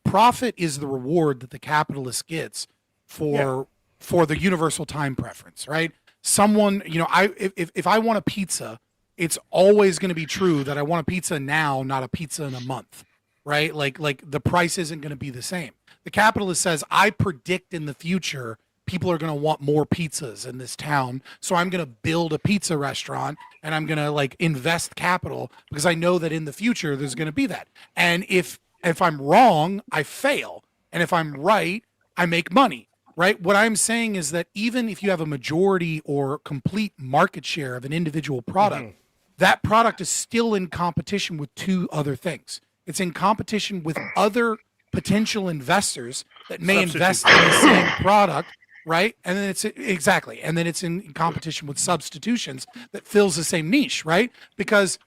Speaker 3: profit is the reward that the capitalist gets for the universal time preference, right? Someone, if I want a pizza, it's always going to be true that I want a pizza now, not a pizza in a month, right? Like the price isn't going to be the same. The capitalist says, I predict in the future people are going to want more pizzas in this town. So I'm going to build a pizza restaurant and I'm going to like invest capital because I know that in the future there's going to be that. And if I'm wrong, I fail. And if I'm right, I make money, right? What I'm saying is that even if you have a majority or complete market share of an individual product, that product is still in competition with two other things. It's in competition with other potential investors that may invest in the same product. Right. And then it's in competition with substitutions that fills the same niche. Right. Because,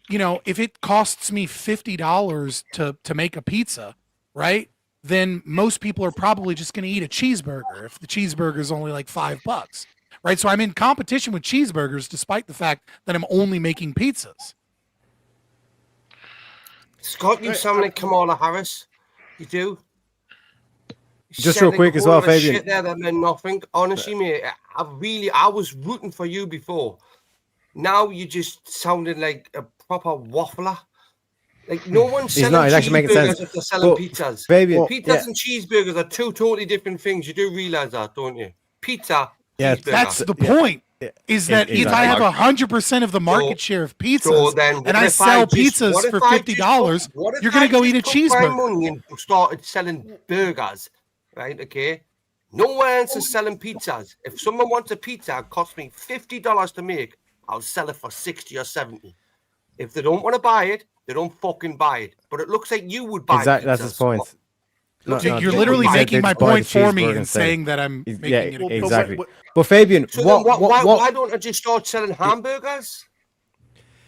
Speaker 3: if it costs me $50 to make a pizza, right, then most people are probably just going to eat a cheeseburger if the cheeseburger is only like $5. Right. So I'm in competition with cheeseburgers despite the fact that I'm only making pizzas.
Speaker 8: Scott, you sound like Kamala Harris. You do.
Speaker 7: Just real quick as well, Fabian.
Speaker 8: Shit there that meant nothing. Honestly, mate, I was rooting for you before. Now you just sounded like a proper waffler. Like no one's selling
Speaker 7: not. He's actually making sense.
Speaker 8: if they're selling
Speaker 7: But,
Speaker 8: pizzas.
Speaker 7: Fabian,
Speaker 8: Pizzas and cheeseburgers are two totally different things. You do realize that, don't you? Pizza.
Speaker 7: Yeah,
Speaker 8: cheeseburger.
Speaker 3: That's the point. Is that if I have 100% of the market share of pizzas and I sell pizzas for $50, you're going to go eat a cheeseburger.
Speaker 8: Money and started selling burgers, right? Okay. No one else is selling pizzas. If someone wants a pizza, it costs me $50 to make. I'll sell it for 60 or 70. If they don't want to buy it, they don't fucking buy it. But it looks like you would buy it.
Speaker 7: Exactly, that's his point.
Speaker 3: You're literally making my point for me and saying that I'm making it.
Speaker 7: Exactly. But Fabian,
Speaker 8: So why don't I just start selling hamburgers?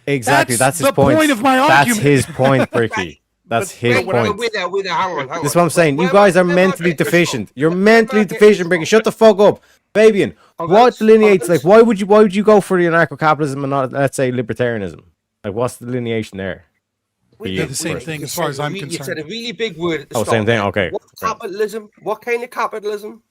Speaker 7: Exactly, that's his
Speaker 3: the
Speaker 7: point.
Speaker 3: point of my
Speaker 7: That's
Speaker 3: argument.
Speaker 7: his point, Bricky. That's his point.
Speaker 8: Hang on.
Speaker 7: This is what I'm saying. You guys are mentally deficient. You're mentally deficient, Bricky. Shut the fuck up, Fabian. What delineates? Like, why would you go for the anarcho-capitalism and not, let's say, libertarianism? Like, what's the delineation there?
Speaker 3: They're the same thing as far as I'm concerned.
Speaker 8: You said a really big word at the start.
Speaker 7: Same thing. Okay.
Speaker 8: What's capitalism? What kind of capitalism?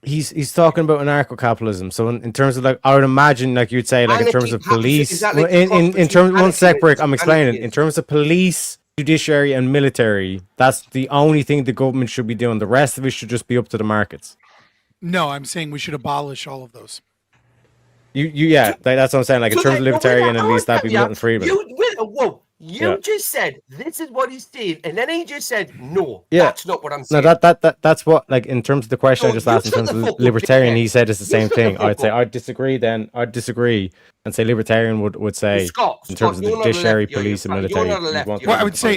Speaker 7: He's talking about anarcho-capitalism. So in terms of like, I would imagine like you'd say like in terms of police. In terms, one sec, Brick. I'm explaining. In terms of police, judiciary, and military, that's the only thing the government should be doing. The rest of it should just be up to the markets.
Speaker 3: No, I'm saying we should abolish all of those.
Speaker 7: That's what I'm saying. Like in terms of libertarian, at least that'd be Milton Friedman.
Speaker 8: You just said this is what he's saying, and then he just said no. That's not what I'm saying.
Speaker 7: No, that's what, like, in terms of the question I just asked in terms of libertarian, he said it's the same thing. I'd say I'd disagree and say libertarian would say in terms of the judiciary, police, and military.
Speaker 3: Well, I would say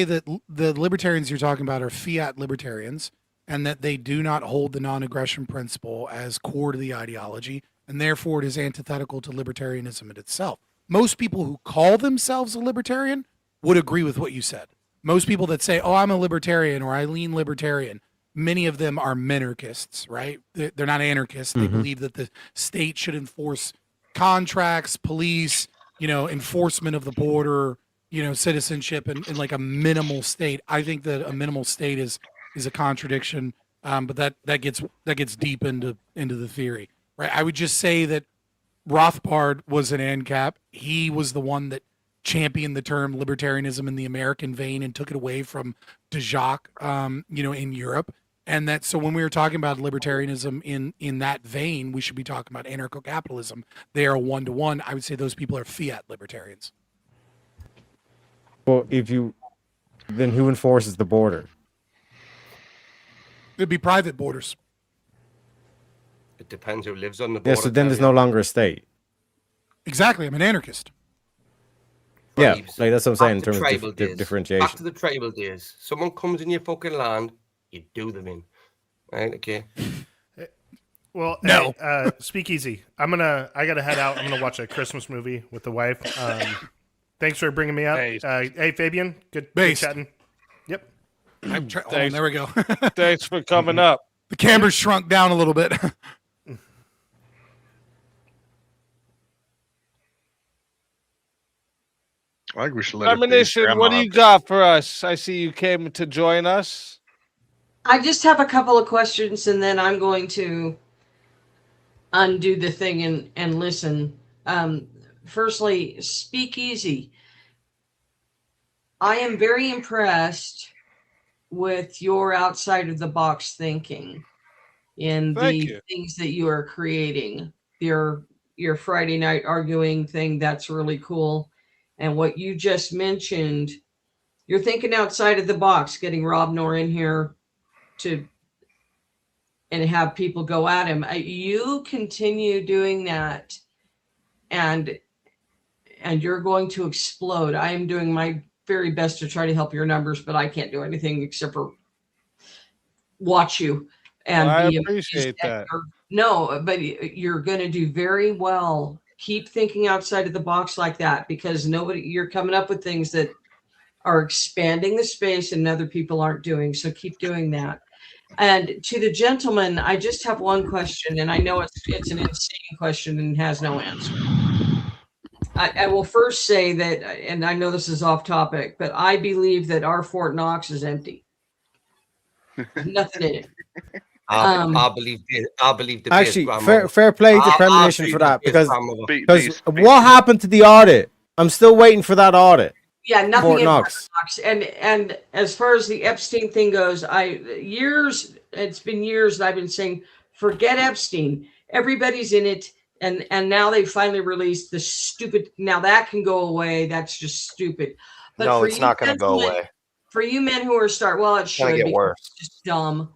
Speaker 3: that the libertarians you're talking about are fiat libertarians, and that they do not hold the non-aggression principle as core to the ideology, and therefore it is antithetical to libertarianism in itself. most people who call themselves a libertarian would agree with what you said. Most people that say, oh, I'm a libertarian or I lean libertarian, many of them are minarchists, right? They're not anarchists. They believe that the state should enforce contracts, police, enforcement of the border, citizenship and like a minimal state. I think that a minimal state is a contradiction, but that gets deep into the theory, right? I would just say that Rothbard was an ANCAP. He was the one that championed the term libertarianism in the American vein and took it away from de Jacques, in Europe. And that, so when we were talking about libertarianism in that vein, we should be talking about anarcho-capitalism. They are 1-to-1. I would say those people are fiat libertarians.
Speaker 7: Well, then who enforces the border?
Speaker 3: It'd be private borders.
Speaker 8: It depends who lives on the border.
Speaker 7: Yeah, so then there's no longer a state.
Speaker 3: Exactly. I'm an anarchist.
Speaker 7: Yeah, like that's what I'm saying in terms
Speaker 8: tribal
Speaker 7: of
Speaker 8: days.
Speaker 7: differentiation.
Speaker 8: Back to the tribal days. Someone comes in your fucking land, you do them in. Right? Okay.
Speaker 6: Well,
Speaker 3: no.
Speaker 6: Hey, Speakeazy. I gotta head out. I'm gonna watch a Christmas movie with the wife. Thanks for bringing me up. Hey, Fabian. Good chatting. Yep.
Speaker 3: There we go.
Speaker 1: Thanks for coming up.
Speaker 3: The camera shrunk down a little bit.
Speaker 9: I think we should let her
Speaker 1: Premonition, what do you got for us? I see you came to join us.
Speaker 10: I just have a couple of questions, and then I'm going to undo the thing and listen. Firstly, Speakeazy. I am very impressed with your outside of the box thinking in the things that you are creating. Your Friday night arguing thing, that's really cool. And what you just mentioned, you're thinking outside of the box, getting Rob Knorr in here and have people go at him. You continue doing that and you're going to explode. I am doing my very best to try to help your numbers, but I can't do anything except for watch you. And
Speaker 1: I appreciate that.
Speaker 10: No, but you're going to do very well. Keep thinking outside of the box like that, because you're coming up with things that are expanding the space and other people aren't doing. So keep doing that. And to the gentleman, I just have one question, and I know it's an insane question and has no answer. I will first say that, and I know this is off topic, but I believe that our Fort Knox is empty. Nothing in it.
Speaker 8: I believe the
Speaker 7: actually fair play to Premonition for that, because what happened to the audit? I'm still waiting for that audit.
Speaker 10: Yeah, nothing
Speaker 7: Fort
Speaker 10: in
Speaker 7: Knox.
Speaker 10: Fort Knox. And as far as the Epstein thing goes, it's been years that I've been saying, forget Epstein. Everybody's in it. And now they finally released the stupid. Now that can go away. That's just stupid. But
Speaker 4: no, it's not going to go away.
Speaker 10: For you men who are it should
Speaker 4: get worse.
Speaker 10: It's just dumb.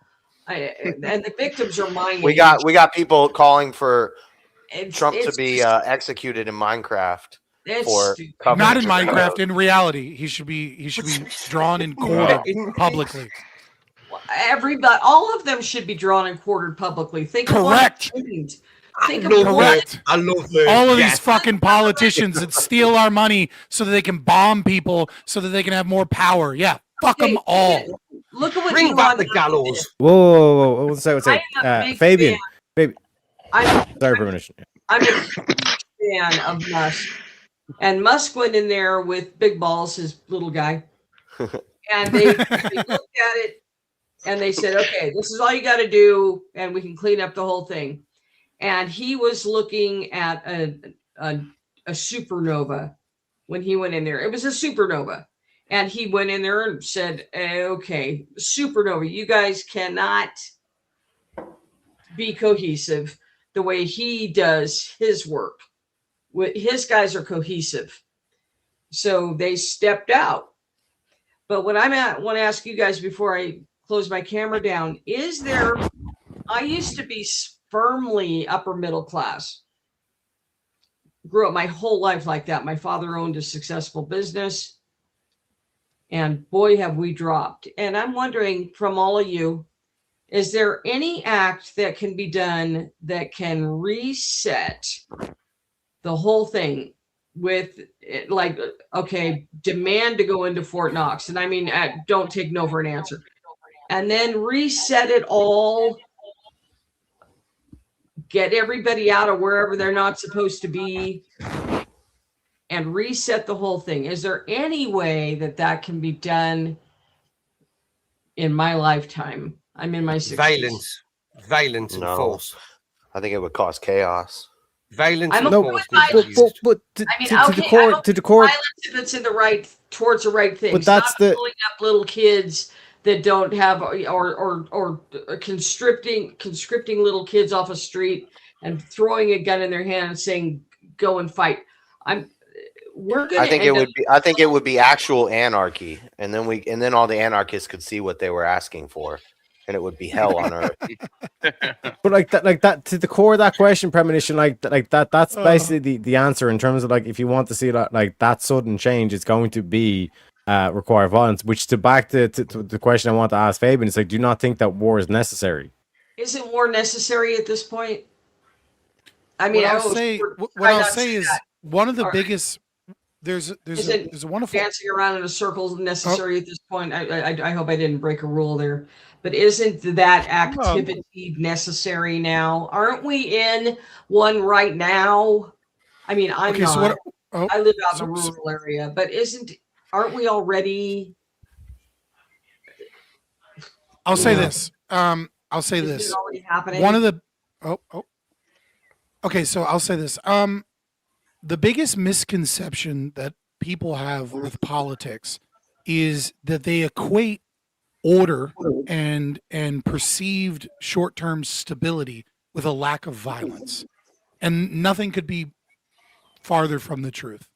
Speaker 10: And the victims are mine.
Speaker 4: We got people calling for Trump to be executed in Minecraft.
Speaker 3: Not in Minecraft. In reality, he should be drawn and quartered publicly.
Speaker 10: Everybody, all of them should be drawn and quartered publicly.
Speaker 3: Correct. Correct.
Speaker 8: I love it.
Speaker 3: All of these fucking politicians that steal our money so that they can bomb people, so that they can have more power. Yeah, fuck them all.
Speaker 10: Look at what
Speaker 8: Bring back the gallows.
Speaker 7: Whoa. One second. Fabian. Sorry, Premonition.
Speaker 10: I'm a fan of Musk. And Musk went in there with Big Balls, his little guy. And they looked at it and they said, okay, this is all you got to do, and we can clean up the whole thing. And he was looking at a supernova when he went in there. It was a supernova. And he went in there and said, okay, supernova, you guys cannot be cohesive the way he does his work. His guys are cohesive. So they stepped out. But what I want to ask you guys before I close my camera down, I used to be firmly upper middle class. Grew up my whole life like that. My father owned a successful business. And boy, have we dropped. And I'm wondering from all of you, is there any act that can be done that can reset the whole thing? with like, okay, demand to go into Fort Knox. And I mean, don't take no for an answer. And then reset it all, get everybody out of wherever they're not supposed to be, and reset the whole thing. Is there any way that that can be done in my lifetime? I'm in my 60s.
Speaker 8: Violence and force.
Speaker 4: I think it would cause chaos.
Speaker 8: Violence
Speaker 10: I'm
Speaker 8: and
Speaker 10: okay
Speaker 8: force.
Speaker 10: with violence.
Speaker 7: But
Speaker 10: I mean,
Speaker 7: to the core,
Speaker 10: violence if it's in the right, towards the right thing.
Speaker 7: But that's
Speaker 10: Stop pulling up little kids that don't have, or conscripting little kids off a street and throwing a gun in their hand and saying, "Go and fight." We're gonna.
Speaker 4: I think it would be actual anarchy, and then all the anarchists could see what they were asking for, and it would be hell on earth.
Speaker 7: But like that to the core of that question, premonition, that's basically the answer in terms of like, if you want to see that, like, that sudden change, it's going to be require violence. Which, to back to the question I want to ask Fabian, is like, do you not think that war is necessary?
Speaker 10: Isn't war necessary at this point? I mean,
Speaker 3: what I'll say is one of the biggest. There's a wonderful
Speaker 10: dancing around in a circle necessary at this point. I hope I didn't break a rule there, but isn't that activity necessary now? Aren't we in one right now? I mean, I'm not.
Speaker 3: So
Speaker 10: I live out in a rural area, but aren't we already?
Speaker 3: I'll say this. I'll say
Speaker 10: Is
Speaker 3: this.
Speaker 10: it already happening?
Speaker 3: One of the okay, so I'll say this. The biggest misconception that people have with politics is that they equate order and perceived short-term stability with a lack of violence. And nothing could be farther from the truth.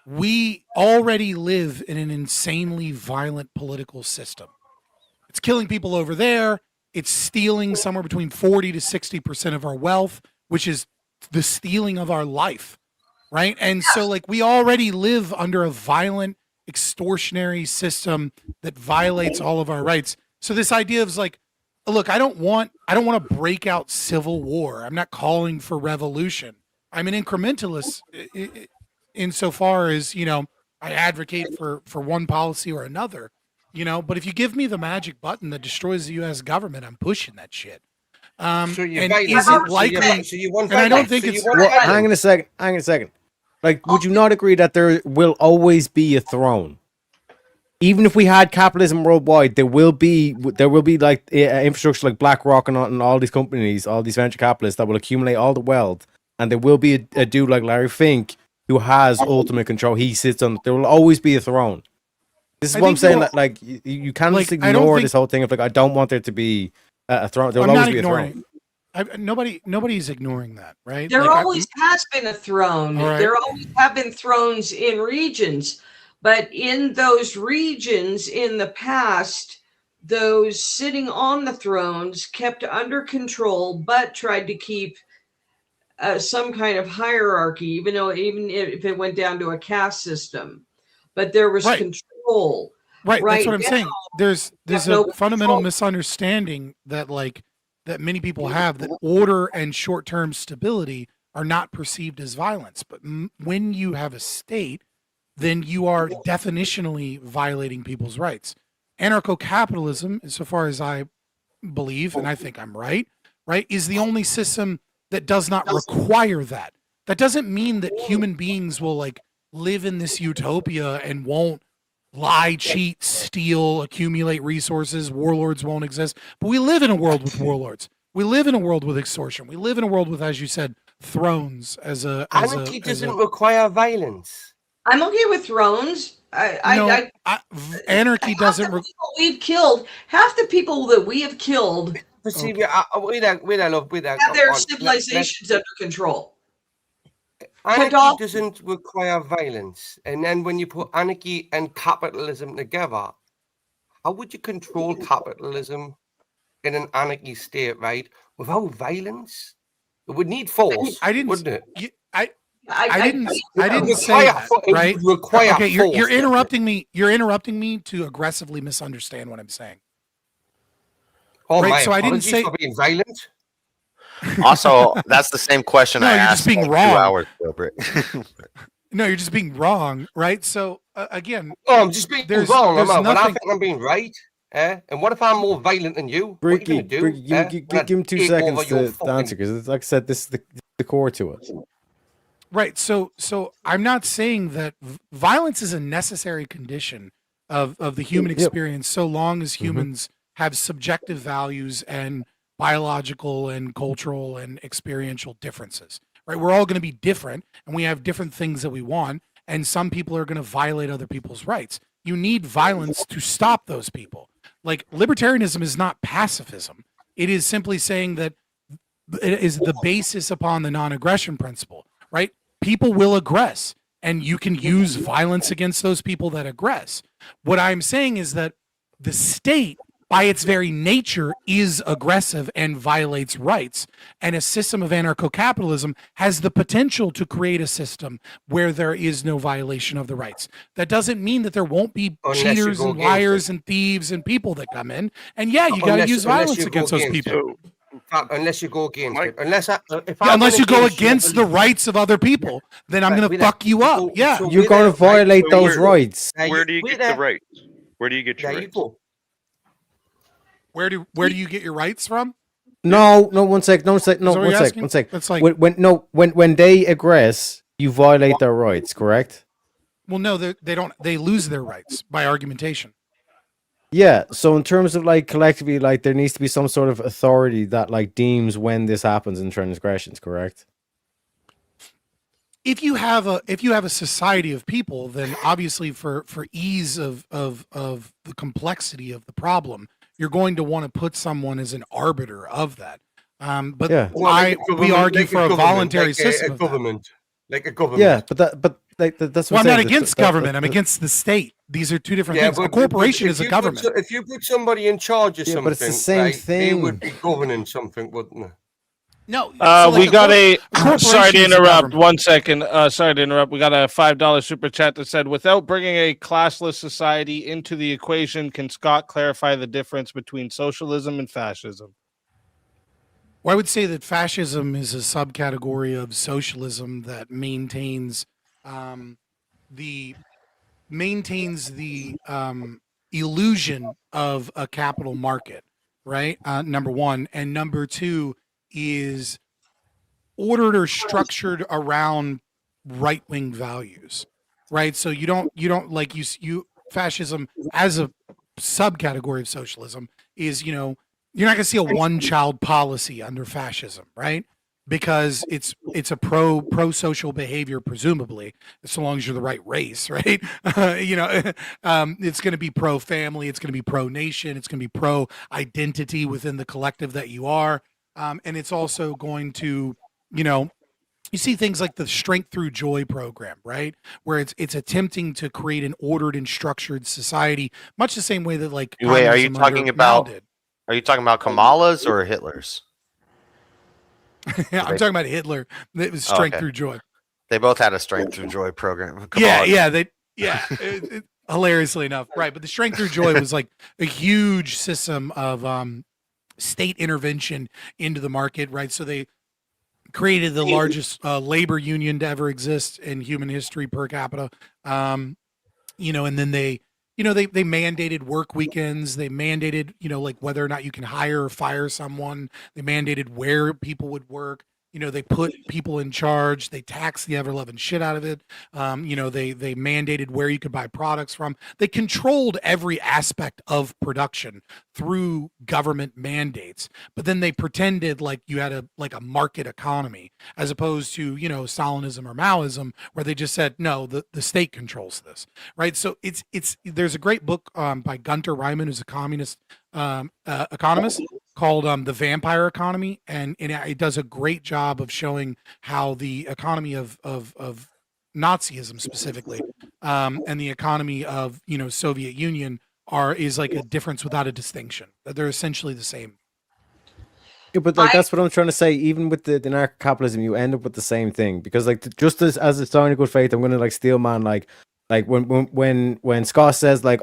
Speaker 3: We already live in an insanely violent political system. It's killing people over there. It's stealing somewhere between 40 to 60% of our wealth, which is the stealing of our life. Right. And so, like, we already live under a violent, extortionary system that violates all of our rights. So this idea of like, look, I don't want to break out civil war. I'm not calling for revolution. I'm an incrementalist insofar as, I advocate for one policy or another, but if you give me the magic button that destroys the U.S. government, I'm pushing that shit. And is it likely? And I don't think it's.
Speaker 7: Well, hang on a second. Like, would you not agree that there will always be a throne? Even if we had capitalism worldwide, there will be like infrastructure like BlackRock and all these companies, all these venture capitalists that will accumulate all the wealth, and there will be a dude like Larry Fink who has ultimate control. He sits on. There will always be a throne. This is what I'm saying. Like you can't just ignore this whole thing of like, I don't want there to be a throne. There will always be a throne.
Speaker 3: Nobody's ignoring that, right?
Speaker 10: There always has been a throne. Right. There always have been thrones in regions, but in those regions in the past, those sitting on the thrones kept under control, but tried to keep some kind of hierarchy, even if it went down to a caste system. But there was control.
Speaker 3: Right. That's what I'm saying. There's a fundamental misunderstanding that that many people have, that order and short-term stability are not perceived as violence. But when you have a state, then you are definitionally violating people's rights. Anarcho-capitalism, insofar as I believe, and I think I'm right, is the only system that does not require that. That doesn't mean that human beings will live in this utopia and won't lie, cheat, steal, accumulate resources. Warlords won't exist. But we live in a world with warlords. We live in a world with extortion. We live in a world with, as you said, thrones. Anarchy
Speaker 8: doesn't require violence.
Speaker 10: I'm okay with thrones.
Speaker 3: Anarchy doesn't.
Speaker 10: We've killed half the people that we have killed.
Speaker 8: See,
Speaker 10: have their civilizations under control.
Speaker 8: Anarchy doesn't require violence. And then when you put anarchy and capitalism together, how would you control capitalism in an anarchy state, right? Without violence? It would need force, wouldn't it?
Speaker 3: I didn't say that, right? Okay, you're interrupting me. You're interrupting me to aggressively misunderstand what I'm saying.
Speaker 8: Oh,
Speaker 3: right?
Speaker 8: My
Speaker 3: so I didn't say
Speaker 8: for being violent.
Speaker 4: Also, that's the same question I asked
Speaker 3: just being
Speaker 4: 2
Speaker 3: wrong.
Speaker 4: hours ago, Britt.
Speaker 3: No, you're just being wrong, right? So again,
Speaker 8: Oh, I'm just being wrong.
Speaker 3: there's
Speaker 8: But I
Speaker 3: nothing.
Speaker 8: think I'm being right. And what if I'm more violent than you? What are
Speaker 7: Bricky,
Speaker 8: you going to do?
Speaker 7: give him 2 seconds to answer, because like I said, this is the core to it.
Speaker 3: Right. So I'm not saying that violence is a necessary condition of the human experience, so long as humans have subjective values and biological and cultural and experiential differences. Right. We're all going to be different, and we have different things that we want, and some people are going to violate other people's rights. You need violence to stop those people. Like, libertarianism is not pacifism. It is simply saying that it is the basis upon the non-aggression principle, right? People will aggress, and you can use violence against those people that aggress. What I'm saying is that the state, by its very nature, is aggressive and violates rights. And a system of anarcho-capitalism has the potential to create a system where there is no violation of the rights. That doesn't mean that there won't be cheaters and liars and thieves and people that come in. And yeah, you got to use violence against those people.
Speaker 8: Unless you go against it.
Speaker 3: Unless you go against the rights of other people, then I'm going to fuck you up. Yeah.
Speaker 7: You're going to violate those rights.
Speaker 11: Where do you get the rights? Where do you get your rights?
Speaker 3: Where do you get your rights from?
Speaker 7: No, one sec. It's like when they aggress, you violate their rights, correct?
Speaker 3: Well, no, they don't. They lose their rights by argumentation.
Speaker 7: Yeah. So in terms of like collectively, like there needs to be some sort of authority that like deems when this happens in transgressions, correct?
Speaker 3: If you have a society of people, then obviously for ease of the complexity of the problem, you're going to want to put someone as an arbiter of that. But
Speaker 7: yeah.
Speaker 3: We argue for a voluntary system.
Speaker 8: Like a government.
Speaker 7: Yeah, but that's what
Speaker 3: I'm not against government. I'm against the state. These are two different things. A corporation is a government.
Speaker 8: If you put somebody in charge of something,
Speaker 7: but it's the same thing.
Speaker 8: They would be governing something, wouldn't they?
Speaker 3: No,
Speaker 1: we got sorry to interrupt. 1 second. Sorry to interrupt. We got a $5 super chat that said, without bringing a classless society into the equation, can Scott clarify the difference between socialism and fascism?
Speaker 3: Well, I would say that fascism is a subcategory of socialism that maintains the illusion of a capital market, right? Number one, and number two is ordered or structured around right-wing values, right? So you don't like you fascism as a subcategory of socialism is, you're not going to see a one-child policy under fascism, right? Because it's a pro-social behavior, presumably, so long as you're the right race, right? It's going to be pro-family, it's going to be pro-nation, it's going to be pro-identity within the collective that you are, and it's also going to, you see things like the Strength Through Joy program, right? Where it's attempting to create an ordered and structured society, much the same way that like.
Speaker 4: Wait, are you talking about Kamala's or Hitler's?
Speaker 3: Yeah, I'm talking about Hitler. It was Strength Through Joy.
Speaker 4: They both had a Strength Through Joy program.
Speaker 3: Hilariously enough, right? But the Strength Through Joy was like a huge system of state intervention into the market, right? So they created the largest labor union to ever exist in human history per capita, and then they mandated work weekends. They mandated, like whether or not you can hire or fire someone. They mandated where people would work. They put people in charge. They taxed the ever-loving shit out of it. They mandated where you could buy products from. They controlled every aspect of production through government mandates. But then they pretended like you had a market economy, as opposed to, Stalinism or Maoism, where they just said, no, the state controls this, right? So there's a great book by Gunter Reimann, who's a communist economist, called The Vampire Economy, and it does a great job of showing how the economy of Nazism specifically, and the economy of Soviet Union is like a difference without a distinction. That they're essentially the same.
Speaker 7: Yeah, but that's what I'm trying to say. Even with the anarcho-capitalism, you end up with the same thing, because just as a sign of good faith, I'm going to steal man like when Scott says have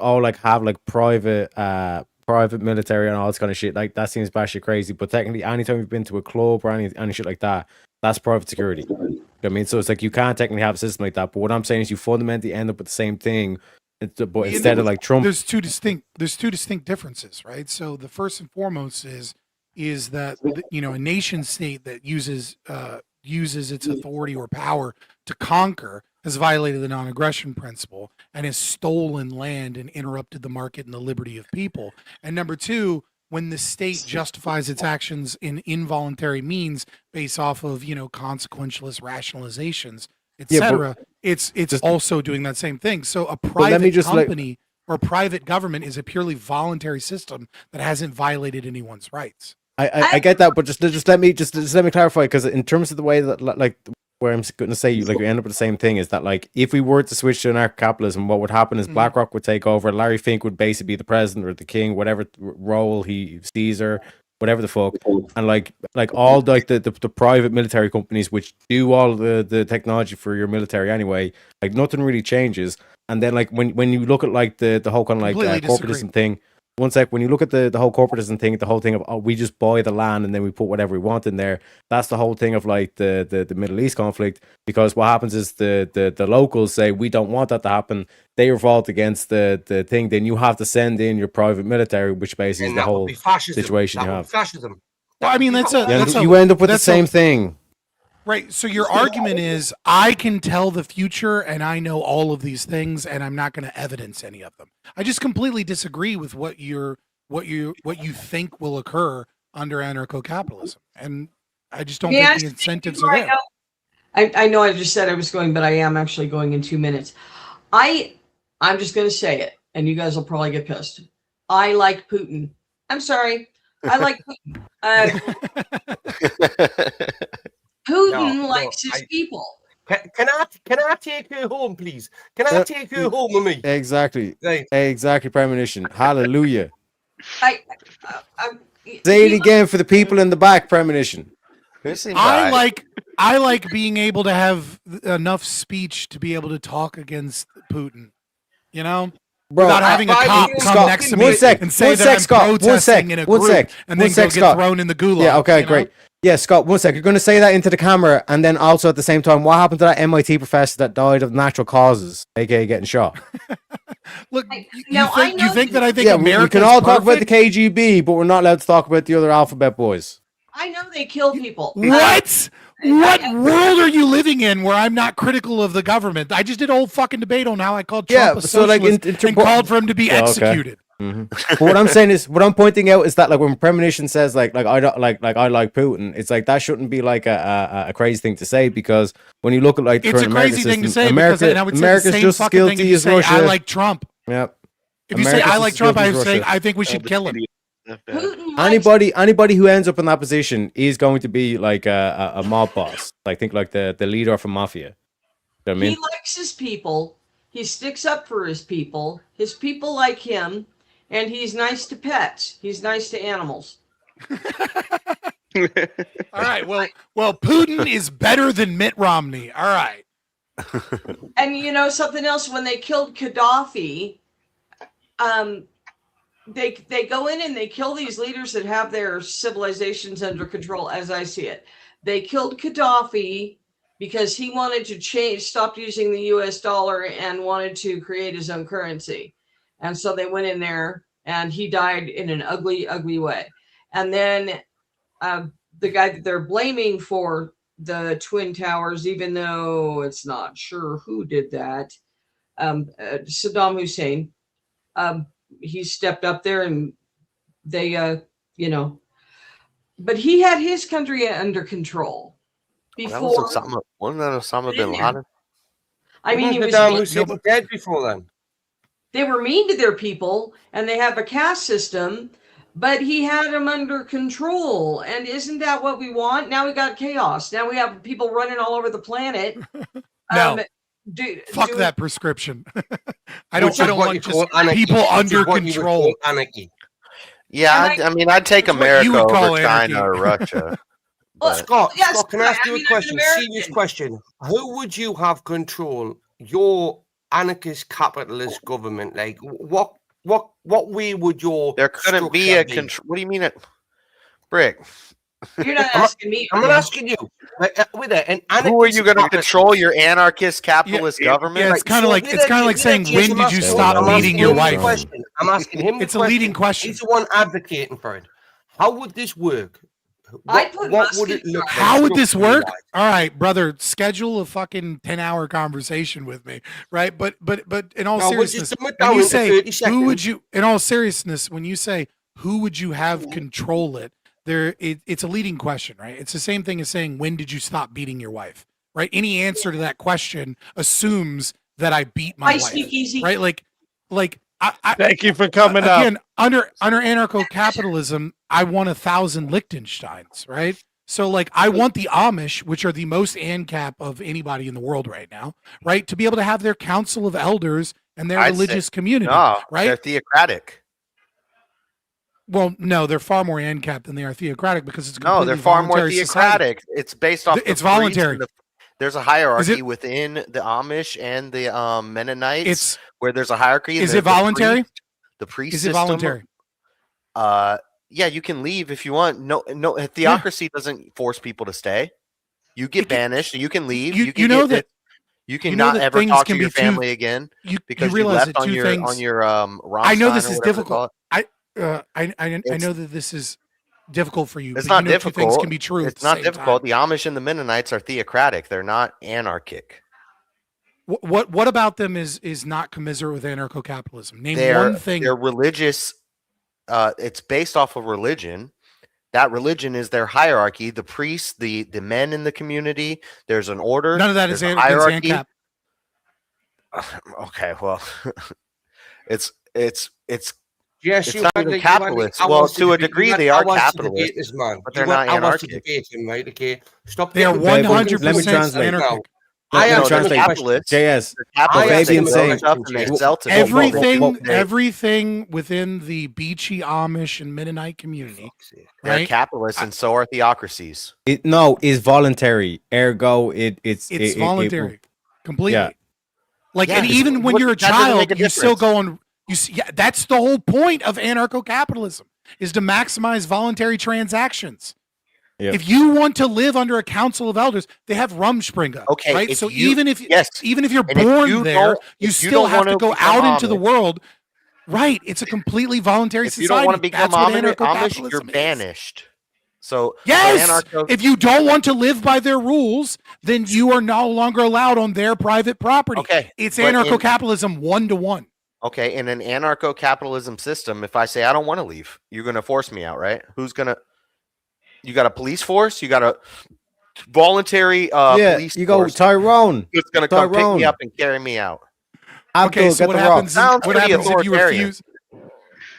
Speaker 7: private military and all this kind of shit, that seems batshit crazy. But technically, anytime you've been to a club or any shit like that, that's private security. I mean, so it's like you can't technically have a system like that. But what I'm saying is, you fundamentally end up with the same thing. But instead of like Trump,
Speaker 3: there's two distinct differences, right? So the first and foremost is that a nation state that uses its authority or power to conquer has violated the non-aggression principle and has stolen land and interrupted the market and the liberty of people. And number two, when the state justifies its actions in involuntary means based off of consequentialist rationalizations, etc., it's also doing that same thing. So a private company or private government is a purely voluntary system that hasn't violated anyone's rights.
Speaker 7: I get that, but just let me clarify, because in terms of the way that where I'm going to say you end up with the same thing is that if we were to switch to anarcho-capitalism, what would happen is BlackRock would take over. Larry Fink would basically be the president or the king, whatever role he Caesar, whatever the fuck, and all the private military companies which do all the technology for your military anyway, nothing really changes. And then when you look at the whole kind of corporatism thing. One sec, when you look at the whole corporatism thing, the whole thing of we just buy the land and then we put whatever we want in there. That's the whole thing of the Middle East conflict, because what happens is the locals say we don't want that to happen. They revolt against the thing. Then you have to send in your private military, which basically is the whole situation you have.
Speaker 8: Fascism.
Speaker 3: Well, I mean
Speaker 7: you end up with the same thing.
Speaker 3: Right. So your argument is I can tell the future and I know all of these things and I'm not going to evidence any of them. I just completely disagree with what you think will occur under anarcho-capitalism. And I just don't think the incentives are there.
Speaker 10: I know I just said I was going, but I am actually going in 2 minutes. I'm just going to say it, and you guys will probably get pissed. I like Putin. I'm sorry. I like Putin. Putin likes his people.
Speaker 8: Can I take her home, please? Can I take her home with me?
Speaker 7: Exactly. Right. Exactly, premonition. Hallelujah.
Speaker 10: Say
Speaker 7: it again for the people in the back, premonition.
Speaker 3: I like being able to have enough speech to be able to talk against Putin.
Speaker 7: Bro,
Speaker 3: without having a cop come next to me and say that I'm protesting in a group and then go get thrown in the gulag.
Speaker 7: Yeah, okay, great. Yeah, Scott, 1 sec. You're going to say that into the camera, and then also at the same time, what happened to that MIT professor that died of natural causes, aka getting shot?
Speaker 3: Look, you think that I think America?
Speaker 7: We can all talk about the KGB, but we're not allowed to talk about the other alphabet boys.
Speaker 10: I know they kill people.
Speaker 3: What? What world are you living in where I'm not critical of the government? I just did a whole fucking debate on how I called Trump a socialist and called for him to be executed.
Speaker 7: Mm-hmm. But what I'm saying is, what I'm pointing out is that when premonition says I like Putin, it's that shouldn't be a crazy thing to say, because when you look at
Speaker 3: it's a crazy thing to say,
Speaker 7: America's just as guilty as Russia.
Speaker 3: I like Trump.
Speaker 7: Yep.
Speaker 3: If you say I like Trump, I think we should kill him.
Speaker 7: Anybody who ends up in that position is going to be a mob boss. Think the leader of a mafia. You know what I mean?
Speaker 10: He likes his people. He sticks up for his people. His people like him. And he's nice to pets. He's nice to animals.
Speaker 3: All right. Well, Putin is better than Mitt Romney. All right.
Speaker 10: And something else, when they killed Gaddafi, they go in and they kill these leaders that have their civilizations under control, as I see it. They killed Gaddafi because he wanted to stopped using the US dollar and wanted to create his own currency. And so they went in there and he died in an ugly, ugly way. And then the guy that they're blaming for the Twin Towers, even though it's not sure who did that, Saddam Hussein, he stepped up there and they, but he had his country under control before.
Speaker 4: Wasn't that Osama bin Laden?
Speaker 10: I mean, he was
Speaker 8: dead before then.
Speaker 10: They were mean to their people and they have a caste system, but he had them under control. And isn't that what we want? Now we got chaos. Now we have people running all over the planet.
Speaker 3: No. Fuck that prescription. I don't want just people under control.
Speaker 8: Anarchy.
Speaker 4: Yeah, I mean, I'd take America over China or Russia.
Speaker 8: Scott, can I ask you a question? Serious question. Who would you have control? Your anarchist capitalist government? What way would your
Speaker 4: there couldn't be a control? What do you mean it? Brick,
Speaker 10: You're not asking me.
Speaker 8: I'm not asking you. With it, and
Speaker 4: who are you going to control your anarchist capitalist government?
Speaker 3: Yeah, it's kind of like saying, when did you stop beating your wife?
Speaker 8: I'm asking him.
Speaker 3: It's a leading question.
Speaker 8: He's the one advocating for it. How would this work?
Speaker 10: What
Speaker 8: would it look like?
Speaker 3: How would this work? All right, brother, schedule a fucking 10-hour conversation with me, right? But in all seriousness, when you say who would you, in all seriousness, when you say who would you have control it, it's a leading question, right? It's the same thing as saying, when did you stop beating your wife, right? Any answer to that question assumes that I beat my wife,
Speaker 10: Speakeazy.
Speaker 3: right? Like I
Speaker 1: thank you for coming up.
Speaker 3: Again, under anarcho-capitalism, I want 1,000 Liechtensteins, right? So like I want the Amish, which are the most ANCAP of anybody in the world right now, right? To be able to have their council of elders and their religious community, right?
Speaker 4: They're theocratic.
Speaker 3: Well, no, they're far more ANCAP than they are theocratic because it's
Speaker 4: they're far more theocratic.
Speaker 3: Society.
Speaker 4: It's based off.
Speaker 3: It's voluntary.
Speaker 4: There's a hierarchy within the Amish and the Mennonites, where there's a hierarchy.
Speaker 3: Is it voluntary?
Speaker 4: The priest
Speaker 3: is it voluntary?
Speaker 4: Yeah, you can leave if you want. No, theocracy doesn't force people to stay. You get banished. You can leave. You can not ever talk to your family again because you left on your
Speaker 3: I know this is difficult. I know that this is difficult for you.
Speaker 4: It's not difficult.
Speaker 3: Two things can be true.
Speaker 4: It's not difficult. The Amish and the Mennonites are theocratic. They're not anarchic.
Speaker 3: What about them is not commiserate with anarcho-capitalism? Name one thing.
Speaker 4: They're religious. It's based off of religion. That religion is their hierarchy. The priests, the men in the community. There's an order.
Speaker 3: None of that is hierarchy.
Speaker 4: Okay, well, it's
Speaker 8: yes,
Speaker 4: it's not even capitalist. Well, to a degree, they are capitalist, but they're not anarchic.
Speaker 8: Right? Okay, stop.
Speaker 3: They are 100% anarchic.
Speaker 4: I am capitalist.
Speaker 7: JS.
Speaker 4: Fabian saying
Speaker 3: everything within the Beachy Amish and Mennonite community.
Speaker 4: They're capitalists, and so are theocracies.
Speaker 7: Is voluntary. Ergo, it's
Speaker 3: voluntary, completely.
Speaker 7: Yeah.
Speaker 3: And even when you're a child, you still go on. That's the whole point of anarcho-capitalism, is to maximize voluntary transactions. Yep. If you want to live under a council of elders, they have Rumspringa.
Speaker 4: Okay,
Speaker 3: right. So even if you're born there, you still have to go out into the world. Right. It's a completely voluntary society.
Speaker 4: You don't want to become Amish, you're banished. So
Speaker 3: yes, if you don't want to live by their rules, then you are no longer allowed on their private property.
Speaker 4: Okay,
Speaker 3: it's anarcho-capitalism 1-to-1.
Speaker 4: Okay, in an anarcho-capitalism system, if I say I don't want to leave, you're going to force me out, right? Who's going to? You got a police force. You got a voluntary police.
Speaker 7: You go Tyrone.
Speaker 4: It's going to come pick me up and carry me out.
Speaker 3: Okay, so what happens if you refuse?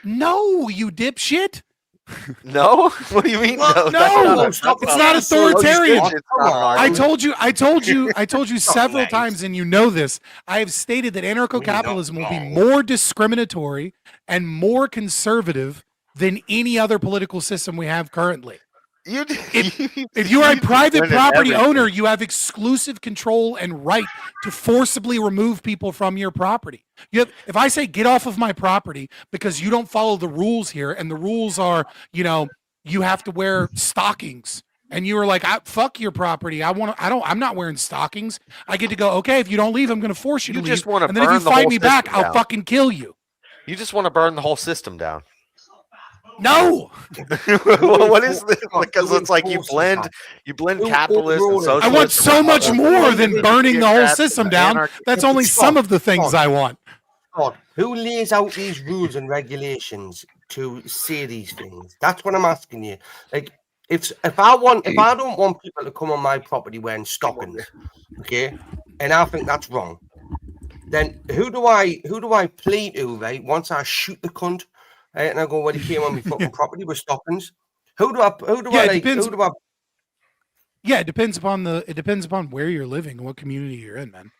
Speaker 3: No, you dipshit.
Speaker 4: No, what do you mean?
Speaker 3: No, it's not authoritarian. I told you several times, and you know this. I have stated that anarcho-capitalism will be more discriminatory and more conservative than any other political system we have currently. If you are a private property owner, you have exclusive control and right to forcibly remove people from your property. If I say get off of my property because you don't follow the rules here, and the rules are, you have to wear stockings, and you were like, fuck your property. I'm not wearing stockings. I get to go, okay, if you don't leave, I'm going to force you to leave.
Speaker 4: Just want to
Speaker 3: and then if you fight me back, I'll fucking kill you.
Speaker 4: You just want to burn the whole system down.
Speaker 3: No.
Speaker 4: Well, what is this? Because it's like you blend capitalists and socialists.
Speaker 3: I want so much more than burning the whole system down. That's only some of the things I want.
Speaker 8: God, who lays out these rules and regulations to say these things? That's what I'm asking you. Like, if I don't want people to come on my property wearing stockings, okay, and I think that's wrong, then who do I plea to, right? Once I shoot the cunt. Right, and I go, well, he came on my fucking property with stockings. It
Speaker 3: depends upon where you're living and what community you're in, man.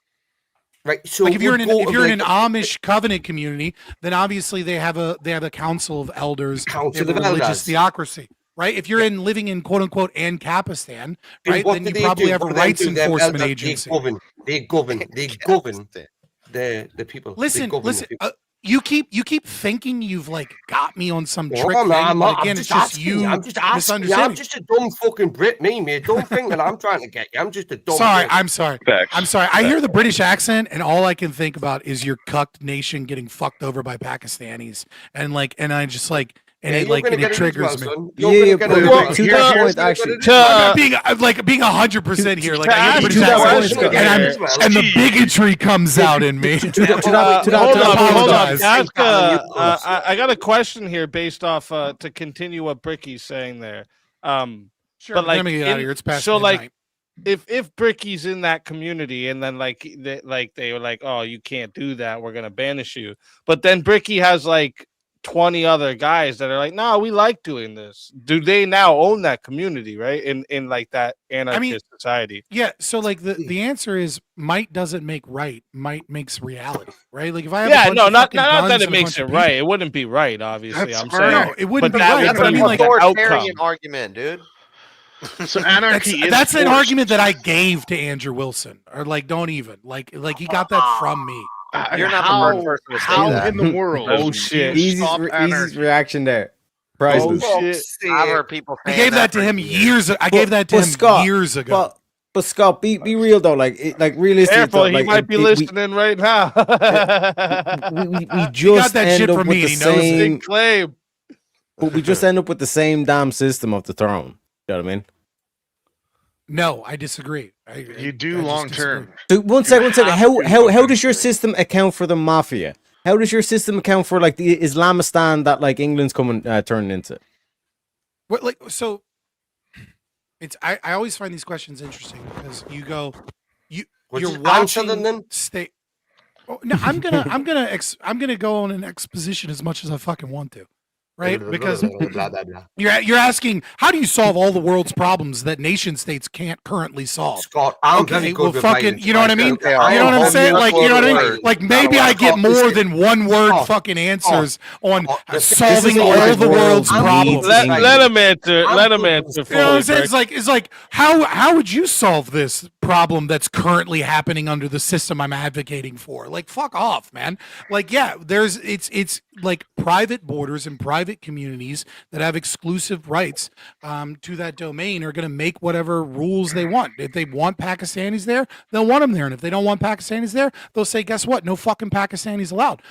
Speaker 8: Right. So
Speaker 3: if you're in an Amish covenant community, then obviously they have a council of elders, religious theocracy. Right. If you're living in quote unquote Ancapistan, right, then you probably have a rights enforcement agency.
Speaker 8: They govern the people.
Speaker 3: Listen. you keep thinking you've like got me on some trick
Speaker 8: Oh,
Speaker 3: thing.
Speaker 8: man,
Speaker 3: But
Speaker 8: I'm
Speaker 3: again,
Speaker 8: just
Speaker 3: it's just
Speaker 8: asking
Speaker 3: you.
Speaker 8: I'm just asking you. I'm just a dumb fucking Brit, me, mate. Don't think that I'm trying to get you. I'm just a dumb.
Speaker 3: Sorry,
Speaker 8: Brit.
Speaker 3: I'm sorry. I'm sorry. I hear the British accent, and all I can think about is your cucked nation getting fucked over by Pakistanis, and I just like. And
Speaker 8: Yeah,
Speaker 3: it like and it triggers me.
Speaker 7: Yeah, but to that point, actually,
Speaker 3: I'm being 100% here. Like I hear the British accent, and the bigotry comes out in me.
Speaker 1: Hold on. I got a question here based off to continue what Bricky's saying there.
Speaker 3: Sure,
Speaker 1: but like,
Speaker 3: let me get out of here. It's past
Speaker 1: so
Speaker 3: midnight.
Speaker 1: like, if Bricky's in that community and then like they were like, oh, you can't do that, we're gonna banish you. But then Bricky has like 20 other guys that are like, no, we like doing this. Do they now own that community, right? In like that anarchist society?
Speaker 3: Yeah. So like the answer is might doesn't make right. Might makes reality, right? Like if I have
Speaker 1: not that it makes it right. It wouldn't be right, obviously. I'm saying
Speaker 3: no, it wouldn't be
Speaker 1: that
Speaker 3: right. But I mean, like
Speaker 4: authoritarian argument, dude.
Speaker 9: So anarchy
Speaker 3: that's an argument that I gave to Andrew Wilson, or like don't even like he got that from me.
Speaker 4: You're not the first person to say that.
Speaker 9: In the world?
Speaker 1: Oh shit!
Speaker 7: Easy's reaction there. Priceless.
Speaker 1: Oh shit!
Speaker 4: I've heard people.
Speaker 3: I gave that to him years. I gave that to him
Speaker 7: Scott,
Speaker 3: years ago.
Speaker 7: But Scott, be real though. Like realistically,
Speaker 1: Careful, he
Speaker 7: like,
Speaker 1: might be listening right now.
Speaker 7: we just
Speaker 3: that
Speaker 7: end
Speaker 3: shit
Speaker 7: up
Speaker 3: from
Speaker 7: with
Speaker 3: me.
Speaker 7: the
Speaker 3: He knows it.
Speaker 7: same
Speaker 1: claim.
Speaker 7: But we just end up with the same damn system of the throne. You know what I mean?
Speaker 3: No, I disagree.
Speaker 9: You do long term.
Speaker 7: So one second. How does your system account for the mafia? How does your system account for like the Islamistan that like England's coming turning into?
Speaker 3: What like so? It's I always find these questions interesting because you're watching them state. Oh, no, I'm gonna go on an exposition as much as I fucking want to. Right, because
Speaker 8: blah, blah, blah.
Speaker 3: You're asking how do you solve all the world's problems that nation states can't currently solve?
Speaker 8: Scott, I'm
Speaker 3: okay,
Speaker 8: very
Speaker 3: well,
Speaker 8: good
Speaker 3: fucking,
Speaker 8: with
Speaker 3: you know what I mean?
Speaker 8: Okay,
Speaker 3: You know what I'm saying? Like, you know what I mean? Like, maybe I get more than one word fucking answers on solving all the world's problems.
Speaker 1: Let him answer. Let him answer.
Speaker 3: You know what I'm saying? It's like how would you solve this problem that's currently happening under the system I'm advocating for? Like, fuck off, man. Like, yeah, it's like private borders and private communities that have exclusive rights to that domain are going to make whatever rules they want. If they want Pakistanis there, they'll want them there. And if they don't want Pakistanis there, they'll say, guess what? No fucking Pakistanis allowed.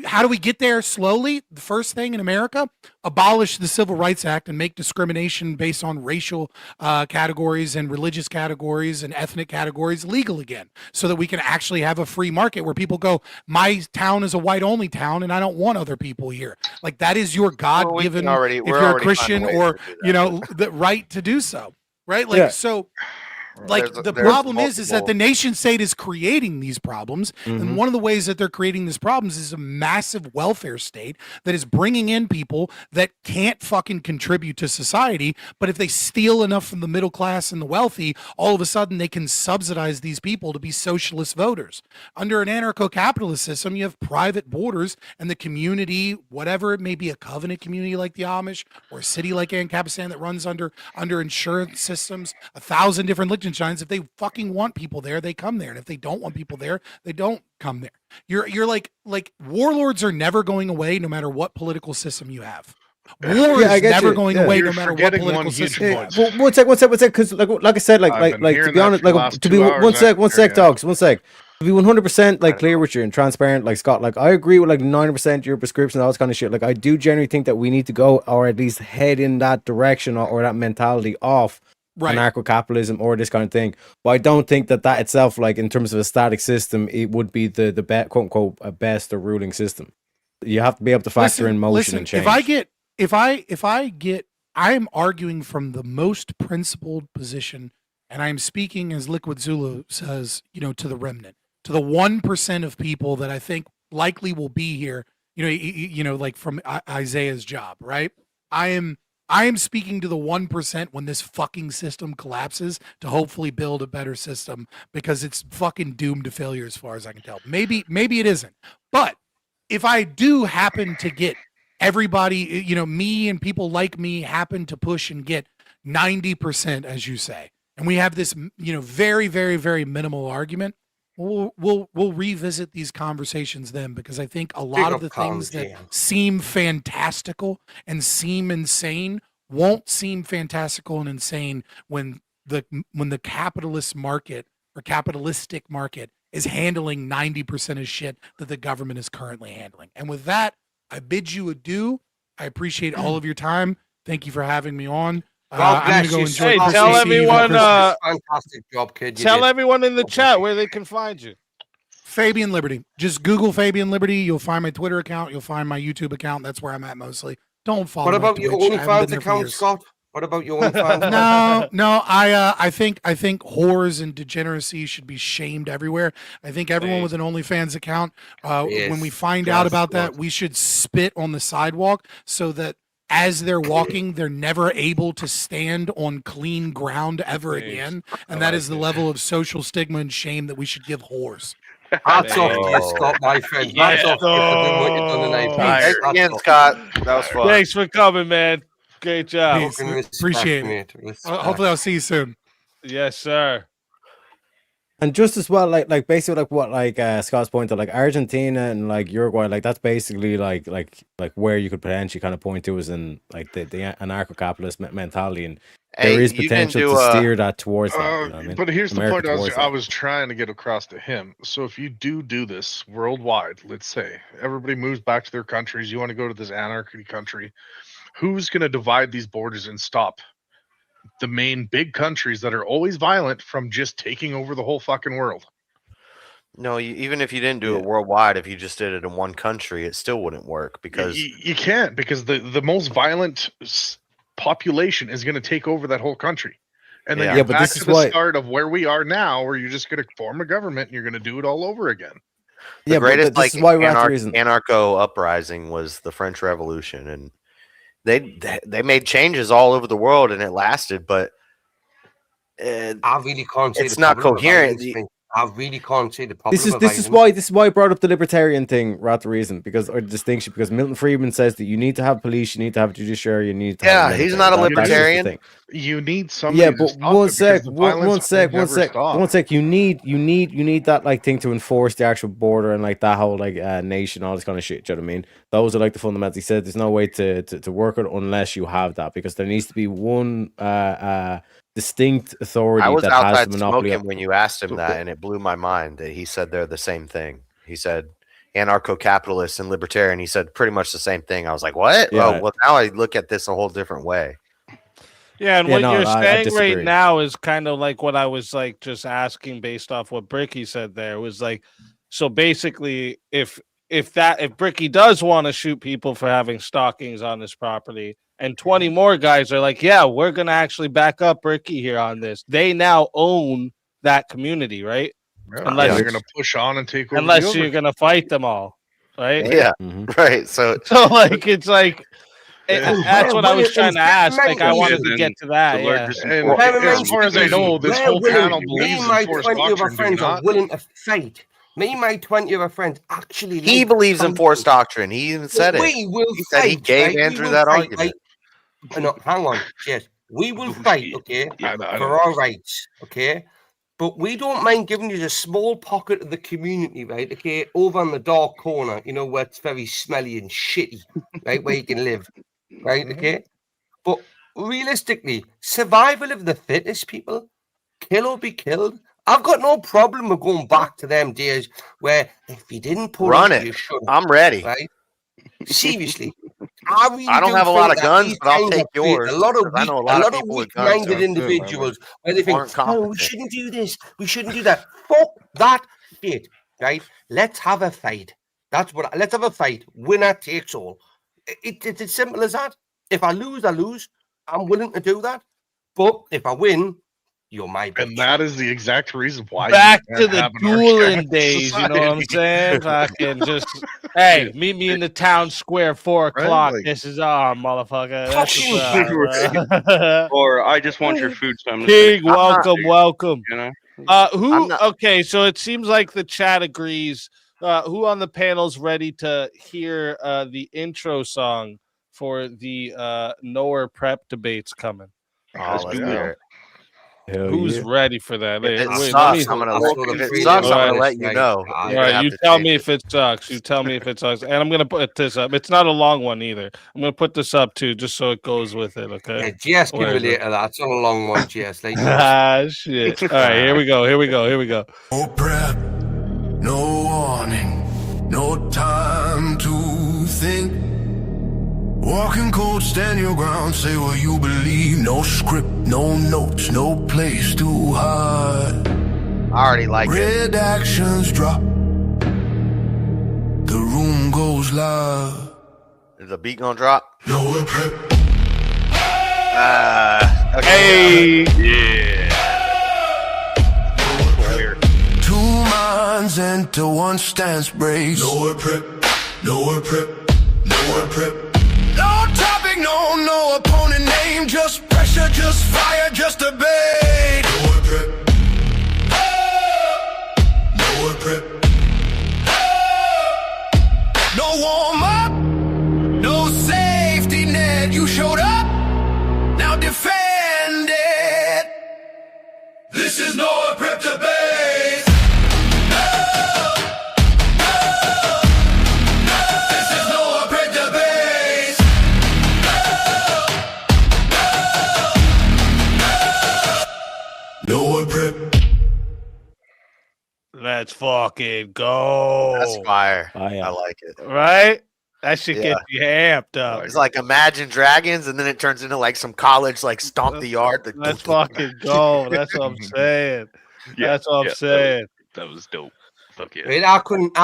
Speaker 3: How do we get there slowly? The first thing in America, abolish the Civil Rights Act and make discrimination based on racial categories and religious categories and ethnic categories legal again, so that we can actually have a free market where people go, my town is a white-only town and I don't want other people here. Like that is your God-given, if you're a Christian or, you know, the right to do so, right? Like, so... Like the problem is that the nation state is creating these problems, and one of the ways that they're creating these problems is a massive welfare state that is bringing in people that can't fucking contribute to society. But if they steal enough from the middle class and the wealthy, all of a sudden they can subsidize these people to be socialist voters. Under an anarcho-capitalist system, you have private borders, and the community, whatever it may be, a covenant community like the Amish or a city like Ancapistan that runs under insurance systems, 1,000 different Liechtensteins. If they fucking want people there, they come there, and if they don't want people there, they don't come there. You're like warlords are never going away, no matter what political system you have. War is never going away, no matter what political system you have.
Speaker 7: Well, one sec, because like I said, like to be honest, like to be one sec, dogs, one sec. To be 100% like clear with you and transparent, like Scott, like I agree with like 90% of your prescription, all this kind of shit. Like I do generally think that we need to go, or at least head in that direction, or that mentality of anarcho-capitalism or this kind of thing. But I don't think that itself, like in terms of a static system, it would be the quote unquote best or ruling system. You have to be able to factor in motion and change.
Speaker 3: If I am arguing from the most principled position, and I'm speaking as Liquid Zulu says, you know, to the remnant, to the 1% of people that I think likely will be here, you know, like from Isaiah's job, right? I am speaking to the 1% when this fucking system collapses to hopefully build a better system, because it's fucking doomed to failure as far as I can tell. Maybe it isn't. But if I do happen to get everybody, you know, me and people like me happen to push and get 90%, as you say, and we have this, you know, very, very, very minimal argument, we'll revisit these conversations then, because I think a lot of the things that seem fantastical and seem insane won't seem fantastical and insane when the capitalist market or capitalistic market is handling 90% of shit that the government is currently handling. And with that, I bid you adieu. I appreciate all of your time. Thank you for having me on. I'm going to go enjoy.
Speaker 1: Hey, tell everyone.
Speaker 8: Fantastic job, kid.
Speaker 1: Tell everyone in the chat where they can find you.
Speaker 3: FabianLiberty. Just Google FabianLiberty. You'll find my Twitter account. You'll find my YouTube account. That's where I'm at mostly. Don't follow.
Speaker 8: What about your OnlyFans account, Scott? What about your OnlyFans?
Speaker 3: No. I think whores and degeneracy should be shamed everywhere. I think everyone with an OnlyFans account, when we find out about that, we should spit on the sidewalk so that as they're walking, they're never able to stand on clean ground ever again. And that is the level of social stigma and shame that we should give whores.
Speaker 8: Hats off to you, Scott, my friend. Hats off to you for doing what you've done tonight.
Speaker 4: Thanks again, Scott. That was fun.
Speaker 1: Thanks for coming, man. Great job.
Speaker 3: Appreciate it. Hopefully I'll see you soon.
Speaker 1: Yes, sir.
Speaker 7: And just as well, like basically like what Scott's point out, like Argentina and like Uruguay, like that's basically like where you could potentially kind of point to as in like the anarcho-capitalist mentality, and there is potential to steer that towards that. You know what I mean?
Speaker 9: But here's
Speaker 7: America
Speaker 9: the point
Speaker 7: I
Speaker 9: was trying to get across to him. So if you do this worldwide, let's say everybody moves back to their countries, you want to go to this anarchy country, who's going to divide these borders and stop the main big countries that are always violent from just taking over the whole fucking world?
Speaker 4: No, even if you didn't do it worldwide, if you just did it in one country, it still wouldn't work because
Speaker 9: you can't, because the most violent population is going to take over that whole country. And then you're back to the start of where we are now, where you're just going to form a government and you're going to do it all over again.
Speaker 4: The greatest anarcho uprising was the French Revolution, and they made changes all over the world, and it lasted, but
Speaker 8: I really can't say
Speaker 4: it's not coherent.
Speaker 8: I really can't say the problem.
Speaker 7: This is why I brought up the libertarian thing, right? The reason or the distinction, because Milton Friedman says that you need to have police, you need to have judiciary, you need to have
Speaker 4: he's not a libertarian.
Speaker 9: You need somebody.
Speaker 7: Yeah, but one sec. You need that like thing to enforce the actual border and like that whole like nation, all this kind of shit. Do you know what I mean? Those are like the fundamentals. He said there's no way to work it unless you have that, because there needs to be one distinct authority.
Speaker 4: I was
Speaker 7: that
Speaker 4: outside
Speaker 7: has the monopoly
Speaker 4: smoking when you asked him that, and it blew my mind that he said they're the same thing. He said anarcho-capitalist and libertarian. He said pretty much the same thing. I was like, what?
Speaker 7: Yeah.
Speaker 4: Well, now I look at this a whole different way.
Speaker 1: Yeah, and what you're saying right now is kind of like what I was like just asking based off what Bricky said there. It was like, so basically if Bricky does want to shoot people for having stockings on his property, and 20 more guys are like, yeah, we're going to actually back up Bricky here on this, they now own that community, right?
Speaker 9: Yeah, unless you're going to push on and take over.
Speaker 1: Unless you're going to fight them all, right?
Speaker 4: Yeah, right. So
Speaker 1: like, it's like, that's what I was trying to ask. Like, I wanted to get to that.
Speaker 9: And as far as I know, this whole panel believes in forced doctrine.
Speaker 8: Friends are willing to fight. Me and my 20 other friends actually.
Speaker 4: He believes in forced doctrine. He even said it.
Speaker 8: We will
Speaker 4: fight. He gave Andrew that argument.
Speaker 8: Right? No, hang on. Yes, we will fight. Okay, for our rights. Okay, but we don't mind giving you a small pocket of the community, right? Okay, over in the dark corner, you know, where it's very smelly and shitty, right, where you can live, right? Okay, but realistically, survival of the fittest, people. Kill or be killed. I've got no problem with going back to them days where if you didn't pull
Speaker 4: it,
Speaker 8: you shouldn't.
Speaker 4: I'm ready.
Speaker 8: Right? Seriously. I
Speaker 4: don't have a lot of guns, but I'll take yours.
Speaker 8: A lot of weak-minded individuals where they think, oh, we shouldn't do this. We shouldn't do that. Fuck that shit, right? Let's have a fight. Let's have a fight. Winner takes all. It's as simple as that. If I lose, I lose. I'm willing to do that. But if I win, you're my bitch.
Speaker 9: And that is the exact reason why.
Speaker 1: Back to the dueling days, you know what I'm saying? Fucking just, hey, meet me in the town square 4 o'clock. Right? This is our motherfucker.
Speaker 11: Or I just want your food. So
Speaker 1: King, welcome.
Speaker 11: You know?
Speaker 1: Okay, so it seems like the chat agrees. Who on the panel's ready to hear the intro song for the Nowhere Prep debates coming?
Speaker 4: Oh, let's hear it.
Speaker 1: Who's ready for that?
Speaker 4: If it
Speaker 1: Wait,
Speaker 4: sucks, I'm gonna let you know.
Speaker 1: All right, you tell me if it sucks. You tell me if it sucks, and I'm gonna put this up. It's not a long one either. I'm gonna put this up too, just so it goes with it. Okay.
Speaker 8: Yeah, GS can relate to that. It's not a long one, GS. Like,
Speaker 1: shit. All right, here we go.
Speaker 2: No prep, no warning, no time to think. Walking cold, stand your ground, say what you believe. No script, no notes, no place to hide.
Speaker 4: I already like it.
Speaker 2: Red actions drop. The room goes live.
Speaker 4: Is the beat gonna drop?
Speaker 2: No prep.
Speaker 4: Okay.
Speaker 2: Two minds enter, one stance breaks. No prep, no prep, no prep. No topic, no opponent name. Just pressure, just fire, just debate. No prep, no prep. No warm up, no safety net. You showed up, now defend it. This is no prep debate. This is no prep debate. No prep.
Speaker 1: Let's fucking go.
Speaker 4: That's fire.
Speaker 7: Oh, yeah.
Speaker 4: I like it.
Speaker 1: Right? That should get you amped up.
Speaker 4: It's like Imagine Dragons, and then it turns into like some college, like stomp the yard.
Speaker 1: Let's fucking go. That's what I'm saying. That's what I'm saying.
Speaker 11: That was dope. Fuck yeah.
Speaker 8: Right, I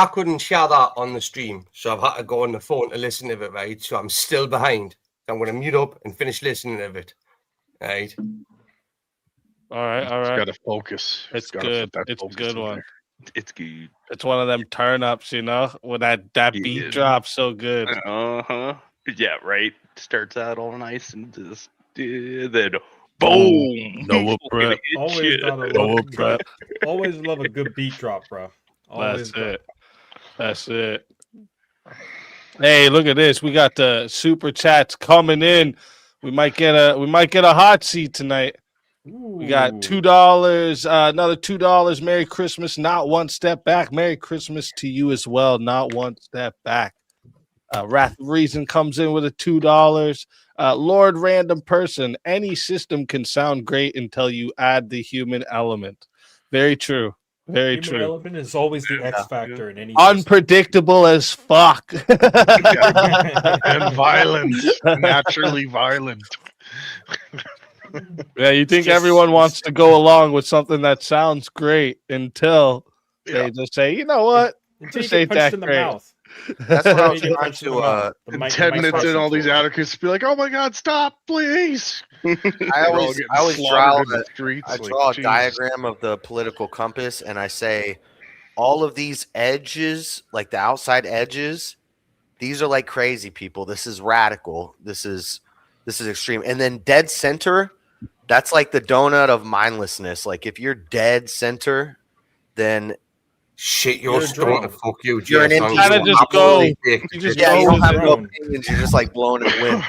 Speaker 8: couldn't share that on the stream, so I've had to go on the phone to listen to it. Right, so I'm still behind. I'm going to mute up and finish listening to it. Right.
Speaker 1: All right.
Speaker 9: It's got to focus.
Speaker 1: It's good. It's a good one.
Speaker 11: It's good.
Speaker 1: It's one of them turn ups, you know, when that beat drops so good.
Speaker 11: Yeah, right. Starts out all nice and just then boom.
Speaker 1: No prep.
Speaker 12: Always love a good beat drop, bro.
Speaker 1: That's it. Hey, look at this. We got the super chats coming in. We might get a hot seat tonight. We got $2, another $2. Merry Christmas, not one step back. Merry Christmas to you as well, not one step back. Wrath of Reason comes in with a $2. Lord Random Person, any system can sound great until you add the human element. Very true. Very
Speaker 12: human
Speaker 1: true.
Speaker 12: Element is always the X factor in any
Speaker 1: unpredictable as fuck.
Speaker 9: And violent, naturally violent.
Speaker 1: Yeah, you think everyone wants to go along with something that sounds great until they just say, you know what?
Speaker 12: This ain't that great.
Speaker 4: That's what I was trying to.
Speaker 9: 10 minutes in, all these anarchists be like, "Oh my god, stop, please!"
Speaker 4: I always draw a
Speaker 9: Jesus.
Speaker 4: diagram of the political compass, and I say, all of these edges, like the outside edges, these are like crazy people. This is radical. This is extreme. And then dead center, that's like the donut of mindlessness. Like if you're dead center, then
Speaker 8: shit, you're strong to fuck you.
Speaker 4: You're an empty.
Speaker 1: Just go. You
Speaker 4: don't have no opinions. You're just like blowing in the wind.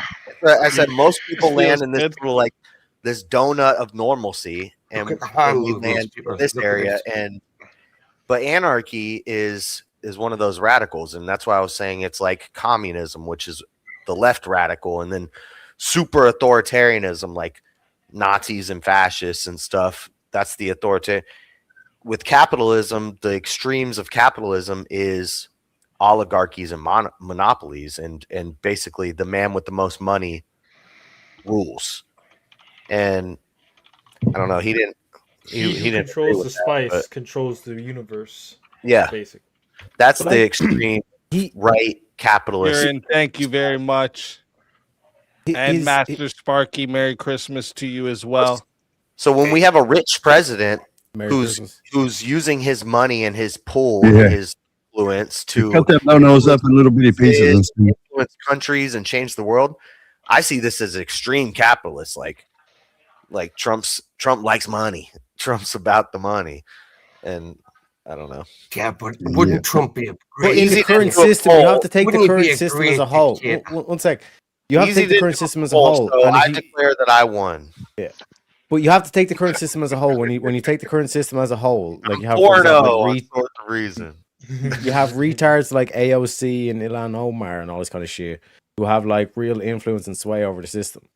Speaker 4: I said most people land in this little, like this donut of normalcy, and we land in this area. But anarchy is one of those radicals, and that's why I was saying it's like communism, which is the left radical, and then super authoritarianism, like Nazis and fascists and stuff. That's the authoritarian. With capitalism, the extremes of capitalism is oligarchies and monopolies, and basically the man with the most money rules. And I don't know, he didn't
Speaker 12: controls the spice, controls the universe.
Speaker 4: Yeah,
Speaker 12: basically.
Speaker 4: That's the extreme right capitalist.
Speaker 1: Aaron, thank you very much. And Master Sparky, Merry Christmas to you as well.
Speaker 4: So when we have a rich president who's using his money and his pull, and his influence to
Speaker 13: cut that low nose up in little bitty pieces,
Speaker 4: influence countries and change the world, I see this as extreme capitalist. Like Trump likes money. Trump's about the money, and I don't know.
Speaker 8: Yeah, but wouldn't Trump be a great?
Speaker 7: But in the current system, you have to take the current system as a whole. One sec. You have to take the current system as a whole.
Speaker 4: So I declare that I won.
Speaker 7: Yeah. But you have to take the current system as a whole. When you take the current system as a whole, like you have
Speaker 4: porno, like sort of reason.
Speaker 7: You have retards like AOC and Ilhan Omar and all this kind of shit who have like real influence and sway over the system.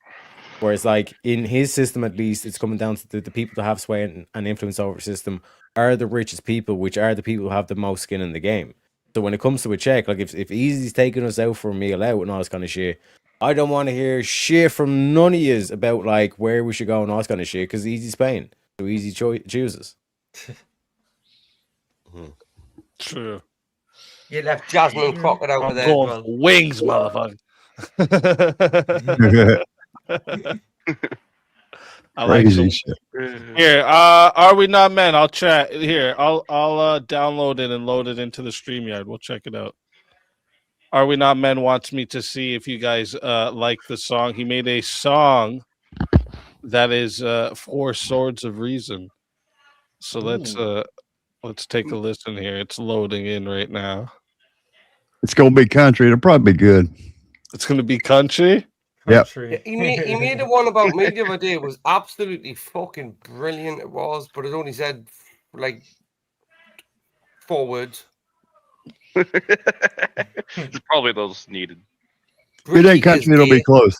Speaker 7: Whereas like in his system, at least, it's coming down to the people that have sway and influence over the system are the richest people, which are the people who have the most skin in the game. So when it comes to a check, like if Easy's taking us out for a meal out and all this kind of shit, I don't want to hear shit from none of yous about like where we should go and all this kind of shit because Easy's paying. So Easy chooses.
Speaker 1: True.
Speaker 8: You left Jasmine Crockett over there.
Speaker 1: Going
Speaker 8: Well.
Speaker 1: for wings, motherfucker. I like
Speaker 13: Crazy
Speaker 1: some...
Speaker 13: shit.
Speaker 1: Here, are we not men? I'll chat here. I'll download it and load it into the StreamYard. We'll check it out. Are We Not Men wants me to see if you guys like the song. He made a song that is 4 Swords of Reason. So let's take a listen here. It's loading in right now.
Speaker 13: It's gonna be country. It'll probably be good.
Speaker 1: It's gonna be country.
Speaker 13: Yep.
Speaker 8: Yeah, he made the one about me the other day. It was absolutely fucking brilliant. It was, but it only said like 4 words.
Speaker 11: It's probably those needed.
Speaker 13: If it ain't country, it'll be close.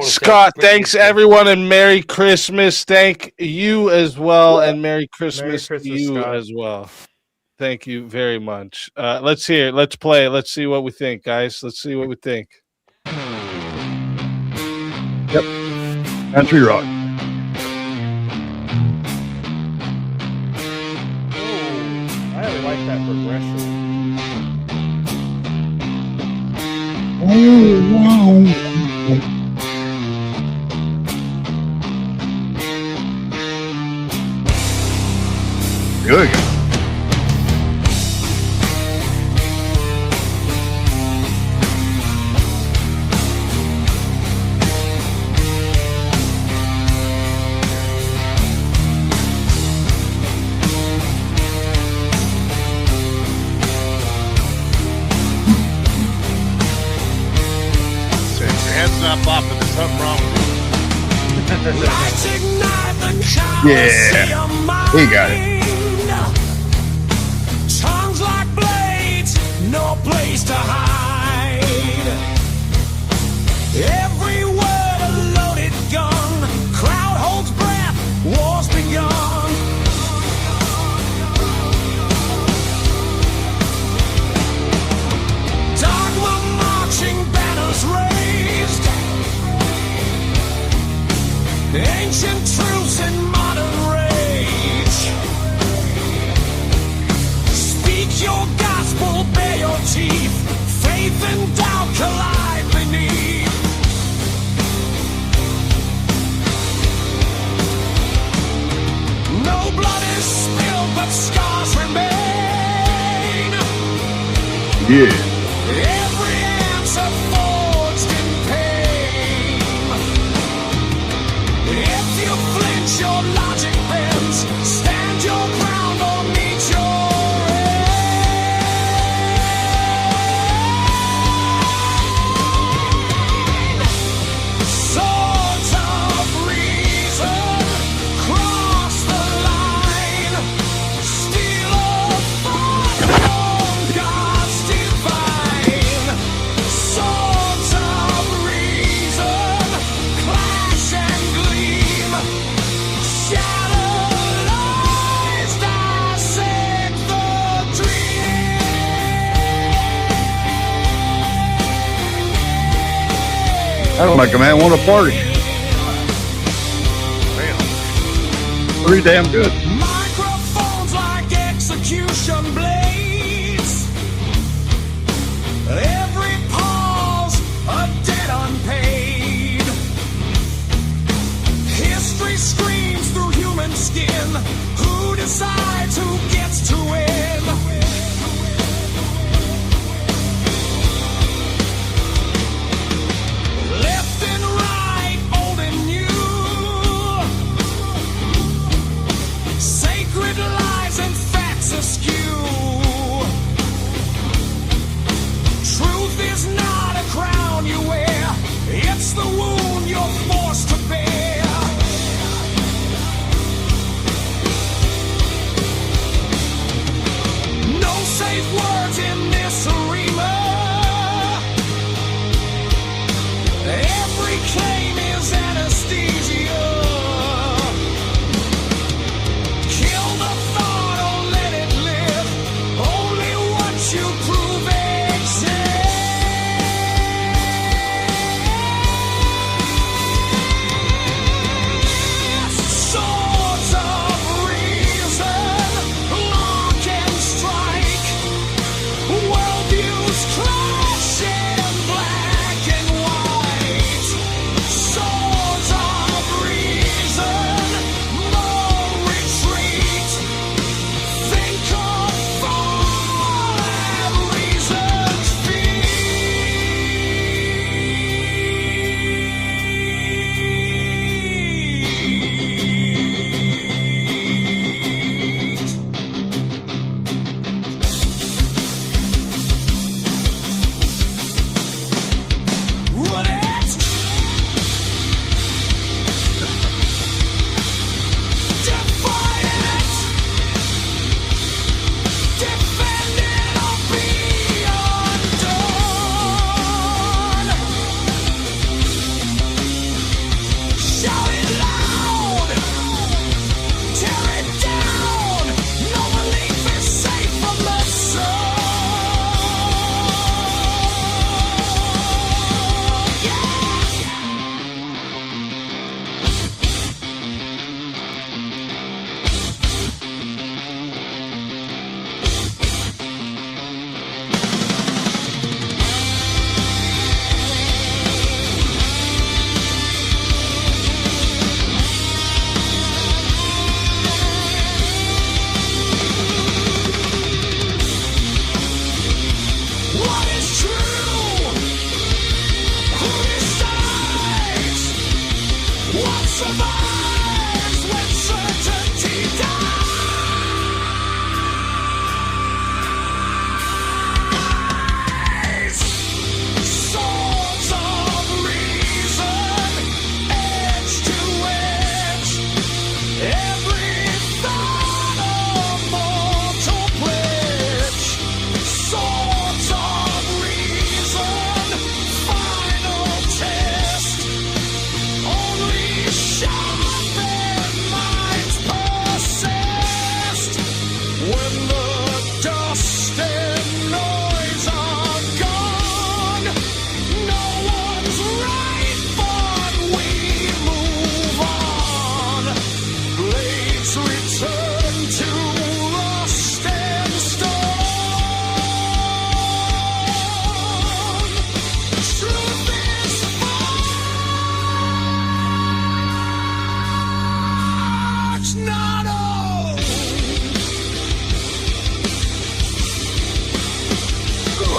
Speaker 1: Scott, thanks everyone, and Merry Christmas. Thank you as well, and Merry Christmas to you
Speaker 12: Scott.
Speaker 1: as well. Thank you very much. Let's hear. Let's play. Let's see what we think, guys. Let's see what we think.
Speaker 13: Yep. Country rock.
Speaker 12: I really like that progression.
Speaker 13: Oh, wow. Good.
Speaker 9: So if your head's not bopping, there's something wrong with you.
Speaker 13: Yeah. He got it.
Speaker 2: Tongues like blades, no place to hide. Every word a loaded gun, crowd holds breath, war's begun. Dogma marching, banners raised, ancient truths in modern rage. Speak your gospel, bare your teeth. Faith and doubt collide beneath. No blood is spilled, but scars remain.
Speaker 13: Yeah.
Speaker 2: Every answer forged in pain. If you flinch, your logic bends. Stand your ground or meet your end. Swords of reason cross the line. Steal a thought from God's divine. Swords of reason clash and gleam. Shadow lies dissect the dream.
Speaker 13: That'll make a man want to party. Pretty damn good.
Speaker 2: Microphones like execution blades. Every pause a debt unpaid. History screams through human skin. Who decides who gets to win? Left and right, old and new. Sacred lies and facts askew. Truth is not a crown you wear. It's the wound you're forced to bear.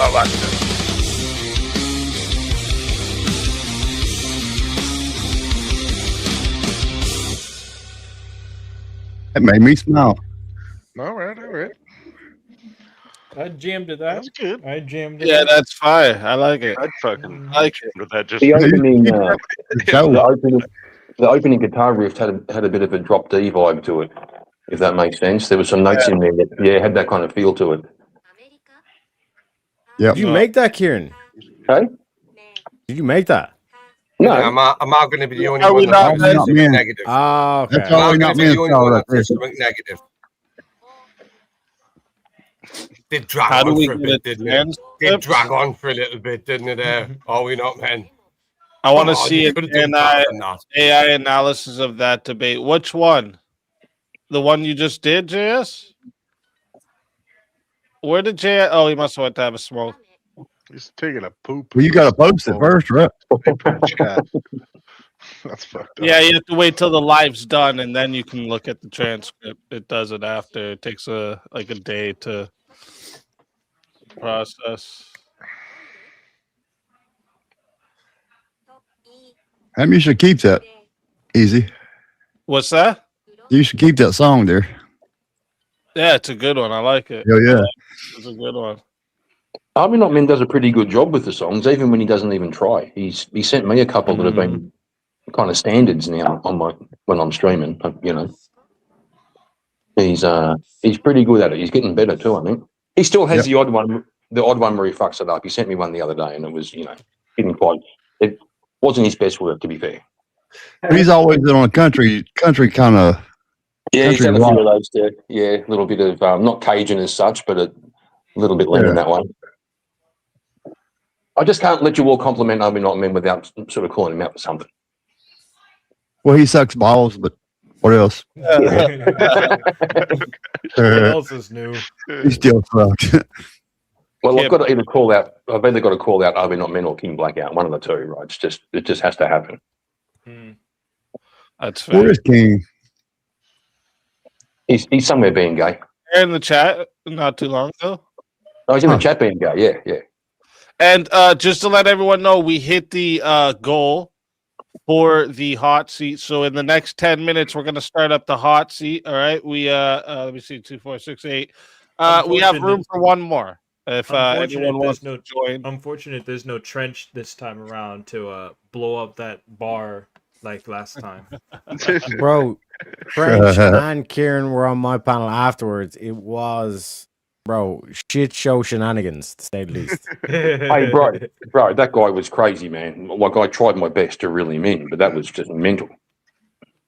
Speaker 13: I like that. That made me smile.
Speaker 9: All right.
Speaker 12: I jammed it. That's
Speaker 11: good.
Speaker 12: I jammed it.
Speaker 1: Yeah, that's fire. I like it.
Speaker 11: I'd fucking
Speaker 1: I like it.
Speaker 11: with that. Just
Speaker 14: The opening,
Speaker 13: Show.
Speaker 14: the opening guitar riff had a bit of a drop D vibe to it, if that makes sense. There was some notes in there that had that kind of feel to it.
Speaker 13: Yeah.
Speaker 7: Did you make that, Kieran?
Speaker 14: Okay.
Speaker 7: Did you make that?
Speaker 14: No.
Speaker 8: Am I going to be the only
Speaker 1: Are we
Speaker 8: one
Speaker 1: not
Speaker 8: that says something
Speaker 13: men?
Speaker 8: negative?
Speaker 7: Oh, okay.
Speaker 13: That's all
Speaker 8: Am I
Speaker 13: we
Speaker 8: going
Speaker 13: not
Speaker 8: to be the
Speaker 13: men
Speaker 8: only one
Speaker 13: right
Speaker 8: that
Speaker 13: there.
Speaker 8: says something negative? Did drag
Speaker 1: How do
Speaker 8: on
Speaker 1: we
Speaker 8: for a
Speaker 1: get
Speaker 8: bit,
Speaker 1: it
Speaker 8: didn't it?
Speaker 1: trans-
Speaker 8: Did drag on for a little bit, didn't it? Are we not, men?
Speaker 1: I want to
Speaker 8: Come on,
Speaker 1: see
Speaker 8: you
Speaker 1: an
Speaker 8: could've done better than that.
Speaker 1: AI analysis of that debate. Which one? The one you just did, JS? Where did JS? Oh, he must have went to have a smoke.
Speaker 9: He's taking a poop.
Speaker 13: Well, you got to post it first, right?
Speaker 9: Chat. That's fucked up.
Speaker 1: Yeah, you have to wait till the live's done and then you can look at the transcript. It does it after. It takes a day to process.
Speaker 13: You should keep that easy.
Speaker 1: What's that?
Speaker 13: You should keep that song there.
Speaker 1: Yeah, it's a good one. I like it.
Speaker 13: Yeah.
Speaker 1: It's a good one.
Speaker 14: Army Not Men does a pretty good job with the songs, even when he doesn't even try. He sent me a couple that have been kind of standards now on when I'm streaming. You know, he's pretty good at it. He's getting better too, I think. He still has the odd one where he fucks it up. He sent me one the other day, and it was it wasn't his best work, to be fair.
Speaker 13: But he's always been on a country kind of.
Speaker 14: Yeah, he's done a few of those there. Yeah, a little bit of not Cajun as such, but a little bit leaning that way. I just can't let you all compliment Army Not Men without sort of calling him out for something.
Speaker 13: Well, he sucks balls, but what else?
Speaker 12: What else is new?
Speaker 13: He still sucks.
Speaker 14: Well, I've either got to call out Army Not Men or King Blackout, one of the two, right? It just has to happen.
Speaker 1: That's fair.
Speaker 13: Where is King?
Speaker 14: He's somewhere being gay.
Speaker 1: In the chat not too long ago.
Speaker 14: Oh, he's in the chat being gay. Yeah.
Speaker 1: And just to let everyone know, we hit the goal for the hot seat. So in the next 10 minutes, we're going to start up the hot seat. All right. We let me see, 2, 4, 6, 8. We have room for one more. If anyone wants to join.
Speaker 12: Unfortunate, there's no trench this time around to blow up that bar like last time.
Speaker 7: Bro, French and Kieran were on my panel afterwards. It was, bro, shit show shenanigans, to say the least.
Speaker 14: Hey, bro, that guy was crazy, man. Like, I tried my best to reel him in, but that was just mental.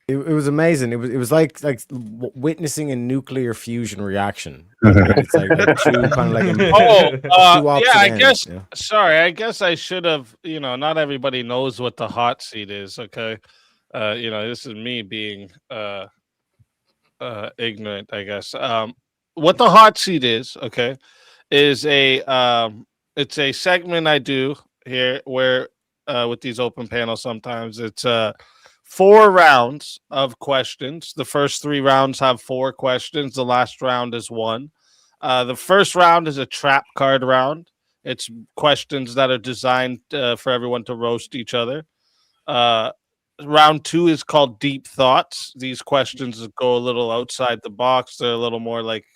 Speaker 7: It was amazing. It was like witnessing a nuclear fusion reaction. It's like two kind of like
Speaker 1: I guess. Yeah. Sorry, I guess I should have. Not everybody knows what the hot seat is. Okay, this is me being ignorant, I guess. What the hot seat is, okay, is it's a segment I do here where with these open panels sometimes it's 4 rounds of questions. The first 3 rounds have 4 questions. The last round is 1. The first round is a trap card round. It's questions that are designed for everyone to roast each other. Round 2 is called Deep Thoughts. These questions go a little outside the box. They're a little more like,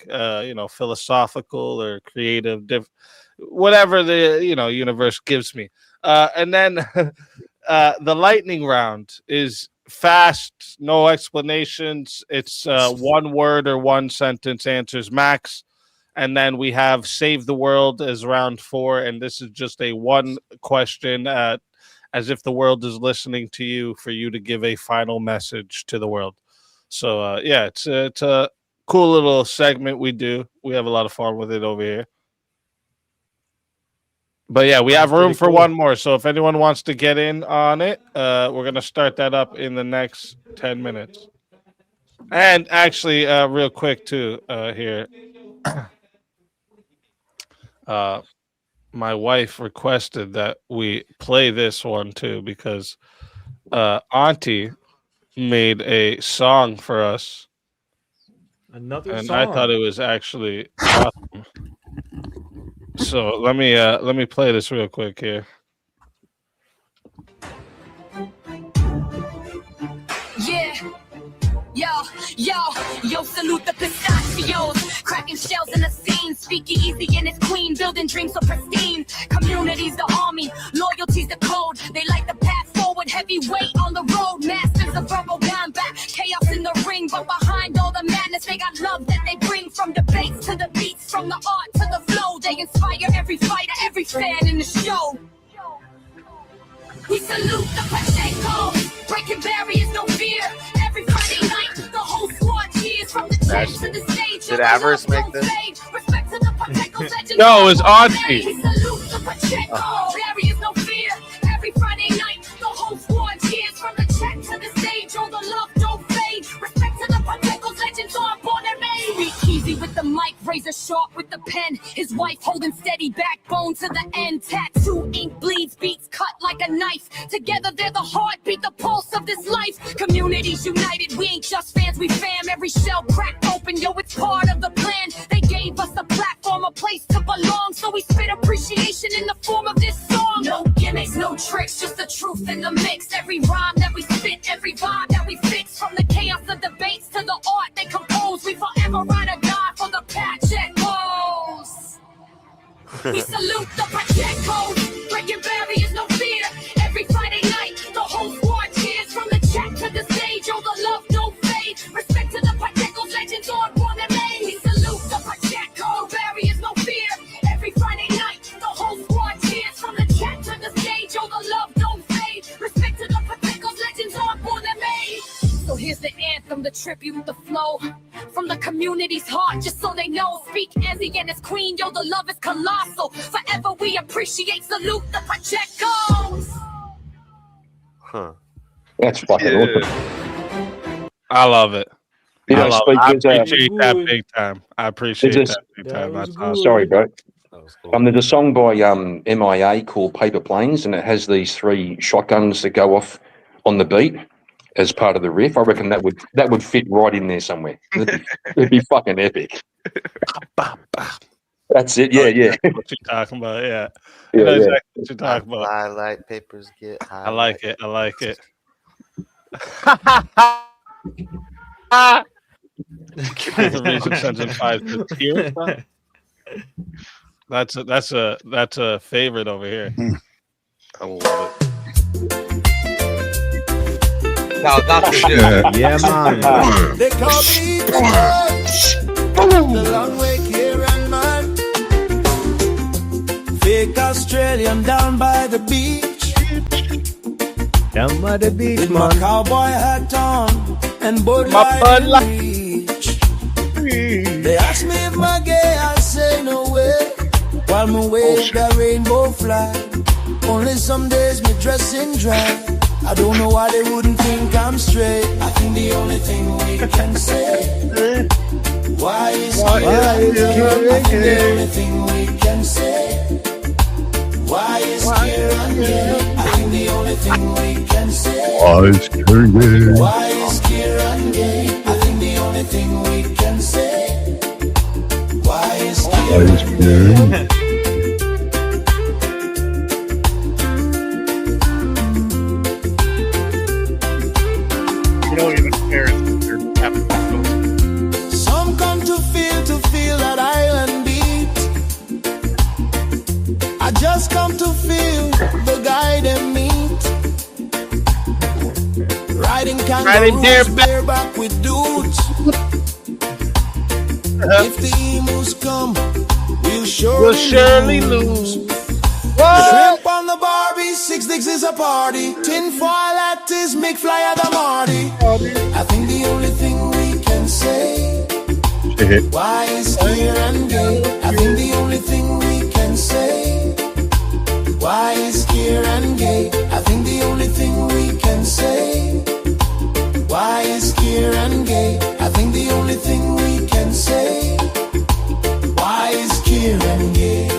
Speaker 1: philosophical or creative, whatever the, universe gives me. And then the lightning round is fast, no explanations. It's 1 word or 1 sentence answers max. And then we have Save the World as round 4. And this is just a 1 question as if the world is listening to you for you to give a final message to the world. So, it's a cool little segment we do. We have a lot of fun with it over here. But yeah, we have room for one more. So if anyone wants to get in on it, we're going to start that up in the next 10 minutes. And actually, real quick too, here. My wife requested that we play this one too because Auntie made a song for us.
Speaker 12: Another
Speaker 1: and
Speaker 12: song.
Speaker 1: I thought it was actually awesome. So let me play this real quick here.
Speaker 15: Yeah. Yo, salute the pistachios. Cracking shells in the scene. Speakeazy and its queen. Building dreams so pristine. Community's the army. Loyalty's the code. They like the path forward. Heavy weight on the road. Masters of verbal combat. Chaos in the ring. But behind all the madness, they got love that they bring. From debates to the beats. From the art to the flow. They inspire every fighter, every fan in the show. We salute the Pacheco. Breaking barriers, no fear. Every Friday night, the whole squad cheers from the chat to the stage.
Speaker 5: Did Avarice make this?
Speaker 15: Respect to the Pacheco legend.
Speaker 1: No, it's Auntie.
Speaker 15: We salute the Pacheco. Barriers, no fear. Every Friday night, the whole squad cheers from the chat to the stage. All the love don't fade. Respect to the Pacheco legends are born and made. Speakeazy with the mic, razor sharp with the pen. His wife holding steady, backbone to the end. Tattoo, ink bleeds, beats cut like a knife. Together they're the heartbeat, the pulse of this life. Communities united, we ain't just fans, we fam. Every shell cracked open, yo, it's part of the plan. They gave us a platform, a place to belong. So we spit appreciation in the form of this song. No gimmicks, no tricks, just the truth in the mix. Every rhyme that we spit, every vibe that we fix. From the chaos of debates to the art they compose. We forever ride or die for the Pachecos. We salute the Pachecos. Breaking barriers, no fear. Every Friday night, the whole squad cheers. From the chat to the stage, all the love don't fade. Respect to the Pachecos, legends on born and made. We salute the Pacheco. Barriers, no fear. Every Friday night, the whole squad cheers. From the chat to the stage, all the love don't fade. Respect to the Pachecos, legends on born and made. So here's the anthem, the tribute, the flow. From the community's heart, just so they know. Speakeazy and its queen, yo, the love is colossal. Forever we appreciate, salute the Pachecos.
Speaker 14: Huh. That's fucking awesome.
Speaker 1: I love it.
Speaker 14: You know,
Speaker 1: I appreciate that big time. I appreciate that big time. That's awesome.
Speaker 14: Sorry, bro. There's a song by MIA called Paper Planes, and it has these 3 shotguns that go off on the beat as part of the riff. I reckon that would fit right in there somewhere. It'd be fucking epic. That's it. Yeah.
Speaker 1: What you talking about? Yeah.
Speaker 14: Yeah,
Speaker 1: Exactly what you're talking about.
Speaker 5: Highlight papers get high.
Speaker 1: I like it. The reason sends in 5 to here. That's a favorite over here. I love it.
Speaker 8: Now that's a dude.
Speaker 7: Yeah, man.
Speaker 2: They call me the long way here and man. Fake Australian down by the beach.
Speaker 7: Down by the beach,
Speaker 2: with my cowboy hat on and Bud Light reach. They ask me if I'm gay, I say no way. While me wave the rainbow flag. Only some days me dress in drag. I don't know why they wouldn't think I'm straight. I think the only thing we can say, why is here? I think the only thing we can say, why is here and gay? I think the only thing we can say,
Speaker 13: why is here gay?
Speaker 2: Why is here and gay? I think the only thing we can say, why is here and gay?
Speaker 9: Don't even care if they're
Speaker 2: some come to feel that island beat. I just come to feel the guy they meet. Riding kangaroos bareback with dudes. If the emus come, we'll surely lose. Shrimp on the Barbie, 6 dicks is a party. Tin foil at his McFly at the Marty. I think the only thing we can say, why is here and gay? I think the only thing we can say, why is here and gay? I think the only thing we can say, why is here and gay? I think the only thing we can say, why is here and gay?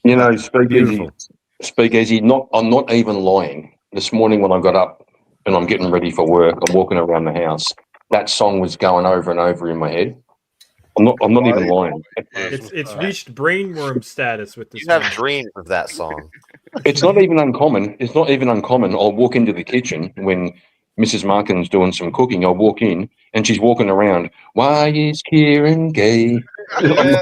Speaker 14: You know, Speakeazy. I'm not even lying. This morning when I got up and I'm getting ready for work, I'm walking around the house. That song was going over and over in my head. I'm not even lying.
Speaker 12: It's reached brainworm status with this.
Speaker 4: You have dreams of that song.
Speaker 14: It's not even uncommon. It's not even uncommon. I'll walk into the kitchen when Mrs. Markin's doing some cooking. I'll walk in and she's walking around. Why is Kieran gay?
Speaker 9: Yeah.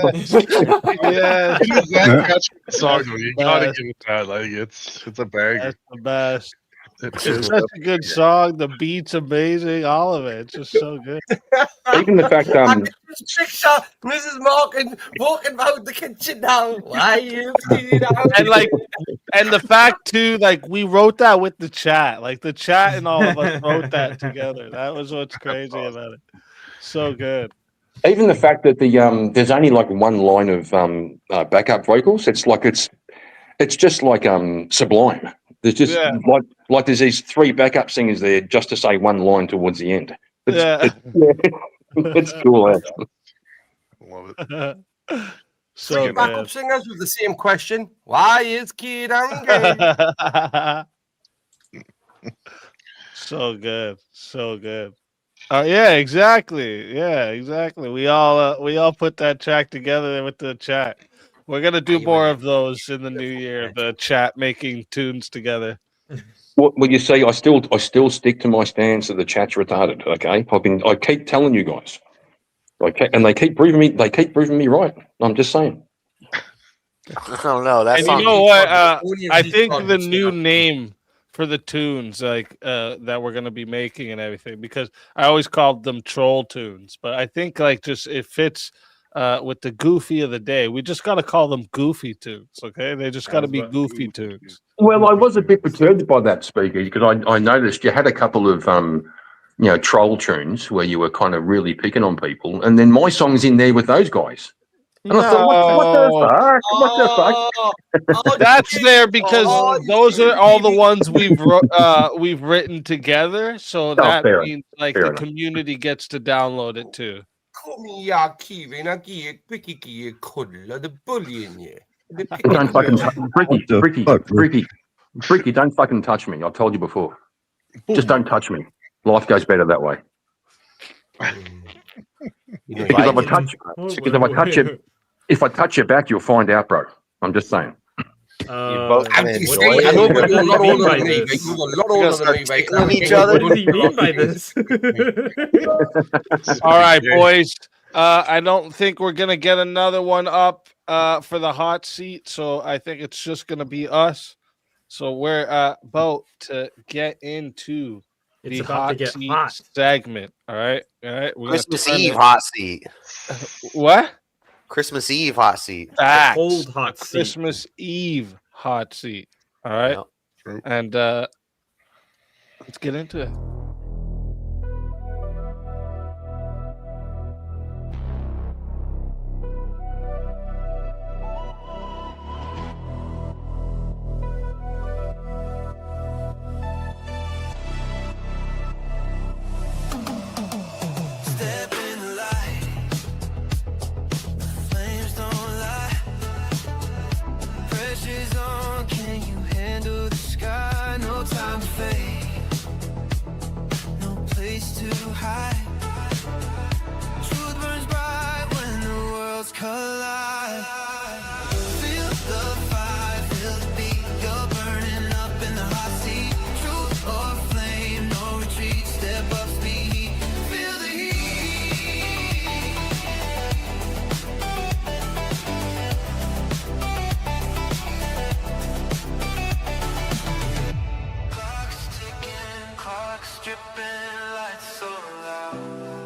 Speaker 9: That's the song. You gotta give it that. Like it's a banger.
Speaker 1: That's the best.
Speaker 9: It's
Speaker 1: It's such a good song. The beat's amazing. All of it. It's just so good.
Speaker 14: Even the fact,
Speaker 8: Picture Mrs. Markin walking about the kitchen now. Why you see that?
Speaker 1: And like, and the fact too, like we wrote that with the chat. Like the chat and all of us wrote that together. That was what's crazy about it. So good.
Speaker 14: even the fact that there's only like one line of backup vocals. It's like it's just like Sublime. There's just like there's these three backup singers there just to say one line towards the end. It's cool.
Speaker 9: Love
Speaker 8: it.
Speaker 1: So
Speaker 8: three backup singers with the same question. Why is Kieran gay?
Speaker 1: So good. So good. Yeah, exactly. Yeah, exactly. We all put that track together with the chat. We're gonna do more of those in the new year. The chat making tunes together.
Speaker 14: Well, you see, I still stick to my stance that the chat's retarded. Okay, I keep telling you guys, and they keep proving me. They keep proving me right. I'm just saying.
Speaker 4: Oh no, that's.
Speaker 1: And you know what? I think the new name for the tunes, like that we're gonna be making and everything, because I always called them troll tunes, but I think like just it fits. With the goofy of the day, we just got to call them goofy tunes. Okay, they just got to be goofy tunes.
Speaker 14: Well, I was a bit perturbed by that, Speaker, because I noticed you had a couple of troll tunes where you were kind of really picking on people, and then my song's in there with those guys. And I thought, what the fuck? What the fuck?
Speaker 1: That's there because those are all the ones we've written together. So that means like the community gets to download it too.
Speaker 8: Kom here, Kieran, I give you cuddle the bullying you.
Speaker 14: Don't fucking Freaky, don't fucking touch me. I've told you before. Just don't touch me. Life goes better that way. Because if I touch your back, you'll find out, bro. I'm just saying.
Speaker 12: What do you mean by this?
Speaker 1: All right, boys. I don't think we're gonna get another one up for the hot seat, so I think it's just gonna be us. So we're about to get into the hot seat segment. All right.
Speaker 4: Christmas Eve hot seat.
Speaker 1: What?
Speaker 4: Christmas Eve hot seat.
Speaker 1: Facts.
Speaker 12: Cold hot seat.
Speaker 1: Christmas Eve hot seat. All right. Yep. And let's get into it.
Speaker 2: Collide. Feel the fire, feel the beat. You're burning up in the hot seat. Truth or flame, no retreat. Step up, speed. Feel the heat. Clock's ticking, clock's dripping, lights so loud.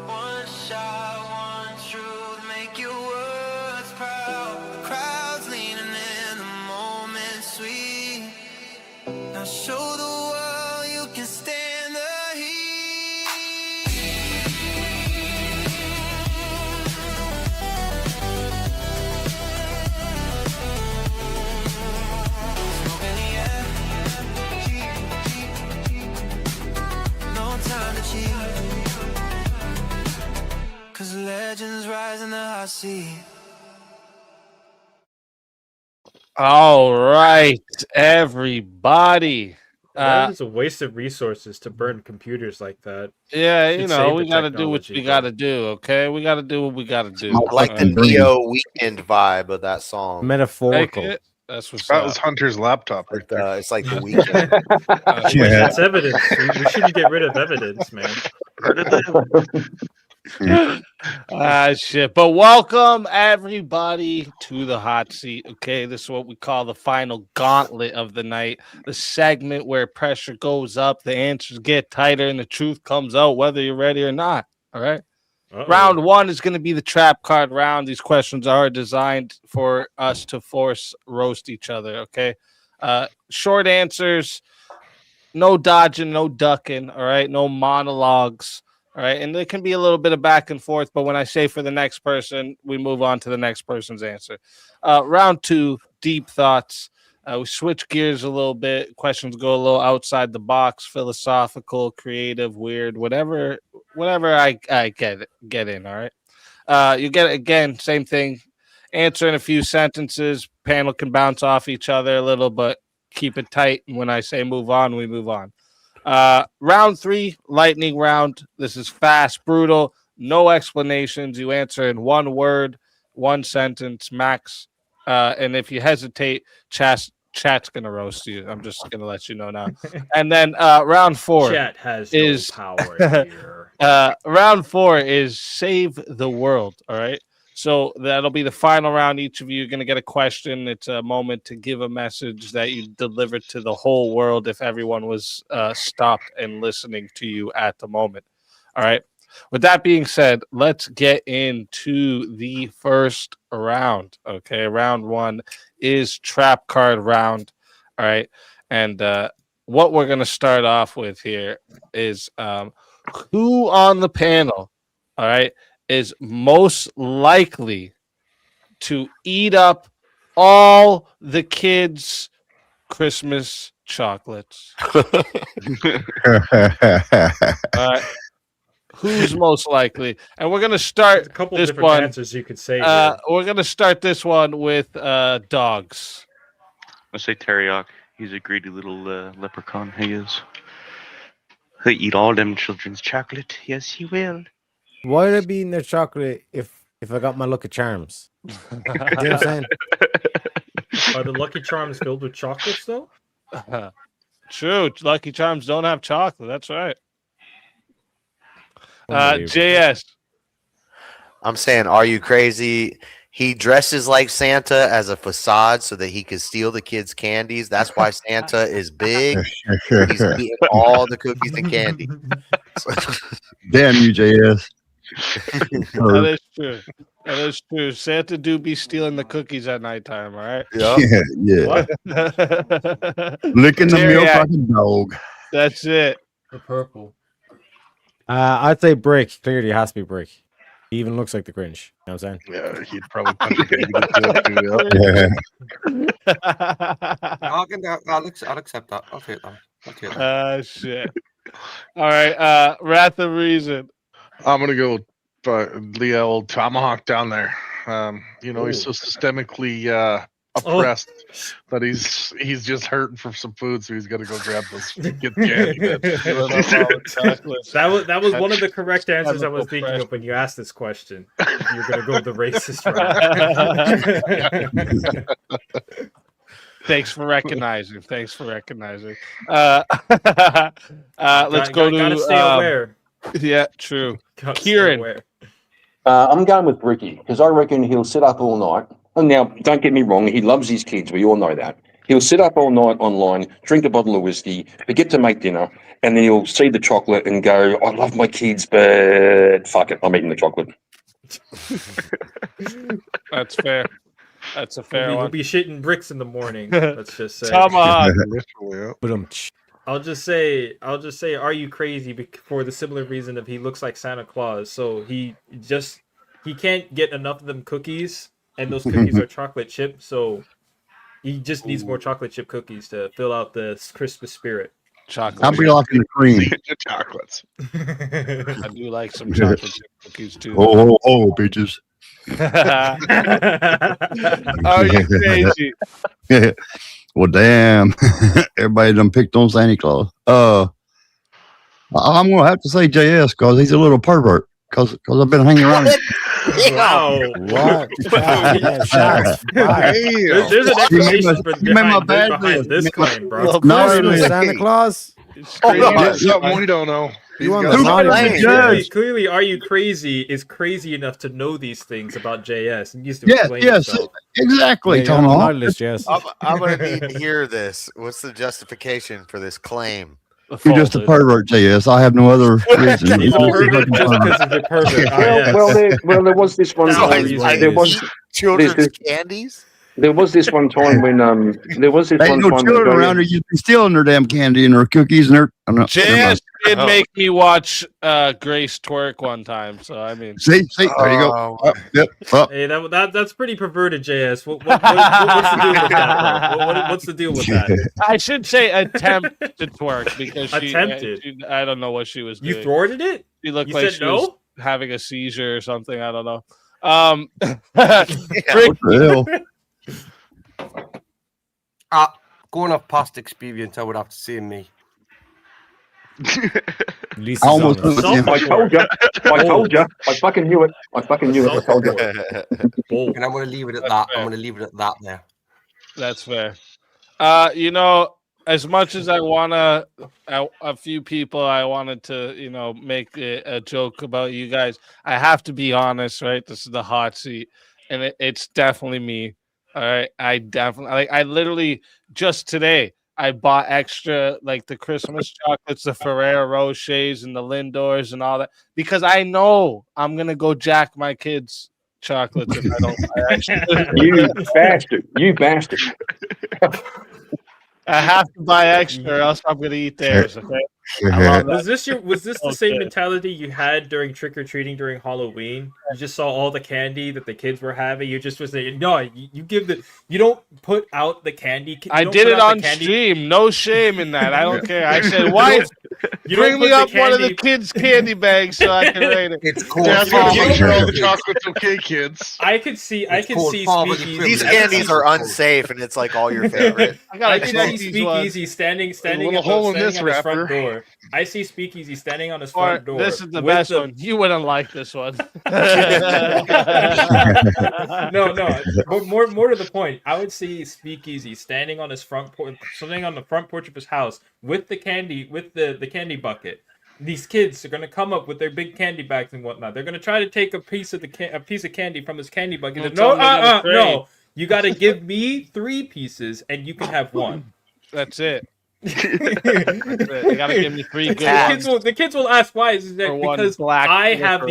Speaker 2: One shot, one truth, make you show the world you can stand the heat. Smoke in the air. No time to cheat. 'Cause legends rise in the hot seat.
Speaker 1: All right, everybody.
Speaker 12: That is a waste of resources to burn computers like that.
Speaker 1: Yeah,
Speaker 12: Should
Speaker 1: you know,
Speaker 12: save
Speaker 1: we
Speaker 12: the
Speaker 1: got to do what
Speaker 12: technology,
Speaker 1: we
Speaker 12: but-
Speaker 1: got to do, okay? We got to do what we got to do.
Speaker 4: I like the Neo Weekend vibe of that song.
Speaker 7: Metaphorical.
Speaker 1: Like it? That's what's
Speaker 9: That
Speaker 1: up.
Speaker 9: was Hunter's laptop right there.
Speaker 4: It's like the weekend.
Speaker 12: That's evidence. We shouldn't get rid of evidence, man.
Speaker 1: Shit. But welcome everybody to the hot seat. Okay, this is what we call the final gauntlet of the night. The segment where pressure goes up, the answers get tighter, and the truth comes out, whether you're ready or not. All right.
Speaker 12: Uh-oh.
Speaker 1: Round one is going to be the trap card round. These questions are designed for us to force roast each other. Okay. Short answers, no dodging, no ducking. All right. No monologues. All right. And there can be a little bit of back and forth, but when I say for the next person, we move on to the next person's answer. Round two, deep thoughts. We switch gears a little bit. Questions go a little outside the box, philosophical, creative, weird, whatever I get in. All right. You get, again, same thing. Answer in a few sentences. Panel can bounce off each other a little, but keep it tight. And when I say move on, we move on. Round three, lightning round. This is fast, brutal, no explanations. You answer in one word, one sentence max. And if you hesitate, chat's gonna roast you. I'm just gonna let you know now. And then round four
Speaker 12: Chat has
Speaker 1: is
Speaker 12: no power here.
Speaker 1: round four is save the world. All right. So that'll be the final round. Each of you are going to get a question. It's a moment to give a message that you deliver to the whole world if everyone was stopped and listening to you at the moment. All right. With that being said, let's get into the first round. Okay. Round one is trap card round. All right. And what we're going to start off with here is who on the panel, all right, is most likely to eat up all the kids' Christmas chocolates. Who's most likely? And we're gonna start
Speaker 12: a couple
Speaker 1: this
Speaker 12: different
Speaker 1: one.
Speaker 12: answers you could say.
Speaker 1: We're gonna start this one with dogs.
Speaker 11: I say Teriak. He's a greedy little leprechaun. He is. He'll eat all them children's chocolate. Yes, he will.
Speaker 7: Why would I be eating their chocolate if I got my Lucky Charms? You know what I'm saying?
Speaker 12: Are the Lucky Charms filled with chocolates, though?
Speaker 1: True. Lucky Charms don't have chocolate. That's right. JS.
Speaker 4: I'm saying, are you crazy? He dresses like Santa as a facade so that he could steal the kids' candies. That's why Santa is big. He's eating all the cookies and candy.
Speaker 13: Damn you, JS.
Speaker 1: That is true. That is true. Santa do be stealing the cookies at nighttime, all right?
Speaker 13: Yeah. Licking the milk like a dog.
Speaker 1: That's it.
Speaker 12: The purple.
Speaker 7: I'd say Brick. Clearly has to be Brick. He even looks like the Grinch. You know what I'm saying?
Speaker 9: Yeah, he'd probably punch a baby to
Speaker 8: I'll accept that. I'll take that.
Speaker 1: Shit. All right. Wrath of Reason.
Speaker 9: I'm gonna go the old tomahawk down there. He's so systemically oppressed that he's just hurting for some food, so he's gonna go grab those get candy.
Speaker 12: That was one of the correct answers I was thinking of when you asked this question. You're gonna go the racist route.
Speaker 1: Thanks for recognizing. Let's go to.
Speaker 12: Gotta stay aware.
Speaker 1: Yeah, true. Kieran.
Speaker 14: I'm going with Bricky because I reckon he'll sit up all night. And now, don't get me wrong, he loves his kids. We all know that. He'll sit up all night online, drink a bottle of whiskey, forget to make dinner, and then he'll see the chocolate and go, I love my kids, but fuck it, I'm eating the chocolate.
Speaker 1: That's fair. That's a fair
Speaker 12: We'll
Speaker 1: one.
Speaker 12: be shitting bricks in the morning. Let's just say.
Speaker 1: Tomahawk.
Speaker 12: I'll just say, are you crazy? For the similar reason of he looks like Santa Claus, so he can't get enough of them cookies, and those cookies are chocolate chip, so he just needs more chocolate chip cookies to fill out the Christmas spirit.
Speaker 1: Chocolate.
Speaker 13: I'll be liking the cream.
Speaker 9: Chocolates.
Speaker 1: I do like some chocolate chip cookies too.
Speaker 13: Oh, bitches.
Speaker 1: Are you crazy?
Speaker 13: Well, damn. Everybody done picked on Santa Claus. I'm gonna have to say JS because he's a little pervert. Because I've been hanging around.
Speaker 12: Wow.
Speaker 7: What?
Speaker 12: There's an explanation behind this claim, bro.
Speaker 7: Santa Claus?
Speaker 9: Something we don't know.
Speaker 12: Clearly, Are You Crazy is crazy enough to know these things about JS. He needs to
Speaker 13: Yes,
Speaker 12: explain
Speaker 13: yes,
Speaker 12: himself.
Speaker 13: exactly,
Speaker 7: Tom.
Speaker 5: I'm going to need to hear this. What's the justification for this claim?
Speaker 13: You're just a pervert, JS. I have no other reason.
Speaker 14: Well, there was this one time. There was
Speaker 5: children's candies.
Speaker 14: There was this one time when there was this
Speaker 13: Ain't
Speaker 14: one
Speaker 13: no
Speaker 14: time.
Speaker 13: children around her. You'd be stealing their damn candy and their cookies and their.
Speaker 1: JS did make me watch Grace twerk one time, so I mean.
Speaker 13: See, there you go. Yep.
Speaker 12: Hey, that's pretty perverted, JS. What's the deal with that, bro? What's the deal with that?
Speaker 1: I should say attempt to twerk because
Speaker 12: Attempted.
Speaker 1: she I don't know what she was doing.
Speaker 12: You thwarted it?
Speaker 1: She looked
Speaker 12: You
Speaker 1: like
Speaker 12: said
Speaker 1: she
Speaker 12: no?
Speaker 1: was having a seizure or something. I don't know.
Speaker 8: Going off past experience, I would have to say me.
Speaker 14: I almost I told you. I told you. I fucking knew it. I fucking knew it. I told you.
Speaker 8: And I'm going to leave it at that. I'm going to leave it at that there.
Speaker 1: That's fair. As much as I wanna, a few people I wanted to, make a joke about you guys. I have to be honest, right? This is the hot seat, and it's definitely me. All right, I literally just today I bought extra like the Christmas chocolates, the Ferrero Rochers and the Lindors and all that because I know I'm gonna go jack my kids' chocolates if I don't buy extra.
Speaker 14: You bastard.
Speaker 1: I have to buy extra or else I'm gonna eat theirs. Okay.
Speaker 12: Was this the same mentality you had during trick or treating during Halloween? You just saw all the candy that the kids were having. You just was saying, no, you don't put out the candy.
Speaker 1: I did it on stream. No shame in that. I don't care. I said, wife, bring me up one of the kids' candy bags so I can rate it.
Speaker 8: It's cool.
Speaker 9: Yeah, make sure all the chocolate's okay, kids.
Speaker 12: I could see Speakeazy.
Speaker 5: These candies are unsafe, and it's like all your favorite.
Speaker 12: I could see Speakeazy standing
Speaker 9: little hole in this
Speaker 12: on his front
Speaker 9: wrapper.
Speaker 12: door. I see Speakeazy standing on his front door.
Speaker 1: This is the best one. You wouldn't like this one.
Speaker 12: No. But more to the point, I would see Speakeazy standing on his front porch, standing on the front porch of his house with the candy, with the candy bucket. These kids are gonna come up with their big candy bags and whatnot. They're gonna try to take a piece of candy from this candy bucket. No. You got to give me 3 pieces, and you can have 1.
Speaker 1: That's it. They gotta give me 3 good ones.
Speaker 12: The kids will ask why. Is that because I have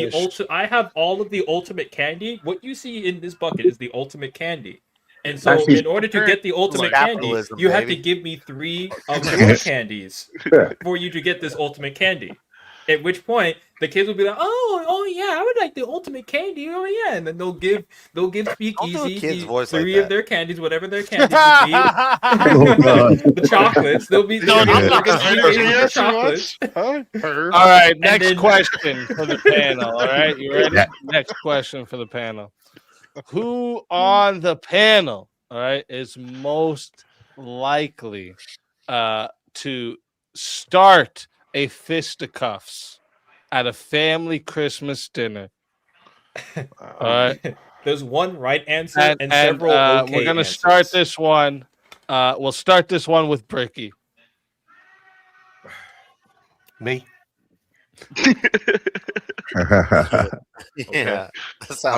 Speaker 1: I
Speaker 12: have all of the ultimate candy. What you see in this bucket is the ultimate candy. And so, in order to get the ultimate candy, you have to give me 3 of your candies for you to get this ultimate candy. At which point, the kids will be like, "Oh yeah, I would like the ultimate candy. Oh yeah," and then they'll give Speakeazy 3 of their candies, whatever their candies will be. The chocolates. They'll be. Chocolates.
Speaker 1: All right, next question for the panel. All right, you ready? Yeah. Next question for the panel. Who on the panel, all right, is most likely to start a fisticuffs at a family Christmas dinner? All right.
Speaker 12: There's one right answer and several okay
Speaker 1: we're gonna
Speaker 12: answers.
Speaker 1: start this one. We'll start this one with Bricky.
Speaker 8: Me.
Speaker 5: Yeah,
Speaker 8: I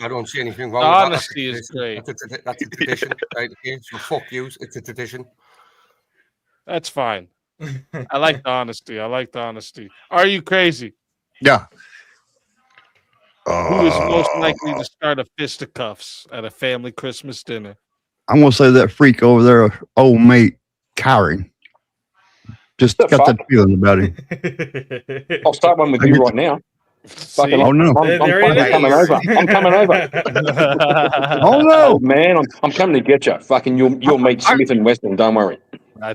Speaker 8: don't see anything wrong.
Speaker 1: Honesty is great.
Speaker 8: That's a tradition, right? Okay, so fuck you. It's a tradition.
Speaker 1: That's fine. I like the honesty. Are you crazy?
Speaker 13: Yeah.
Speaker 1: Who is most likely to start a fisticuffs at a family Christmas dinner?
Speaker 13: I'm gonna say that freak over there, old mate, Karen. Just got that feeling about him.
Speaker 14: I'll start one with you right now.
Speaker 13: Oh no!
Speaker 14: I'm coming over.
Speaker 13: Oh no,
Speaker 14: man! I'm coming to get you. Fucking, you'll meet Smith and Weston. Don't worry.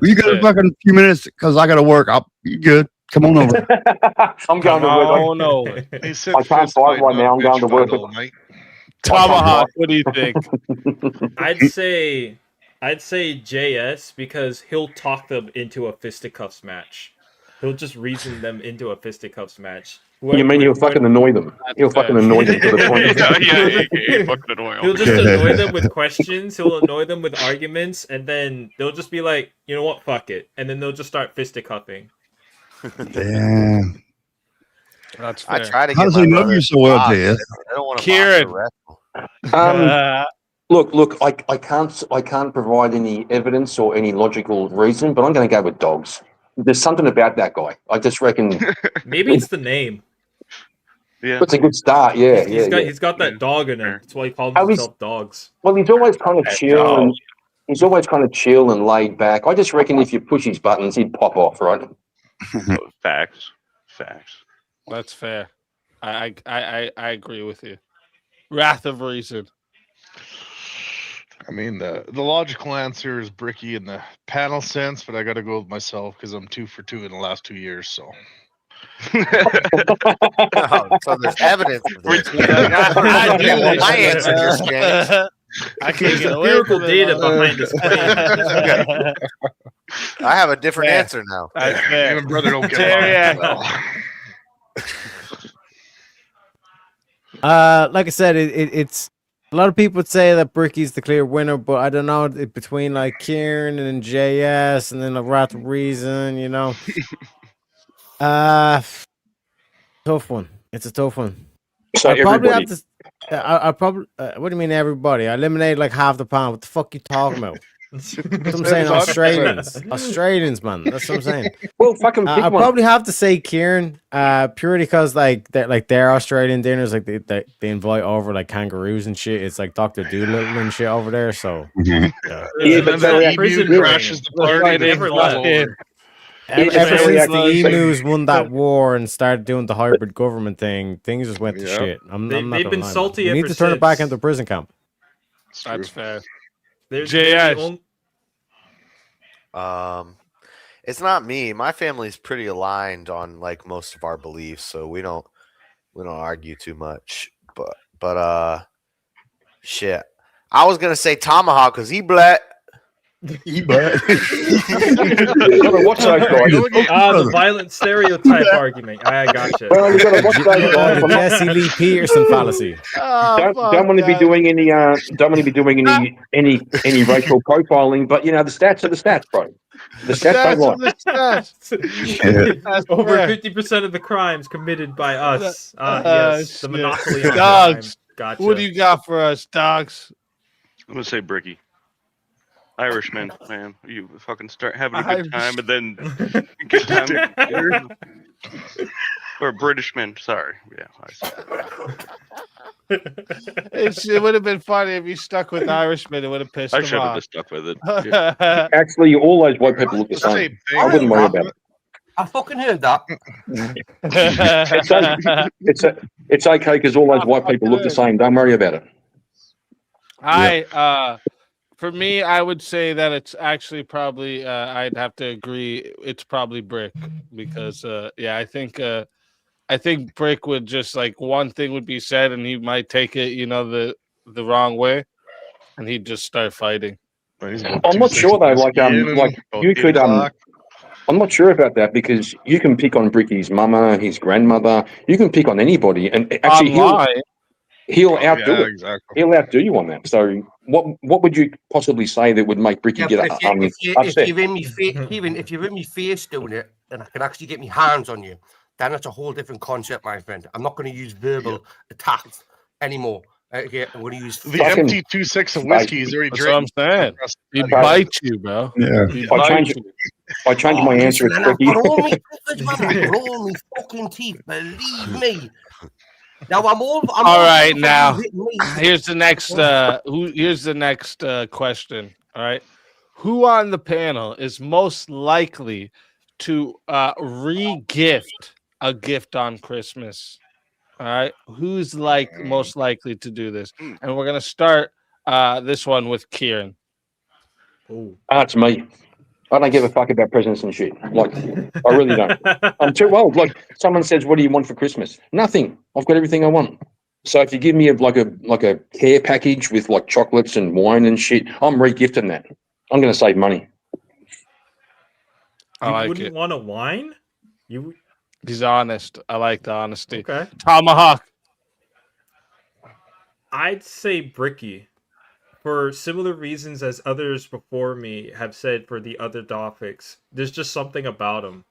Speaker 13: You got a fucking few minutes because I got to work. You good? Come on over.
Speaker 14: I'm going to work.
Speaker 1: Oh no!
Speaker 14: I can't fight right now. I'm going to work.
Speaker 1: Tomahawk, what do you think?
Speaker 12: I'd say JS because he'll talk them into a fisticuffs match. He'll just reason them into a fisticuffs match.
Speaker 14: You mean he'll fucking annoy them? He'll fucking annoy them to the point.
Speaker 11: He fucking annoy
Speaker 12: He'll just annoy them with questions. He'll annoy them with arguments, and then they'll just be like, you know what, fuck it, and then they'll just start fisticuffing.
Speaker 13: Damn.
Speaker 1: That's fair.
Speaker 4: I try to
Speaker 13: How
Speaker 4: get
Speaker 13: does
Speaker 4: my
Speaker 13: he know
Speaker 4: brother
Speaker 13: you
Speaker 4: to
Speaker 13: so well,
Speaker 4: box.
Speaker 13: JS?
Speaker 4: I don't want to
Speaker 1: Kieran.
Speaker 14: Look, I can't provide any evidence or any logical reason, but I'm going to go with dogs. There's something about that guy. I just reckon.
Speaker 12: Maybe it's the name.
Speaker 11: Yeah,
Speaker 14: It's a good start. Yeah,
Speaker 12: He's got that dog in him. That's why he calls himself dogs.
Speaker 14: Well, he's always kind of chill and he's always kind of chill and laid back. I just reckon if you push his buttons, he'd pop off, right?
Speaker 11: Facts.
Speaker 1: That's fair. I agree with you. Wrath of reason.
Speaker 9: I mean, the logical answer is Bricky in the panel sense, but I got to go with myself because I'm 2 for 2 in the last 2 years. So,
Speaker 4: so there's evidence of this. My answer just changed.
Speaker 1: I can't get
Speaker 12: empirical data behind this claim.
Speaker 4: I have a different answer now.
Speaker 1: That's fair.
Speaker 9: Me and my brother don't get along well.
Speaker 7: Like I said, it's a lot of people would say that Bricky's the clear winner, but I don't know, between like Kieran and JS and then the Wrath of Reason, you know. Tough one. It's a tough one.
Speaker 14: So
Speaker 7: I probably have
Speaker 14: everybody.
Speaker 7: to. I probably. What do you mean everybody? I eliminated like half the pound. What the fuck you talking about? That's what I'm saying. Australians, man. That's what I'm saying.
Speaker 14: Well, fucking pick
Speaker 7: I
Speaker 14: one.
Speaker 7: probably have to say Kieran, purely because their Australian dinners, like they invite over like kangaroos and shit. It's like Dr. Doolittle and shit over there. So
Speaker 14: Yeah, but
Speaker 9: That emu crashes the party. They never left in.
Speaker 7: ever
Speaker 14: Every
Speaker 7: since the
Speaker 14: accusation.
Speaker 7: emus won that war and started doing the hybrid government thing, things just went to shit. I'm not
Speaker 12: They've
Speaker 7: gonna
Speaker 12: been
Speaker 7: lie, man.
Speaker 12: salty
Speaker 7: We need
Speaker 12: ever
Speaker 7: to turn it back
Speaker 12: since.
Speaker 7: into a prison camp.
Speaker 1: That's fair.
Speaker 12: There's
Speaker 1: JS.
Speaker 12: the only-
Speaker 4: It's not me. My family's pretty aligned on like most of our beliefs, so we don't argue too much. But shit. I was gonna say Tomahawk because he black.
Speaker 14: You gotta watch those guys.
Speaker 12: the violent stereotype argument. I gotcha.
Speaker 14: Well, you gotta watch those guys.
Speaker 7: The Jesse Lee Peterson fallacy.
Speaker 14: Don't want to be doing any any racial profiling, but you know the stats are the stats, bro. The stats don't lie.
Speaker 12: Over 50% of the crimes committed by us. Yes, the monopoly on
Speaker 1: Dogs.
Speaker 12: crime. Gotcha.
Speaker 1: What do you got for us, dogs?
Speaker 11: I'm gonna say Bricky. Irishman, man, you fucking start having a good time, and then good time. Or Britishman, sorry, yeah.
Speaker 1: It would have been funny if you stuck with Irishman. It would have pissed
Speaker 11: I
Speaker 1: him
Speaker 11: should have
Speaker 1: off.
Speaker 11: just stuck with it. Yeah.
Speaker 14: Actually, all those white people look the same. I wouldn't worry about it.
Speaker 8: I fucking heard that.
Speaker 14: It's okay because all those white people look the same. Don't worry about it.
Speaker 1: For me, I would say that it's actually probably I'd have to agree. It's probably Brick because I think Brick would just like one thing would be said and he might take it, the wrong way, and he'd just start fighting.
Speaker 14: I'm not sure though. Like you could I'm not sure about that because you can pick on Bricky's mama, his grandmother. You can pick on anybody, and actually he'll outdo it.
Speaker 9: Exactly.
Speaker 14: He'll outdo you on that. So what would you possibly say that would make Bricky get upset?
Speaker 8: If you're in me face doing it, and I can actually get my hands on you, then it's a whole different concept, my friend. I'm not going to use verbal attacks anymore. Okay, I'm going to use
Speaker 9: the empty 2.6 of whiskey is already drinking.
Speaker 1: That's what I'm saying. He'd bite you, bro.
Speaker 13: Yeah.
Speaker 14: I change my answer.
Speaker 8: Listen, I've got all my fucking teeth. Believe me. Now I'm all
Speaker 1: right. Now here's the next. Here's the next question. All right, who on the panel is most likely to re-gift a gift on Christmas? All right, who's most likely to do this? And we're gonna start this one with Kieran.
Speaker 14: It's me. I don't give a fuck about presents and shit. Like, I really don't. I'm too old. Like, someone says, "What do you want for Christmas?" Nothing. I've got everything I want. So if you give me like a care package with like chocolates and wine and shit, I'm regifting that. I'm going to save money.
Speaker 12: You wouldn't want a wine?
Speaker 1: He's honest. I like the honesty.
Speaker 12: Okay.
Speaker 1: Tomahawk.
Speaker 12: I'd say Bricky. For similar reasons as others before me have said for the other topics. There's just something about him.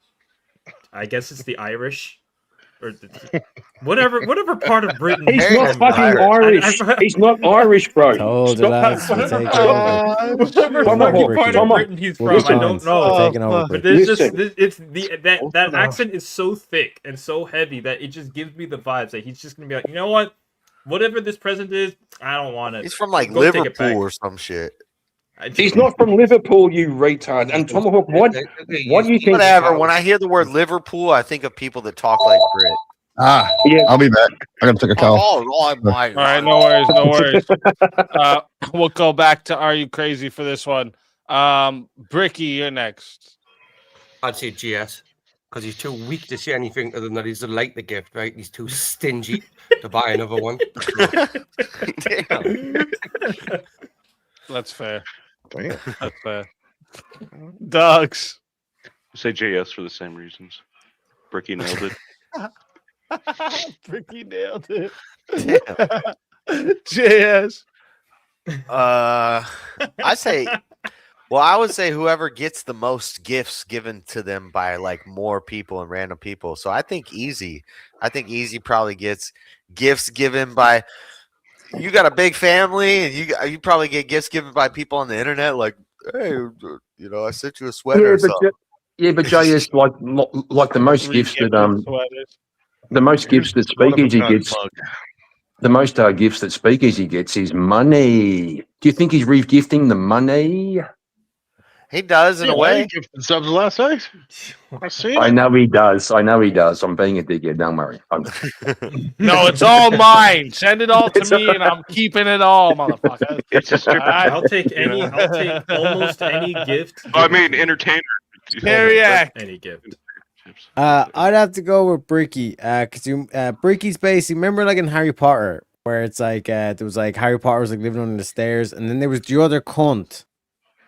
Speaker 12: I guess it's the Irish. Or whatever part of Britain.
Speaker 14: He's not fucking Irish. He's not Irish, bro.
Speaker 7: Told you, lads.
Speaker 12: Whatever fucking part of Britain he's from, I don't know. But there's just that accent is so thick and so heavy that it just gives me the vibes that he's just gonna be like, you know what? Whatever this present is, I don't want it.
Speaker 5: He's from like
Speaker 12: Go take it
Speaker 5: Liverpool
Speaker 12: back.
Speaker 5: or some shit.
Speaker 14: He's not from Liverpool, you retard. And Tomahawk, what do you think?
Speaker 5: Whatever. When I hear the word Liverpool, I think of people that talk like Brit.
Speaker 14: Yeah.
Speaker 13: I'll be back. I gotta take a call.
Speaker 5: Oh my.
Speaker 1: All right, no worries, no worries. We'll go back to Are You Crazy for this one. Bricky, you're next.
Speaker 8: I'd say GS because he's too weak to say anything other than that he's like the gift, right? He's too stingy to buy another one.
Speaker 1: That's fair. That's fair. Dogs.
Speaker 11: Say JS for the same reasons. Bricky nailed it.
Speaker 1: Bricky nailed it. JS.
Speaker 5: I would say whoever gets the most gifts given to them by like more people and random people. So I think Easy probably gets gifts given by. You got a big family, and you probably get gifts given by people on the internet, like, hey, I sent you a sweater.
Speaker 14: But Jay is like the most gifts that Speakeazy gets. The most gifts that Speakeazy gets is money. Do you think he's re-gifting the money?
Speaker 5: He does in a way.
Speaker 9: Gifted subs last night.
Speaker 14: I know he does. I'm being a dickhead. Don't worry.
Speaker 1: No, it's all mine. Send it all to me, and I'm keeping it all, motherfucker.
Speaker 11: It's a strip.
Speaker 12: I'll take almost any gift.
Speaker 11: I mean, entertainer.
Speaker 12: Any gift.
Speaker 7: I'd have to go with Bricky, because Bricky's basically, remember like in Harry Potter, where it's like there was like Harry Potter was like living under the stairs, and then there was the other cunt.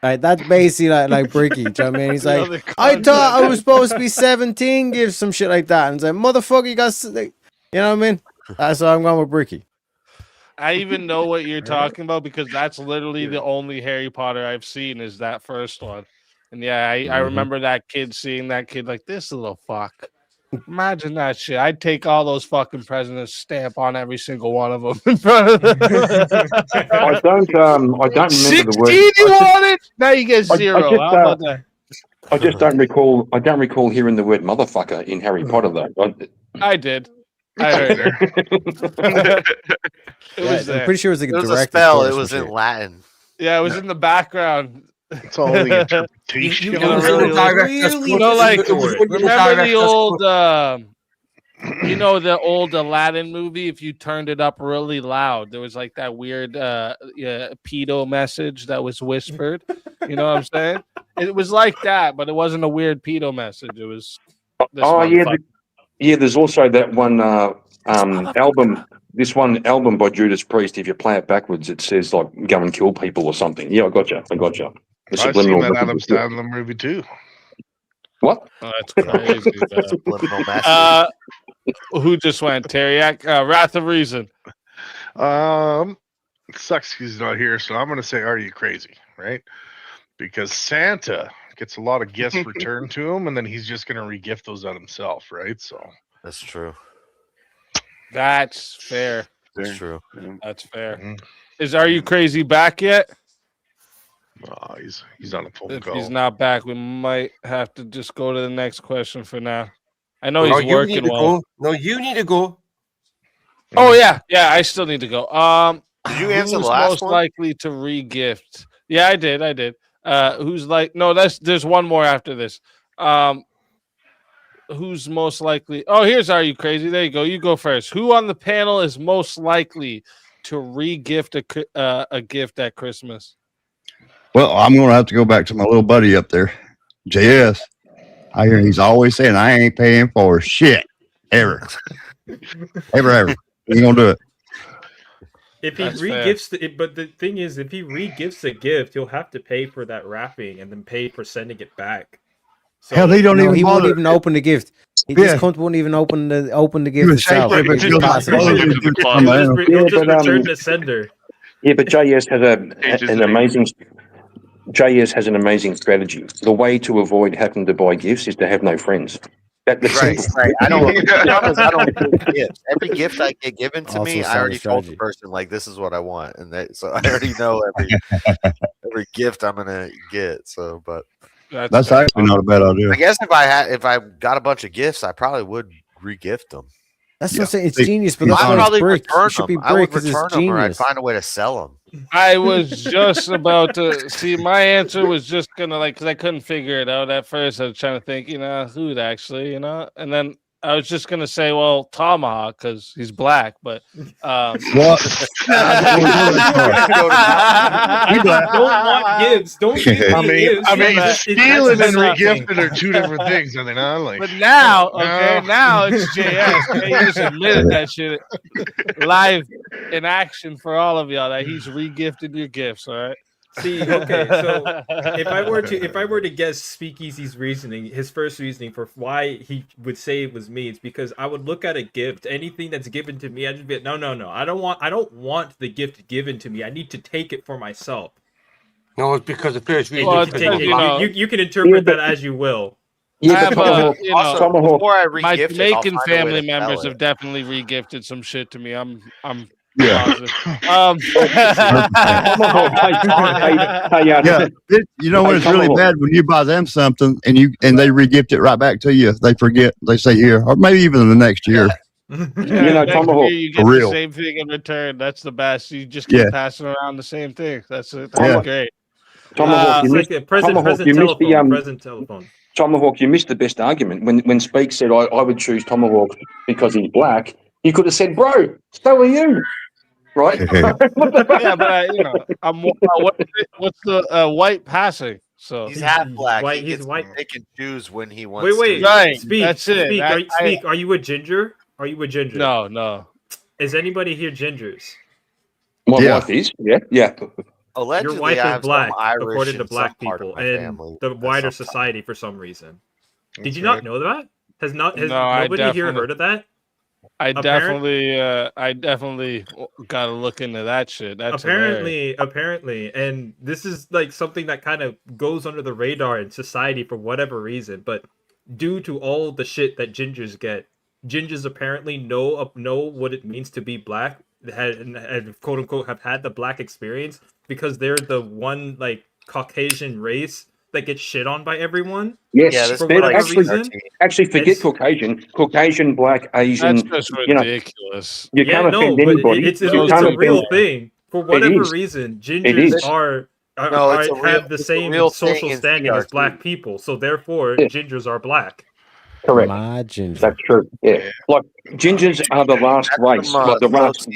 Speaker 7: Right, that's basically like Bricky. Do you know what I mean? He's like, I thought I was supposed to be 17, give some shit like that, and it's like, motherfucker, you got, you know what I mean? That's why I'm going with Bricky.
Speaker 1: I even know what you're talking about because that's literally the only Harry Potter I've seen is that first one. And yeah, I remember that kid seeing that kid like, this little fuck. Imagine that shit. I'd take all those fucking presidents, stamp on every single one of them in front of them.
Speaker 14: I don't remember
Speaker 1: 16
Speaker 14: the word.
Speaker 1: You want it? Now you get 0. How about that?
Speaker 14: I just don't recall. I don't recall hearing the word motherfucker in Harry Potter though.
Speaker 1: I did. I heard it.
Speaker 7: I'm pretty sure it was like
Speaker 5: a direct spell. It was in Latin.
Speaker 1: Yeah, it was in the background.
Speaker 9: It's all the interpretation.
Speaker 1: Remember the old, the old Aladdin movie? If you turned it up really loud, there was like that weird pedo message that was whispered. You know what I'm saying? It was like that, but it wasn't a weird pedo message. It was.
Speaker 14: There's also that one album. This one album by Judas Priest. If you play it backwards, it says like "go and kill people" or something. Yeah, I gotcha.
Speaker 9: I've seen that Adam Sandler movie too.
Speaker 14: What?
Speaker 1: Oh, that's crazy. Who just went? Teriak? Wrath of Reason.
Speaker 9: It sucks he's not here, so I'm going to say, "Are you crazy?" Right? Because Santa gets a lot of gifts returned to him, and then he's just going to regift those on himself, right? So
Speaker 5: that's true.
Speaker 1: That's fair.
Speaker 5: That's true.
Speaker 1: That's fair. Mm-hmm. Is Are You Crazy back yet?
Speaker 9: Oh, he's on a phone call.
Speaker 1: If he's not back, we might have to just go to the next question for now. I know he's working well.
Speaker 8: No, you need to go.
Speaker 1: Oh yeah, I still need to go.
Speaker 5: Did you answer
Speaker 1: who's
Speaker 5: the last
Speaker 1: most
Speaker 5: one?
Speaker 1: likely to re-gift? Yeah, I did. Who's like? No, there's one more after this. Who's most likely? Oh, here's Are You Crazy? There you go. You go first. Who on the panel is most likely to re-gift a gift at Christmas?
Speaker 13: Well, I'm going to have to go back to my little buddy up there, JS. I hear he's always saying, I ain't paying for shit. Ever. Ever. Ain't going to do it.
Speaker 12: If he
Speaker 1: That's fair.
Speaker 12: re-gifts but the thing is, if he re-gifts a gift, he'll have to pay for that wrapping and then pay for sending it back. So,
Speaker 13: Hell, he don't
Speaker 7: No,
Speaker 13: even
Speaker 7: he won't
Speaker 13: bother.
Speaker 7: even open the gift. He
Speaker 13: Yeah.
Speaker 7: just won't even open the gift
Speaker 13: was
Speaker 7: itself.
Speaker 13: saying,
Speaker 7: He'll just pass it
Speaker 13: Well,
Speaker 7: on.
Speaker 12: he'll just return the sender.
Speaker 14: Yeah, but JS has
Speaker 11: Changes
Speaker 14: an
Speaker 11: the name.
Speaker 14: amazing. JS has an amazing strategy. The way to avoid having to buy gifts is to have no friends. That's
Speaker 4: Right,
Speaker 14: simple.
Speaker 4: right. I don't. The problem is I don't give gifts. Every gift I get given to
Speaker 7: Also
Speaker 4: me, I
Speaker 7: sound
Speaker 4: already told the
Speaker 7: strategy.
Speaker 4: person like this is what I want, and so I already know every gift I'm gonna get. So, but
Speaker 13: That's actually not a bad idea.
Speaker 4: I guess if I got a bunch of gifts, I probably would re-gift them.
Speaker 7: That's what I'm saying. It's
Speaker 13: See,
Speaker 7: genius, but
Speaker 13: he's
Speaker 7: that's
Speaker 4: I'd
Speaker 7: why it's
Speaker 4: probably
Speaker 7: brick.
Speaker 4: return
Speaker 7: It should be
Speaker 4: them. I would
Speaker 7: brick because
Speaker 4: return
Speaker 7: it's
Speaker 4: them, or I'd
Speaker 7: genius.
Speaker 4: find a way to sell them.
Speaker 1: I was just about to see. My answer was just gonna because I couldn't figure it out at first. I was trying to think, who'd actually, and then I was just gonna say, well, Tomahawk because he's black, but
Speaker 13: What?
Speaker 12: Don't want gifts. Don't give me
Speaker 9: I mean,
Speaker 12: gifts.
Speaker 9: stealing
Speaker 12: That's
Speaker 9: and
Speaker 12: nothing.
Speaker 9: regifting are two different things. I mean, I like.
Speaker 1: But now, okay,
Speaker 9: No.
Speaker 1: now it's JS. Okay, he just admitted that shit live in action for all of y'all that he's regifted your gifts. All right.
Speaker 12: See, okay, so if I were to guess Speakeazy's reasoning, his first reasoning for why he would say it was me, it's because I would look at a gift, anything that's given to me, I'd just be like, no, I don't want the gift given to me. I need to take it for myself.
Speaker 8: No, it's because the first reason.
Speaker 1: Well,
Speaker 12: You can interpret that as you will.
Speaker 14: Yeah, but Tomahawk,
Speaker 4: Before I
Speaker 1: my
Speaker 4: re-gift it, I'll
Speaker 1: Jamaican
Speaker 4: find a way
Speaker 1: family
Speaker 4: to sell
Speaker 1: members
Speaker 4: it.
Speaker 1: have definitely regifted some shit to me. I'm
Speaker 13: Yeah.
Speaker 14: yeah.
Speaker 13: You know when
Speaker 14: Hey,
Speaker 13: it's really
Speaker 14: Tomahawk.
Speaker 13: bad when you buy them something and they re-gift it right back to you. They forget. They say here, or maybe even the next year.
Speaker 1: Next
Speaker 14: Tomahawk,
Speaker 1: year you get
Speaker 13: for
Speaker 1: the
Speaker 13: real.
Speaker 1: same thing in return. That's the best. You just keep
Speaker 13: Yeah.
Speaker 1: passing around the same thing. That's
Speaker 13: Yeah.
Speaker 1: great.
Speaker 14: Tomahawk,
Speaker 12: It's
Speaker 14: you
Speaker 12: like
Speaker 14: missed,
Speaker 12: a present
Speaker 14: Tomahawk, you missed the
Speaker 12: present telephone.
Speaker 14: Tomahawk, you missed the best argument. When Speak said I would choose Tomahawk because he's black, you could have said, bro, so are you. Right?
Speaker 1: Yeah, but what's the white passing? So
Speaker 4: He's half black.
Speaker 12: White,
Speaker 4: He
Speaker 12: he's
Speaker 4: gets
Speaker 12: white.
Speaker 4: to pick and choose when he wants.
Speaker 12: Wait.
Speaker 4: to.
Speaker 1: Right,
Speaker 12: Speak.
Speaker 1: that's it.
Speaker 12: Speak. Are you a ginger? Are you a ginger?
Speaker 1: No.
Speaker 12: Is anybody here gingers?
Speaker 14: My
Speaker 13: Yeah.
Speaker 14: wife is. Yeah.
Speaker 4: Allegedly,
Speaker 12: Your wife
Speaker 4: I
Speaker 12: is
Speaker 4: have
Speaker 12: black,
Speaker 4: some Irish
Speaker 12: according to
Speaker 4: and
Speaker 12: black
Speaker 4: some part of
Speaker 12: people
Speaker 4: my
Speaker 12: and
Speaker 4: family
Speaker 12: the
Speaker 4: at
Speaker 12: wider
Speaker 4: some time.
Speaker 12: society for some reason. Did
Speaker 9: That's
Speaker 12: you not
Speaker 9: right.
Speaker 12: know that? Has
Speaker 1: No, I
Speaker 12: nobody here
Speaker 1: definitely-
Speaker 12: heard of that?
Speaker 1: I definitely got to look into that shit. That's hilarious.
Speaker 12: Apparently, and this is like something that kind of goes under the radar in society for whatever reason, but due to all the shit that gingers get, gingers apparently know what it means to be black, and quote unquote have had the black experience because they're the one like Caucasian race that gets shit on by everyone.
Speaker 14: Yes.
Speaker 4: Yeah, this
Speaker 12: for
Speaker 4: bit
Speaker 12: whatever
Speaker 4: like
Speaker 12: reason.
Speaker 14: Actually, forget
Speaker 12: It's-
Speaker 14: Caucasian, black, Asian.
Speaker 1: That's just
Speaker 14: you know,
Speaker 1: ridiculous.
Speaker 14: you can't offend
Speaker 12: but
Speaker 14: anybody.
Speaker 12: it's
Speaker 14: You
Speaker 12: a
Speaker 14: can't
Speaker 12: real
Speaker 14: offend-
Speaker 12: thing. For whatever
Speaker 14: is.
Speaker 12: reason,
Speaker 14: is.
Speaker 12: gingers have the
Speaker 4: it's a
Speaker 12: same
Speaker 4: real thing
Speaker 12: social
Speaker 4: in
Speaker 12: standing as
Speaker 4: CRT.
Speaker 12: black people, so therefore
Speaker 14: Yeah.
Speaker 12: gingers are black.
Speaker 14: Correct.
Speaker 7: My ginger.
Speaker 14: That's true. Yeah. Like gingers are the last
Speaker 4: That's
Speaker 14: race.
Speaker 4: some,
Speaker 14: Like the last.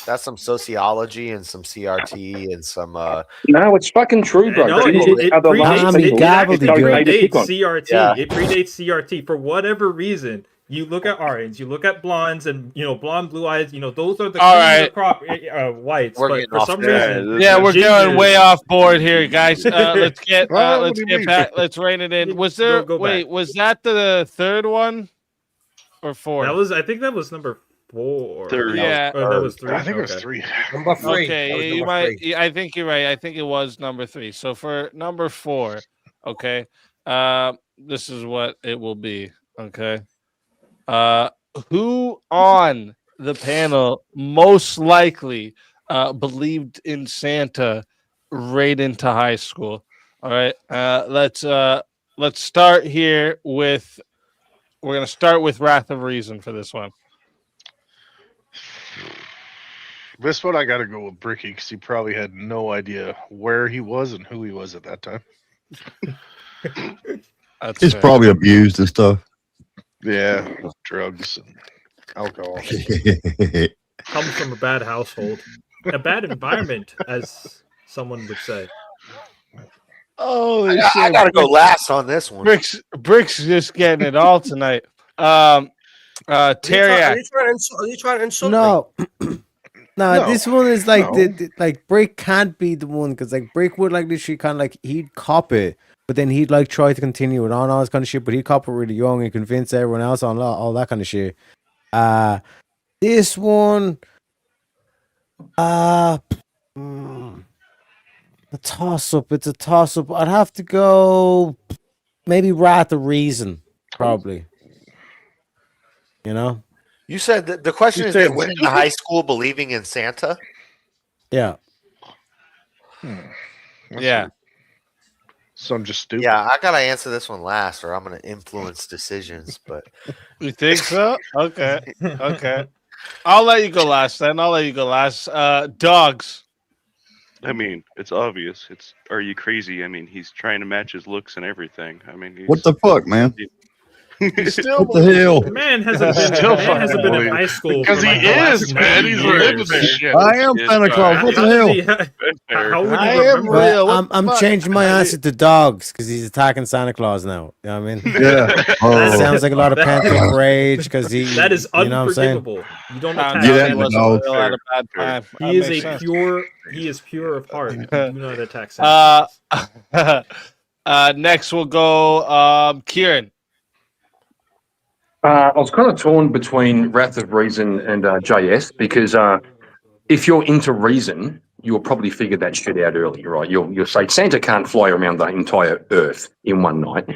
Speaker 4: that's some sociology and some CRT and some.
Speaker 14: No, it's fucking true, bro.
Speaker 12: No,
Speaker 14: Gingers are the last
Speaker 7: Tommy
Speaker 14: people.
Speaker 7: Gabble,
Speaker 14: it's okay to pick
Speaker 12: predates
Speaker 14: on.
Speaker 12: CRT.
Speaker 4: Yeah.
Speaker 12: It predates CRT for whatever reason. You look at Aryans, you look at blondes, and blonde, blue eyes. Those are the
Speaker 1: All
Speaker 12: kings
Speaker 1: right.
Speaker 12: of crop whites.
Speaker 4: We're
Speaker 12: but
Speaker 4: getting
Speaker 12: for
Speaker 4: off
Speaker 12: some
Speaker 4: track.
Speaker 12: reason,
Speaker 1: Yeah, we're going
Speaker 12: gingers-
Speaker 1: way off board here, guys. Let's get
Speaker 9: Well, what
Speaker 1: let's
Speaker 9: do you
Speaker 1: get
Speaker 9: mean?
Speaker 1: back. Let's rein it in. Was there?
Speaker 12: Go
Speaker 1: wait,
Speaker 12: back.
Speaker 1: was that the third one or fourth?
Speaker 12: I think that was number 4.
Speaker 11: Third.
Speaker 1: Yeah.
Speaker 12: Or that was 3.
Speaker 9: I think it was
Speaker 12: Okay.
Speaker 9: 3.
Speaker 8: Number 3.
Speaker 1: Okay,
Speaker 8: That was
Speaker 1: you
Speaker 8: number
Speaker 1: might.
Speaker 8: 3.
Speaker 1: Yeah, I think you're right. I think it was number 3. So for number 4, okay, this is what it will be. Okay, who on the panel most likely believed in Santa right into high school? All right, let's start here with. We're gonna start with Wrath of Reason for this one.
Speaker 9: This one I got to go with Bricky because he probably had no idea where he was and who he was at that time.
Speaker 1: That's
Speaker 13: It's
Speaker 1: fair.
Speaker 13: probably abused and stuff.
Speaker 9: Yeah, drugs and alcohol.
Speaker 12: Comes from a bad household, a bad environment, as someone would say.
Speaker 1: Oh,
Speaker 4: I gotta go last on this one.
Speaker 1: Brick's just getting it all tonight. Terry,
Speaker 8: Are you trying to insult me?
Speaker 7: No. No, this one is like like Brick can't be the one because like Brick would like literally kind of like he'd cop it, but then he'd like try to continue it on all this kind of shit. But he'd cop it really young and convince everyone else on all that kind of shit. This one, a toss up. It's a toss up. I'd have to go maybe Wrath of Reason, probably. You know.
Speaker 4: You said that the question is they went into high school believing in Santa?
Speaker 7: Yeah.
Speaker 1: Yeah.
Speaker 9: So I'm just stupid.
Speaker 4: Yeah, I gotta answer this one last, or I'm gonna influence decisions. But
Speaker 1: you think so? Okay. Okay. I'll let you go last then. Dogs.
Speaker 11: I mean, it's obvious. It's Are You Crazy? I mean, he's trying to match his looks and everything. I mean,
Speaker 13: What the fuck, man?
Speaker 1: Still
Speaker 13: What the hell?
Speaker 12: The man hasn't been in high school
Speaker 9: because he is, man. He's living this shit.
Speaker 13: I am Santa Claus. What the hell?
Speaker 12: How would you remember?
Speaker 7: I'm changing my answer to dogs because he's attacking Santa Claus now. You know what I mean?
Speaker 13: Yeah.
Speaker 7: That sounds like a lot of pent up rage because he.
Speaker 12: That is
Speaker 7: you know what I'm saying?
Speaker 12: unforgivable. You don't attack.
Speaker 1: He
Speaker 12: is pure of heart. You do not attack Santa Claus.
Speaker 1: Next we'll go Kieran.
Speaker 14: I was kind of torn between Wrath of Reason and JS because if you're into reason, you'll probably figure that shit out early, right? You'll say Santa can't fly around the entire Earth in one night.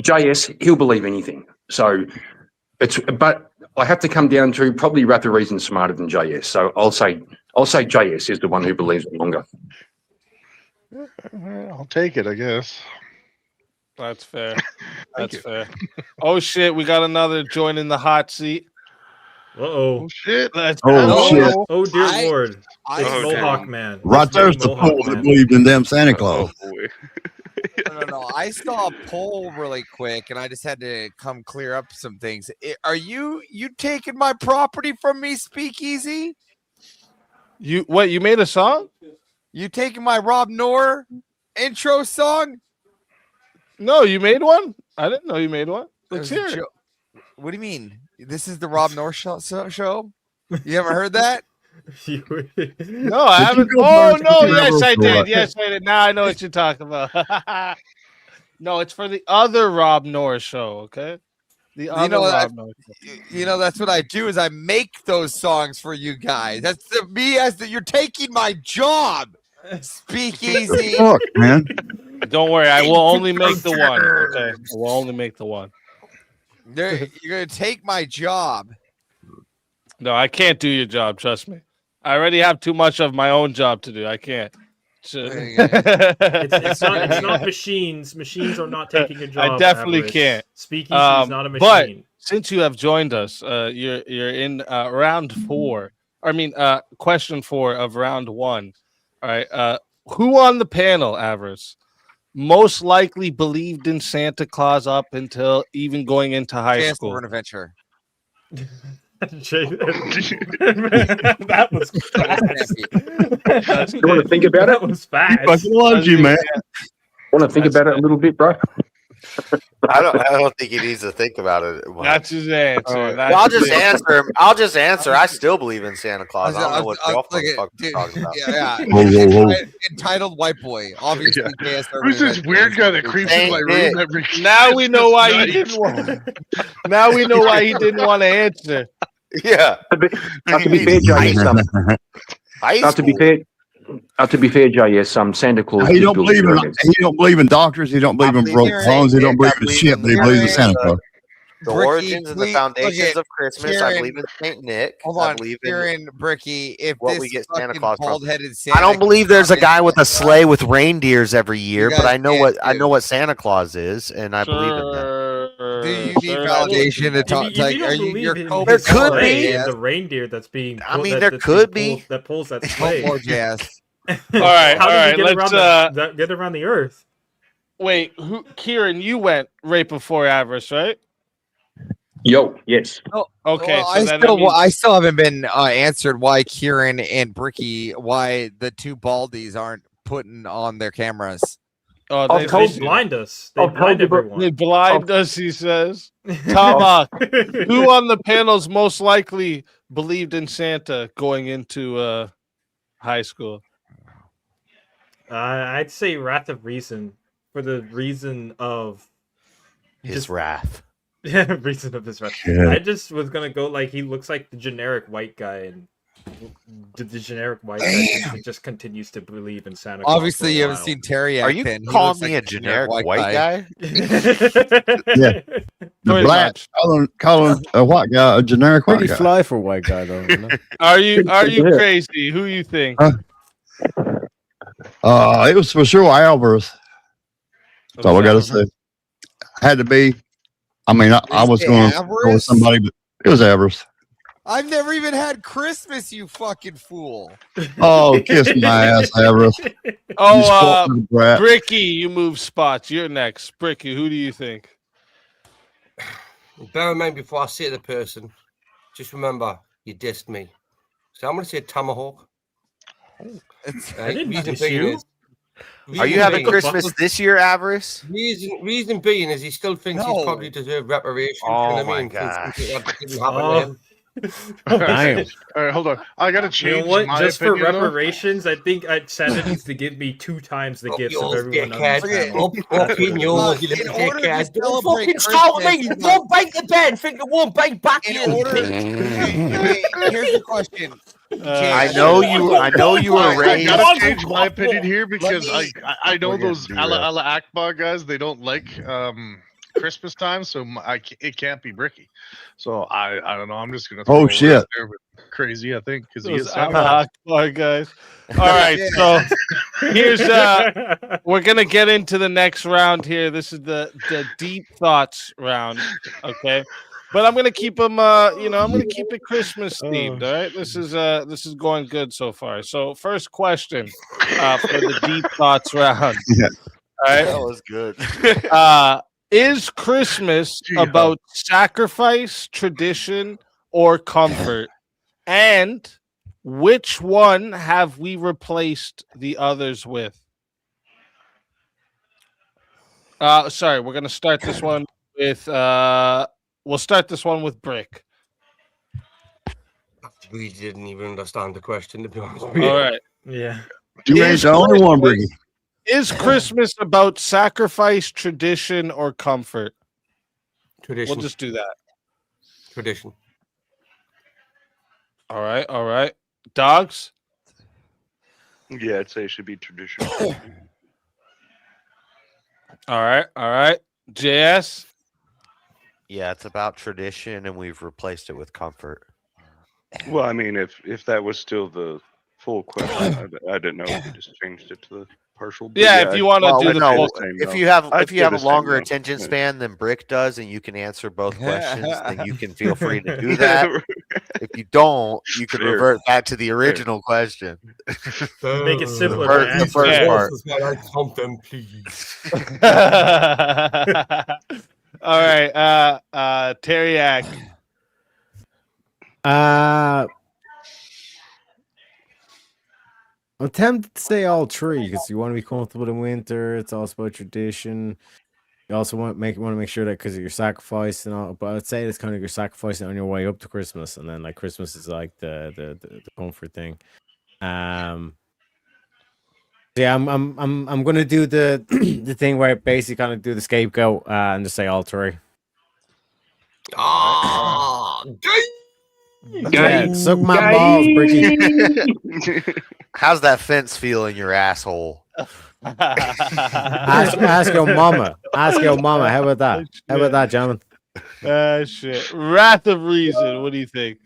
Speaker 14: JS, he'll believe anything. So but I have to come down to probably Wrath of Reason smarter than JS. So I'll say JS is the one who believes it longer.
Speaker 9: I'll take it, I guess.
Speaker 1: That's fair. That's fair. Oh shit, we got another join in the hot seat.
Speaker 12: Uh-oh.
Speaker 9: Oh shit.
Speaker 1: Let's
Speaker 13: Oh, shit.
Speaker 12: Oh dear Lord. It's Mohawk Man.
Speaker 13: Right there's the pool that believed in damn Santa Claus.
Speaker 5: No. I saw a poll really quick, and I just had to come clear up some things. Are you taking my property from me, Speakeazy?
Speaker 1: You made a song?
Speaker 5: You taking my Rob Noor intro song?
Speaker 1: No, you made one? I didn't know you made one. Let's hear it.
Speaker 5: What do you mean? This is the Rob Noor show? You haven't heard that?
Speaker 1: No, I haven't. Oh, no. Yes, I did. Yes, I did. Now I know what you're talking about. No, it's for the other Rob Noor show, okay? The other Rob Noor show.
Speaker 5: You know, that's what I do is I make those songs for you guys. That's you're taking my job. Speakeazy.
Speaker 13: Fuck, man.
Speaker 1: Don't worry, I will only make the one. Okay, I will only make the one.
Speaker 5: You're gonna take my job.
Speaker 1: No, I can't do your job. Trust me. I already have too much of my own job to do. I can't.
Speaker 12: It's not machines. Machines are not taking a job.
Speaker 1: I definitely can't.
Speaker 12: Speakeasy is not a machine.
Speaker 1: But since you have joined us, you're in round 4. I mean, question 4 of round 1. All right. Who on the panel, Avarice, most likely believed in Santa Claus up until even going into high school?
Speaker 5: For an adventure.
Speaker 12: That was fast.
Speaker 14: You want to think about it?
Speaker 12: That was fast.
Speaker 13: I fucking love you, man.
Speaker 14: Want to think about it a little bit, bro?
Speaker 4: I don't think he needs to think about it.
Speaker 1: That's his answer.
Speaker 4: I'll just answer him. I'll just answer. I still believe in Santa Claus. I don't know what y'all fucking talking about.
Speaker 5: Yeah.
Speaker 13: Whoa.
Speaker 5: Entitled white boy. Obviously,
Speaker 9: yeah. Who's this weird guy that creeps in my room every?
Speaker 1: Now we know why he didn't want. Now we know why he didn't want to answer.
Speaker 4: Yeah.
Speaker 14: Not to be fair, JS, Santa Claus.
Speaker 13: He don't believe in doctors. He don't believe in broke bones. He don't believe in shit. But he believes in Santa Claus.
Speaker 4: The origins and the foundations of Christmas.
Speaker 5: Kieran,
Speaker 4: I believe in Saint Nick.
Speaker 5: Hold on,
Speaker 4: I believe
Speaker 5: Kieran, Bricky. If
Speaker 4: what
Speaker 5: this
Speaker 4: we get Santa
Speaker 5: fucking
Speaker 4: Claus from.
Speaker 5: bald-headed Santa
Speaker 4: I don't believe there's a guy with a sleigh with reindeers every year, but I know what Santa Claus is, and I believe in that.
Speaker 5: Do you need validation to talk?
Speaker 12: There
Speaker 5: could be
Speaker 12: the reindeer that's being.
Speaker 4: I mean, there could be
Speaker 12: that pulls that sleigh.
Speaker 5: More jazz.
Speaker 1: All right. Let's
Speaker 12: get around the Earth.
Speaker 1: Wait, Kieran? You went right before Avarice, right?
Speaker 14: Yo, yes.
Speaker 5: Oh,
Speaker 1: okay.
Speaker 5: Well, I still haven't been answered why Kieran and Bricky, why the two baldies aren't putting on their cameras.
Speaker 1: Oh,
Speaker 12: They blind us. They blind everyone.
Speaker 1: They blind us, he says. Tom, who on the panel's most likely believed in Santa going into high school?
Speaker 12: I'd say Wrath of Reason for the reason of
Speaker 4: his wrath.
Speaker 12: Yeah, reason of his wrath.
Speaker 13: Yeah.
Speaker 12: I just was gonna go like he looks like the generic white guy, and the generic white guy just continues to believe in Santa Claus.
Speaker 5: Obviously, you haven't seen Terry.
Speaker 4: Are you calling me a generic white guy?
Speaker 13: Yeah. The black calling a white guy a generic white
Speaker 7: Pretty
Speaker 13: guy.
Speaker 7: fly for a white guy, though. You know?
Speaker 1: Are you crazy? Who you think?
Speaker 13: It was for sure Alvarez. That's all I got to say. Had to be. I mean, I was going to go with somebody, but it was Alvarez.
Speaker 5: I've never even had Christmas, you fucking fool.
Speaker 13: Oh, kiss my ass, Alvarez.
Speaker 1: Oh, Bricky, you move spots. You're next. Bricky, who do you think?
Speaker 8: Bear in mind before I say the person, just remember you dissed me. So I'm going to say Tomahawk.
Speaker 5: I didn't diss
Speaker 8: you.
Speaker 4: Are you having Christmas this year, Avarice?
Speaker 8: Reason being is he still thinks he's probably deserved reparations.
Speaker 4: Oh,
Speaker 8: you know what I
Speaker 4: my
Speaker 8: mean?
Speaker 4: gosh.
Speaker 8: Didn't happen to him.
Speaker 9: Damn. All right, hold on. I gotta change.
Speaker 12: You know what?
Speaker 9: My
Speaker 12: Just
Speaker 9: opinion,
Speaker 12: for reparations, I think Santa needs to give me 2 times the gifts of everyone else.
Speaker 8: Don't fucking start with me. You won't bite the bed. Think it won't bite back.
Speaker 5: Here's the question.
Speaker 4: I know you were raised.
Speaker 9: I gotta change my opinion here because I know those Allah Akbar guys. They don't like Christmas time, so it can't be Bricky. So I don't know. I'm just gonna.
Speaker 13: Oh shit!
Speaker 9: Crazy, I think, because he
Speaker 1: Those
Speaker 9: is
Speaker 1: Allah Akbar guys. All right, so here's we're gonna get into the next round here. This is the deep thoughts round. Okay. But I'm gonna keep them. I'm gonna keep it Christmas themed. All right, this is going good so far. So first question for the deep thoughts round.
Speaker 13: Yeah.
Speaker 1: All right,
Speaker 4: That was good.
Speaker 1: Is Christmas about sacrifice, tradition, or comfort? And which one have we replaced the others with? Sorry, we're gonna start this one with We'll start this one with Brick.
Speaker 8: We didn't even understand the question, to be honest with
Speaker 1: All
Speaker 8: you.
Speaker 1: right.
Speaker 12: Yeah.
Speaker 13: You ain't the only one, Bricky.
Speaker 1: Is Christmas about sacrifice, tradition, or comfort?
Speaker 8: Tradition.
Speaker 1: We'll just do that.
Speaker 8: Tradition.
Speaker 1: All right. Dogs?
Speaker 11: Yeah, I'd say it should be traditional.
Speaker 1: All right. JS?
Speaker 4: Yeah, it's about tradition, and we've replaced it with comfort.
Speaker 11: Well, I mean, if that was still the full question, I didn't know if you just changed it to the partial. But
Speaker 1: Yeah, if you want to do the full.
Speaker 4: If you have a longer attention span than Brick does, and you can answer both questions, then you can feel free to do that. If you don't, you can revert back to the original question.
Speaker 12: Make it simpler.
Speaker 4: The first part.
Speaker 8: Something, please.
Speaker 1: All right, Teriak.
Speaker 7: I'm tempted to say all 3 because you want to be comfortable in winter. It's also about tradition. You also want to make sure that because of your sacrifice and all. But I'd say it's kind of you're sacrificing on your way up to Christmas, and then like Christmas is like the comfort thing. Yeah, I'm gonna do the the thing where I basically kind of do the scapegoat and just say all 3. Yeah, suck my balls, Bricky.
Speaker 4: How's that fence feel in your asshole?
Speaker 7: ask your mama. Ask your mama. How about that? How about that, gentlemen?
Speaker 1: Shit. Wrath of Reason. What do you think?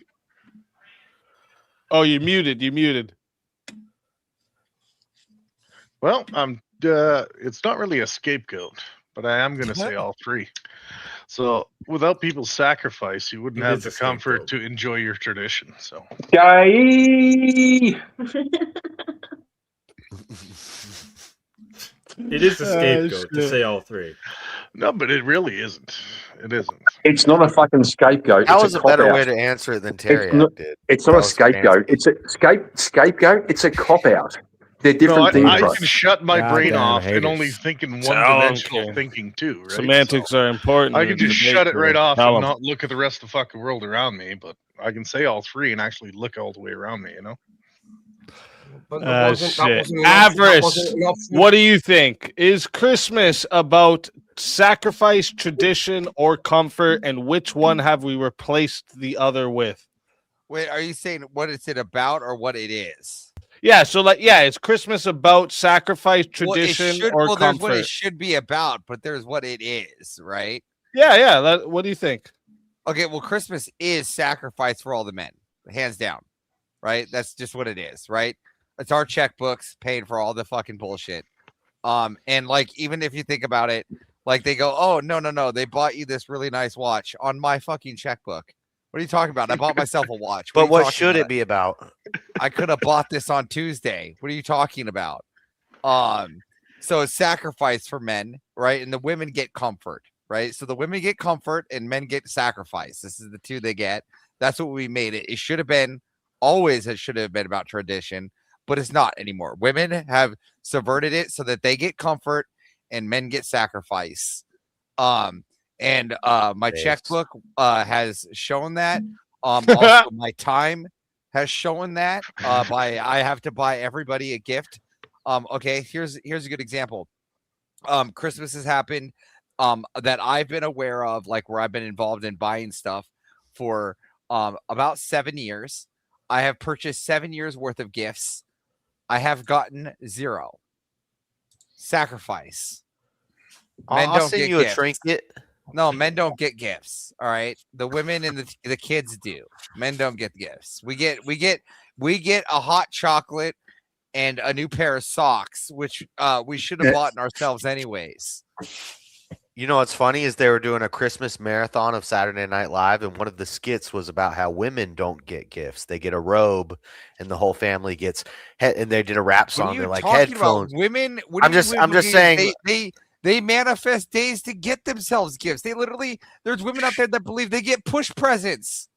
Speaker 1: Oh, you're muted.
Speaker 9: Well, it's not really a scapegoat, but I am going to say all 3. So, without people's sacrifice, you wouldn't have the comfort to enjoy your tradition. So,
Speaker 14: Gay.
Speaker 12: It is a scapegoat to say all 3.
Speaker 9: No, but it really isn't. It isn't.
Speaker 14: It's not a fucking scapegoat.
Speaker 4: That
Speaker 14: it's
Speaker 4: was a better way to answer it than Terry did.
Speaker 14: It's not a scapegoat. It's a scapegoat. It's a cop out. They're different things,
Speaker 9: I
Speaker 14: bro.
Speaker 9: can shut my
Speaker 7: God
Speaker 9: brain
Speaker 7: damn
Speaker 9: off and
Speaker 7: haters.
Speaker 9: only think in
Speaker 1: So,
Speaker 9: one-dimensional
Speaker 1: okay.
Speaker 9: thinking too, right?
Speaker 1: Semantics are important.
Speaker 9: I can
Speaker 1: in
Speaker 9: just
Speaker 1: debate
Speaker 9: shut it right
Speaker 1: here.
Speaker 9: off
Speaker 1: Tell
Speaker 9: and
Speaker 1: 'em.
Speaker 9: not look at the rest of the fucking world around me, but I can say all three and actually look all the way around me, you know?
Speaker 8: But that wasn't an option. That
Speaker 1: Avarice,
Speaker 8: wasn't an option.
Speaker 1: what do you think? Is Christmas about sacrifice, tradition, or comfort? And which one have we replaced the other with?
Speaker 5: Wait, are you saying what is it about or what it is?
Speaker 1: Yeah, so is Christmas about sacrifice, tradition, or
Speaker 5: there's
Speaker 1: comfort?
Speaker 5: what it should be about, but there's what it is, right?
Speaker 1: Yeah. What do you think?
Speaker 5: Okay, well, Christmas is sacrifice for all the men, hands down, right? That's just what it is, right? It's our checkbooks paying for all the fucking bullshit. And like, even if you think about it, like they go, oh, no, they bought you this really nice watch on my fucking checkbook. What are you talking about? I bought myself a watch.
Speaker 4: But what should it be about?
Speaker 5: I could have bought this on Tuesday. What are you talking about? So it's sacrifice for men, right? And the women get comfort, right? So the women get comfort and men get sacrifice. This is the two they get. That's what we made it. It should have been it should have been about tradition, but it's not anymore. Women have subverted it so that they get comfort and men get sacrifice. And my checkbook has shown that. Also, my time has shown that. I have to buy everybody a gift. Okay, here's a good example. Christmas has happened that I've been aware of, like where I've been involved in buying stuff for about 7 years. I have purchased 7 years worth of gifts. I have gotten 0 sacrifice.
Speaker 4: I'll send you a trinket.
Speaker 5: No, men don't get gifts. All right, the women and the kids do. Men don't get gifts. We get a hot chocolate and a new pair of socks, which we should have bought ourselves anyways.
Speaker 4: You know what's funny is they were doing a Christmas marathon of Saturday Night Live, and one of the skits was about how women don't get gifts. They get a robe, and the whole family gets. And they did a rap song. They're like headphones.
Speaker 5: Women.
Speaker 4: I'm just saying.
Speaker 5: They manifest days to get themselves gifts. There's women out there that believe they get push presents.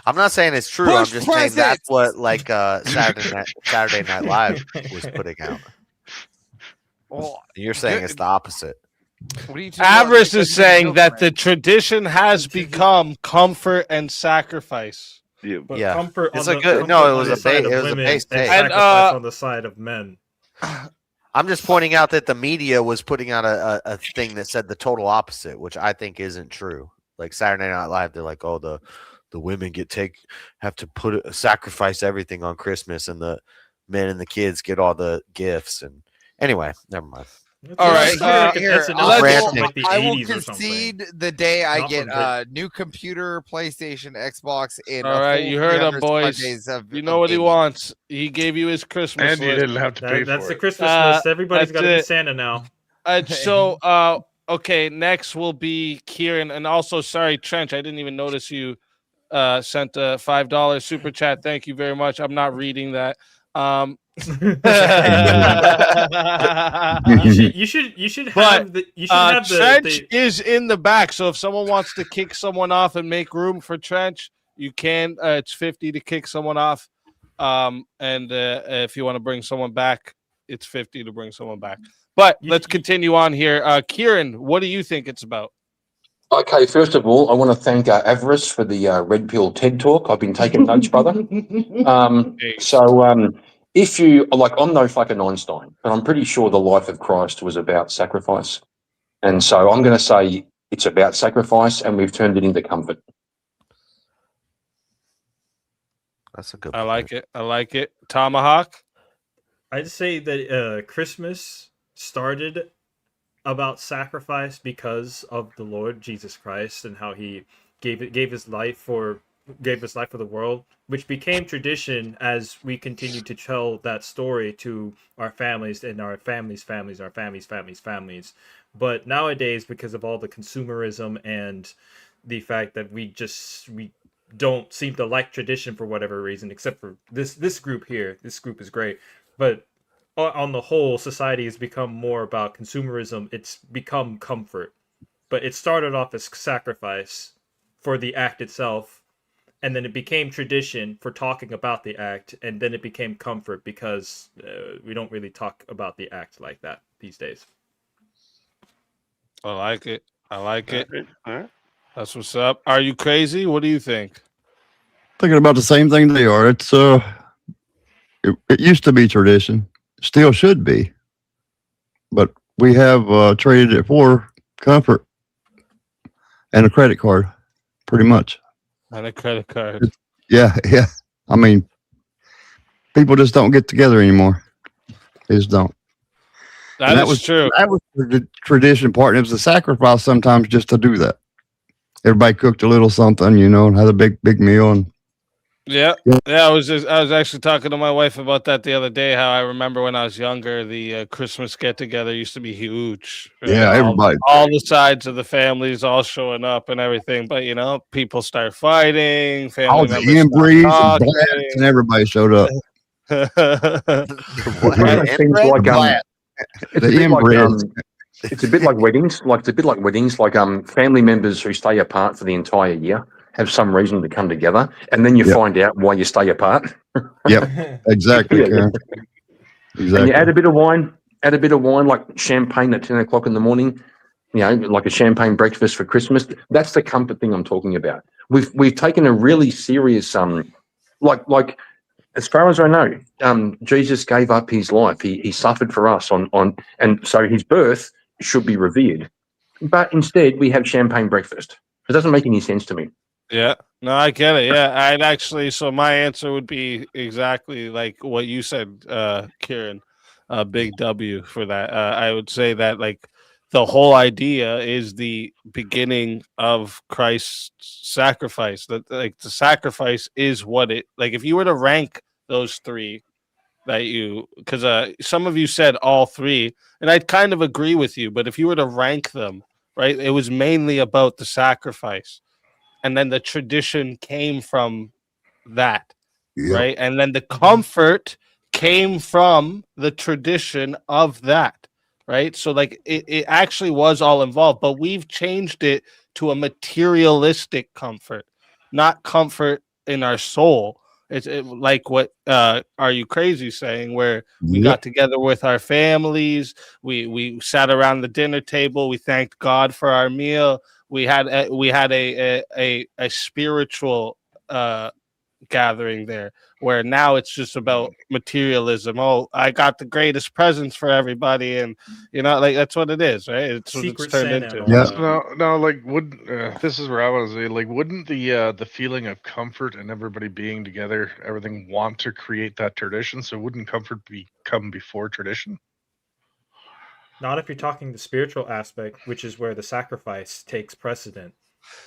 Speaker 4: I'm not saying it's true. I'm just saying that's what like Saturday Night Live was putting out.
Speaker 5: Well,
Speaker 4: you're saying it's the opposite.
Speaker 1: Avarice is saying that the tradition has become comfort and sacrifice.
Speaker 12: But
Speaker 4: Yeah,
Speaker 12: comfort
Speaker 4: it's
Speaker 12: on
Speaker 4: a
Speaker 12: the,
Speaker 4: good.
Speaker 12: comfort
Speaker 4: No, it
Speaker 12: on
Speaker 4: was
Speaker 12: the
Speaker 4: a
Speaker 12: side
Speaker 4: base.
Speaker 12: of
Speaker 4: It was a
Speaker 12: women
Speaker 4: base
Speaker 12: and
Speaker 4: take.
Speaker 12: sacrifice on the side of men.
Speaker 4: I'm just pointing out that the media was putting out a thing that said the total opposite, which I think isn't true. Like Saturday Night Live, they're like, oh, the women have to sacrifice everything on Christmas, and the men and the kids get all the gifts. And anyway, never mind.
Speaker 1: All right,
Speaker 5: I will concede the day I get a new computer, PlayStation, Xbox. In
Speaker 1: all right, you heard him, boys. You know what he wants. He gave you his Christmas
Speaker 9: and you
Speaker 1: list.
Speaker 9: didn't have to pay
Speaker 12: That's
Speaker 9: for
Speaker 12: the
Speaker 9: it.
Speaker 12: Christmas list. Everybody's got to be Santa now.
Speaker 1: Okay, next will be Kieran, and also sorry, Trench. I didn't even notice you sent a $5 super chat. Thank you very much. I'm not reading that.
Speaker 12: you should have
Speaker 1: Trench is in the back, so if someone wants to kick someone off and make room for Trench, you can. It's 50 to kick someone off, and if you want to bring someone back, it's 50 to bring someone back. But let's continue on here. Kieran, what do you think it's about?
Speaker 14: Okay, first of all, I want to thank Avarice for the Red Pill TED Talk. I've been taking notes, brother. If you, like, I'm no fucking Einstein, but I'm pretty sure the life of Christ was about sacrifice. And so I'm going to say it's about sacrifice, and we've turned it into comfort.
Speaker 4: That's a good
Speaker 1: I like it. Tomahawk?
Speaker 12: I'd say that Christmas started about sacrifice because of the Lord Jesus Christ and how he gave his life for the world, which became tradition as we continue to tell that story to our families and our families' families. But nowadays, because of all the consumerism and the fact that we don't seem to like tradition for whatever reason, except for this group here. This group is great, but on the whole, society has become more about consumerism. It's become comfort, but it started off as sacrifice for the act itself, and then it became tradition for talking about the act, and then it became comfort because we don't really talk about the act like that these days.
Speaker 1: I like it. I like it.
Speaker 11: All right.
Speaker 1: That's what's up. Are you crazy? What do you think?
Speaker 13: Thinking about the same thing they are. It's it used to be tradition, still should be, but we have traded it for comfort and a credit card, pretty much.
Speaker 1: And a credit card.
Speaker 13: Yeah. I mean, people just don't get together anymore. They just don't.
Speaker 1: That was true.
Speaker 13: That was the tradition part. And it was a sacrifice sometimes just to do that. Everybody cooked a little something, and had a big meal. And
Speaker 1: Yeah. I was actually talking to my wife about that the other day. How I remember when I was younger, the Christmas get together used to be huge. Right?
Speaker 13: Yeah, everybody.
Speaker 1: All the sides of the families all showing up and everything. But people start fighting.
Speaker 13: All
Speaker 1: Family
Speaker 13: the
Speaker 1: members
Speaker 13: inbreeds
Speaker 1: start
Speaker 13: and blacks and everybody showed up.
Speaker 14: It seems like it's a bit like weddings. Like family members who stay apart for the entire year have some reason to come together, and then you find out why you stay apart.
Speaker 13: Yep, exactly, Karen. Exactly.
Speaker 14: And you add a bit of wine, like champagne at 10 o'clock in the morning. Like a champagne breakfast for Christmas. That's the comfort thing I'm talking about. We've taken a really serious like. As far as I know, Jesus gave up his life. He suffered for us and so his birth should be revered. But instead, we have champagne breakfast. It doesn't make any sense to me.
Speaker 1: Yeah, no, I get it. Yeah, I'd actually. So my answer would be exactly like what you said, Kieran. Big W for that. I would say that the whole idea is the beginning of Christ's sacrifice. That the sacrifice is what it if you were to rank those three because some of you said all three, and I'd kind of agree with you, but if you were to rank them, right, it was mainly about the sacrifice, and then the tradition came from that, right, and then the comfort came from the tradition of that. Right. So it actually was all involved, but we've changed it to a materialistic comfort, not comfort in our soul. It's like what Are You Crazy saying, where we got together with our families. We sat around the dinner table. We thanked God for our meal. We had a spiritual gathering there, where now it's just about materialism. Oh, I got the greatest presents for everybody, and that's what it is, right? It's what it's turned into.
Speaker 9: No, this is where I want to say, wouldn't the feeling of comfort and everybody being together, everything want to create that tradition? So wouldn't comfort come before tradition?
Speaker 12: Not if you're talking the spiritual aspect, which is where the sacrifice takes precedent.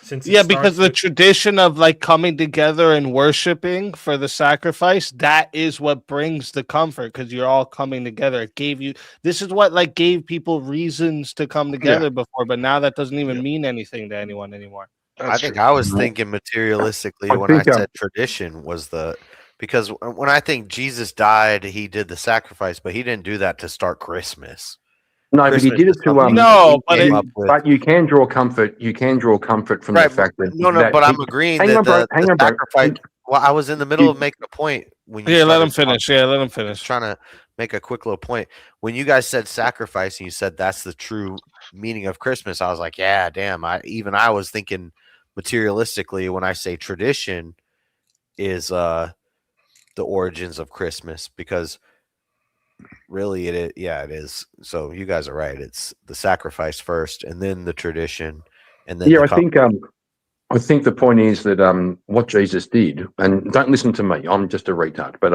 Speaker 1: Because the tradition of coming together and worshiping for the sacrifice, that is what brings the comfort, because you're all coming together. It gave you, this is what gave people reasons to come together before, but now that doesn't even mean anything to anyone anymore.
Speaker 4: I think I was thinking materialistically when I said tradition was because when I think Jesus died, he did the sacrifice, but he didn't do that to start Christmas.
Speaker 14: No, but he did it to but you can draw comfort. You can draw comfort from the fact that
Speaker 4: but I'm agreeing that the sacrifice. Well, I was in the middle of making a point when you
Speaker 1: let him finish. Let him finish.
Speaker 4: Trying to make a quick little point. When you guys said sacrifice and you said that's the true meaning of Christmas, I was like, yeah, damn. I was thinking materialistically when I say tradition is the origins of Christmas, because really it is. So you guys are right. It's the sacrifice first, and then the tradition, and then
Speaker 14: I think the point is that what Jesus did, and don't listen to me, I'm just a retard, but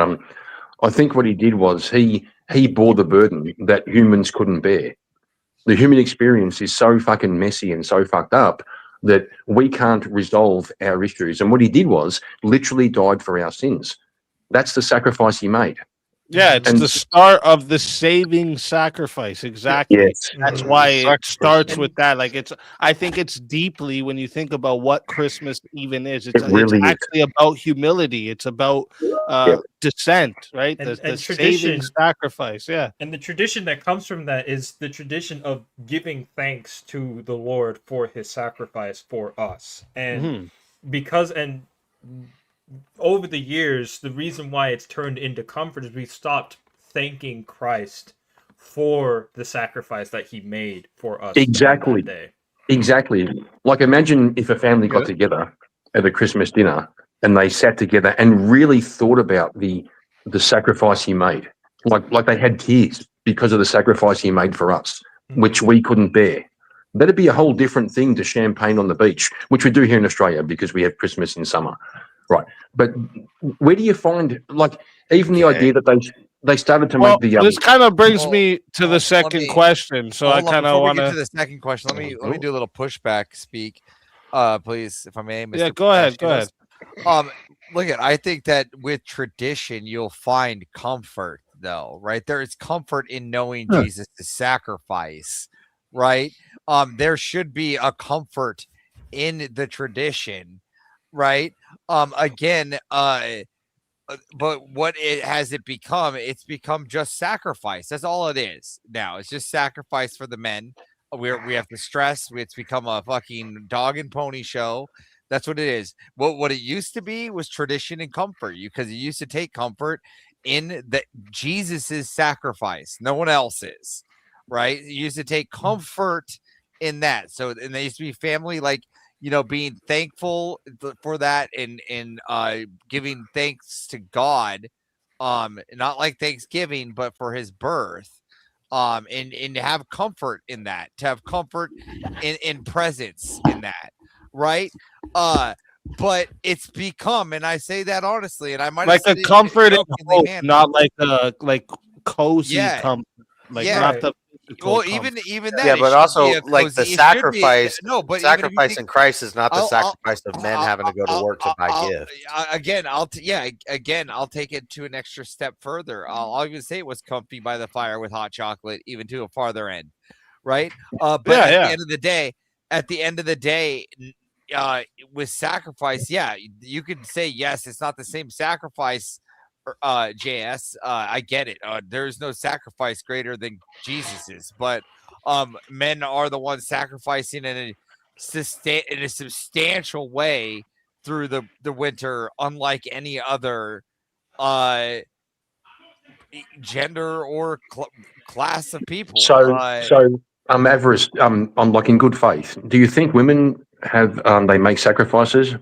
Speaker 14: I think what he did was he bore the burden that humans couldn't bear. The human experience is so fucking messy and so fucked up that we can't resolve our issues. And what he did was literally died for our sins. That's the sacrifice he made.
Speaker 1: Yeah, it's the start of the saving sacrifice. Exactly.
Speaker 14: Yes.
Speaker 1: That's why it starts with that. I think it's deeply, when you think about what Christmas even is, it's actually about humility. It's about descent, right? The saving sacrifice. Yeah.
Speaker 12: And the tradition that comes from that is the tradition of giving thanks to the Lord for his sacrifice for us. And over the years, the reason why it's turned into comfort is we stopped thanking Christ for the sacrifice that he made for us.
Speaker 14: Exactly.
Speaker 12: On that day.
Speaker 14: Exactly. Like, imagine if a family got together at a Christmas dinner and they sat together and really thought about the sacrifice he made. Like they had tears because of the sacrifice he made for us, which we couldn't bear. That'd be a whole different thing to champagne on the beach, which we do here in Australia because we have Christmas in summer. Right. But where do you find, like, even the idea that they started to make the
Speaker 1: this kind of brings me to the second question. So I kind of want
Speaker 5: to the second question. Let me do a little pushback. Speak, please, if I may. Mr.
Speaker 1: Yeah, go ahead. Go ahead.
Speaker 5: I think that with tradition, you'll find comfort, though, right? There is comfort in knowing Jesus' sacrifice, right? There should be a comfort in the tradition, right? But what has it become? It's become just sacrifice. That's all it is now. It's just sacrifice for the men. We have to stress. It's become a fucking dog and pony show. That's what it is. What it used to be was tradition and comfort. Because you used to take comfort in that Jesus's sacrifice. No one else's, right? You used to take comfort in that. So, and they used to be family, like, being thankful for that and giving thanks to God, not like Thanksgiving, but for his birth, and to have comfort in that, to have comfort in presence in that, right? But it's become, and I say that honestly, and I might
Speaker 1: like a comfort and hope, not like a cozy comfort, not the.
Speaker 5: Well, even that.
Speaker 4: Yeah, but also like the sacrifice.
Speaker 5: But
Speaker 4: sacrifice in Christ is not the sacrifice of men having to go to work to buy gifts.
Speaker 5: I'll take it to an extra step further. I'll even say it was comfy by the fire with hot chocolate, even to a farther end, right? But at the end of the day, with sacrifice, you could say yes, it's not the same sacrifice. JS, I get it. There's no sacrifice greater than Jesus's, but men are the ones sacrificing in a substantial way through the winter, unlike any other gender or class of people.
Speaker 14: So Avarice, I'm like, in good faith, do you think women have they make sacrifices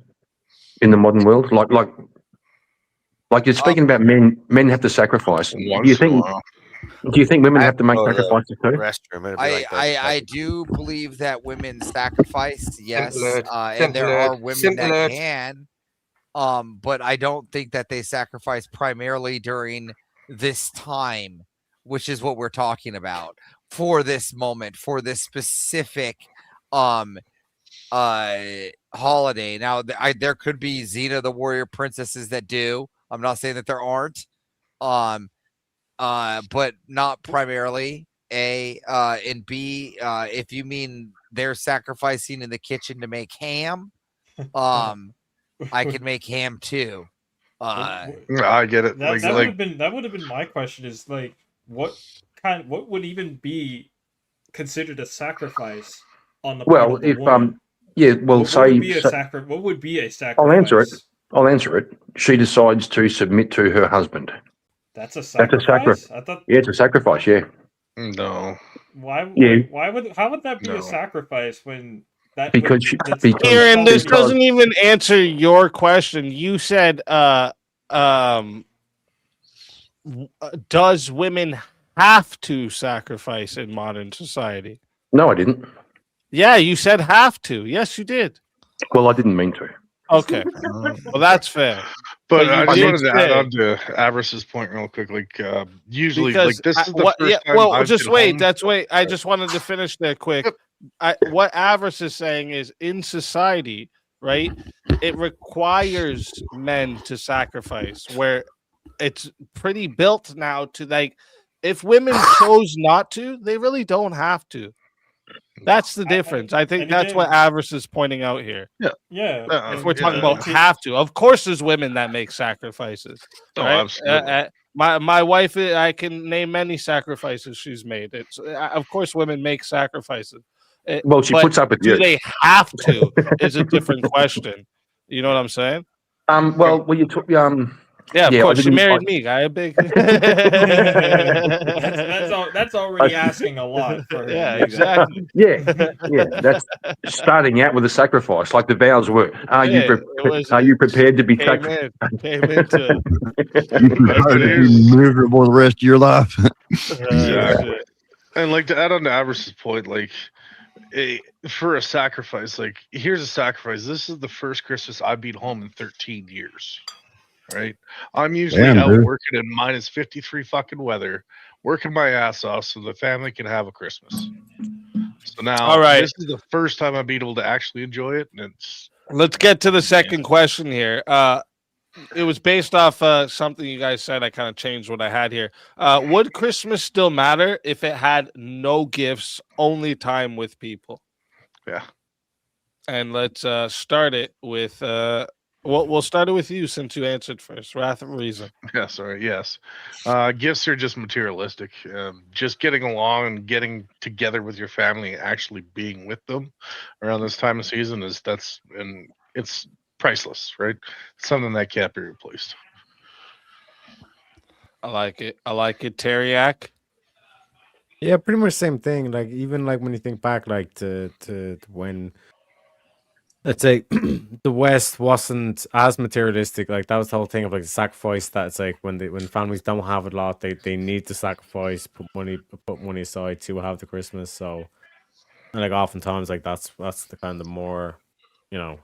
Speaker 14: in the modern world? Like you're speaking about men have to sacrifice. Do you think women have to make sacrifices too?
Speaker 5: I do believe that women sacrifice, yes, and there are women that can, but I don't think that they sacrifice primarily during this time, which is what we're talking about, for this moment, for this specific holiday. Now, there could be Xena the Warrior Princesses that do. I'm not saying that there aren't, but not primarily. And B, if you mean they're sacrificing in the kitchen to make ham, I could make ham too.
Speaker 9: I get it.
Speaker 12: That would have been my question. Is like, what would even be considered a sacrifice on the part of the woman?
Speaker 14: What
Speaker 12: would be a sacrifice?
Speaker 14: I'll answer it. She decides to submit to her husband.
Speaker 12: That's a sacrifice.
Speaker 14: It's a sacrifice. Yeah.
Speaker 9: No.
Speaker 12: Why?
Speaker 14: Yeah.
Speaker 12: How would that be a sacrifice when that?
Speaker 1: Aaron, this doesn't even answer your question. You said, does women have to sacrifice in modern society?
Speaker 14: No, I didn't.
Speaker 1: Yeah, you said have to. Yes, you did.
Speaker 14: Well, I didn't mean to.
Speaker 1: Okay, well that's fair.
Speaker 9: But I just wanted to add on to Avarice's point real quick. Like, usually, like this is the first time.
Speaker 1: Well, just wait. I just wanted to finish there quick. What Avarice is saying is, in society, right, it requires men to sacrifice. Where it's pretty built now to, like, if women chose not to, they really don't have to. That's the difference. I think that's what Avarice is pointing out here.
Speaker 12: Yeah.
Speaker 1: If we're talking about have to, of course, there's women that make sacrifices. Right?
Speaker 9: Absolutely.
Speaker 1: My wife, I can name many sacrifices she's made. It's of course women make sacrifices.
Speaker 14: Well, she puts up with you.
Speaker 1: Do they have to? Is a different question. You know what I'm saying?
Speaker 14: Well, you took
Speaker 1: Yeah, of
Speaker 14: yeah,
Speaker 1: course. She married me, guy. A big.
Speaker 12: That's already asking a lot for her.
Speaker 1: Yeah,
Speaker 12: to do that.
Speaker 1: exactly.
Speaker 14: yeah. That's starting out with a sacrifice, like the vows were. Are you
Speaker 1: Yeah, it was.
Speaker 14: are you prepared to be
Speaker 1: Came came into it.
Speaker 13: You prepared to be miserable the rest of your life.
Speaker 9: Exactly. And like to add on to Avarice's point, like for a sacrifice, like here's a sacrifice. This is the first Christmas I've been home in 13 years. Right? I'm usually
Speaker 13: Damn,
Speaker 9: out
Speaker 13: dude.
Speaker 9: working in minus 53 fucking weather, working my ass off so the family can have a Christmas. So now
Speaker 1: All right.
Speaker 9: this is the first time I've been able to actually enjoy it, and it's
Speaker 1: Let's get to the second question here. It was based off something you guys said. I kind of changed what I had here. Would Christmas still matter if it had no gifts, only time with people?
Speaker 9: Yeah.
Speaker 1: And let's start it with we'll start it with you since you answered first. Wrath of Reason.
Speaker 9: yeah, sorry, yes. Gifts are just materialistic. Just getting along and getting together with your family, and actually being with them around this time of season it's priceless, right? It's something that can't be replaced.
Speaker 1: I like it. Teriak.
Speaker 7: Yeah, pretty much same thing. Like even like when you think back, like to when, let's say, the West wasn't as materialistic. Like that was the whole thing of like the sacrifice. That it's like when families don't have a lot, they need to sacrifice, put money aside to have the Christmas. So, and like oftentimes like that's the kind of more, you know,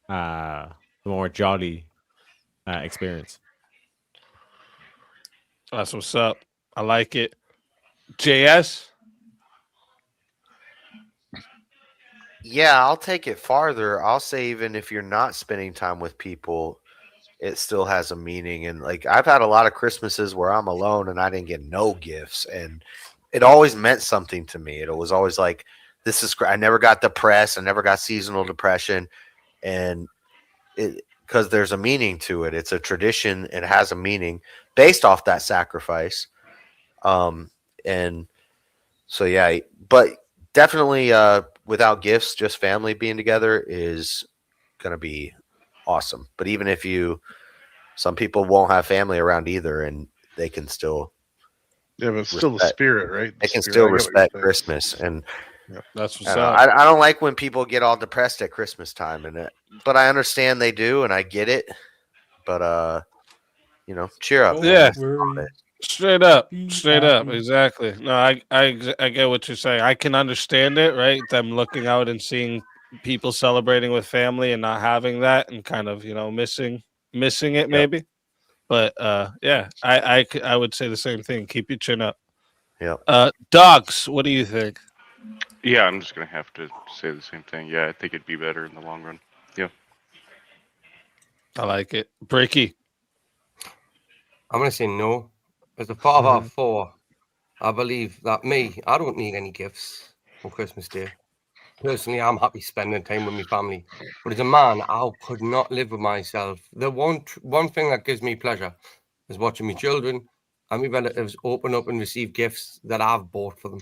Speaker 7: the more jolly experience.
Speaker 1: That's what's up. I like it. JS.
Speaker 4: Yeah, I'll take it farther. I'll say even if you're not spending time with people, it still has a meaning. And like I've had a lot of Christmases where I'm alone and I didn't get no gifts, and it always meant something to me. It was always like, this is I never got depressed. I never got seasonal depression, and because there's a meaning to it. It's a tradition. It has a meaning based off that sacrifice. And so yeah, but definitely without gifts, just family being together is gonna be awesome. But even if some people won't have family around either, and they can still
Speaker 9: but it's still the spirit, right?
Speaker 4: They can still respect Christmas, and
Speaker 1: that's what's
Speaker 4: up. I don't like when people get all depressed at Christmas time, but I understand they do, and I get it. But cheer up.
Speaker 1: Yeah. Straight up, exactly. No, I get what you're saying. I can understand it, right? Them looking out and seeing people celebrating with family and not having that, and kind of missing it maybe. But yeah, I would say the same thing. Keep your chin up.
Speaker 4: Yeah.
Speaker 1: Dogs, what do you think?
Speaker 11: Yeah, I'm just gonna have to say the same thing. Yeah, I think it'd be better in the long run. Yeah.
Speaker 1: I like it. Bricky.
Speaker 8: I'm gonna say no. As a father of four, I believe that I don't need any gifts on Christmas Day. Personally, I'm happy spending time with my family. But as a man, I could not live with myself. The one thing that gives me pleasure is watching my children and my relatives open up and receive gifts that I've bought for them.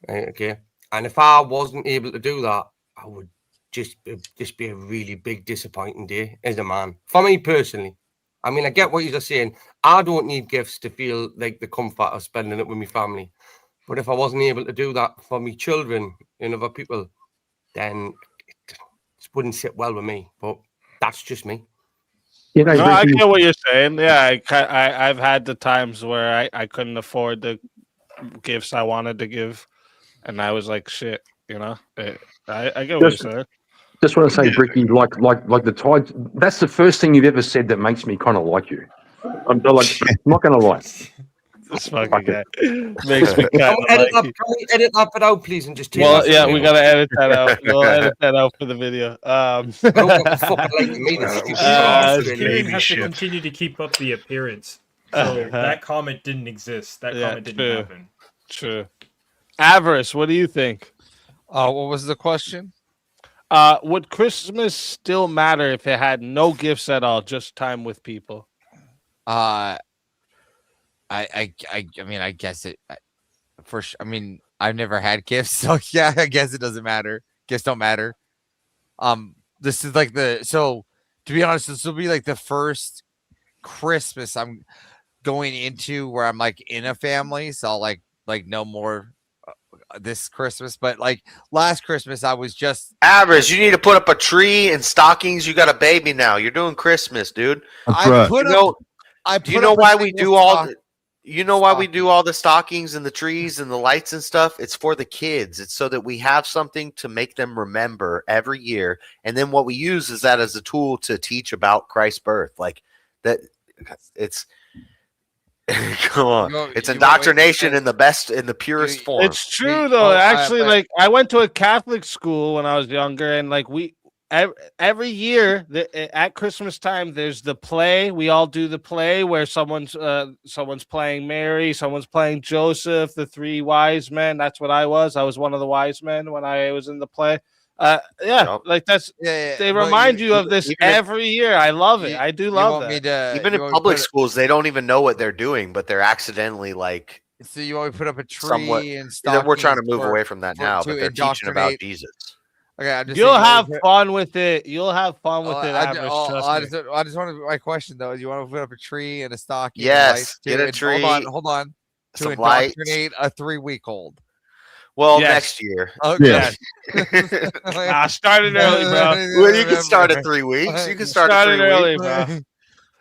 Speaker 8: Right, okay. And if I wasn't able to do that, I would just be a really big disappointing day as a man. For me personally. I mean, I get what you're saying. I don't need gifts to feel like the comfort of spending it with my family. But if I wasn't able to do that for me children and other people, then it wouldn't sit well with me. But that's just me.
Speaker 1: I get what you're saying. Yeah, I've had the times where I couldn't afford the gifts I wanted to give, and I was like, shit, I get what you're saying.
Speaker 14: Just want to say, Bricky, like the tide. That's the first thing you've ever said that makes me kind of like you. I'm not going to lie.
Speaker 1: This fucking guy makes me kind of
Speaker 8: edit that bit out, please, and just take
Speaker 1: we gotta edit that out. We'll edit that out for the video.
Speaker 12: Kieran has to continue to keep up the appearance. So that comment didn't exist. That comment didn't happen.
Speaker 1: True. Avarice, what do you think?
Speaker 5: What was the question?
Speaker 1: Would Christmas still matter if it had no gifts at all, just time with people?
Speaker 5: I mean, I guess it. For sure. I mean, I've never had gifts, so yeah, I guess it doesn't matter. Gifts don't matter. This is like to to be honest, this will be like the first Christmas I'm going into where I'm like in a family. So I'll like no more this Christmas. But like last Christmas, I was just
Speaker 4: Average. You need to put up a tree and stockings. You got a baby now. You're doing Christmas, dude. Do you know why we do all? You know why we do all the stockings and the trees and the lights and stuff? It's for the kids. It's so that we have something to make them remember every year. And then what we use is that as a tool to teach about Christ's birth. Like that, it's come on. It's indoctrination in the purest form.
Speaker 1: It's true though. Actually, like I went to a Catholic school when I was younger, and like every year at Christmas time, there's the play. We all do the play where someone's playing Mary, someone's playing Joseph, the three wise men. That's what I was. I was one of the wise men when I was in the play. Like that's they remind you of this every year. I love it. I do love that.
Speaker 4: Even in public schools, they don't even know what they're doing, but they're accidentally like.
Speaker 5: So you always put up a tree and
Speaker 4: we're trying to move away from that now, but they're teaching about Jesus.
Speaker 5: Okay, I'm just
Speaker 1: You'll have fun with it. You'll have fun with it.
Speaker 5: I just want to. My question though is, you want to put up a tree and a stocking?
Speaker 4: Yes, get a tree.
Speaker 5: Hold on. To indoctrinate a 3-week-old.
Speaker 4: Well, next year.
Speaker 5: Okay.
Speaker 1: Yeah. Started early, bro.
Speaker 4: Well, you can start at 3 weeks. You can start at 3
Speaker 1: early,
Speaker 4: weeks.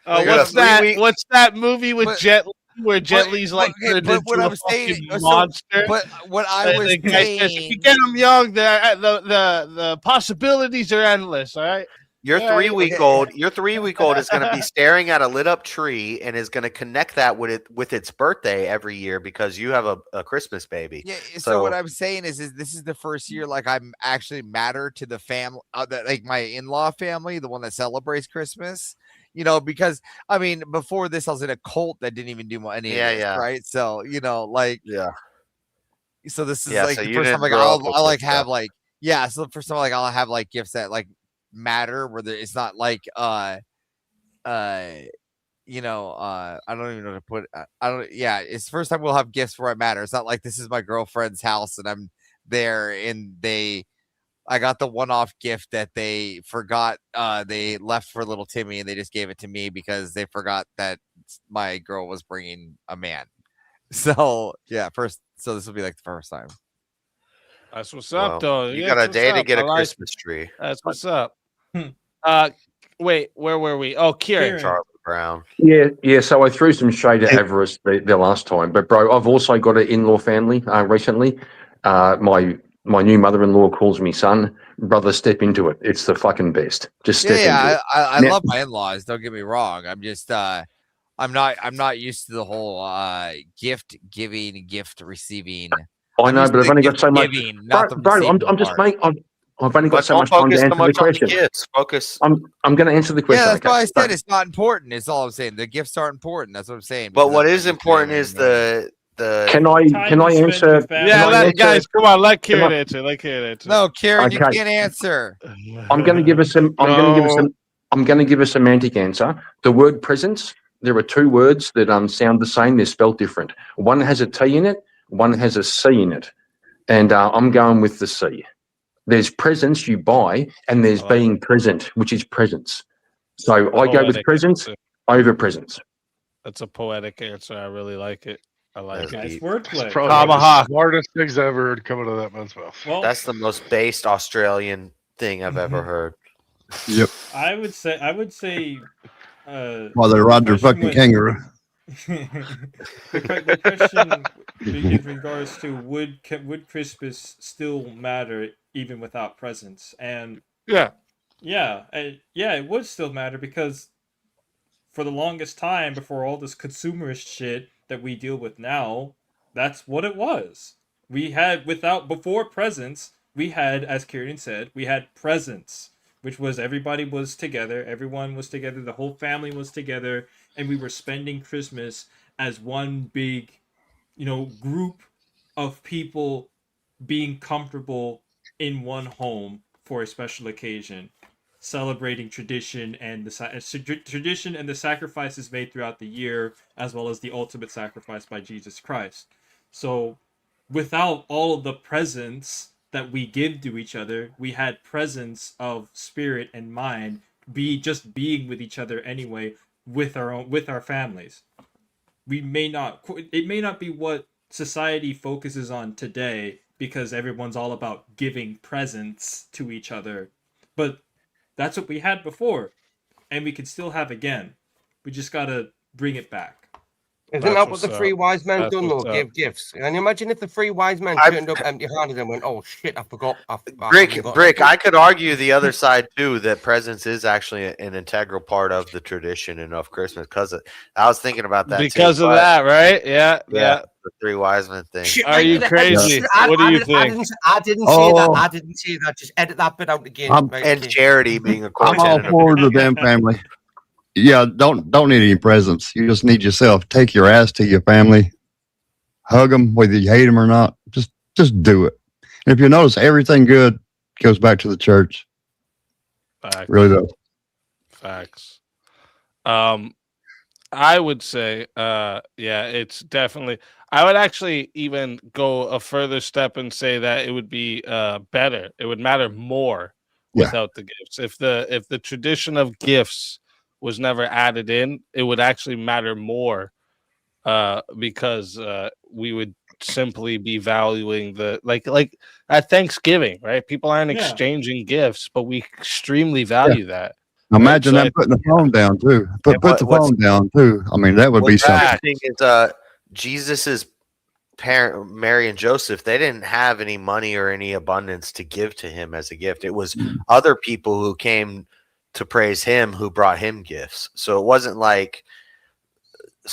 Speaker 1: bro. What's that movie with Jet Li where Jet Li's like
Speaker 5: what I'm saying,
Speaker 1: monster?
Speaker 5: But what I was saying,
Speaker 1: if you get them young, the possibilities are endless. All right.
Speaker 4: Your 3-week-old is going to be staring at a lit up tree and is going to connect that with its birthday every year because you have a Christmas baby.
Speaker 5: Yeah. So what I'm saying is this is the first year like I'm actually matter to the family, like my in-law family, the one that celebrates Christmas. You know, because I mean, before this, I was in a cult that didn't even do any of this, right? So so this is like the first time like I'll like have like so the first time like I'll have like gifts that like matter where it's not like I don't even know to put it's the first time we'll have gifts where I matter. It's not like this is my girlfriend's house and I'm there and I got the one-off gift that they forgot they left for little Timmy and they just gave it to me because they forgot that my girl was bringing a man. So so this will be like the first time.
Speaker 1: That's what's up, though.
Speaker 4: You got a day to get a Christmas tree.
Speaker 1: That's what's up. Wait, where were we? Oh, Kieran.
Speaker 4: Charlie Brown.
Speaker 14: Yeah. So I threw some shade at Everest the last time, but bro, I've also got an in-law family recently. My new mother-in-law calls me son. Brother, step into it. It's the fucking best. Just step into it.
Speaker 5: I love my in-laws. Don't get me wrong. I'm just I'm not used to the whole gift giving, gift receiving.
Speaker 14: I know, but I've only got so much. Bro, I'm just making. I've only got so much time to answer the question.
Speaker 4: Focus.
Speaker 14: I'm going to answer the question.
Speaker 5: Yeah, that's why I said it's not important. It's all I'm saying. The gifts aren't important. That's what I'm saying.
Speaker 4: But what is important is the.
Speaker 14: Can I answer?
Speaker 1: Yeah, guys, come on. Let Kieran answer.
Speaker 5: No, Kieran, you can't answer.
Speaker 14: I'm going to give us I'm going to give a semantic answer. The word presence. There are two words that sound the same. They're spelled different. One has a T in it. One has a C in it. And I'm going with the C. There's presence you buy, and there's being present, which is presence. So I go with presence over presence.
Speaker 1: That's a poetic answer. I really like it. I like it.
Speaker 12: Nice wordplay.
Speaker 9: Probably the smartest things I've ever heard coming out of that man's mouth.
Speaker 4: Well, that's the most based Australian thing I've ever heard.
Speaker 13: Yep.
Speaker 12: I would say.
Speaker 13: Well, they ride their fucking kangaroo.
Speaker 12: The question in regards to would Christmas still matter even without presents? And it would still matter because for the longest time before all this consumerist shit that we deal with now, that's what it was. We had before presents, we had, as Kieran said, we had presents, which was everybody was together, everyone was together, the whole family was together, and we were spending Christmas as one big, group of people being comfortable in one home for a special occasion, celebrating tradition and the sacrifices made throughout the year, as well as the ultimate sacrifice by Jesus Christ. So, without all of the presents that we give to each other, we had presence of spirit and mind being with each other anyway with our families. It may not be what society focuses on today because everyone's all about giving presents to each other, but that's what we had before, and we can still have again. We just gotta bring it back.
Speaker 8: Isn't that what the three wise men done though? Gave gifts. Can you imagine if the three wise men turned up empty-handed and went, "Oh shit, I forgot."
Speaker 4: Brick, I could argue the other side too, that presents is actually an integral part of the tradition and of Christmas. Because I was thinking about that
Speaker 1: because of that, right? Yeah.
Speaker 4: The three wise men thing.
Speaker 8: Shit,
Speaker 1: Are you crazy? What do you think?
Speaker 8: I didn't say that. I didn't say that. Just edit that bit out again.
Speaker 4: And charity being a
Speaker 13: I'm all for the damn family. Yeah, don't need any presents. You just need yourself. Take your ass to your family. Hug them, whether you hate them or not. Just do it. And if you notice, everything good goes back to the church.
Speaker 1: Facts.
Speaker 13: Really does.
Speaker 1: Facts. I would say, it's definitely. I would actually even go a further step and say that it would be better. It would matter more without the gifts. If the tradition of gifts was never added in, it would actually matter more because we would simply be valuing the like at Thanksgiving, right? People aren't exchanging gifts, but we extremely value that.
Speaker 13: Imagine them putting the phone down too. Put the phone down too. I mean, that would be something.
Speaker 4: Is Jesus's parent, Mary and Joseph, they didn't have any money or any abundance to give to him as a gift. It was other people who came to praise him who brought him gifts. So it wasn't like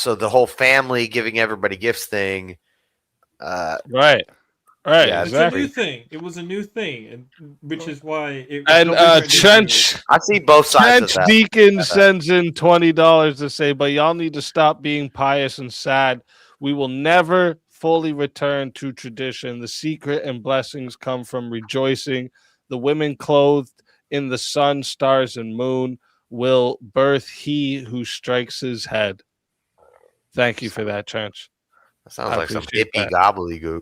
Speaker 4: the whole family giving everybody gifts thing.
Speaker 1: Right. Yeah,
Speaker 12: it's
Speaker 1: exactly.
Speaker 12: a new thing. It was a new thing, and which is why.
Speaker 1: Trench.
Speaker 4: I see both sides.
Speaker 1: Trench Deacon sends in $20 to say, but y'all need to stop being pious and sad. We will never fully return to tradition. The secret and blessings come from rejoicing. The women clothed in the sun, stars, and moon will birth he who strikes his head. Thank you for that, Trench.
Speaker 4: That sounds like some hippie gobbledygook.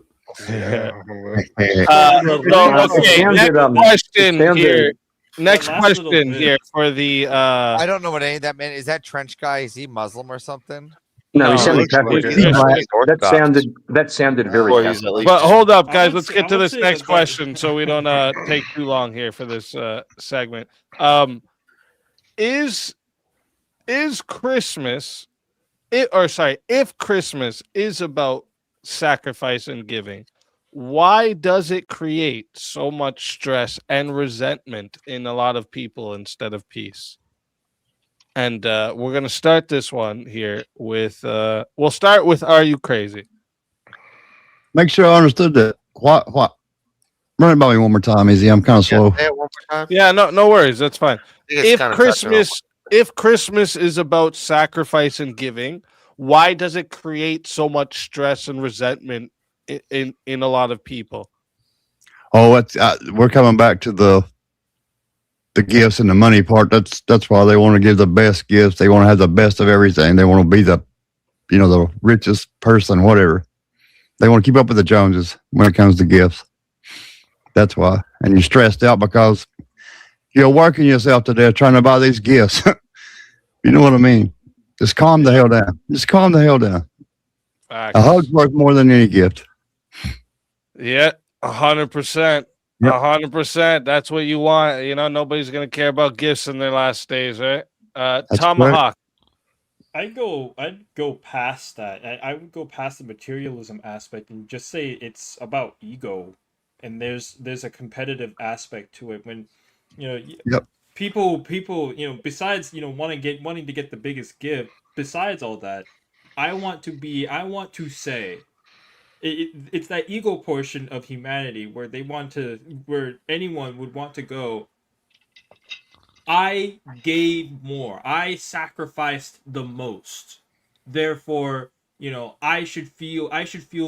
Speaker 1: Next question here for the.
Speaker 5: I don't know what any of that meant. Is that Trench guy? Is he Muslim or something?
Speaker 14: No, he sounded Catholic. That sounded very Catholic.
Speaker 1: But hold up, guys. Let's get to this next question so we don't take too long here for this segment. Is Christmas? If Christmas is about sacrifice and giving, why does it create so much stress and resentment in a lot of people instead of peace? And we're going to start this one here with, we'll start with, are you crazy?
Speaker 13: Make sure I understood that. What? Run it by me one more time, Easy. I'm kind of slow.
Speaker 4: Say it one more time.
Speaker 1: Yeah, no worries. That's fine. If Christmas is about sacrifice and giving, why does it create so much stress and resentment in a lot of people?
Speaker 13: Oh, we're coming back to the gifts and the money part. That's why they want to give the best gifts. They want to have the best of everything. They want to be the richest person, whatever. They want to keep up with the Joneses when it comes to gifts. That's why. And you're stressed out because you're working yourself to death trying to buy these gifts. You know what I mean? Just calm the hell down. A hug's worth more than any gift.
Speaker 1: Yeah, 100%. 100%. That's what you want. Nobody's going to care about gifts in their last days, right? Tomahawk.
Speaker 12: I'd go past that. I would go past the materialism aspect and just say it's about ego, and there's a competitive aspect to it. When people besides wanting to get the biggest gift, besides all that, I want to say it's that ego portion of humanity where where anyone would want to go, I gave more, I sacrificed the most, therefore I should feel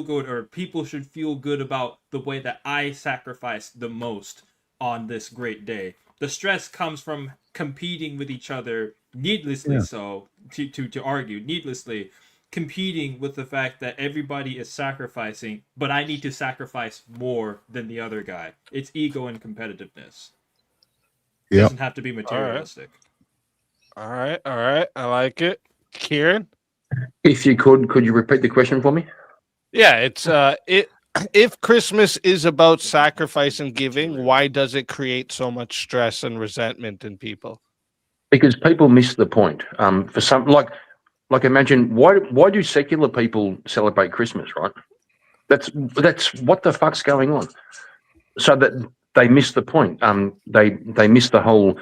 Speaker 12: good, or people should feel good about the way that I sacrificed the most on this great day. The stress comes from competing with each other needlessly, so to argue needlessly, competing with the fact that everybody is sacrificing, but I need to sacrifice more than the other guy. It's ego and competitiveness. It doesn't have to be materialistic.
Speaker 1: All right. I like it. Kieran?
Speaker 14: If you could you repeat the question for me?
Speaker 1: Yeah, it's if Christmas is about sacrifice and giving, why does it create so much stress and resentment in people?
Speaker 14: Because people miss the point. For some, like imagine why do secular people celebrate Christmas, right? That's what the fuck's going on. So that they miss the point. They miss the whole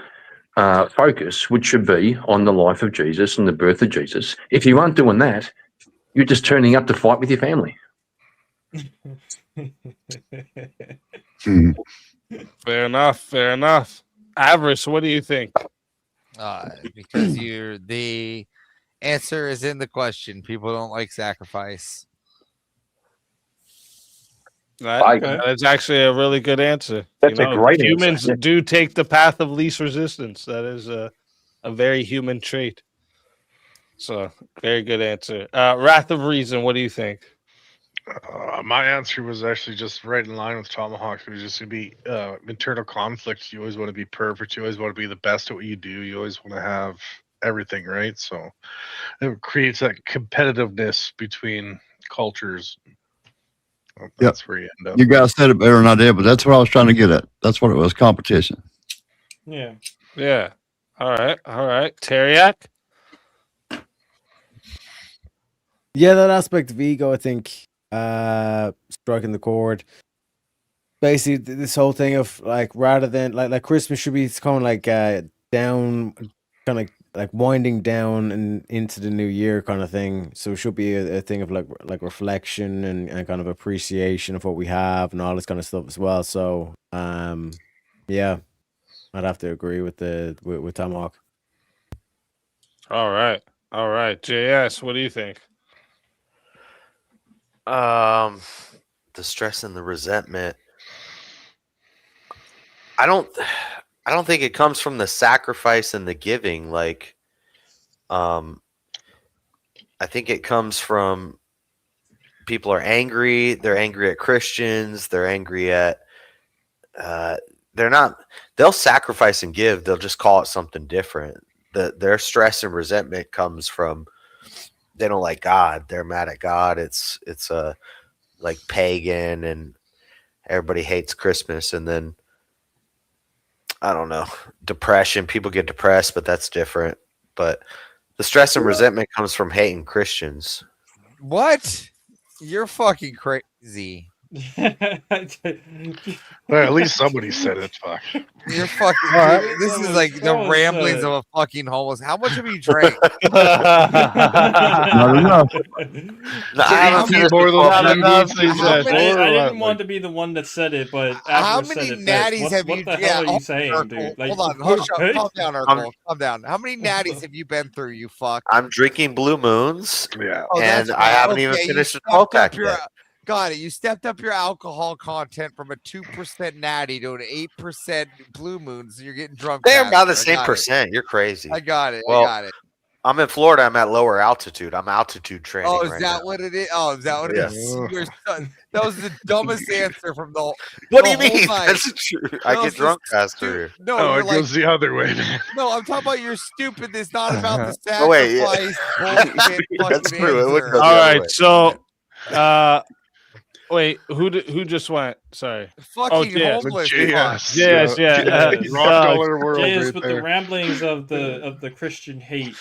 Speaker 14: focus, which should be on the life of Jesus and the birth of Jesus. If you aren't doing that, you're just turning up to fight with your family.
Speaker 1: Fair enough. Avarice, what do you think?
Speaker 5: Because the answer is in the question. People don't like sacrifice.
Speaker 1: That's actually a really good answer.
Speaker 14: That's a great answer.
Speaker 1: Humans do take the path of least resistance. That is a very human trait. So, very good answer. Wrath of Reason, what do you think?
Speaker 9: My answer was actually just right in line with Tomahawk. It was just going to be internal conflict. You always want to be perfect. You always want to be the best at what you do. You always want to have everything right. So it creates that competitiveness between cultures. That's where you end up.
Speaker 13: You guys said it better than I did, but that's what I was trying to get at. That's what it was, competition.
Speaker 12: Yeah.
Speaker 1: All right. Teriak?
Speaker 7: Yeah, that aspect of ego, I think, striking the chord. Basically, this whole thing of like, rather than like Christmas should be kind of like down, kind of like winding down and into the new year kind of thing. So it should be a thing of like reflection and kind of appreciation of what we have and all this kind of stuff as well. So yeah, I'd have to agree with with Tomahawk.
Speaker 1: All right. JS, what do you think?
Speaker 4: The stress and the resentment. I don't think it comes from the sacrifice and the giving. Like, I think it comes from people are angry. They're angry at Christians. They're angry at. They'll sacrifice and give. They'll just call it something different. Their stress and resentment comes from. They don't like God. They're mad at God. It's like pagan, and everybody hates Christmas. And then I don't know, depression. People get depressed, but that's different. But the stress and resentment comes from hating Christians.
Speaker 5: What? You're fucking crazy.
Speaker 9: Well, at least somebody said it. Fuck.
Speaker 5: You're fucking. This is like the ramblings of a fucking homeless. How much have you drank?
Speaker 13: Not enough.
Speaker 1: I
Speaker 12: didn't want to be the one that said it, but
Speaker 5: how
Speaker 12: after
Speaker 5: many
Speaker 12: said it,
Speaker 5: natties have
Speaker 12: what
Speaker 5: you?
Speaker 12: the hell are you saying, dude? Like,
Speaker 5: Hold on, calm down, Urkel. Calm down. How many natties have you been through? You fuck.
Speaker 4: I'm drinking Blue Moons.
Speaker 9: Yeah,
Speaker 4: and I haven't even finished the 12-pack yet.
Speaker 5: Got it. You stepped up your alcohol content from a 2% natty to an 8% Blue Moons. You're getting drunk.
Speaker 4: They're about the same percent. You're crazy.
Speaker 5: I got it.
Speaker 4: Well,
Speaker 5: I got it.
Speaker 4: I'm in Florida. I'm at lower altitude. I'm altitude training.
Speaker 5: Oh, is
Speaker 4: right
Speaker 5: that
Speaker 4: now.
Speaker 5: what it is? Oh, is that what it is? Your son, that was the dumbest answer from the.
Speaker 4: What do you mean? That's true. I get drunk faster.
Speaker 5: No,
Speaker 9: it goes the other way, man.
Speaker 5: No, I'm talking about your stupid. It's not about the sacrifice.
Speaker 4: Oh, wait, yeah.
Speaker 5: Bullshit.
Speaker 4: That's
Speaker 5: fucking
Speaker 4: true. It would
Speaker 5: answer.
Speaker 4: go the
Speaker 1: All
Speaker 4: other
Speaker 1: right,
Speaker 4: way.
Speaker 1: so wait, who just went? Sorry.
Speaker 5: Fucking homeless.
Speaker 1: JS, yeah.
Speaker 9: Rock dollar world.
Speaker 12: JS
Speaker 9: right
Speaker 12: with
Speaker 9: there.
Speaker 12: the ramblings of the Christian hate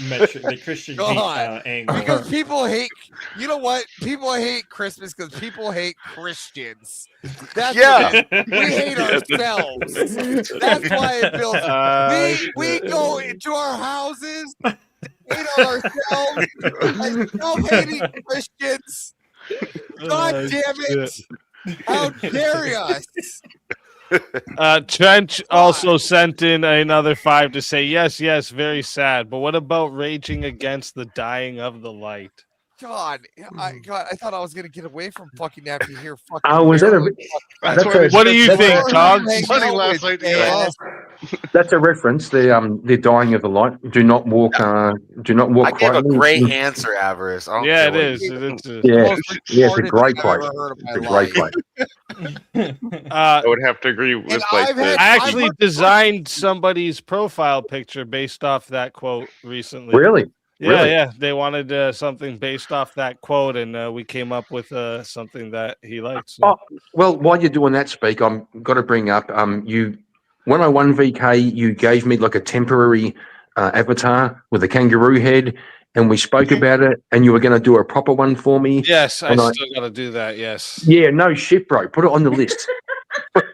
Speaker 12: metric, the Christian hate angle.
Speaker 5: Because people hate. You know what? People hate Christmas because people hate Christians. That's what we hate ourselves. That's why it builds. We go into our houses, hate on ourselves, and self-hating Christians. God damn it! How dare us?
Speaker 1: Trench also sent in another 5 to say yes, very sad. But what about raging against the dying of the light?
Speaker 5: God, I thought I was gonna get away from fucking after you hear fucking.
Speaker 14: Oh, was that a?
Speaker 9: That's
Speaker 14: That's
Speaker 9: why
Speaker 14: a
Speaker 9: they
Speaker 1: What do
Speaker 9: spent
Speaker 1: you
Speaker 9: so
Speaker 1: think,
Speaker 9: much
Speaker 1: dogs?
Speaker 9: money last night to get
Speaker 5: Yeah.
Speaker 9: off.
Speaker 14: that's a reference. The dying of the light. Do not walk. Do not walk
Speaker 4: I gave a
Speaker 14: quietly.
Speaker 4: great answer, Avarice. I don't
Speaker 1: Yeah,
Speaker 4: care
Speaker 1: it
Speaker 4: what
Speaker 1: is.
Speaker 4: you
Speaker 1: It's a,
Speaker 14: Yeah,
Speaker 5: Most
Speaker 14: yeah, it's a
Speaker 5: retarded
Speaker 14: great
Speaker 5: thing I've
Speaker 14: quote.
Speaker 5: ever heard of
Speaker 14: It's
Speaker 5: my
Speaker 14: a great
Speaker 5: life.
Speaker 14: quote.
Speaker 11: I would have to agree with like
Speaker 5: I've
Speaker 11: the.
Speaker 5: had-
Speaker 1: I
Speaker 5: I've
Speaker 1: actually
Speaker 5: heard-
Speaker 1: designed somebody's profile picture based off that quote recently.
Speaker 14: Really?
Speaker 1: Yeah,
Speaker 14: Really?
Speaker 1: yeah. They wanted something based off that quote, and we came up with something that he likes.
Speaker 14: Oh, well, while you're doing that, Speak, I'm got to bring up you when I won VK, you gave me like a temporary avatar with a kangaroo head, and we spoke about it, and you were going to do a proper one for me.
Speaker 1: Yes, I
Speaker 14: And
Speaker 1: still got to do that. Yes.
Speaker 14: yeah, no shit, bro. Put it on the list.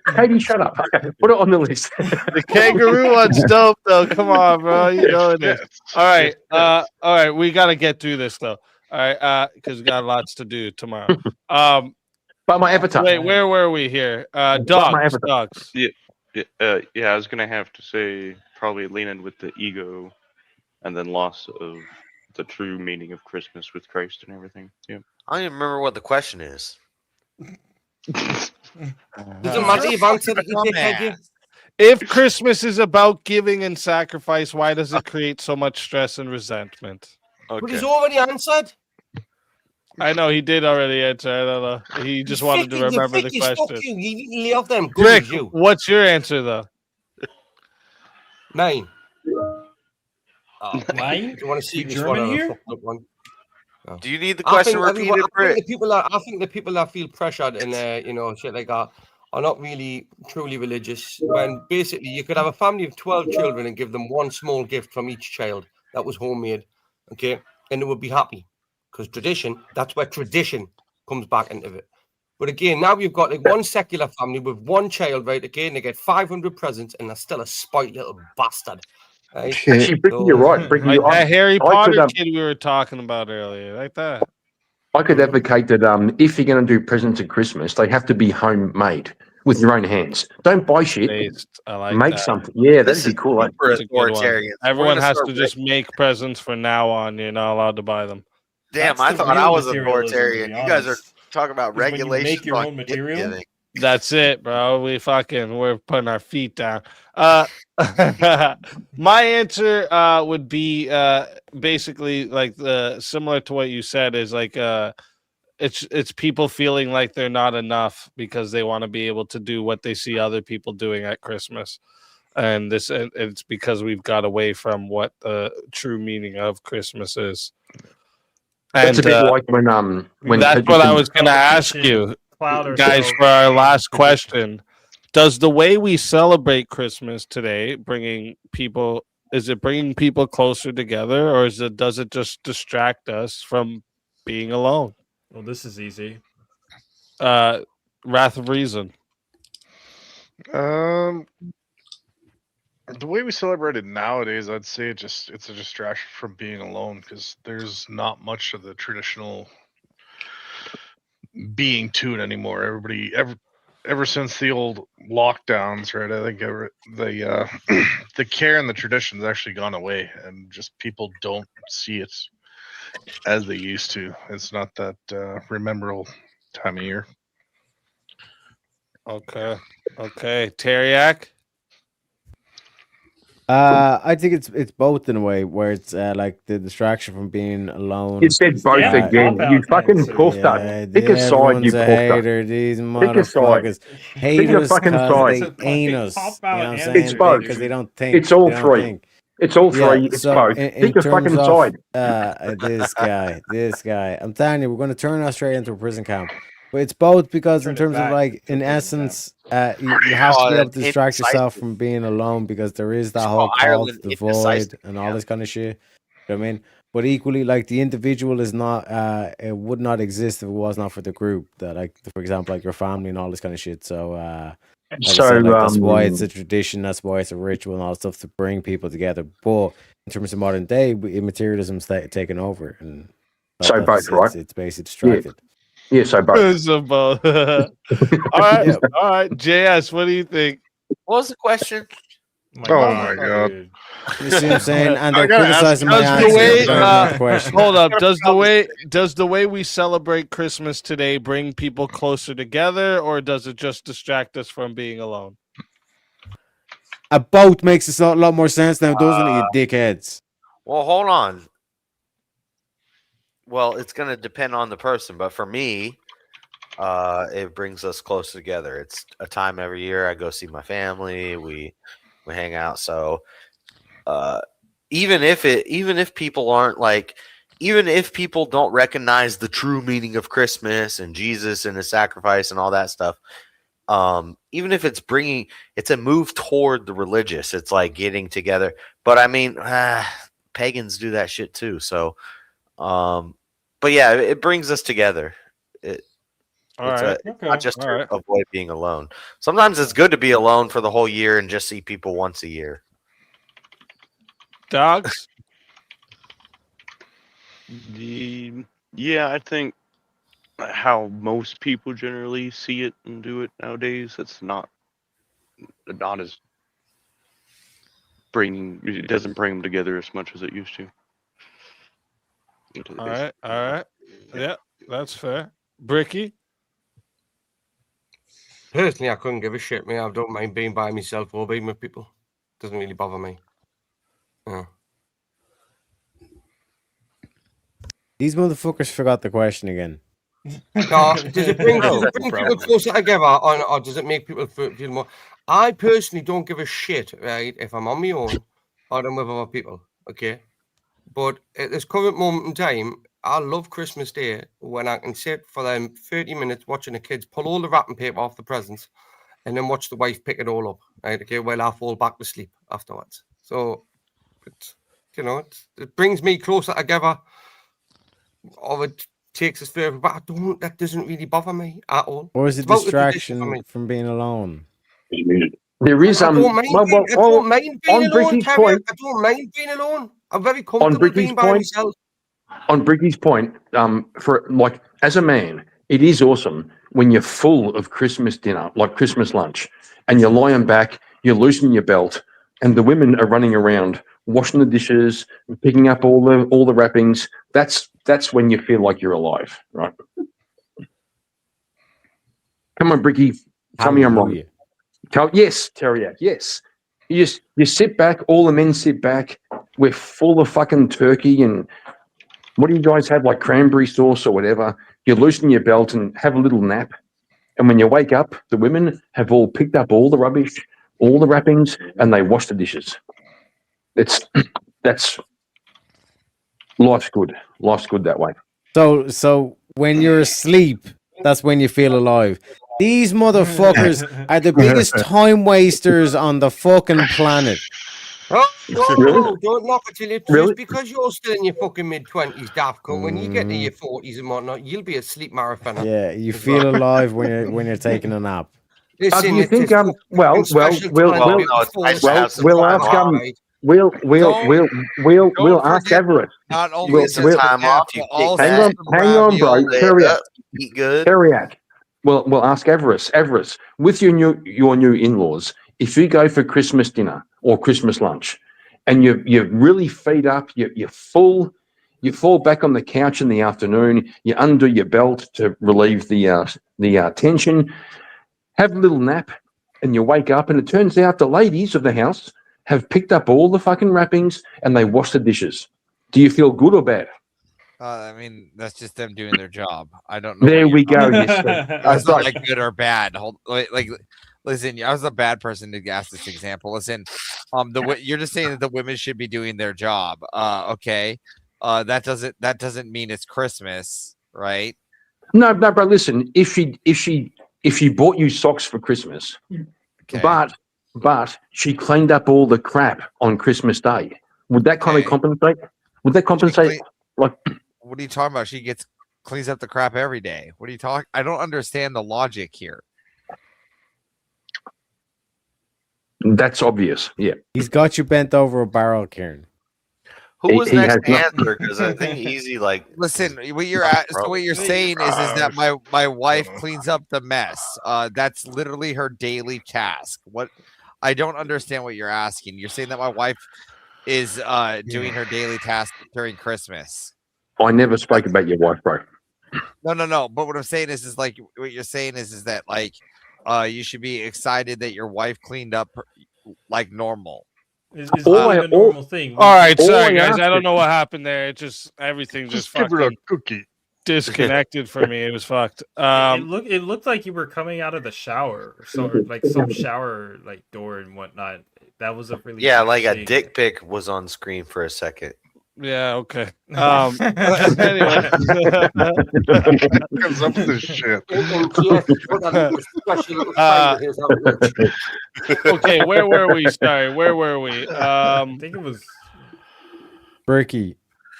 Speaker 14: Katie, shut up. Put it on the list.
Speaker 1: The kangaroo one's dope, though. Come on, bro. You know it is. All right. All right. We got to get through this, though. All right. Because we got lots to do tomorrow.
Speaker 14: But my avatar.
Speaker 1: Wait, where were we here?
Speaker 14: my
Speaker 1: Dogs.
Speaker 14: avatar.
Speaker 1: Dogs.
Speaker 11: Yeah, I was gonna have to say probably leaning with the ego, and then loss of the true meaning of Christmas with Christ and everything. Yeah.
Speaker 4: I don't even remember what the question is.
Speaker 8: Doesn't matter. You've answered it. You dickhead, you.
Speaker 1: If Christmas is about giving and sacrifice, why does it create so much stress and resentment?
Speaker 8: But he's already answered.
Speaker 1: I know he did already answer. I don't know. He just wanted to remember the question.
Speaker 8: Fuck you. You need to lay off them. Good
Speaker 1: Rick,
Speaker 8: as you.
Speaker 1: what's your answer though?
Speaker 8: Mine.
Speaker 12: Mine?
Speaker 8: Do you want to see
Speaker 12: You
Speaker 8: this
Speaker 12: German
Speaker 8: one?
Speaker 12: here?
Speaker 4: Do you need the question repeated,
Speaker 8: I think the people that feel pressured and shit like that are not really truly religious. When basically you could have a family of 12 children and give them one small gift from each child that was homemade, okay, and they would be happy because that's where tradition comes back into it. But again, now you've got like one secular family with one child, right? Again, they get 500 presents and they're still a spite little bastard. Right?
Speaker 14: Actually, Bricky, you're right. Bricky,
Speaker 1: Like that Harry Potter
Speaker 14: could,
Speaker 1: kid we were talking about earlier, like that.
Speaker 14: I could advocate that if you're going to do presents at Christmas, they have to be homemade with your own hands. Don't buy shit.
Speaker 1: I like
Speaker 14: Make
Speaker 1: that.
Speaker 14: something. Yeah, that'd be cool.
Speaker 1: That's a good one. Everyone has to just make presents from now on. You're not allowed to buy them.
Speaker 4: Damn, I thought I was authoritarian. You guys are talking about regulations.
Speaker 12: Make your own material.
Speaker 1: That's it, bro. We're putting our feet down. My answer would be basically like similar to what you said is like it's people feeling like they're not enough because they want to be able to do what they see other people doing at Christmas. And it's because we've got away from what the true meaning of Christmas is.
Speaker 14: That's a bit like when
Speaker 1: that's what I was going to ask you, guys, for our last question. Does the way we celebrate Christmas today bringing people closer together, or does it just distract us from being alone?
Speaker 12: Well, this is easy.
Speaker 1: Wrath of Reason.
Speaker 9: The way we celebrate it nowadays, I'd say it's a distraction from being alone because there's not much of the traditional being to it anymore. Everybody, ever since the old lockdowns, right? I think the care and the tradition has actually gone away, and just people don't see it as they used to. It's not that memorable time of year.
Speaker 1: Okay, Teriak.
Speaker 7: I think it's both in a way where it's like the distraction from being alone.
Speaker 14: You said both again. You fucking puffed that. Pick a side, you puffed
Speaker 7: hater. These motherfuckers hate us because they ain't us. You know what I'm saying?
Speaker 14: It's both.
Speaker 7: Because they don't think.
Speaker 14: It's all three. It's all three. It's both. Pick a fucking side.
Speaker 7: This guy. I'm telling you, we're going to turn Australia into a prison camp. But it's both because in terms of like, in essence, you have to be able to distract yourself from being alone because there is that whole call to the void and all this kind of shit. You know what I mean? But equally, like the individual is not, it would not exist if it was not for the group. That, like, for example, like your family and all this kind of shit. So, like I said, like, that's why it's a tradition. That's why it's a ritual and all that stuff to bring people together. But in terms of modern day, materialism's taken over, and
Speaker 14: both, right?
Speaker 7: It's basically distracted.
Speaker 14: Yeah, so both.
Speaker 1: All right, all right. JS, what do you think?
Speaker 4: What was the question?
Speaker 9: Oh my god.
Speaker 7: You see what I'm saying? And they're
Speaker 9: I gotta ask,
Speaker 7: criticizing my
Speaker 1: Does
Speaker 7: answer.
Speaker 1: the way,
Speaker 7: They're not questioning.
Speaker 1: hold up, does the way we celebrate Christmas today bring people closer together, or does it just distract us from being alone?
Speaker 7: Both makes a lot more sense now, doesn't it, you dickheads?
Speaker 16: Well, hold on. Well, it's going to depend on the person, but for me, it brings us closer together. It's a time every year I go see my family. We hang out. So even if people aren't like, even if people don't recognize the true meaning of Christmas and Jesus and his sacrifice and all that stuff, even if it's a move toward the religious, it's like getting together. But I mean, pagans do that shit too. So, but yeah, it brings us together. Not just to avoid being alone. Sometimes it's good to be alone for the whole year and just see people once a year.
Speaker 1: Dogs?
Speaker 11: Yeah, I think how most people generally see it and do it nowadays, it's not as it doesn't bring them together as much as it used to.
Speaker 1: All right. Yeah, that's fair. Bricky?
Speaker 8: Personally, I couldn't give a shit, man. I don't mind being by myself or being with people. Doesn't really bother me. Yeah.
Speaker 7: These motherfuckers forgot the question again.
Speaker 8: No, does it bring people closer together, or does it make people feel more? I personally don't give a shit, right, if I'm on my own or I'm with other people, okay? But at this current moment in time, I love Christmas Day when I can sit for them 30 minutes watching the kids pull all the wrapping paper off the presents and then watch the wife pick it all up, right, okay, while I fall back to sleep afterwards. So, it brings me closer together, or it takes us further, but that doesn't really bother me at all.
Speaker 7: Or is it distraction from being alone?
Speaker 14: There is
Speaker 8: I don't mind being alone, Terry. I don't mind being alone. I'm very comfortable being by myself.
Speaker 14: On Bricky's point, for like as a man, it is awesome when you're full of Christmas dinner, like Christmas lunch, and you're lying back, you're loosening your belt, and the women are running around washing the dishes, picking up all the wrappings. That's when you feel like you're alive, right? Come on, Bricky, tell me I'm wrong. Yes, Teriak, yes. You sit back, all the men sit back, we're full of fucking turkey and what do you guys have, like cranberry sauce or whatever? You loosen your belt and have a little nap. And when you wake up, the women have all picked up all the rubbish, all the wrappings, and they wash the dishes. That's life's good. Life's good that way.
Speaker 7: So when you're asleep, that's when you feel alive. These motherfuckers are the biggest time wasters on the fucking planet.
Speaker 8: Oh, don't knock it till it's just because you're still in your fucking mid-20s, Daft Cunt. When you get to your 40s and whatnot, you'll be a sleep marathoner.
Speaker 7: Yeah, you feel alive when you're taking a nap.
Speaker 8: Listen,
Speaker 14: you think we'll ask Everett.
Speaker 16: Not only some time off, you
Speaker 14: hang on, bro. Teriak. We'll ask Everest, with your new in-laws, if you go for Christmas dinner or Christmas lunch, and you really feed up, you're full, you fall back on the couch in the afternoon, you undo your belt to relieve the tension, have a little nap, and you wake up, and it turns out the ladies of the house have picked up all the fucking wrappings and they wash the dishes. Do you feel good or bad?
Speaker 5: I mean, that's just them doing their job. I don't know.
Speaker 14: There we go.
Speaker 5: That's not like good or bad. Listen, I was a bad person to ask this example. Listen, you're just saying that the women should be doing their job. Okay. That doesn't mean it's Christmas, right?
Speaker 14: No, bro. Listen, if she bought you socks for Christmas, okay, but she cleaned up all the crap on Christmas Day, would that kind of compensate? Would that compensate?
Speaker 5: What are you talking about? She cleans up the crap every day. What are you talking? I don't understand the logic here.
Speaker 14: That's obvious. Yeah.
Speaker 7: He's got you bent over a barrel, Kieran.
Speaker 16: Who was next to answer? Because I think Easy
Speaker 5: listen. What you're saying is that my wife cleans up the mess. That's literally her daily task. What I don't understand what you're asking. You're saying that my wife is doing her daily task during Christmas.
Speaker 14: I never spoke about your wife, bro.
Speaker 5: No. But what I'm saying is like what you're saying is that like you should be excited that your wife cleaned up like normal.
Speaker 12: Is really a normal thing.
Speaker 1: All right, sorry guys. I don't know what happened there. It just everything just
Speaker 9: give her a
Speaker 1: fucking
Speaker 9: cookie.
Speaker 1: disconnected for me. It was fucked.
Speaker 12: It looked like you were coming out of the shower, or like some shower like door and whatnot. That was a really
Speaker 16: like a
Speaker 12: interesting-
Speaker 16: dick pic was on screen for a second.
Speaker 1: Yeah, okay.
Speaker 9: Anyway. Comes up with this shit.
Speaker 1: Okay, where were we? Sorry, where were we?
Speaker 12: I think it was
Speaker 7: Bricky.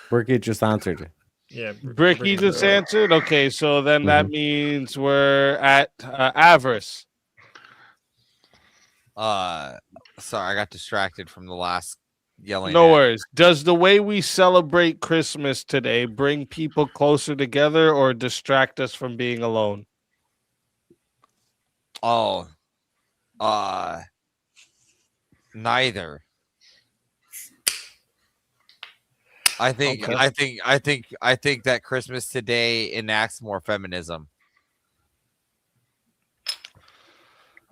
Speaker 7: Bricky just answered.
Speaker 12: Yeah,
Speaker 1: Bricky just answered. Okay, so then that means we're at Avarice.
Speaker 5: Sorry, I got distracted from the last yelling.
Speaker 1: No worries. Does the way we celebrate Christmas today bring people closer together or distract us from being alone?
Speaker 5: Oh, neither. I think that Christmas today enacts more feminism.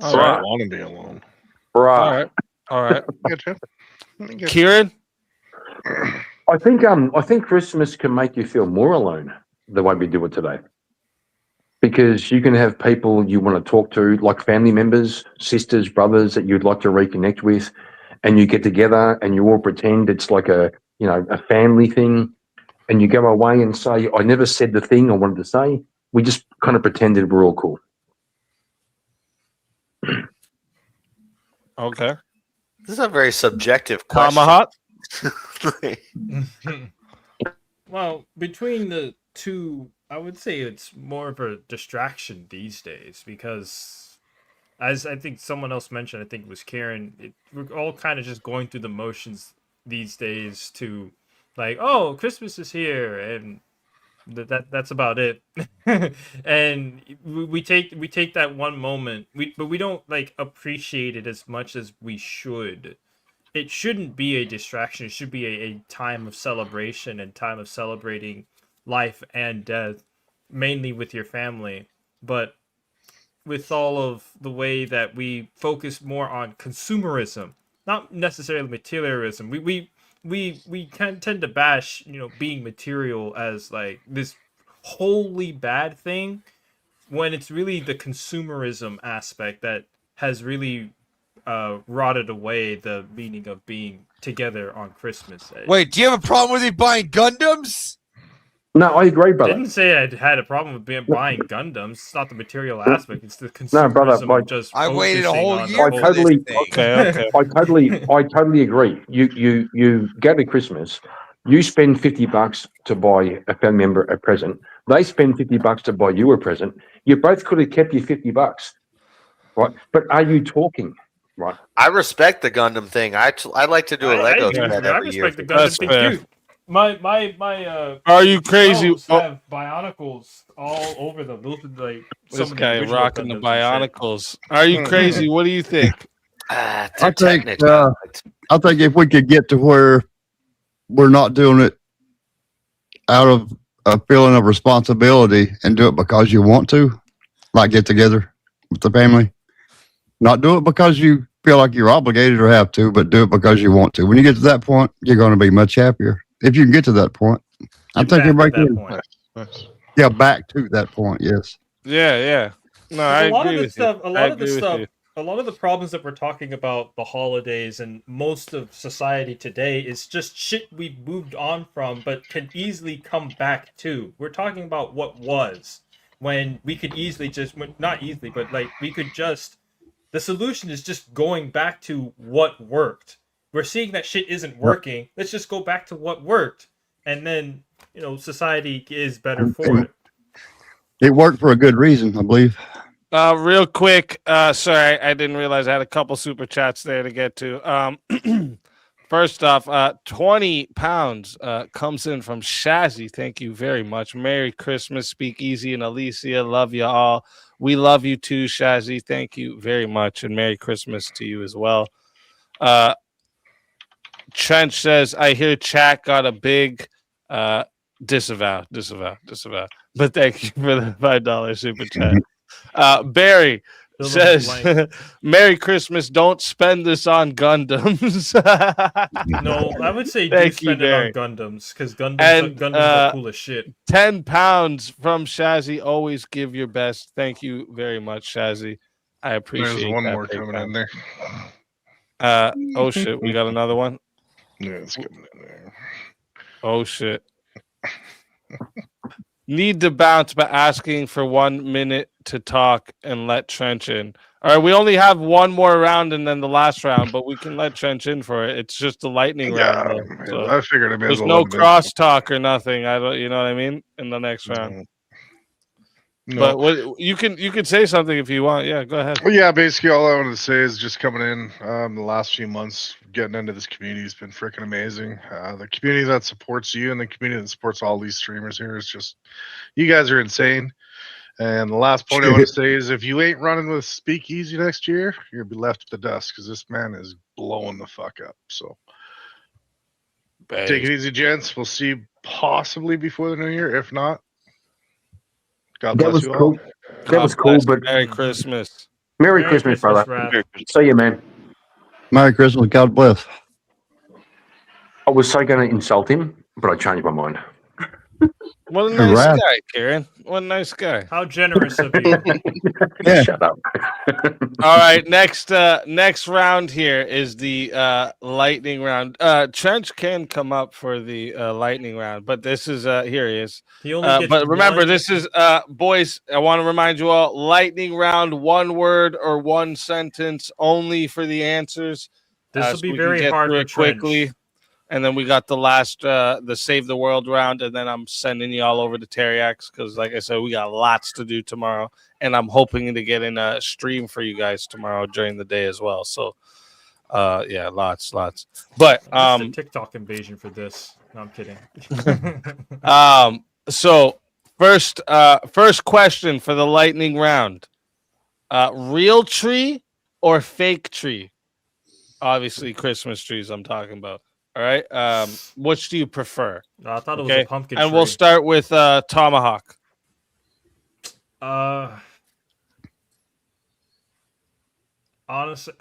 Speaker 9: So I don't want to be alone.
Speaker 14: Right.
Speaker 1: All right.
Speaker 9: Get you.
Speaker 1: Kieran?
Speaker 14: I think Christmas can make you feel more alone the way we do it today. Because you can have people you want to talk to, like family members, sisters, brothers that you'd like to reconnect with, and you get together and you all pretend it's like a family thing, and you go away and say, I never said the thing I wanted to say. We just kind of pretended we're all cool.
Speaker 1: Okay.
Speaker 16: This is a very subjective question.
Speaker 1: Tomahawk?
Speaker 12: Well, between the two, I would say it's more of a distraction these days because, as I think someone else mentioned, I think it was Karen, we're all kind of just going through the motions these days to like, oh, Christmas is here, and that's about it. And we take that one moment, but we don't like appreciate it as much as we should. It shouldn't be a distraction. It should be a time of celebration and time of celebrating life and death, mainly with your family. But with all of the way that we focus more on consumerism, not necessarily materialism, we tend to bash, being material as like this wholly bad thing, when it's really the consumerism aspect that has really rotted away the meaning of being together on Christmas.
Speaker 5: Wait, do you have a problem with me buying Gundams?
Speaker 14: No, I agree,
Speaker 12: I
Speaker 14: brother.
Speaker 12: didn't say I had a problem with buying Gundams. It's not the material aspect. It's the consumerism.
Speaker 14: No, brother,
Speaker 12: of just
Speaker 5: I waited a whole
Speaker 12: focusing
Speaker 5: year
Speaker 12: on
Speaker 5: for
Speaker 12: the
Speaker 14: totally-
Speaker 5: this thing.
Speaker 14: I totally agree. You go to Christmas, you spend $50 to buy a family member a present. They spend $50 to buy you a present. You both could have kept your $50, right? But are you talking? Right.
Speaker 16: I respect the Gundam thing. I like to do a Lego set
Speaker 12: I
Speaker 16: every year.
Speaker 12: respect the Gundam thing too. My
Speaker 1: Are you crazy?
Speaker 12: clothes have Bionicles all over them. Those are like some
Speaker 1: This
Speaker 12: of the
Speaker 1: guy
Speaker 12: original
Speaker 1: rocking the
Speaker 12: Gundams and shit.
Speaker 1: Bionicles. Are you crazy? What do you think?
Speaker 13: I think if we could get to where we're not doing it out of a feeling of responsibility and do it because you want to, like get together with the family, not do it because you feel like you're obligated or have to, but do it because you want to. When you get to that point, you're going to be much happier. If you can get to that point, I think everybody can. Yeah, back to that point. Yes.
Speaker 1: Yeah. No, I
Speaker 12: A lot
Speaker 1: agree
Speaker 12: of the
Speaker 1: with
Speaker 12: stuff,
Speaker 1: you.
Speaker 12: a lot of the stuff, a lot of the problems that we're talking about, the holidays and most of society today, is just shit we've moved on from, but can easily come back to. We're talking about what was, when we could easily not easily, but like we could just. The solution is just going back to what worked. We're seeing that shit isn't working. Let's just go back to what worked, and then society is better for it.
Speaker 13: It worked for a good reason, I believe.
Speaker 1: Real quick, sorry, I didn't realize I had a couple super chats there to get to. First off, 20 pounds comes in from Shazzy. Thank you very much. Merry Christmas, Speakeazy and Alicia. Love you all. We love you too, Shazzy. Thank you very much. And Merry Christmas to you as well. Trench says, I hear chat got a big disavow. But thank you for the $5 super chat. Barry says, Merry Christmas. Don't spend this on Gundams.
Speaker 12: No, I would say do
Speaker 1: Thank
Speaker 12: spend
Speaker 1: you,
Speaker 12: it
Speaker 1: Barry.
Speaker 12: on Gundams because Gundams are cool as shit.
Speaker 1: 10 pounds from Shazzy. Always give your best. Thank you very much, Shazzy. I appreciate
Speaker 9: There's one
Speaker 1: that
Speaker 9: more
Speaker 1: big
Speaker 9: coming
Speaker 1: time.
Speaker 9: in there.
Speaker 1: Oh shit, we got another one.
Speaker 9: Yeah, it's coming in there.
Speaker 1: Oh shit. Need to bounce by asking for 1 minute to talk and let Trench in. All right, we only have one more round and then the last round, but we can let Trench in for it. It's just a lightning round. Though, so
Speaker 9: I figured it
Speaker 1: there's no crosstalk or nothing. I don't, you know what I mean? In the next round.
Speaker 9: No.
Speaker 1: But what you can say something if you want. Yeah, go ahead.
Speaker 9: Well, yeah, basically all I wanted to say is just coming in the last few months, getting into this community has been freaking amazing. The community that supports you and the community that supports all these streamers here is just, you guys are insane. And the last point I want to say is if you ain't running with Speakeazy next year, you're going to be left with the dust because this man is blowing the fuck up. So take it easy, gents. We'll see you possibly before the new year. If not, God bless
Speaker 14: That was
Speaker 9: you
Speaker 14: cool.
Speaker 9: all.
Speaker 14: That was cool, but
Speaker 1: Merry Christmas.
Speaker 14: Merry Christmas, brother.
Speaker 12: Raph.
Speaker 14: See you, man.
Speaker 13: Merry Christmas. God bless.
Speaker 14: I was so going to insult him, but I changed my mind.
Speaker 1: What a nice
Speaker 13: Congrats.
Speaker 1: guy, Karen. What a nice guy.
Speaker 12: How generous of you.
Speaker 13: Yeah.
Speaker 14: Shut up.
Speaker 1: All right, next round here is the lightning round. Trench can come up for the lightning round, but this is here he is.
Speaker 12: He only gets
Speaker 1: but remember,
Speaker 12: one-
Speaker 1: this is boys. I want to remind you all: lightning round, one word or one sentence only for the answers.
Speaker 12: This will
Speaker 1: so
Speaker 12: be
Speaker 1: we can
Speaker 12: very
Speaker 1: get
Speaker 12: hard
Speaker 1: through
Speaker 12: for
Speaker 1: it quickly.
Speaker 12: Trench.
Speaker 1: And then we got the last, the Save the World round, and then I'm sending you all over to Teriax because, like I said, we got lots to do tomorrow, and I'm hoping to get in a stream for you guys tomorrow during the day as well. So, yeah, lots. But
Speaker 12: It's a TikTok invasion for this. No, I'm kidding.
Speaker 1: so first question for the lightning round: real tree or fake tree? Obviously, Christmas trees. I'm talking about. All right. Which do you prefer?
Speaker 12: I thought it was a pumpkin
Speaker 1: And
Speaker 12: tree.
Speaker 1: we'll start with Tomahawk.
Speaker 12: Honestly,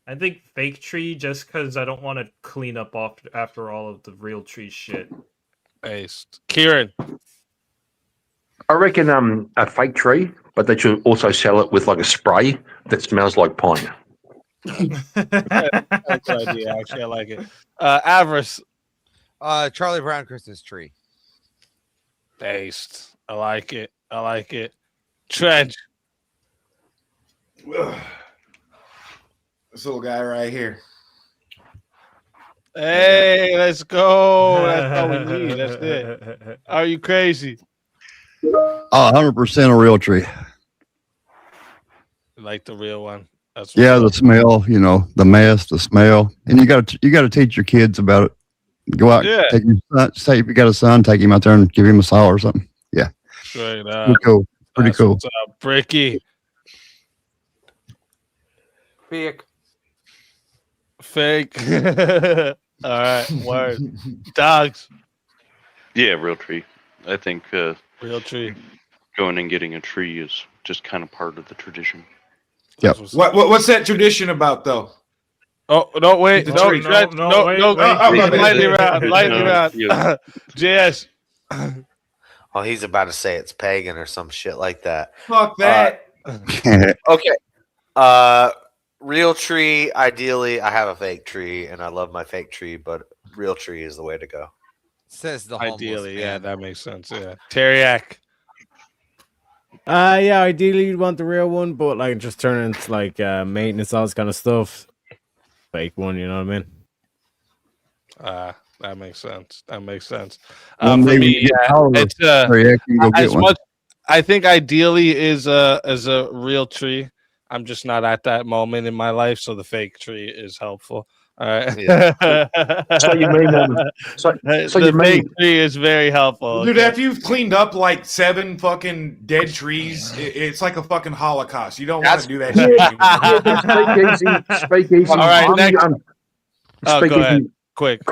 Speaker 12: I think fake tree just because I don't want to clean up after all of the real tree shit.
Speaker 1: Based. Kieran.
Speaker 14: I reckon a fake tree, but they should also sell it with like a spray that smells like pine.
Speaker 1: That's an idea. Actually, I like it. Avarice.
Speaker 5: Charlie Brown Christmas tree.
Speaker 1: Based. I like it. Trench.
Speaker 17: This little guy right here.
Speaker 1: Hey, let's go. That's all we need. That's it. Are you crazy?
Speaker 13: 100% a real tree.
Speaker 1: Like the real one. That's
Speaker 13: Yeah, the smell, the mess, the smell, and you got to teach your kids about it. Go out, take your son, say if you got a son, take him out there and give him a saw or something. Yeah,
Speaker 1: straight
Speaker 13: pretty cool. Pretty cool.
Speaker 1: What's up, Bricky?
Speaker 8: Fake.
Speaker 1: All right, word. Dogs.
Speaker 11: Yeah, real tree. I think
Speaker 1: real tree.
Speaker 11: Going and getting a tree is just kind of part of the tradition.
Speaker 13: Yep.
Speaker 17: What's that tradition about though?
Speaker 1: Oh no! Wait! No!
Speaker 17: Wait.
Speaker 1: Lightning round. JS.
Speaker 16: Oh, he's about to say it's pagan or some shit like that.
Speaker 17: Fuck that.
Speaker 16: Okay. Real tree. Ideally, I have a fake tree, and I love my fake tree, but real tree is the way to go.
Speaker 5: Says the
Speaker 1: Ideally, yeah, that makes sense. Yeah, Teriak.
Speaker 7: Yeah, ideally you'd want the real one, but like just turn it into like maintenance, all this kind of stuff. Fake one, you know what I mean?
Speaker 1: That makes sense. For
Speaker 13: One day we
Speaker 1: me,
Speaker 13: get
Speaker 1: yeah,
Speaker 13: taller,
Speaker 1: it's
Speaker 13: Teriak can go get
Speaker 1: as
Speaker 13: one.
Speaker 1: much. I think ideally is a real tree. I'm just not at that moment in my life, so the fake tree is helpful. All right.
Speaker 14: Yeah. So you mean so
Speaker 1: the
Speaker 14: you mean
Speaker 1: fake tree is very helpful.
Speaker 17: Dude,
Speaker 1: okay?
Speaker 17: after you've cleaned up like 7 fucking dead trees, it's like a fucking Holocaust. You don't want to do that shit anymore.
Speaker 14: Speakeasy.
Speaker 1: All right,
Speaker 14: Couldn't
Speaker 1: next.
Speaker 14: you,
Speaker 1: Oh, go ahead.
Speaker 14: Speakeasy,
Speaker 1: Quick.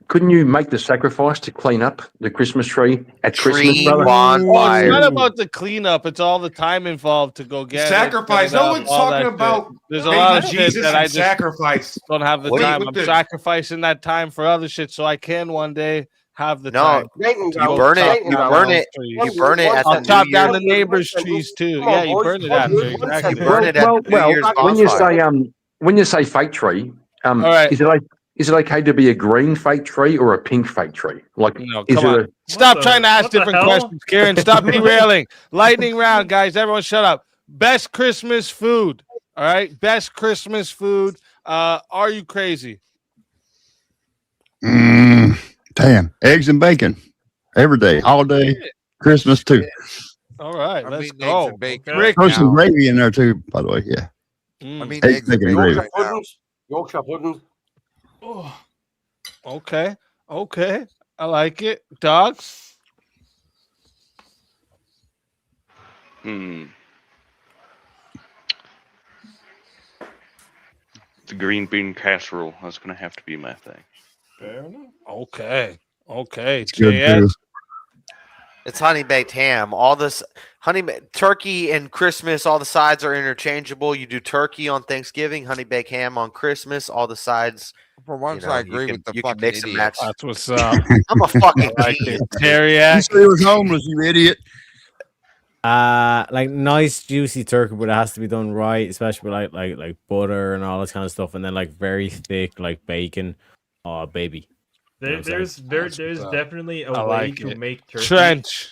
Speaker 14: Couldn't you make the sacrifice to clean up the Christmas tree at Christmas, brother?
Speaker 1: Well, it's not about the cleanup. It's all the time involved to go get
Speaker 17: Sacrifice.
Speaker 1: it.
Speaker 17: No one's
Speaker 1: all
Speaker 17: talking
Speaker 1: that shit.
Speaker 17: about
Speaker 1: There's a
Speaker 17: baby
Speaker 1: lot of
Speaker 17: Jesus
Speaker 1: shit that
Speaker 17: and
Speaker 1: I just
Speaker 17: sacrifice.
Speaker 1: don't have the
Speaker 17: What do you-
Speaker 1: time.
Speaker 17: what
Speaker 1: I'm
Speaker 17: the-
Speaker 1: sacrificing that time for other shit so I can one day have the
Speaker 16: No,
Speaker 1: time.
Speaker 16: you
Speaker 1: to go
Speaker 16: burn it.
Speaker 1: chop
Speaker 16: You
Speaker 1: down
Speaker 16: burn
Speaker 1: those
Speaker 16: it.
Speaker 1: trees.
Speaker 16: You burn it at
Speaker 1: I'll
Speaker 16: the
Speaker 1: chop
Speaker 16: New
Speaker 1: down
Speaker 16: Year.
Speaker 1: the neighbor's trees too.
Speaker 8: Come on,
Speaker 1: Yeah, you
Speaker 8: boys,
Speaker 1: burn it
Speaker 8: one
Speaker 1: after.
Speaker 8: minute, one
Speaker 1: Exactly.
Speaker 8: second.
Speaker 16: Burn it at the New Year's
Speaker 14: when you
Speaker 16: bonfire.
Speaker 14: say when you say fake tree,
Speaker 1: All right.
Speaker 14: is it okay to be a green fake tree or a pink fake tree? Like,
Speaker 1: No,
Speaker 14: is
Speaker 1: come
Speaker 14: it
Speaker 1: on. Stop trying to ask different questions, Kieran. Stop derailing. Lightning round, guys. Everyone shut up. Best Christmas food. All right. Best Christmas food. Are you crazy?
Speaker 13: Damn, eggs and bacon every day, all day, Christmas too.
Speaker 1: All right,
Speaker 5: I'm
Speaker 1: let's
Speaker 5: eating
Speaker 1: go.
Speaker 5: eggs and bacon
Speaker 1: Rick,
Speaker 13: Throw some gravy in there too, by the way. Yeah,
Speaker 5: I'm eating
Speaker 13: eggs,
Speaker 5: eggs and
Speaker 13: bacon, and
Speaker 5: bacon
Speaker 13: gravy.
Speaker 5: right now.
Speaker 8: Puddings, Yorkshire puddings.
Speaker 1: Oh, okay. Okay. I like it. Dogs?
Speaker 11: The green bean casserole. That's gonna have to be my thing.
Speaker 1: Fair enough. Okay. Okay.
Speaker 13: good
Speaker 1: JS.
Speaker 13: too.
Speaker 16: It's honey baked ham. All this turkey and Christmas, all the sides are interchangeable. You do turkey on Thanksgiving, honey baked ham on Christmas. All the sides.
Speaker 5: For once, I agree with the
Speaker 16: you can
Speaker 5: fucking
Speaker 16: mix and
Speaker 5: idiot.
Speaker 16: match.
Speaker 1: That's what's up.
Speaker 16: I'm a fucking
Speaker 1: like
Speaker 16: genius.
Speaker 1: it. Teriyaki.
Speaker 13: You said he was homeless, you idiot.
Speaker 7: Like nice juicy turkey, but it has to be done right, especially with like butter and all this kind of stuff, and then like very thick like bacon. Oh baby. You know what I'm saying?
Speaker 12: There's definitely a
Speaker 1: I
Speaker 12: way
Speaker 1: like
Speaker 12: to
Speaker 1: it.
Speaker 12: make turkey.
Speaker 1: Trench.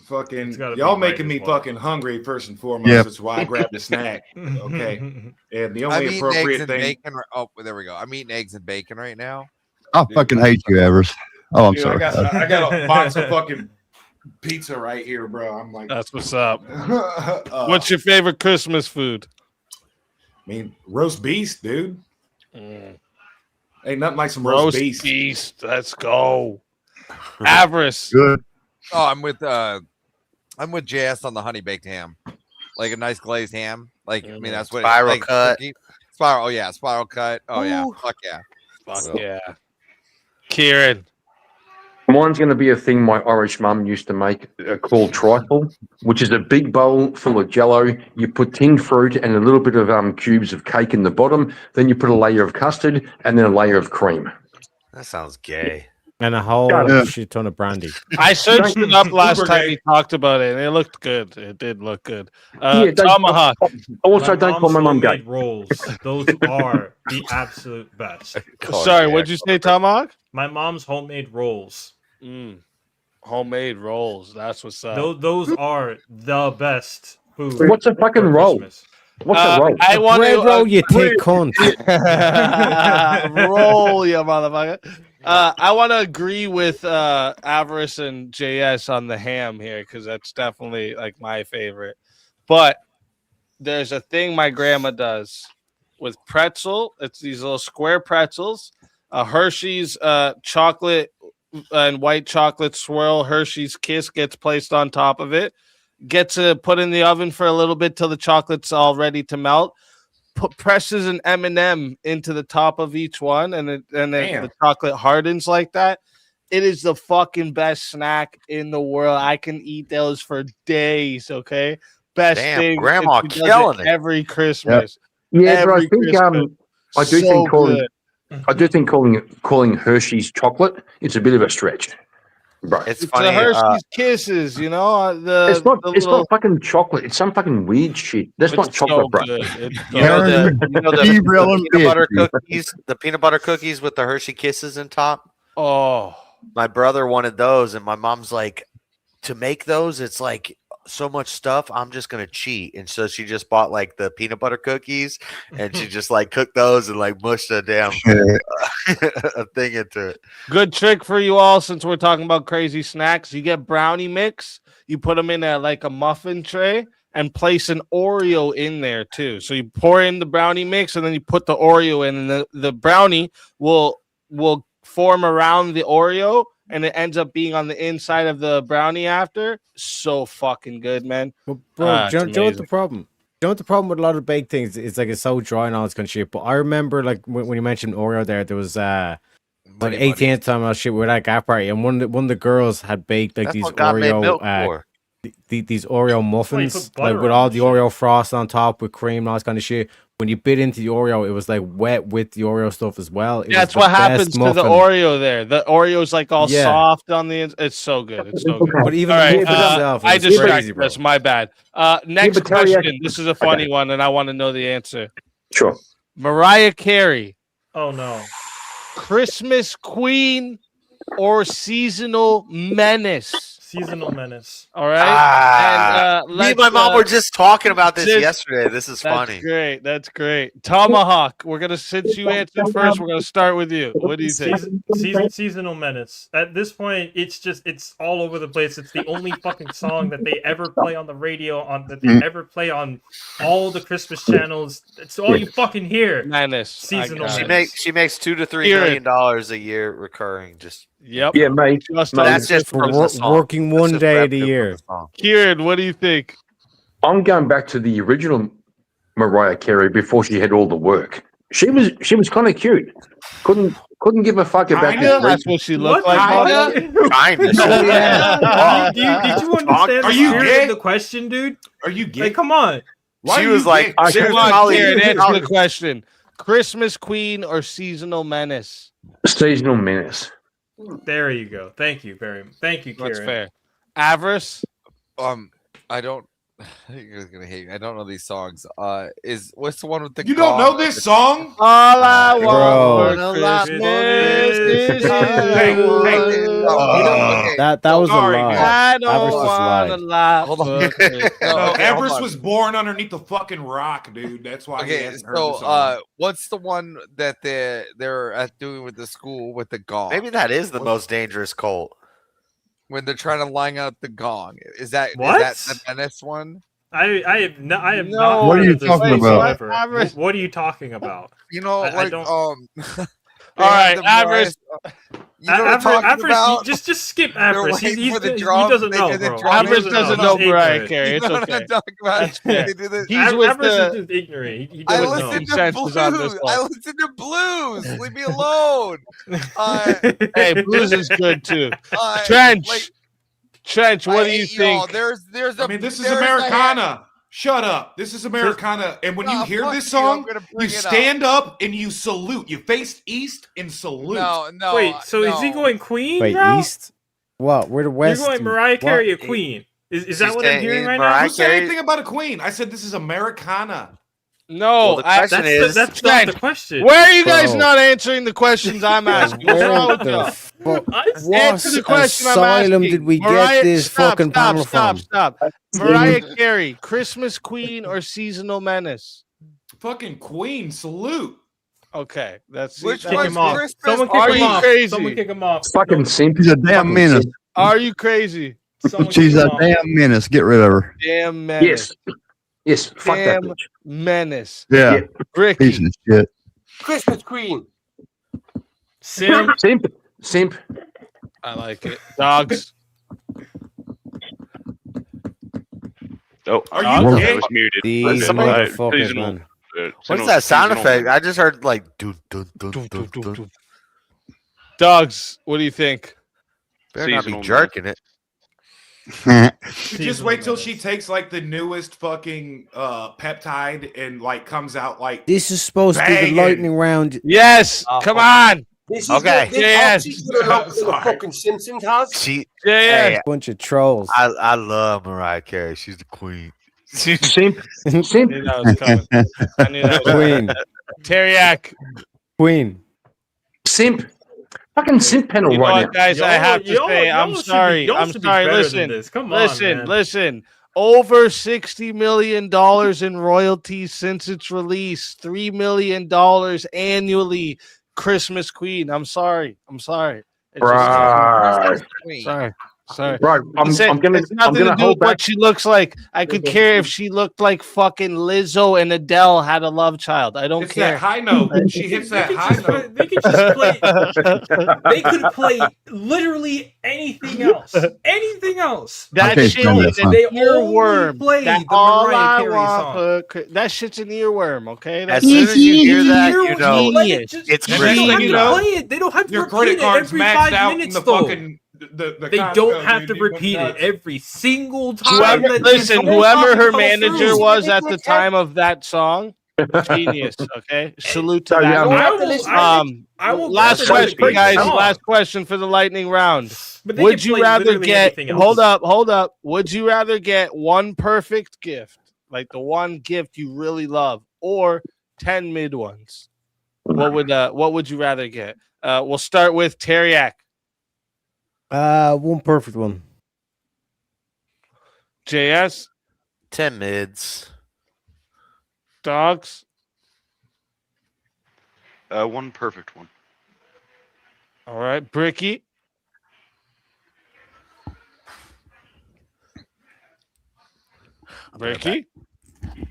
Speaker 17: Fucking
Speaker 12: gotta be
Speaker 17: y'all
Speaker 12: right
Speaker 17: making
Speaker 12: as
Speaker 17: me
Speaker 12: well.
Speaker 17: fucking hungry first and foremost.
Speaker 13: Yep.
Speaker 17: That's why I grabbed a snack. Okay. And the
Speaker 5: I'm
Speaker 17: only
Speaker 5: eating eggs
Speaker 17: appropriate
Speaker 5: and
Speaker 17: thing.
Speaker 5: bacon. Oh, there we go. I'm eating eggs and bacon right now.
Speaker 13: I fucking hate you, Evers. Oh, I'm
Speaker 17: Dude,
Speaker 13: sorry.
Speaker 17: I got a box of fucking pizza right here, bro. I'm like,
Speaker 1: That's what's up.
Speaker 17: what's
Speaker 1: your favorite Christmas food?
Speaker 17: I mean, roast beef, dude.
Speaker 1: Mm.
Speaker 17: Ain't nothing like some roast beef.
Speaker 1: beef. Let's go. Avarice.
Speaker 13: Good.
Speaker 5: Oh, I'm with JS on the honey baked ham, like a nice glazed ham. Like I mean, that's what
Speaker 16: Spiral
Speaker 5: like,
Speaker 16: cut.
Speaker 5: turkey. Spiral. Oh yeah, spiral cut. Oh yeah,
Speaker 1: Ooh.
Speaker 5: fuck yeah.
Speaker 1: Fuck yeah. Kieran.
Speaker 14: Mine's going to be a thing my Irish mum used to make called trifle, which is a big bowl full of jello. You put tinned fruit and a little bit of cubes of cake in the bottom. Then you put a layer of custard and then a layer of cream.
Speaker 16: That sounds gay.
Speaker 7: And a whole
Speaker 14: Yeah.
Speaker 7: shit ton of brandy.
Speaker 1: I searched it up last
Speaker 17: Super
Speaker 1: time
Speaker 17: gay.
Speaker 1: he talked about it, and it looked good. It did look good.
Speaker 14: Yeah, don't-
Speaker 1: Tomahawk.
Speaker 14: Also, don't call my mum gay.
Speaker 12: homemade rolls. Those are the absolute best.
Speaker 1: Sorry, what'd you say, Tomahawk?
Speaker 12: My mom's homemade rolls.
Speaker 1: Homemade rolls. That's what's up.
Speaker 12: Those are the best food.
Speaker 14: What's a fucking
Speaker 12: for
Speaker 14: roll?
Speaker 12: Christmas.
Speaker 14: What's a roll?
Speaker 1: I want
Speaker 7: Bread
Speaker 1: to
Speaker 7: roll, you thick cunt.
Speaker 1: roll, you motherfucker. I want to agree with Avarice and JS on the ham here because that's definitely like my favorite. But there's a thing my grandma does with pretzel. It's these little square pretzels, a Hershey's chocolate and white chocolate swirl. Hershey's Kiss gets placed on top of it. Gets put in the oven for a little bit till the chocolate's all ready to melt. Presses an M&M into the top of each one, and then the chocolate hardens like that. It is the fucking best snack in the world. I can eat those for days. Okay, best
Speaker 16: Damn,
Speaker 1: thing.
Speaker 16: Grandma
Speaker 1: She does
Speaker 16: killing it.
Speaker 1: every Christmas.
Speaker 14: Yeah, but I
Speaker 1: Every
Speaker 14: think
Speaker 1: Christmas.
Speaker 14: I do
Speaker 1: So
Speaker 14: think
Speaker 1: good.
Speaker 14: calling Hershey's chocolate it's a bit of a stretch, bro.
Speaker 16: It's
Speaker 1: It's
Speaker 16: funny.
Speaker 1: the Hershey's Kisses, you know.
Speaker 14: It's not.
Speaker 1: the
Speaker 14: It's
Speaker 1: little-
Speaker 14: not fucking chocolate. It's some fucking weird shit. That's not
Speaker 1: It's
Speaker 14: chocolate,
Speaker 1: so
Speaker 14: bro.
Speaker 1: good. It's
Speaker 16: You know the,
Speaker 13: Gabriel and
Speaker 16: peanut butter
Speaker 13: Bitch.
Speaker 16: cookies, the peanut butter cookies with the Hershey Kisses in top.
Speaker 1: Oh,
Speaker 16: My brother wanted those, and my mom's like, to make those, it's like so much stuff. I'm just gonna cheat, and so she just bought like the peanut butter cookies, and she just like cooked those and like mushed a damn a thing into it.
Speaker 1: good trick for you all since we're talking about crazy snacks. You get brownie mix, you put them in like a muffin tray, and place an Oreo in there too. So you pour in the brownie mix and then you put the Oreo in, and the brownie will form around the Oreo, and it ends up being on the inside of the brownie after. So fucking good, man.
Speaker 7: But bro, do you know what the
Speaker 1: amazing.
Speaker 7: problem? Do you know what the problem with a lot of baked things? It's like it's so dry and all this kind of shit. But I remember like when you mentioned Oreo there was like 18th time I was shit with that gap party, and one of the girls had baked like
Speaker 16: That's
Speaker 7: these
Speaker 16: what God made milk
Speaker 7: Oreo
Speaker 16: for.
Speaker 7: these Oreo muffins,
Speaker 12: butter
Speaker 7: like with
Speaker 12: on
Speaker 7: all
Speaker 12: the
Speaker 7: the Oreo frost on top with cream and all this kind of shit. When you bit into the Oreo, it was like wet with the Oreo stuff as well. It
Speaker 1: Yeah,
Speaker 7: was
Speaker 1: that's
Speaker 7: the
Speaker 1: what
Speaker 7: best
Speaker 1: happens to the
Speaker 7: muffin.
Speaker 1: Oreo there. The Oreo's like all
Speaker 7: Yeah.
Speaker 1: soft on the inside. It's so good. It's so good.
Speaker 7: But even
Speaker 1: all
Speaker 7: the
Speaker 1: right,
Speaker 7: muffin itself,
Speaker 1: I
Speaker 7: it was crazy,
Speaker 1: distracted
Speaker 7: bro.
Speaker 1: us. My bad. Next
Speaker 14: but Terry,
Speaker 1: question. This is a funny one, and I want to know the answer.
Speaker 14: Sure.
Speaker 1: Mariah Carey,
Speaker 12: Oh no.
Speaker 1: Christmas Queen or seasonal menace?
Speaker 12: Seasonal menace.
Speaker 1: All right. And
Speaker 16: Me and my mom were just talking about this yesterday. This is
Speaker 1: that's
Speaker 16: funny.
Speaker 1: Great. That's great. Tomahawk. Since you answered first, we're gonna start with you. What do you think?
Speaker 12: Seasonal menace. At this point, it's all over the place. It's the only fucking song that they ever play on the radio, that they ever play on all the Christmas channels. It's all you fucking hear.
Speaker 1: Menace.
Speaker 12: Seasonal
Speaker 16: She
Speaker 12: menace.
Speaker 16: makes $2 to $3
Speaker 1: Kieran.
Speaker 16: million dollars a year recurring. Just
Speaker 1: Yep.
Speaker 14: Yeah, mate.
Speaker 16: that's just from the song.
Speaker 7: Working
Speaker 16: That's
Speaker 7: one
Speaker 16: just
Speaker 7: day of the
Speaker 16: revenue from
Speaker 7: year.
Speaker 16: the song.
Speaker 1: Kieran, what do you think?
Speaker 14: I'm going back to the original Mariah Carey before she had all the work. She was kind of cute. Couldn't give a fuck about
Speaker 1: Kinda?
Speaker 14: this.
Speaker 1: That's what she looked
Speaker 12: What?
Speaker 1: like.
Speaker 16: Kinda.
Speaker 1: Yeah.
Speaker 12: Did you understand
Speaker 17: Are
Speaker 12: the
Speaker 17: you
Speaker 12: spirit
Speaker 17: gay?
Speaker 12: of the question, dude?
Speaker 17: Are you gay?
Speaker 12: Like, come on.
Speaker 17: Why
Speaker 16: She
Speaker 17: are
Speaker 16: was
Speaker 17: you
Speaker 16: like,
Speaker 17: gay?
Speaker 16: she was
Speaker 1: Come on,
Speaker 16: probably-
Speaker 1: Kieran, answer the question. Christmas Queen or seasonal menace?
Speaker 14: Seasonal menace.
Speaker 12: There you go. Thank you, Kieran.
Speaker 1: That's fair. Avarice?
Speaker 5: I don't. You're gonna hate me. I don't know these songs. What's the one with the?
Speaker 17: You don't know this song?
Speaker 1: All I
Speaker 7: Bro.
Speaker 1: want for Christmas is
Speaker 17: Hey,
Speaker 1: you.
Speaker 17: hey.
Speaker 7: That was
Speaker 17: Sorry,
Speaker 7: a lie.
Speaker 17: dude.
Speaker 1: I
Speaker 7: Avarice
Speaker 1: don't
Speaker 7: just
Speaker 1: want a
Speaker 7: lied.
Speaker 1: lot.
Speaker 5: Hold on.
Speaker 1: for Christmas.
Speaker 17: No,
Speaker 5: Okay,
Speaker 17: Everest
Speaker 5: hold on.
Speaker 17: was born underneath the fucking rock, dude. That's why he
Speaker 5: Okay,
Speaker 17: hasn't heard the song.
Speaker 5: so what's the one that they're doing with the school with the gong?
Speaker 16: Maybe that is the most dangerous cult.
Speaker 5: When they're trying to line up the gong. Is that
Speaker 12: What?
Speaker 5: the menace one?
Speaker 12: I have
Speaker 1: No.
Speaker 12: not.
Speaker 13: What are
Speaker 12: heard
Speaker 13: you
Speaker 12: of this
Speaker 13: talking about?
Speaker 12: whatsoever. What are you talking about?
Speaker 5: You know,
Speaker 12: I
Speaker 5: like
Speaker 12: don't-
Speaker 1: All right, Avarice.
Speaker 5: You know what I'm talking
Speaker 12: Avarice,
Speaker 5: about?
Speaker 12: just skip
Speaker 5: They're
Speaker 12: Avarice.
Speaker 5: waiting for the
Speaker 12: He
Speaker 5: drums,
Speaker 12: doesn't
Speaker 5: they
Speaker 12: know,
Speaker 5: do the
Speaker 12: bro.
Speaker 5: drums.
Speaker 1: Avarice
Speaker 5: He
Speaker 1: doesn't
Speaker 5: know.
Speaker 1: know
Speaker 12: He's
Speaker 1: Mariah
Speaker 12: ignorant.
Speaker 1: Carey.
Speaker 5: You
Speaker 1: It's
Speaker 5: know what
Speaker 1: okay.
Speaker 5: I'm talking about?
Speaker 1: That's fair.
Speaker 5: They do the-
Speaker 1: He's with
Speaker 12: Avarice
Speaker 1: the.
Speaker 12: is just ignorant. He
Speaker 5: I
Speaker 12: doesn't
Speaker 5: listen
Speaker 12: know.
Speaker 5: to
Speaker 1: Consensus on this
Speaker 5: blues.
Speaker 1: one.
Speaker 5: I listen to blues. Leave me alone.
Speaker 1: Hey, blues is good too.
Speaker 5: uh,
Speaker 1: Trench.
Speaker 5: like,
Speaker 1: Trench, what
Speaker 5: I
Speaker 1: do you
Speaker 5: hate y'all.
Speaker 1: think?
Speaker 5: There's a.
Speaker 17: I mean, this is
Speaker 5: there's a
Speaker 17: Americana. Shut up. This is Americana. And when you
Speaker 5: No,
Speaker 17: hear
Speaker 5: fuck
Speaker 17: this
Speaker 5: you, I'm
Speaker 17: song,
Speaker 5: gonna
Speaker 17: you
Speaker 5: bring it up.
Speaker 17: stand up and you salute. You face east and salute.
Speaker 5: No,
Speaker 12: Wait, so is he going Queen?
Speaker 7: Wait,
Speaker 12: bro?
Speaker 7: East? What? We're the West.
Speaker 12: You're going Mariah
Speaker 7: What?
Speaker 12: Carey or Queen? Is that
Speaker 16: She's
Speaker 12: what I'm
Speaker 16: saying
Speaker 12: hearing
Speaker 16: he's
Speaker 12: right
Speaker 16: Mariah
Speaker 12: now?
Speaker 17: Who said
Speaker 16: Carey-
Speaker 17: anything about a queen? I said this is Americana.
Speaker 1: No,
Speaker 16: Well, the question is,
Speaker 12: That's not the question.
Speaker 1: where are you guys
Speaker 7: Bro.
Speaker 1: not answering the questions I'm asking? What's wrong with you?
Speaker 7: What
Speaker 1: Answer the question I'm
Speaker 7: asylum
Speaker 1: asking.
Speaker 7: did we
Speaker 1: Mariah-
Speaker 7: get this
Speaker 1: stop,
Speaker 7: fucking
Speaker 1: stop,
Speaker 7: panel
Speaker 1: stop,
Speaker 7: from?
Speaker 1: Stop. Mariah Carey, Christmas Queen or seasonal menace?
Speaker 17: Fucking queen, salute.
Speaker 1: Okay, that's
Speaker 5: Which
Speaker 1: that
Speaker 12: Kick
Speaker 1: was
Speaker 12: him off.
Speaker 5: Christmas
Speaker 12: Someone
Speaker 1: Are
Speaker 12: kick him
Speaker 1: you
Speaker 12: off.
Speaker 1: crazy?
Speaker 12: Someone kick him off.
Speaker 14: Fucking simp.
Speaker 13: She's a damn menace.
Speaker 1: Are you crazy?
Speaker 12: Someone
Speaker 13: She's
Speaker 12: kick
Speaker 13: a
Speaker 12: him off.
Speaker 13: damn menace. Get rid of her.
Speaker 1: Damn menace.
Speaker 14: Yes. Yes. Fuck that
Speaker 1: Damn
Speaker 14: bitch.
Speaker 1: menace.
Speaker 13: Yeah.
Speaker 1: Ricky.
Speaker 13: Piece of shit.
Speaker 8: Christmas Queen.
Speaker 12: Sim.
Speaker 14: Simp.
Speaker 1: I like it. Dogs.
Speaker 11: Oh,
Speaker 17: Are
Speaker 11: I
Speaker 17: you
Speaker 11: was
Speaker 17: gay?
Speaker 11: muted.
Speaker 7: These
Speaker 11: Somebody-
Speaker 7: motherfuckers,
Speaker 11: seasonal-
Speaker 7: man.
Speaker 16: What's that sound effect? I just heard like dun, dun, dun,
Speaker 1: Dun,
Speaker 16: dun,
Speaker 1: dun,
Speaker 16: dun.
Speaker 1: dun. Dogs, what do you think?
Speaker 16: Better not be
Speaker 11: Seasonal
Speaker 16: jerking it.
Speaker 17: You just wait till she takes like the newest fucking peptide and like comes out like
Speaker 7: This is supposed to be the
Speaker 17: Banging.
Speaker 7: lightning round.
Speaker 1: Yes, come on.
Speaker 8: This is
Speaker 16: Okay.
Speaker 8: this
Speaker 1: Yes.
Speaker 8: she's gonna look the
Speaker 17: Sorry.
Speaker 8: fucking Simpsons has.
Speaker 16: She,
Speaker 1: Yeah,
Speaker 16: hey,
Speaker 7: Bunch of trolls.
Speaker 16: I love Mariah Carey. She's the queen.
Speaker 14: Simp.
Speaker 1: I
Speaker 14: Simp.
Speaker 1: knew that was coming. I knew that was coming.
Speaker 7: Queen.
Speaker 1: Teriak.
Speaker 7: Queen.
Speaker 14: Simp. Fucking simp panel
Speaker 1: You know
Speaker 14: right
Speaker 1: what, guys? I have to say, I'm sorry.
Speaker 12: Y'all
Speaker 1: I'm
Speaker 12: should be
Speaker 1: sorry.
Speaker 12: better than
Speaker 1: Listen,
Speaker 12: this. Come on, man.
Speaker 1: listen. Over $60 million in royalties since its release. $3 million annually. Christmas Queen. I'm sorry. It's
Speaker 14: now.
Speaker 1: just-
Speaker 5: Queen.
Speaker 1: sorry. Sorry.
Speaker 14: Right,
Speaker 1: It's nothing to do with what she looks like. I could care if she looked like fucking Lizzo and Adele had a love child. I don't
Speaker 17: It's
Speaker 1: care.
Speaker 17: that high note. She hits that high note.
Speaker 12: They could just play. They could play literally anything else. Anything else.
Speaker 1: That
Speaker 13: Okay,
Speaker 1: shit
Speaker 13: so
Speaker 1: is
Speaker 13: that's
Speaker 1: an
Speaker 13: fine.
Speaker 12: They
Speaker 1: earworm.
Speaker 12: only play
Speaker 1: That
Speaker 12: the
Speaker 1: all
Speaker 12: Mariah
Speaker 1: I
Speaker 12: Carey
Speaker 1: want
Speaker 12: song.
Speaker 1: that shit's an earworm, okay?
Speaker 16: As soon as you hear that, you know
Speaker 1: Genius.
Speaker 16: it's
Speaker 17: And
Speaker 12: They
Speaker 17: next
Speaker 12: don't
Speaker 17: thing
Speaker 12: have
Speaker 17: you
Speaker 12: to
Speaker 17: know,
Speaker 12: play it. They don't have to
Speaker 17: your
Speaker 12: repeat
Speaker 17: credit
Speaker 12: it
Speaker 17: card's
Speaker 12: every
Speaker 17: maxed
Speaker 12: 5
Speaker 17: out in
Speaker 12: minutes,
Speaker 17: the
Speaker 12: though.
Speaker 17: fucking. The
Speaker 12: They
Speaker 17: Costco,
Speaker 12: don't have to
Speaker 17: dude. You went
Speaker 12: repeat it
Speaker 17: nuts.
Speaker 12: every single time.
Speaker 1: Whoever,
Speaker 12: that
Speaker 1: listen,
Speaker 12: this
Speaker 1: whoever
Speaker 12: song
Speaker 1: her
Speaker 12: goes
Speaker 1: manager
Speaker 12: through.
Speaker 1: was at the time of that song, genius. Okay, salute to
Speaker 14: So,
Speaker 1: that.
Speaker 12: I will
Speaker 1: last
Speaker 12: grant that it's a
Speaker 1: question,
Speaker 12: great
Speaker 1: guys.
Speaker 12: song.
Speaker 1: Last question for the lightning round.
Speaker 12: But they
Speaker 1: Would
Speaker 12: can
Speaker 1: you
Speaker 12: play
Speaker 1: rather
Speaker 12: literally
Speaker 1: get?
Speaker 12: anything else.
Speaker 1: Hold up. Would you rather get one perfect gift, like the one gift you really love, or 10 mid ones? What would you rather get? We'll start with Teriak.
Speaker 7: One perfect one.
Speaker 1: JS.
Speaker 16: 10 mids.
Speaker 1: Dogs.
Speaker 11: One perfect one.
Speaker 1: All right, Bricky. Bricky.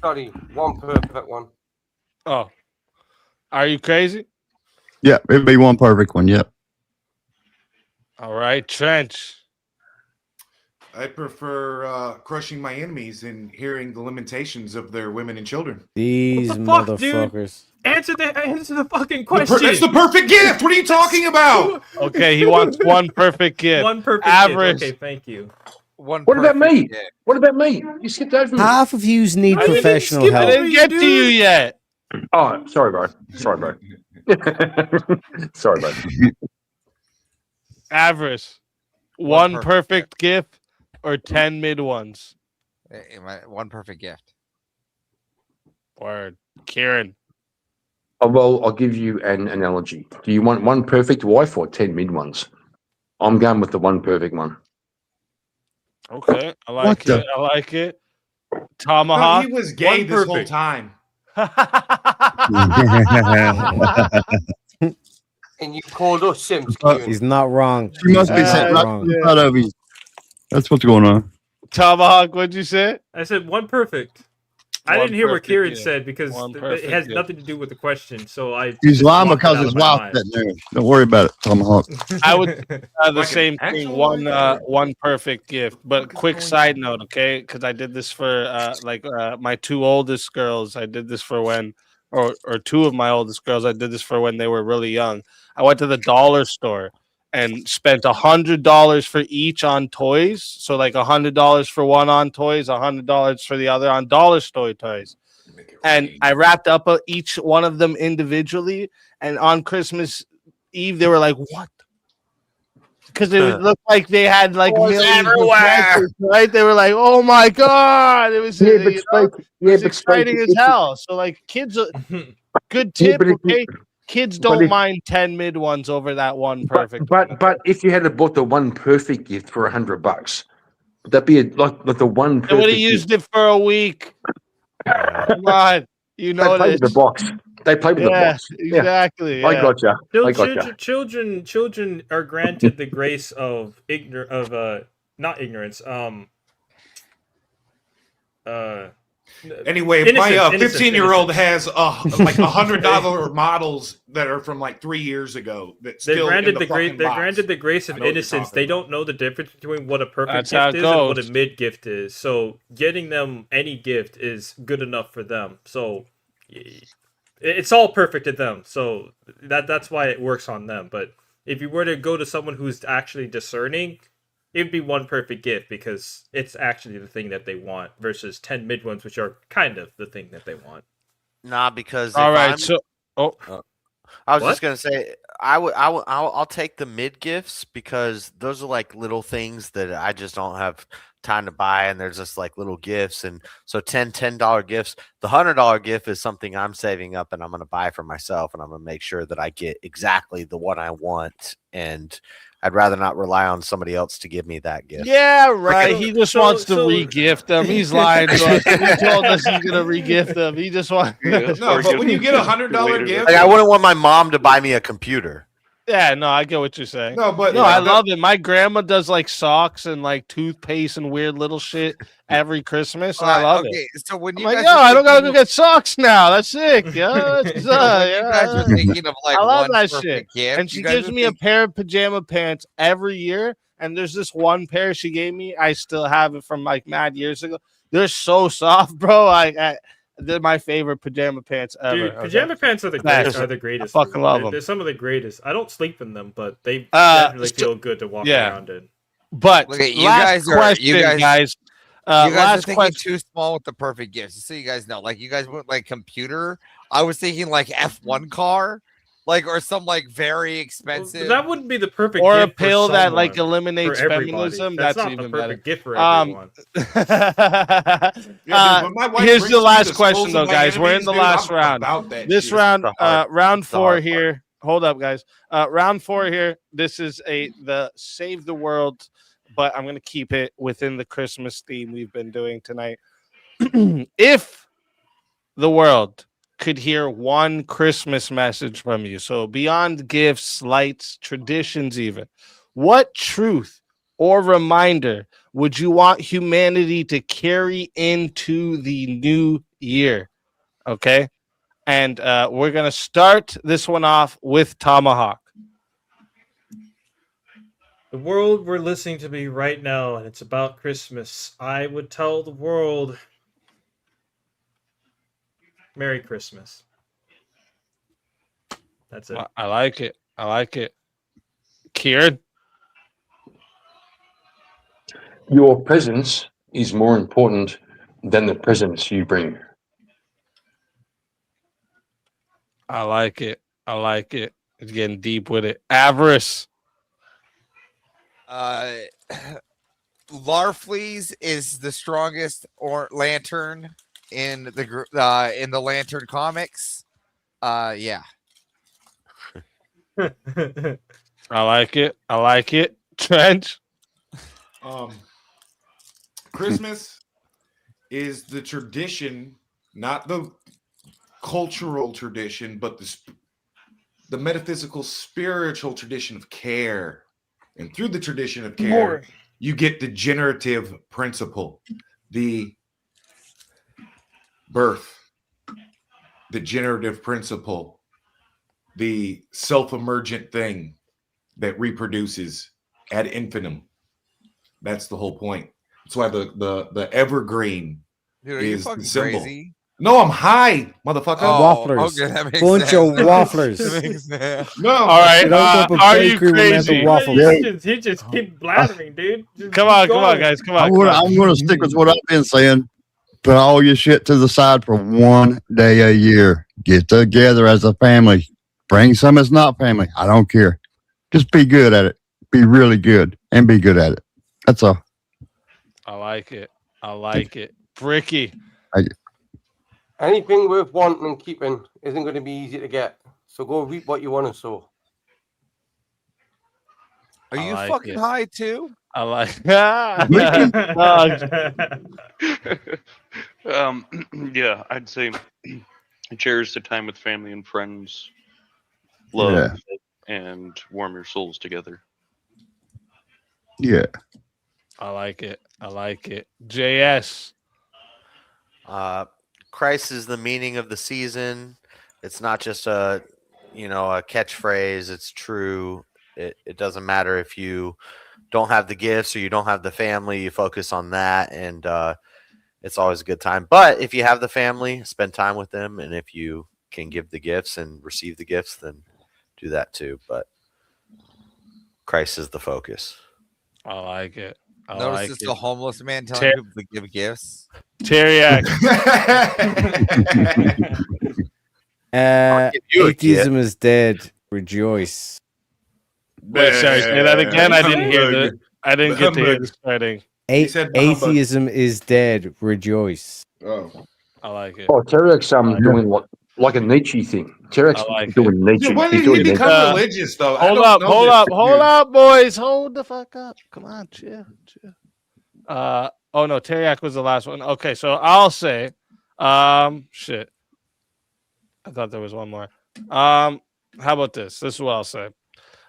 Speaker 8: Sorry, one perfect one.
Speaker 1: Oh, are you crazy?
Speaker 13: Yeah, it'd be one perfect one. Yep.
Speaker 1: All right, Trench.
Speaker 17: I prefer crushing my enemies and hearing the limitations of their women and children.
Speaker 7: These
Speaker 12: Fuck, dude.
Speaker 7: motherfuckers.
Speaker 12: Answer the fucking question.
Speaker 17: That's the perfect gift. What are you talking about?
Speaker 1: Okay, he wants one perfect gift.
Speaker 12: One perfect
Speaker 1: Average.
Speaker 12: gift. Okay, thank you.
Speaker 14: What about me? What about me? You skipped over me.
Speaker 7: Half of yous need professional help.
Speaker 1: I didn't get to you yet.
Speaker 14: Oh, sorry, bro. Sorry, bro. Sorry, bro.
Speaker 1: Average. One perfect gift or 10 mid ones?
Speaker 5: One perfect gift.
Speaker 1: Word. Kieran.
Speaker 14: Oh, well, I'll give you an analogy. Do you want one perfect wife or 10 mid ones? I'm going with the one perfect one.
Speaker 1: Okay, I like it. I like it. Tomahawk.
Speaker 17: No, he was gay
Speaker 1: one
Speaker 17: this whole
Speaker 1: perfect.
Speaker 17: time.
Speaker 8: And you called us Sims.
Speaker 7: He's not wrong.
Speaker 13: She must be sitting right in front of you. That's what's going on.
Speaker 1: Tomahawk, what'd you say?
Speaker 12: I said one perfect. I
Speaker 1: One
Speaker 12: didn't hear what
Speaker 1: perfect
Speaker 12: Kieran
Speaker 1: gift.
Speaker 12: said because
Speaker 1: One
Speaker 12: it
Speaker 1: perfect
Speaker 12: has
Speaker 1: gift.
Speaker 12: nothing to do with the question. So I.
Speaker 13: He's
Speaker 12: just
Speaker 13: lying
Speaker 12: blocked it
Speaker 13: because
Speaker 12: out
Speaker 13: his
Speaker 12: of my
Speaker 13: wife
Speaker 12: mind.
Speaker 13: sitting there. Don't worry about it, Tomahawk.
Speaker 1: I would the
Speaker 17: Like an
Speaker 1: same thing.
Speaker 17: actual
Speaker 1: One perfect gift. But quick side note, okay? Because I did this for my two oldest girls. I did this for when, or two of my oldest girls. I did this for when they were really young. I went to the dollar store and spent $100 for each on toys. So like $100 for one on toys, $100 for the other on dollar store toys. And I wrapped up each one of them individually. And on Christmas Eve, they were like, "What?" Because it looked like they had like millions
Speaker 14: everywhere.
Speaker 1: of presents, right? They were like, "Oh my god!" It was it was exciting as hell. So like, kids, good tip. Okay, kids don't mind 10 mid ones over that one perfect.
Speaker 14: But if you had bought the one perfect gift for $100, would that be like the one
Speaker 1: They would
Speaker 14: perfect
Speaker 1: have used
Speaker 14: gift?
Speaker 1: it for a week. Come on, you
Speaker 14: They
Speaker 1: know
Speaker 14: play with
Speaker 1: this.
Speaker 14: the box. They play with the box. Yeah.
Speaker 1: Exactly.
Speaker 14: I
Speaker 1: yeah.
Speaker 14: gotcha. I gotcha.
Speaker 12: Children are granted the grace of not ignorance.
Speaker 17: Anyway, if my 15-year-old has like $100 models that are from like 3 years ago that
Speaker 12: They're
Speaker 17: still
Speaker 12: granted
Speaker 17: in
Speaker 12: the grace.
Speaker 17: fucking
Speaker 12: They're
Speaker 17: box.
Speaker 12: granted the grace
Speaker 17: I
Speaker 12: of
Speaker 17: know what you're
Speaker 12: innocence.
Speaker 17: talking
Speaker 12: They don't know the difference between what a perfect
Speaker 1: That's how
Speaker 12: gift
Speaker 1: it
Speaker 12: is and what
Speaker 1: goes.
Speaker 12: a mid gift is. So getting them any gift is good enough for them. So it's all perfect to them. So that's why it works on them. But if you were to go to someone who's actually discerning, it'd be one perfect gift because it's actually the thing that they want versus 10 mid ones, which are kind of the thing that they want.
Speaker 16: Nah, because
Speaker 1: All
Speaker 16: if
Speaker 1: right.
Speaker 16: I'm-
Speaker 1: So,
Speaker 16: I was
Speaker 12: What?
Speaker 16: just gonna say I'll take the mid gifts because those are like little things that I just don't have time to buy, and they're just like little gifts. And so $10 gifts. The $100 gift is something I'm saving up and I'm gonna buy for myself, and I'm gonna make sure that I get exactly the one I want. And I'd rather not rely on somebody else to give me that gift.
Speaker 1: yeah, right. He just
Speaker 12: so-
Speaker 1: wants to
Speaker 12: so-
Speaker 1: re-gift them. He's lying to us. He told us he's gonna re-gift them. He just wants.
Speaker 17: No, but when you get $100 gift,
Speaker 16: Like, I wouldn't want my mom to buy me a computer.
Speaker 1: Yeah, no, I get what you're saying.
Speaker 17: No, but
Speaker 1: no, I love it. My grandma does like socks and like toothpaste and weird little shit every Christmas, and I love it.
Speaker 5: So when
Speaker 1: I'm
Speaker 5: you
Speaker 1: like,
Speaker 5: guys
Speaker 1: yo,
Speaker 5: are
Speaker 1: I don't gotta
Speaker 5: thinking
Speaker 1: go get socks now. That's sick, yo.
Speaker 5: when you guys are thinking of like
Speaker 1: I love
Speaker 5: one
Speaker 1: that
Speaker 5: perfect
Speaker 1: shit.
Speaker 5: gift,
Speaker 1: And
Speaker 5: you
Speaker 1: she
Speaker 5: guys
Speaker 1: gives
Speaker 5: are
Speaker 1: me a pair of pajama pants every year. And there's this one pair she gave me. I still have it from like mad years ago. They're so soft, bro. They're my favorite pajama pants ever.
Speaker 12: Dude, pajama pants are the greatest.
Speaker 1: I fucking love them.
Speaker 12: They're some of the greatest. I don't sleep in them, but they
Speaker 1: Uh,
Speaker 12: definitely feel good to walk
Speaker 1: yeah.
Speaker 12: around in.
Speaker 1: But
Speaker 5: Look at you
Speaker 1: last
Speaker 5: guys are
Speaker 1: question,
Speaker 5: you guys are
Speaker 1: last
Speaker 5: thinking
Speaker 1: question.
Speaker 5: too small with the perfect gifts. Just so you guys know, like you guys went like computer. I was thinking like F1 car, like or some like very expensive.
Speaker 12: That wouldn't be the perfect
Speaker 1: Or a
Speaker 12: gift
Speaker 1: pill
Speaker 12: for
Speaker 1: that like
Speaker 12: someone,
Speaker 1: eliminates
Speaker 12: for everybody.
Speaker 1: feminism.
Speaker 12: That's
Speaker 1: That's
Speaker 12: not
Speaker 1: even
Speaker 12: the perfect
Speaker 1: better.
Speaker 12: gift for everyone.
Speaker 17: But my wife
Speaker 1: Here's
Speaker 17: brings
Speaker 1: the
Speaker 17: me
Speaker 1: last
Speaker 17: the
Speaker 1: question,
Speaker 17: skulls
Speaker 1: though,
Speaker 17: of my
Speaker 1: guys. We're in
Speaker 17: enemies,
Speaker 1: the
Speaker 17: dude.
Speaker 1: last
Speaker 17: I'm
Speaker 1: round.
Speaker 17: about that
Speaker 1: This
Speaker 17: shit.
Speaker 1: round,
Speaker 17: It's the hard-
Speaker 1: round
Speaker 17: it's the hard
Speaker 1: 4 here. Hold up, guys. Round 4 here. This is the save the world, but I'm gonna keep it within the Christmas theme we've been doing tonight. If the world could hear one Christmas message from you, so beyond gifts, lights, traditions, even, what truth or reminder would you want humanity to carry into the new year? Okay. And we're going to start this one off with Tomahawk.
Speaker 12: The world we're listening to me right now, and it's about Christmas. I would tell the world, Merry Christmas. That's it.
Speaker 1: I like it. I like it. Kieran?
Speaker 14: Your presence is more important than the presents you bring.
Speaker 1: I like it. I like it. It's getting deep with it. Avarice.
Speaker 5: Larfleeze is the strongest or lantern in the Lantern comics. Yeah.
Speaker 1: I like it. I like it. Trench.
Speaker 17: Christmas is the tradition, not the cultural tradition, but the metaphysical, spiritual tradition of care. And through the tradition of care, you get the generative principle, the birth, the generative principle, the self-emergent thing that reproduces ad infinitum. That's the whole point. That's why the evergreen
Speaker 5: Dude, are you
Speaker 17: is the
Speaker 5: fucking
Speaker 17: symbol.
Speaker 5: crazy?
Speaker 17: No, I'm high, motherfucker.
Speaker 7: Wafflers.
Speaker 5: Okay, that makes
Speaker 7: Bunch
Speaker 5: sense.
Speaker 7: of wafflers.
Speaker 5: That makes sense.
Speaker 17: No.
Speaker 1: All right.
Speaker 7: It opened up a
Speaker 1: Are you
Speaker 7: bakery with mental
Speaker 1: crazy?
Speaker 7: waffles.
Speaker 12: He just keep blathering, dude. Just
Speaker 1: Come
Speaker 12: keep
Speaker 1: on,
Speaker 12: going.
Speaker 1: guys. Come on.
Speaker 13: I'm
Speaker 1: come on.
Speaker 13: going to stick with what I've been saying. Put all your shit to the side for one day a year. Get together as a family. Bring some that's not family. I don't care. Just be good at it. Be really good and be good at it. That's all.
Speaker 1: I like it. I like it. Bricky.
Speaker 8: Anything worth wanting and keeping isn't going to be easy to get. So go reap what you want to sow.
Speaker 5: Are you
Speaker 1: like
Speaker 5: fucking
Speaker 1: it.
Speaker 5: high too?
Speaker 1: I like
Speaker 11: Yeah, I'd say cherish the time with family and friends, love, and warm your souls together.
Speaker 13: Yeah.
Speaker 1: I like it. I like it. JS.
Speaker 16: Christ is the meaning of the season. It's not just a catchphrase. It's true. It doesn't matter if you don't have the gifts or you don't have the family. You focus on that, and it's always a good time. But if you have the family, spend time with them, and if you can give the gifts and receive the gifts, then do that too. But Christ is the focus.
Speaker 1: I like it. I
Speaker 5: Notice
Speaker 1: like
Speaker 5: it's
Speaker 1: it.
Speaker 5: the homeless man telling people to give gifts.
Speaker 1: Teriak.
Speaker 16: I'll give you a
Speaker 7: Atheism is dead. Rejoice.
Speaker 1: Wait, sorry, say that again. I didn't hear the. I didn't get to hear the starting.
Speaker 7: Atheism is dead. Rejoice.
Speaker 17: Oh.
Speaker 1: I like it.
Speaker 14: Oh, Terek's doing like a Nietzsche thing. Terek's doing Nietzsche.
Speaker 17: Yeah, when
Speaker 14: He's
Speaker 17: did
Speaker 14: doing
Speaker 17: he become
Speaker 14: Nietzsche.
Speaker 17: religious, though?
Speaker 1: Hold up, boys. Hold the fuck up. Come on, chill. Oh no, Teriak was the last one. Okay, so I'll say, shit. I thought there was one more. How about this? This is what I'll say.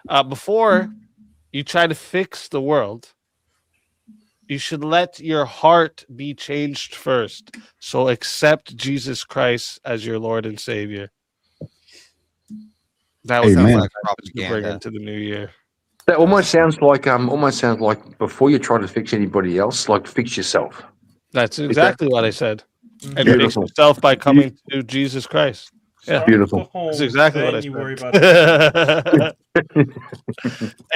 Speaker 1: Before you try to fix the world, you should let your heart be changed first. So accept Jesus Christ as your Lord and Savior. That was
Speaker 13: Amen.
Speaker 1: like to bring into the new year.
Speaker 14: That almost sounds like before you try to fix anybody else, like fix yourself.
Speaker 1: That's exactly what I said. And fix
Speaker 14: Beautiful.
Speaker 1: yourself by coming to Jesus Christ. Yeah,
Speaker 14: Beautiful.
Speaker 1: That's exactly what I
Speaker 12: Then you worry
Speaker 1: said.
Speaker 12: about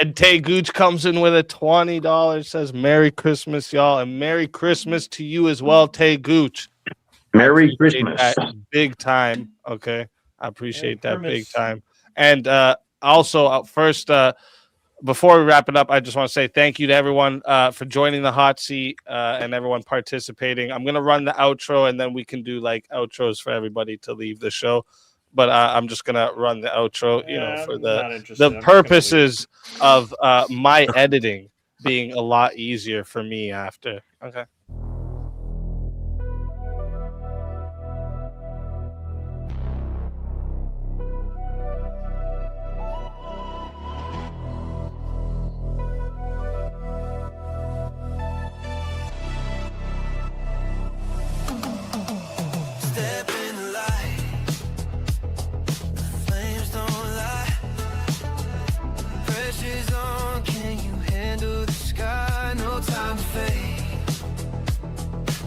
Speaker 1: And Tay Gooch comes in with a $20. Says Merry Christmas, y'all, and Merry Christmas to you as well, Tay Gooch.
Speaker 14: Merry
Speaker 1: I appreciate
Speaker 14: Christmas.
Speaker 1: that big time. Okay, I appreciate that big
Speaker 12: Christmas.
Speaker 1: time. And also, first, before we wrap it up, I just want to say thank you to everyone for joining the hot seat and everyone participating. I'm gonna run the outro, and then we can do like outros for everybody to leave the show. But I'm just gonna run the outro, for
Speaker 12: I'm not interested. I'm
Speaker 1: the
Speaker 12: just gonna
Speaker 1: purposes of my editing being a lot easier for me after. Okay.
Speaker 2: Step in the light. Flames don't lie. Pressure's on. Can you handle the sky? No time to fade.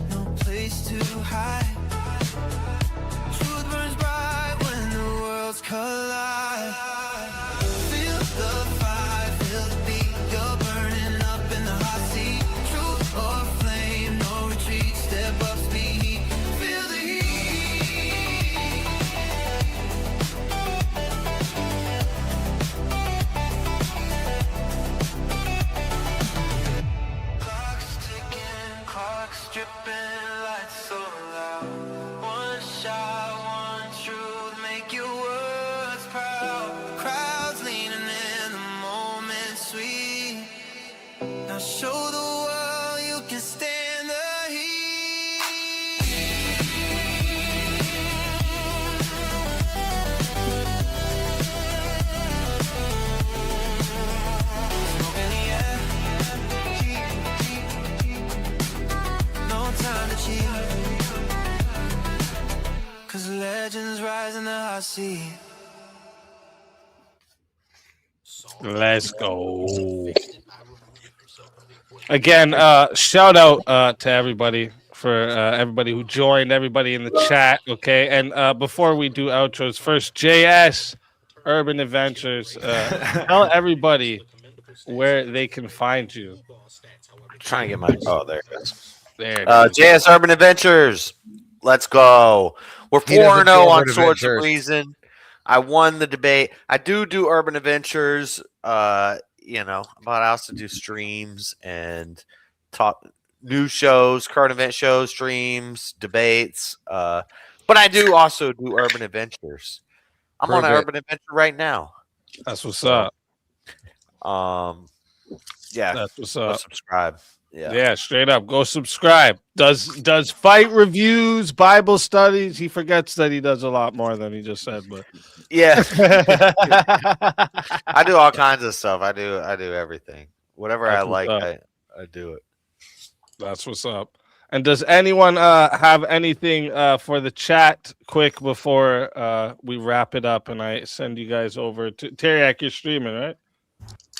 Speaker 2: No place to hide. Truth burns bright when the worlds collide. Feel the fire, feel the beat. You're burning up in the hot seat. Truth or flame, no retreat. Step up, speed. Feel the heat. Clock's ticking, clock's dripping, lights so loud. One shot, one truth, make your words proud. Crowds leaning in, the moment sweet. Now show the world you can stand the heat. Smoke in the air. No time to cheat. 'Cause legends rise in the hot seat.
Speaker 1: Let's go. Again, shout out to everybody for everybody who joined, everybody in the chat. Okay, and before we do outros, first JS Urban Adventures, tell everybody where they can find you.
Speaker 16: Trying to get my there it goes.
Speaker 1: There it is.
Speaker 16: JS Urban Adventures. Let's go. We're
Speaker 5: He doesn't
Speaker 16: 4-0
Speaker 5: do
Speaker 16: on
Speaker 5: Urban
Speaker 16: Swords of
Speaker 5: Adventures.
Speaker 16: Reason. I won the debate. I do Urban Adventures. But I also do streams and talk news shows, current event shows, streams, debates. But I do also do Urban Adventures. I'm on an
Speaker 5: Prove it.
Speaker 16: Urban Adventure right now.
Speaker 1: That's what's up.
Speaker 16: Yeah,
Speaker 1: That's what's
Speaker 16: go
Speaker 1: up.
Speaker 16: subscribe.
Speaker 1: Yeah, straight up. Go subscribe. Does fight reviews, Bible studies. He forgets that he does a lot more than he just said, but
Speaker 16: Yeah. I do all kinds of stuff. I do everything. Whatever
Speaker 1: That's
Speaker 16: I
Speaker 1: what's
Speaker 16: like,
Speaker 1: up.
Speaker 16: I do it.
Speaker 1: That's what's up. And does anyone have anything for the chat quick before we wrap it up and I send you guys over to Teriak? You're streaming, right?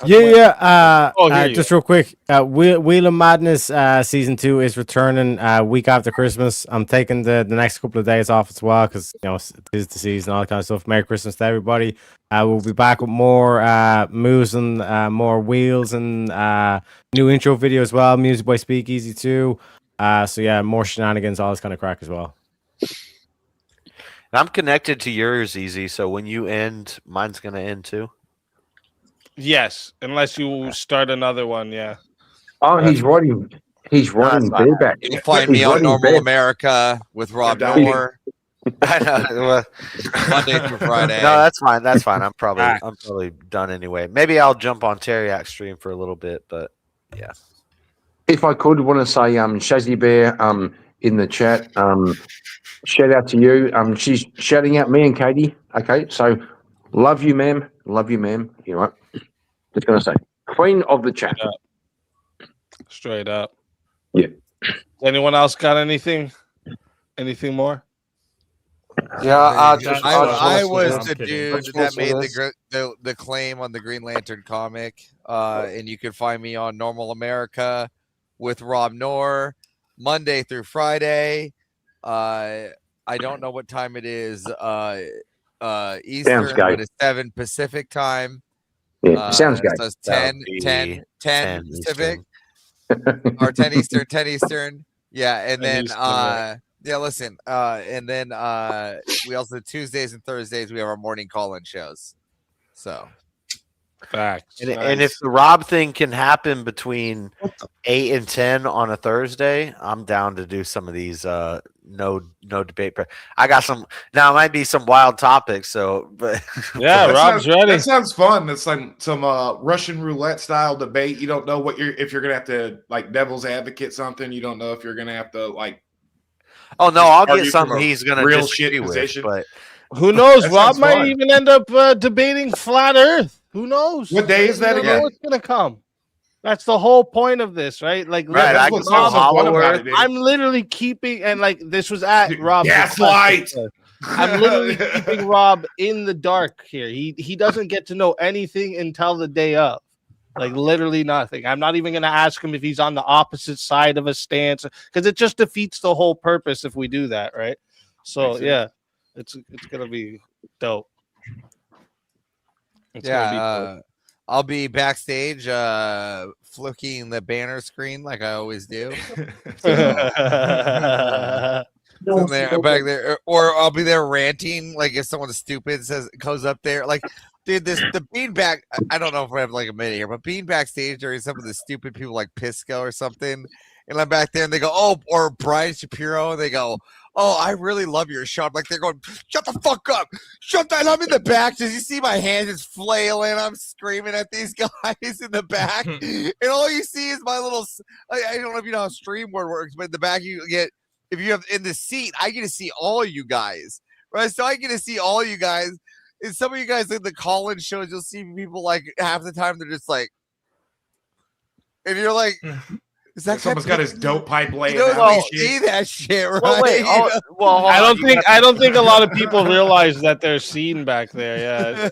Speaker 7: Yeah.
Speaker 1: here you
Speaker 7: Just
Speaker 1: are.
Speaker 7: real quick, Wheel of Madness season 2 is returning week after Christmas. I'm taking the next couple of days off as well because it is the season, all that kind of stuff. Merry Christmas to everybody. We'll be back with more moves and more wheels and new intro video as well. Music by Speakeazy too. So yeah, more shenanigans, all this kind of crack as well.
Speaker 16: And I'm connected to yours, Easy. So when you end, mine's gonna end too.
Speaker 1: Yes, unless you start another one, yeah.
Speaker 14: Oh, he's riding bareback.
Speaker 5: You can find me on Normal America with Rob Noor.
Speaker 16: I know.
Speaker 5: Monday through Friday.
Speaker 16: No, that's fine. That's fine. I'm probably done anyway. Maybe I'll jump on Teriak's stream for a little bit, but yeah.
Speaker 14: If I could, want to say, Shazzy Bear, in the chat, shout out to you. She's shouting out me and Katie. Okay, so Love you, ma'am. Love you, ma'am. You know what? Just going to say, queen of the chat.
Speaker 1: Straight up.
Speaker 14: Yeah.
Speaker 1: Anyone else got anything? Anything more?
Speaker 4: Yeah,
Speaker 5: I
Speaker 4: just
Speaker 5: was the dude that made the claim on the Green Lantern comic, and you can find me on Normal America with Rob Knorr Monday through Friday. I don't know what time it is Eastern, but it's 7 Pacific time.
Speaker 14: Yeah, sounds good.
Speaker 5: So it's 10 Pacific or 10 Eastern, 10 Eastern. Yeah, and then yeah, listen, and then we also Tuesdays and Thursdays we have our morning call-in shows. So
Speaker 1: facts.
Speaker 16: And if the Rob thing can happen between 8 and 10 on a Thursday, I'm down to do some of these no debate. I got some now. It might be some wild topics. So, but
Speaker 1: yeah, Rob's ready.
Speaker 17: That sounds fun. That's like some Russian roulette style debate. You don't know what if you're gonna have to like devil's advocate something. You don't know if you're gonna have to like.
Speaker 16: Oh no, I'll get something he's gonna
Speaker 17: real
Speaker 16: disagree
Speaker 17: shit
Speaker 16: with,
Speaker 17: position.
Speaker 16: but
Speaker 1: who knows?
Speaker 17: That
Speaker 1: Rob
Speaker 17: sounds
Speaker 1: might
Speaker 17: fun.
Speaker 1: even end up debating flat Earth. Who knows?
Speaker 17: What day is that
Speaker 1: You don't know
Speaker 17: again?
Speaker 1: what's gonna come? That's the whole point of this, right? Like,
Speaker 17: Right, that's what's so fun about it, dude.
Speaker 1: I'm literally keeping, and like this was at Rob.
Speaker 17: Gaslight.
Speaker 1: I'm literally keeping Rob in the dark here. He doesn't get to know anything until the day of. Like literally nothing. I'm not even going to ask him if he's on the opposite side of a stance because it just defeats the whole purpose if we do that, right? So yeah, it's gonna be dope. It's gonna be dope.
Speaker 5: I'll be backstage flicking the banner screen like I always do. So back there, or I'll be there ranting like if someone stupid goes up there like. Dude, the beanbag. I don't know if I have like a minute here, but being backstage during some of the stupid people like Pisco or something, and I'm back there and they go, oh, or Brian Shapiro, and they go, oh, I really love your show. I'm like, they're going, shut the fuck up, shut that. I'm in the back. Does you see my hands just flailing? I'm screaming at these guys in the back, and all you see is my little. I don't know if you know how StreamWord works, but in the back you get if you have in the seat, I get to see all you guys, right? So I get to see all you guys. And some of you guys in the call-in shows, you'll see people like half the time they're just like, and you're like, is that
Speaker 17: someone's got his dope pipe laying?
Speaker 5: You don't
Speaker 17: out?
Speaker 5: see that shit, right?
Speaker 16: Well, wait,
Speaker 1: I don't think a lot of people realize that they're seen back there. Yeah,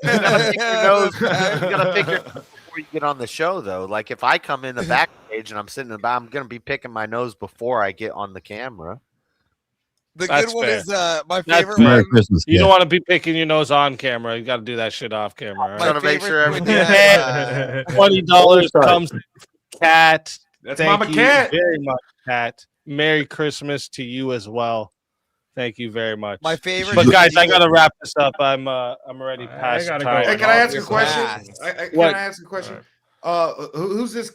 Speaker 16: you gotta figure before you get on the show though. Like if I come in the backstage and I'm sitting in the back, I'm gonna be picking my nose before I get on the camera.
Speaker 5: The
Speaker 1: That's
Speaker 5: good one
Speaker 1: fair.
Speaker 5: is my
Speaker 1: That's
Speaker 5: favorite
Speaker 1: fair.
Speaker 5: one.
Speaker 1: You don't want to be picking your nose on camera. You got to do that shit off camera.
Speaker 5: My
Speaker 1: Right?
Speaker 5: favorite
Speaker 16: make sure
Speaker 5: one
Speaker 16: everything-
Speaker 5: is,
Speaker 1: $20 comes to Cat.
Speaker 17: That's
Speaker 1: Thank
Speaker 17: Mama
Speaker 1: you
Speaker 17: Cat.
Speaker 1: very much, Cat. Merry Christmas to you as well. Thank you very much.
Speaker 5: My favorite.
Speaker 1: But guys, I gotta wrap this up. I'm already past
Speaker 12: gotta
Speaker 1: time.
Speaker 12: go.
Speaker 17: Hey, can I ask a
Speaker 5: You're
Speaker 17: question?
Speaker 5: fast.
Speaker 17: Can
Speaker 1: What?
Speaker 17: I ask a question? Who's this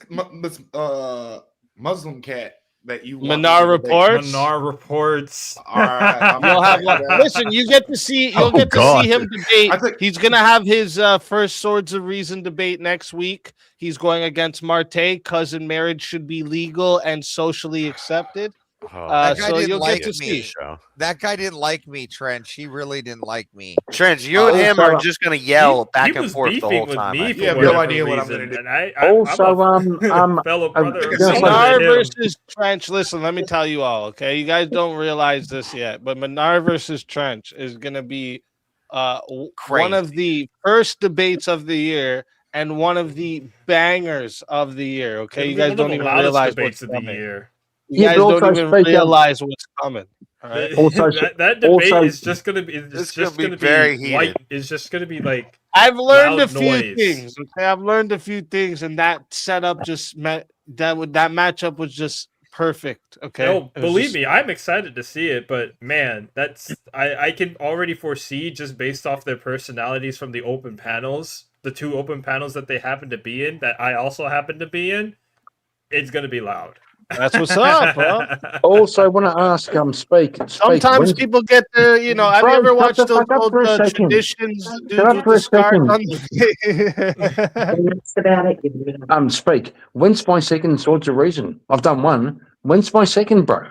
Speaker 17: Muslim cat that you? want
Speaker 1: Manar
Speaker 17: to debate?
Speaker 1: reports.
Speaker 12: Manar reports.
Speaker 17: All right,
Speaker 1: You'll have listen. You get to see. You'll get to see him debate. He's gonna have his first Swords of Reason debate next week. He's going against Marte. Cousin marriage should be legal and socially accepted.
Speaker 5: That guy
Speaker 1: So
Speaker 5: didn't
Speaker 1: you'll
Speaker 5: like
Speaker 1: get to
Speaker 5: me.
Speaker 1: see.
Speaker 5: That guy didn't like me, Trench. He really didn't like me.
Speaker 16: Trench, you and him are just gonna yell back and forth the whole time.
Speaker 17: You have no idea what I'm gonna do.
Speaker 12: Fellow brother.
Speaker 1: Manar versus Trench. Listen, let me tell you all. Okay, you guys don't realize this yet, but Manar versus Trench is gonna be one of the first debates of the year and one of the bangers of the year. Okay, you guys don't even realize what's coming. You guys don't even realize what's coming. All right?
Speaker 12: That debate is just gonna be. It's just gonna be
Speaker 16: very
Speaker 12: heated. It's just gonna be like.
Speaker 1: I've learned a
Speaker 12: loud
Speaker 1: few
Speaker 12: noise.
Speaker 1: things. Okay, I've learned a few things, and that setup just that matchup was just perfect. Okay,
Speaker 12: No,
Speaker 1: It was
Speaker 12: believe
Speaker 1: just-
Speaker 12: me, I'm excited to see it, but man, that's I can already foresee just based off their personalities from the open panels, the 2 open panels that they happen to be in, that I also happen to be in. It's gonna be loud.
Speaker 1: That's what's up, bro.
Speaker 14: Also, I want to ask, Speak.
Speaker 1: Sometimes
Speaker 14: when-
Speaker 1: people get their, have
Speaker 14: Bro,
Speaker 1: you ever
Speaker 14: shut
Speaker 1: watched
Speaker 14: the
Speaker 1: those
Speaker 14: fuck up
Speaker 1: old
Speaker 14: for a second.
Speaker 1: traditions? Dudes
Speaker 14: Shut up
Speaker 1: with
Speaker 14: for
Speaker 1: the
Speaker 14: a
Speaker 1: scars
Speaker 14: second.
Speaker 1: on the-
Speaker 14: Speak. When's my second Swords of Reason? I've done one. When's my second, bro?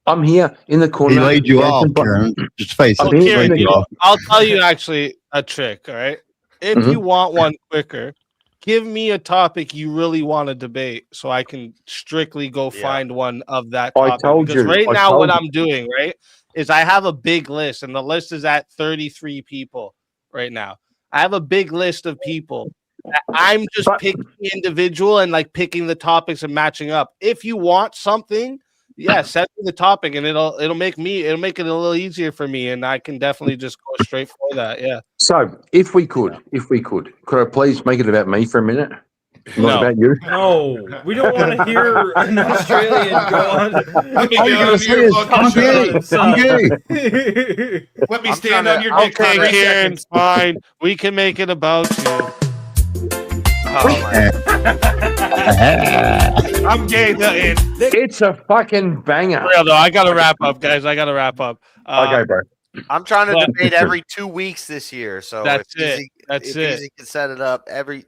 Speaker 14: I'm here in the corner.
Speaker 13: He laid you off,
Speaker 14: dancing, but-
Speaker 13: Karen. Just face
Speaker 14: I'm
Speaker 13: it.
Speaker 14: here in
Speaker 1: Kieran,
Speaker 14: the-
Speaker 13: Laid you off.
Speaker 1: I'll tell you actually a trick. All right, if you want one quicker, give me a topic you really want to debate, so I can strictly go find one of that
Speaker 14: I
Speaker 1: topic.
Speaker 14: told
Speaker 1: Because
Speaker 14: you,
Speaker 1: right
Speaker 14: I
Speaker 1: now,
Speaker 14: told
Speaker 1: what
Speaker 14: you.
Speaker 1: I'm doing right is I have a big list, and the list is at 33 people right now. I have a big list of people. I'm just picking individual and like picking the topics and matching up. If you want something, yeah, send me the topic and it'll make it a little easier for me, and I can definitely just go straight for that. Yeah.
Speaker 14: So, if we could, could I please make it about me for a minute? Not
Speaker 1: No.
Speaker 14: about you.
Speaker 12: No, we don't want to hear an Australian go on.
Speaker 17: Let me
Speaker 14: All
Speaker 17: get
Speaker 14: you're
Speaker 17: on
Speaker 14: gonna say
Speaker 17: your
Speaker 14: is,
Speaker 17: fucking
Speaker 14: I'm
Speaker 17: show.
Speaker 14: gay.
Speaker 17: Let me
Speaker 5: I'm
Speaker 17: stand
Speaker 5: trying
Speaker 17: on
Speaker 5: to-
Speaker 17: your dick for
Speaker 1: Okay,
Speaker 17: 3
Speaker 1: Kieran,
Speaker 17: seconds.
Speaker 1: fine. We can make it about you. I'm gay. Nothing.
Speaker 14: It's a fucking banger.
Speaker 1: Real though, I gotta wrap up, guys. I gotta wrap up.
Speaker 14: Okay, bro.
Speaker 16: I'm trying to
Speaker 1: But-
Speaker 16: debate every 2 weeks this year. So
Speaker 1: That's
Speaker 16: if
Speaker 1: it.
Speaker 16: Easy,
Speaker 1: That's
Speaker 16: if
Speaker 1: it.
Speaker 16: Easy can set it up every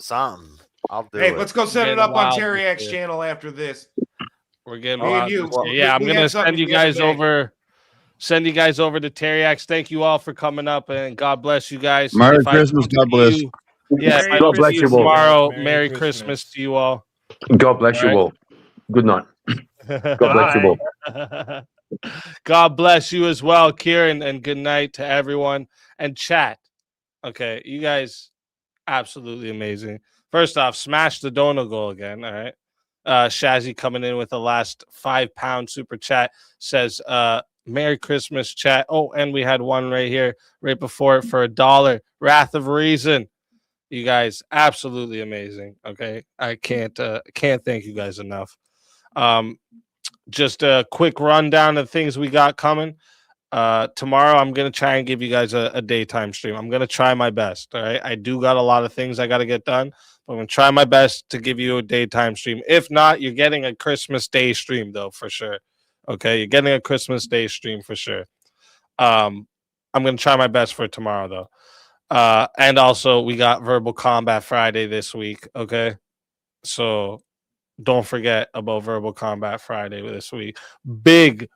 Speaker 16: something, I'll do
Speaker 17: Hey,
Speaker 16: it.
Speaker 17: let's go set it
Speaker 1: Getting
Speaker 17: up on
Speaker 1: wild
Speaker 17: Teriak's
Speaker 1: this year.
Speaker 17: channel after this.
Speaker 1: We're getting
Speaker 17: Me and
Speaker 1: wild
Speaker 17: you,
Speaker 1: this year.
Speaker 17: we-
Speaker 1: Yeah, I'm
Speaker 17: we
Speaker 1: gonna
Speaker 17: had something
Speaker 1: send you
Speaker 17: the other
Speaker 1: guys
Speaker 17: day.
Speaker 1: over. Send you guys over to Teriak's. Thank you all for coming up, and God bless you guys.
Speaker 13: Merry
Speaker 1: If I
Speaker 13: Christmas.
Speaker 1: don't
Speaker 13: God bless.
Speaker 1: see you- Yeah, if I
Speaker 14: God
Speaker 1: don't
Speaker 14: bless
Speaker 1: see
Speaker 14: you all.
Speaker 1: tomorrow.
Speaker 12: Merry
Speaker 1: Merry
Speaker 12: Christmas.
Speaker 1: Christmas to you all.
Speaker 14: God bless you all. Good night. God bless you all.
Speaker 1: God bless you as well, Kieran, and good night to everyone. And chat. Okay, you guys, absolutely amazing. First off, smash the donut goal again. All right. Shazzy coming in with the last £5 super chat says, Merry Christmas, chat. Oh, and we had one right here, right before it for $1. Wrath of Reason. You guys, absolutely amazing. Okay. I can't thank you guys enough. Just a quick rundown of things we got coming. Tomorrow I'm gonna try and give you guys a daytime stream. I'm gonna try my best. All right. I do got a lot of things I gotta get done, but I'm gonna try my best to give you a daytime stream. If not, you're getting a Christmas Day stream though, for sure. Okay, you're getting a Christmas Day stream for sure. I'm gonna try my best for tomorrow though. And also we got Verbal Combat Friday this week. Okay. So don't forget about Verbal Combat Friday this week. Big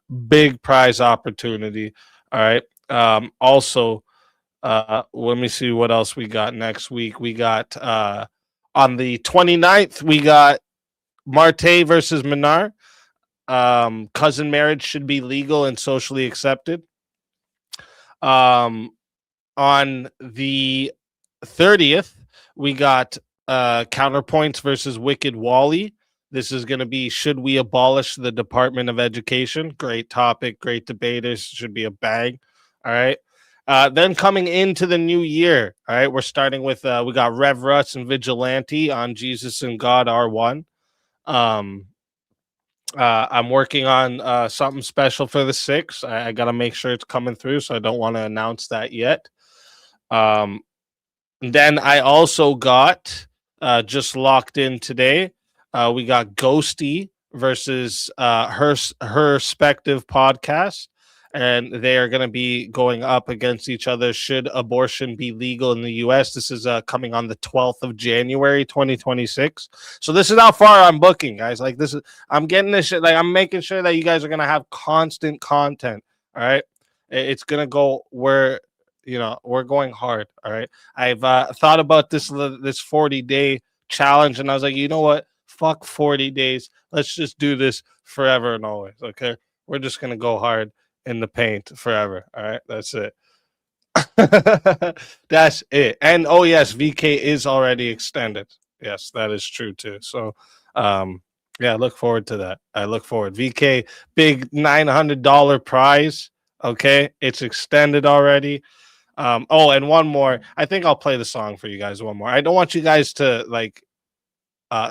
Speaker 1: prize opportunity. All right. Also, let me see what else we got next week. We got on the 29th, we got Marte versus Minar. Cousin marriage should be legal and socially accepted. On the 30th, we got Counterpoints versus Wicked Wally. This is going to be, should we abolish the Department of Education? Great topic, great debaters. Should be a bang. All right. Then coming into the new year, all right, we're starting with, we got Rev Russ and Vigilante on Jesus and God R1. I'm working on something special for the 6th. I got to make sure it's coming through, so I don't want to announce that yet. Then I also got, just locked in today, we got Ghosty versus her respective podcast, and they are going to be going up against each other. Should abortion be legal in the U.S.? This is coming on the 12th of January, 2026. So this is how far I'm booking, guys. Like this is, I'm getting this shit. Like I'm making sure that you guys are going to have constant content. All right, it's going to go where, you know, we're going hard. All right, I've thought about this 40-day challenge, and I was like, you know what? Fuck 40 days. Let's just do this forever and always. Okay. We're just going to go hard in the paint forever. All right. That's it. That's it. And oh, yes, VK is already extended. Yes, that is true too. So, yeah, look forward to that. I look forward. VK, big $900 prize. Okay. It's extended already. Oh, and one more. I think I'll play the song for you guys. One more. I don't want you guys to like,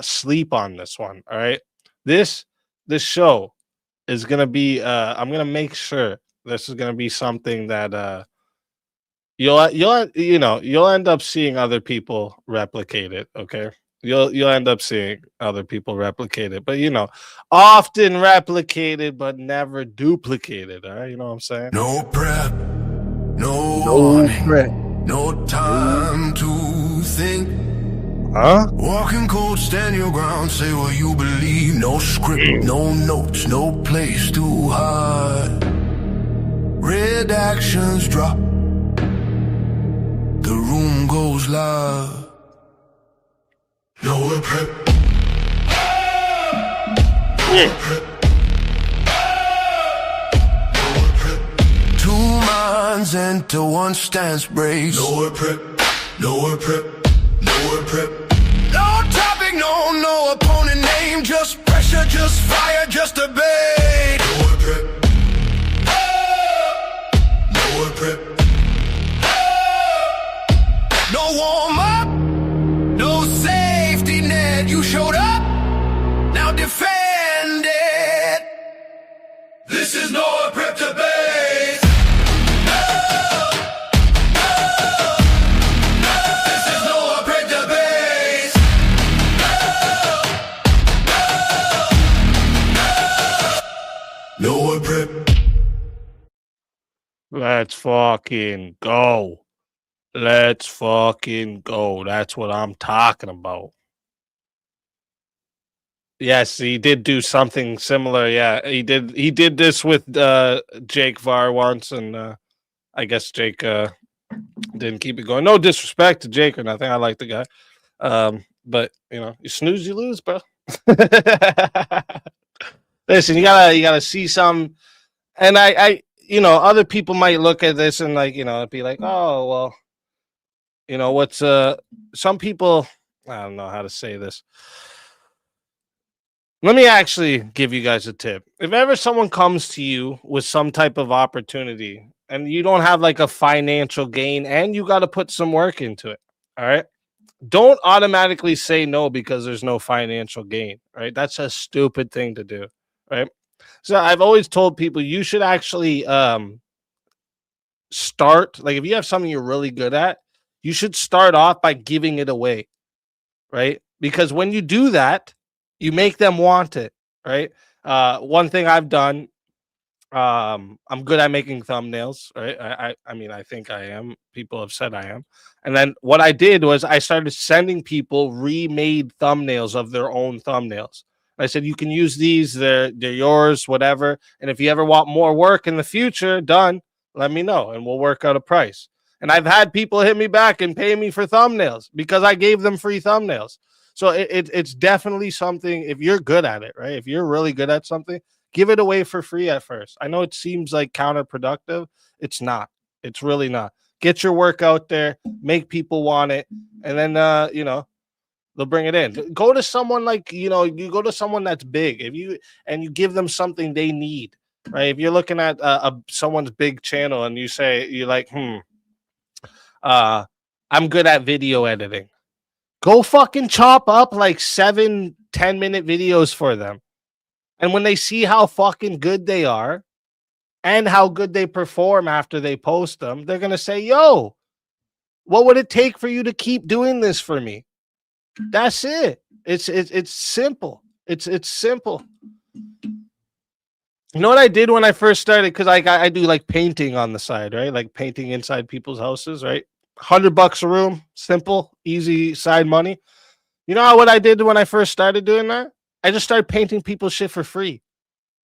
Speaker 1: sleep on this one. All right, this show is gonna be I'm gonna make sure this is gonna be something that you'll end up seeing other people replicate it. Okay, you'll end up seeing other people replicate it, but often replicated but never duplicated. All right, you know what I'm saying?
Speaker 2: No prep, no warning, no time to think.
Speaker 1: Huh?
Speaker 2: Walking cold, stand your ground, say what you believe. No script, no notes, no place to hide. Red actions drop. The room goes live. Nowhere prep. Two minds enter, one stance breaks. Nowhere prep. Nowhere prep. Nowhere prep. No topic, no opponent name. Just pressure, just fire, just debate. Nowhere prep. Nowhere prep. No warm up, no safety net. You showed up, now defend it. This is no prep debate. This is no prep debate. No prep.
Speaker 1: Let's fucking go. Let's fucking go. That's what I'm talking about. Yes, he did do something similar. Yeah, he did. He did this with Jake Var once, and I guess Jake didn't keep it going. No disrespect to Jake or nothing. I like the guy, but you know, you snooze, you lose, bro. Listen, you gotta see some, and I, you know, other people might look at this and like, you know, be like, oh well, you know, what's some people, I don't know how to say this. Let me actually give you guys a tip. If ever someone comes to you with some type of opportunity and you don't have like a financial gain and you got to put some work into it, all right? Don't automatically say no because there's no financial gain, right? That's a stupid thing to do, right? So I've always told people you should actually start, like if you have something you're really good at, you should start off by giving it away, right? Because when you do that, you make them want it, right? One thing I've done, I'm good at making thumbnails, right? I mean, I think I am. People have said I am. And then what I did was I started sending people remade thumbnails of their own thumbnails. I said, you can use these, they're yours, whatever. And if you ever want more work in the future done, let me know and we'll work out a price. And I've had people hit me back and pay me for thumbnails because I gave them free thumbnails. So it's definitely something, if you're good at it, right? If you're really good at something, give it away for free at first. I know it seems like counterproductive. It's not. It's really not. Get your work out there, make people want it, and then, you know, they'll bring it in. Go to someone like, you know, you go to someone that's big you give them something they need, right? If you're looking at someone's big channel and you say, you're like, I'm good at video editing. Go fucking chop up like 7-10 minute videos for them. And when they see how fucking good they are and how good they perform after they post them, they're going to say, yo, what would it take for you to keep doing this for me? That's it. It's simple. It's simple. You know what I did when I first started? Because I do like painting on the side, right? Like painting inside people's houses, right? $100 a room, simple, easy side money. You know what I did when I first started doing that? I just started painting people's shit for free.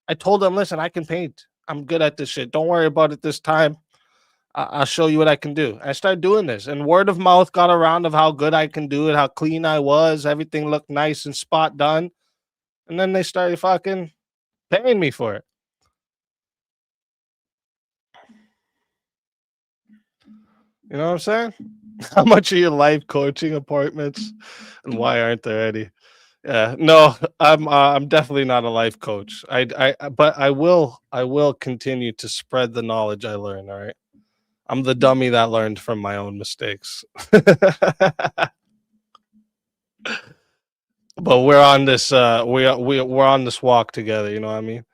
Speaker 1: I told them, listen, I can paint. I'm good at this shit. Don't worry about it this time. I'll show you what I can do. I started doing this, and word of mouth got around of how good I can do it, how clean I was. Everything looked nice and spot done. And then they started fucking paying me for it. You know what I'm saying? How much are your life coaching appointments, and why aren't there any? Yeah, no, I'm definitely not a life coach. But I will continue to spread the knowledge I learn. All right, I'm the dummy that learned from my own mistakes. But we're on this we're on this walk together. You know what I mean?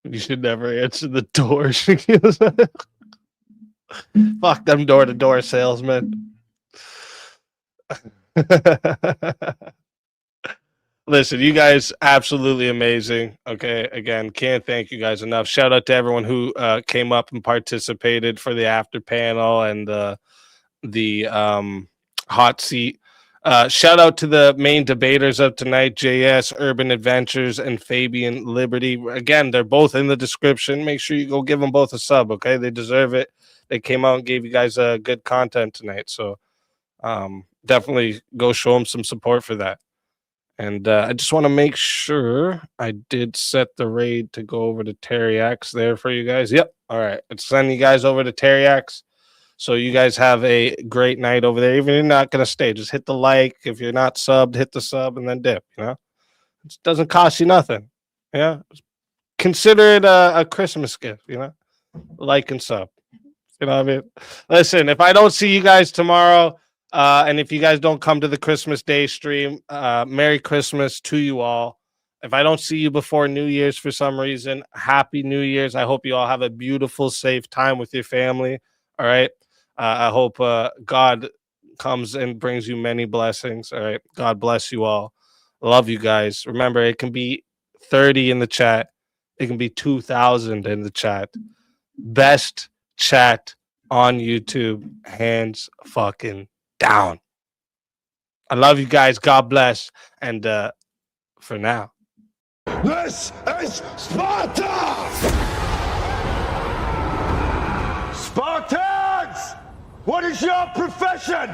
Speaker 1: You should never answer the door. Fuck them door-to-door salesmen. Listen, you guys absolutely amazing. Okay, again, can't thank you guys enough. Shout out to everyone who came up and participated for the after panel and the hot seat. Shout out to the main debaters of tonight, JS, Urban Adventures, and FabianLiberty. Again, they're both in the description. Make sure you go give them both a sub, okay? They deserve it. They came out and gave you guys good content tonight. So definitely go show them some support for that. And I just want to make sure I did set the raid to go over to Terriax there for you guys. Yep. All right. Let's send you guys over to Terriax. So you guys have a great night over there. Even if you're not going to stay, just hit the like. If you're not subbed, hit the sub and then dip. You know, it doesn't cost you nothing. Yeah. Consider it a Christmas gift, you know, like and sub. You know what I mean? Listen, if I don't see you guys tomorrow, and if you guys don't come to the Christmas Day stream, Merry Christmas to you all. If I don't see you before New Year's for some reason, Happy New Year's. I hope you all have a beautiful, safe time with your family. All right. I hope God comes and brings you many blessings. All right. God bless you all. Love you guys. Remember, it can be 30 in the chat. It can be 2,000 in the chat. Best chat on YouTube, hands fucking down. I love you guys. God bless. And for now,
Speaker 2: This is Sparta! Spartans! What is your profession?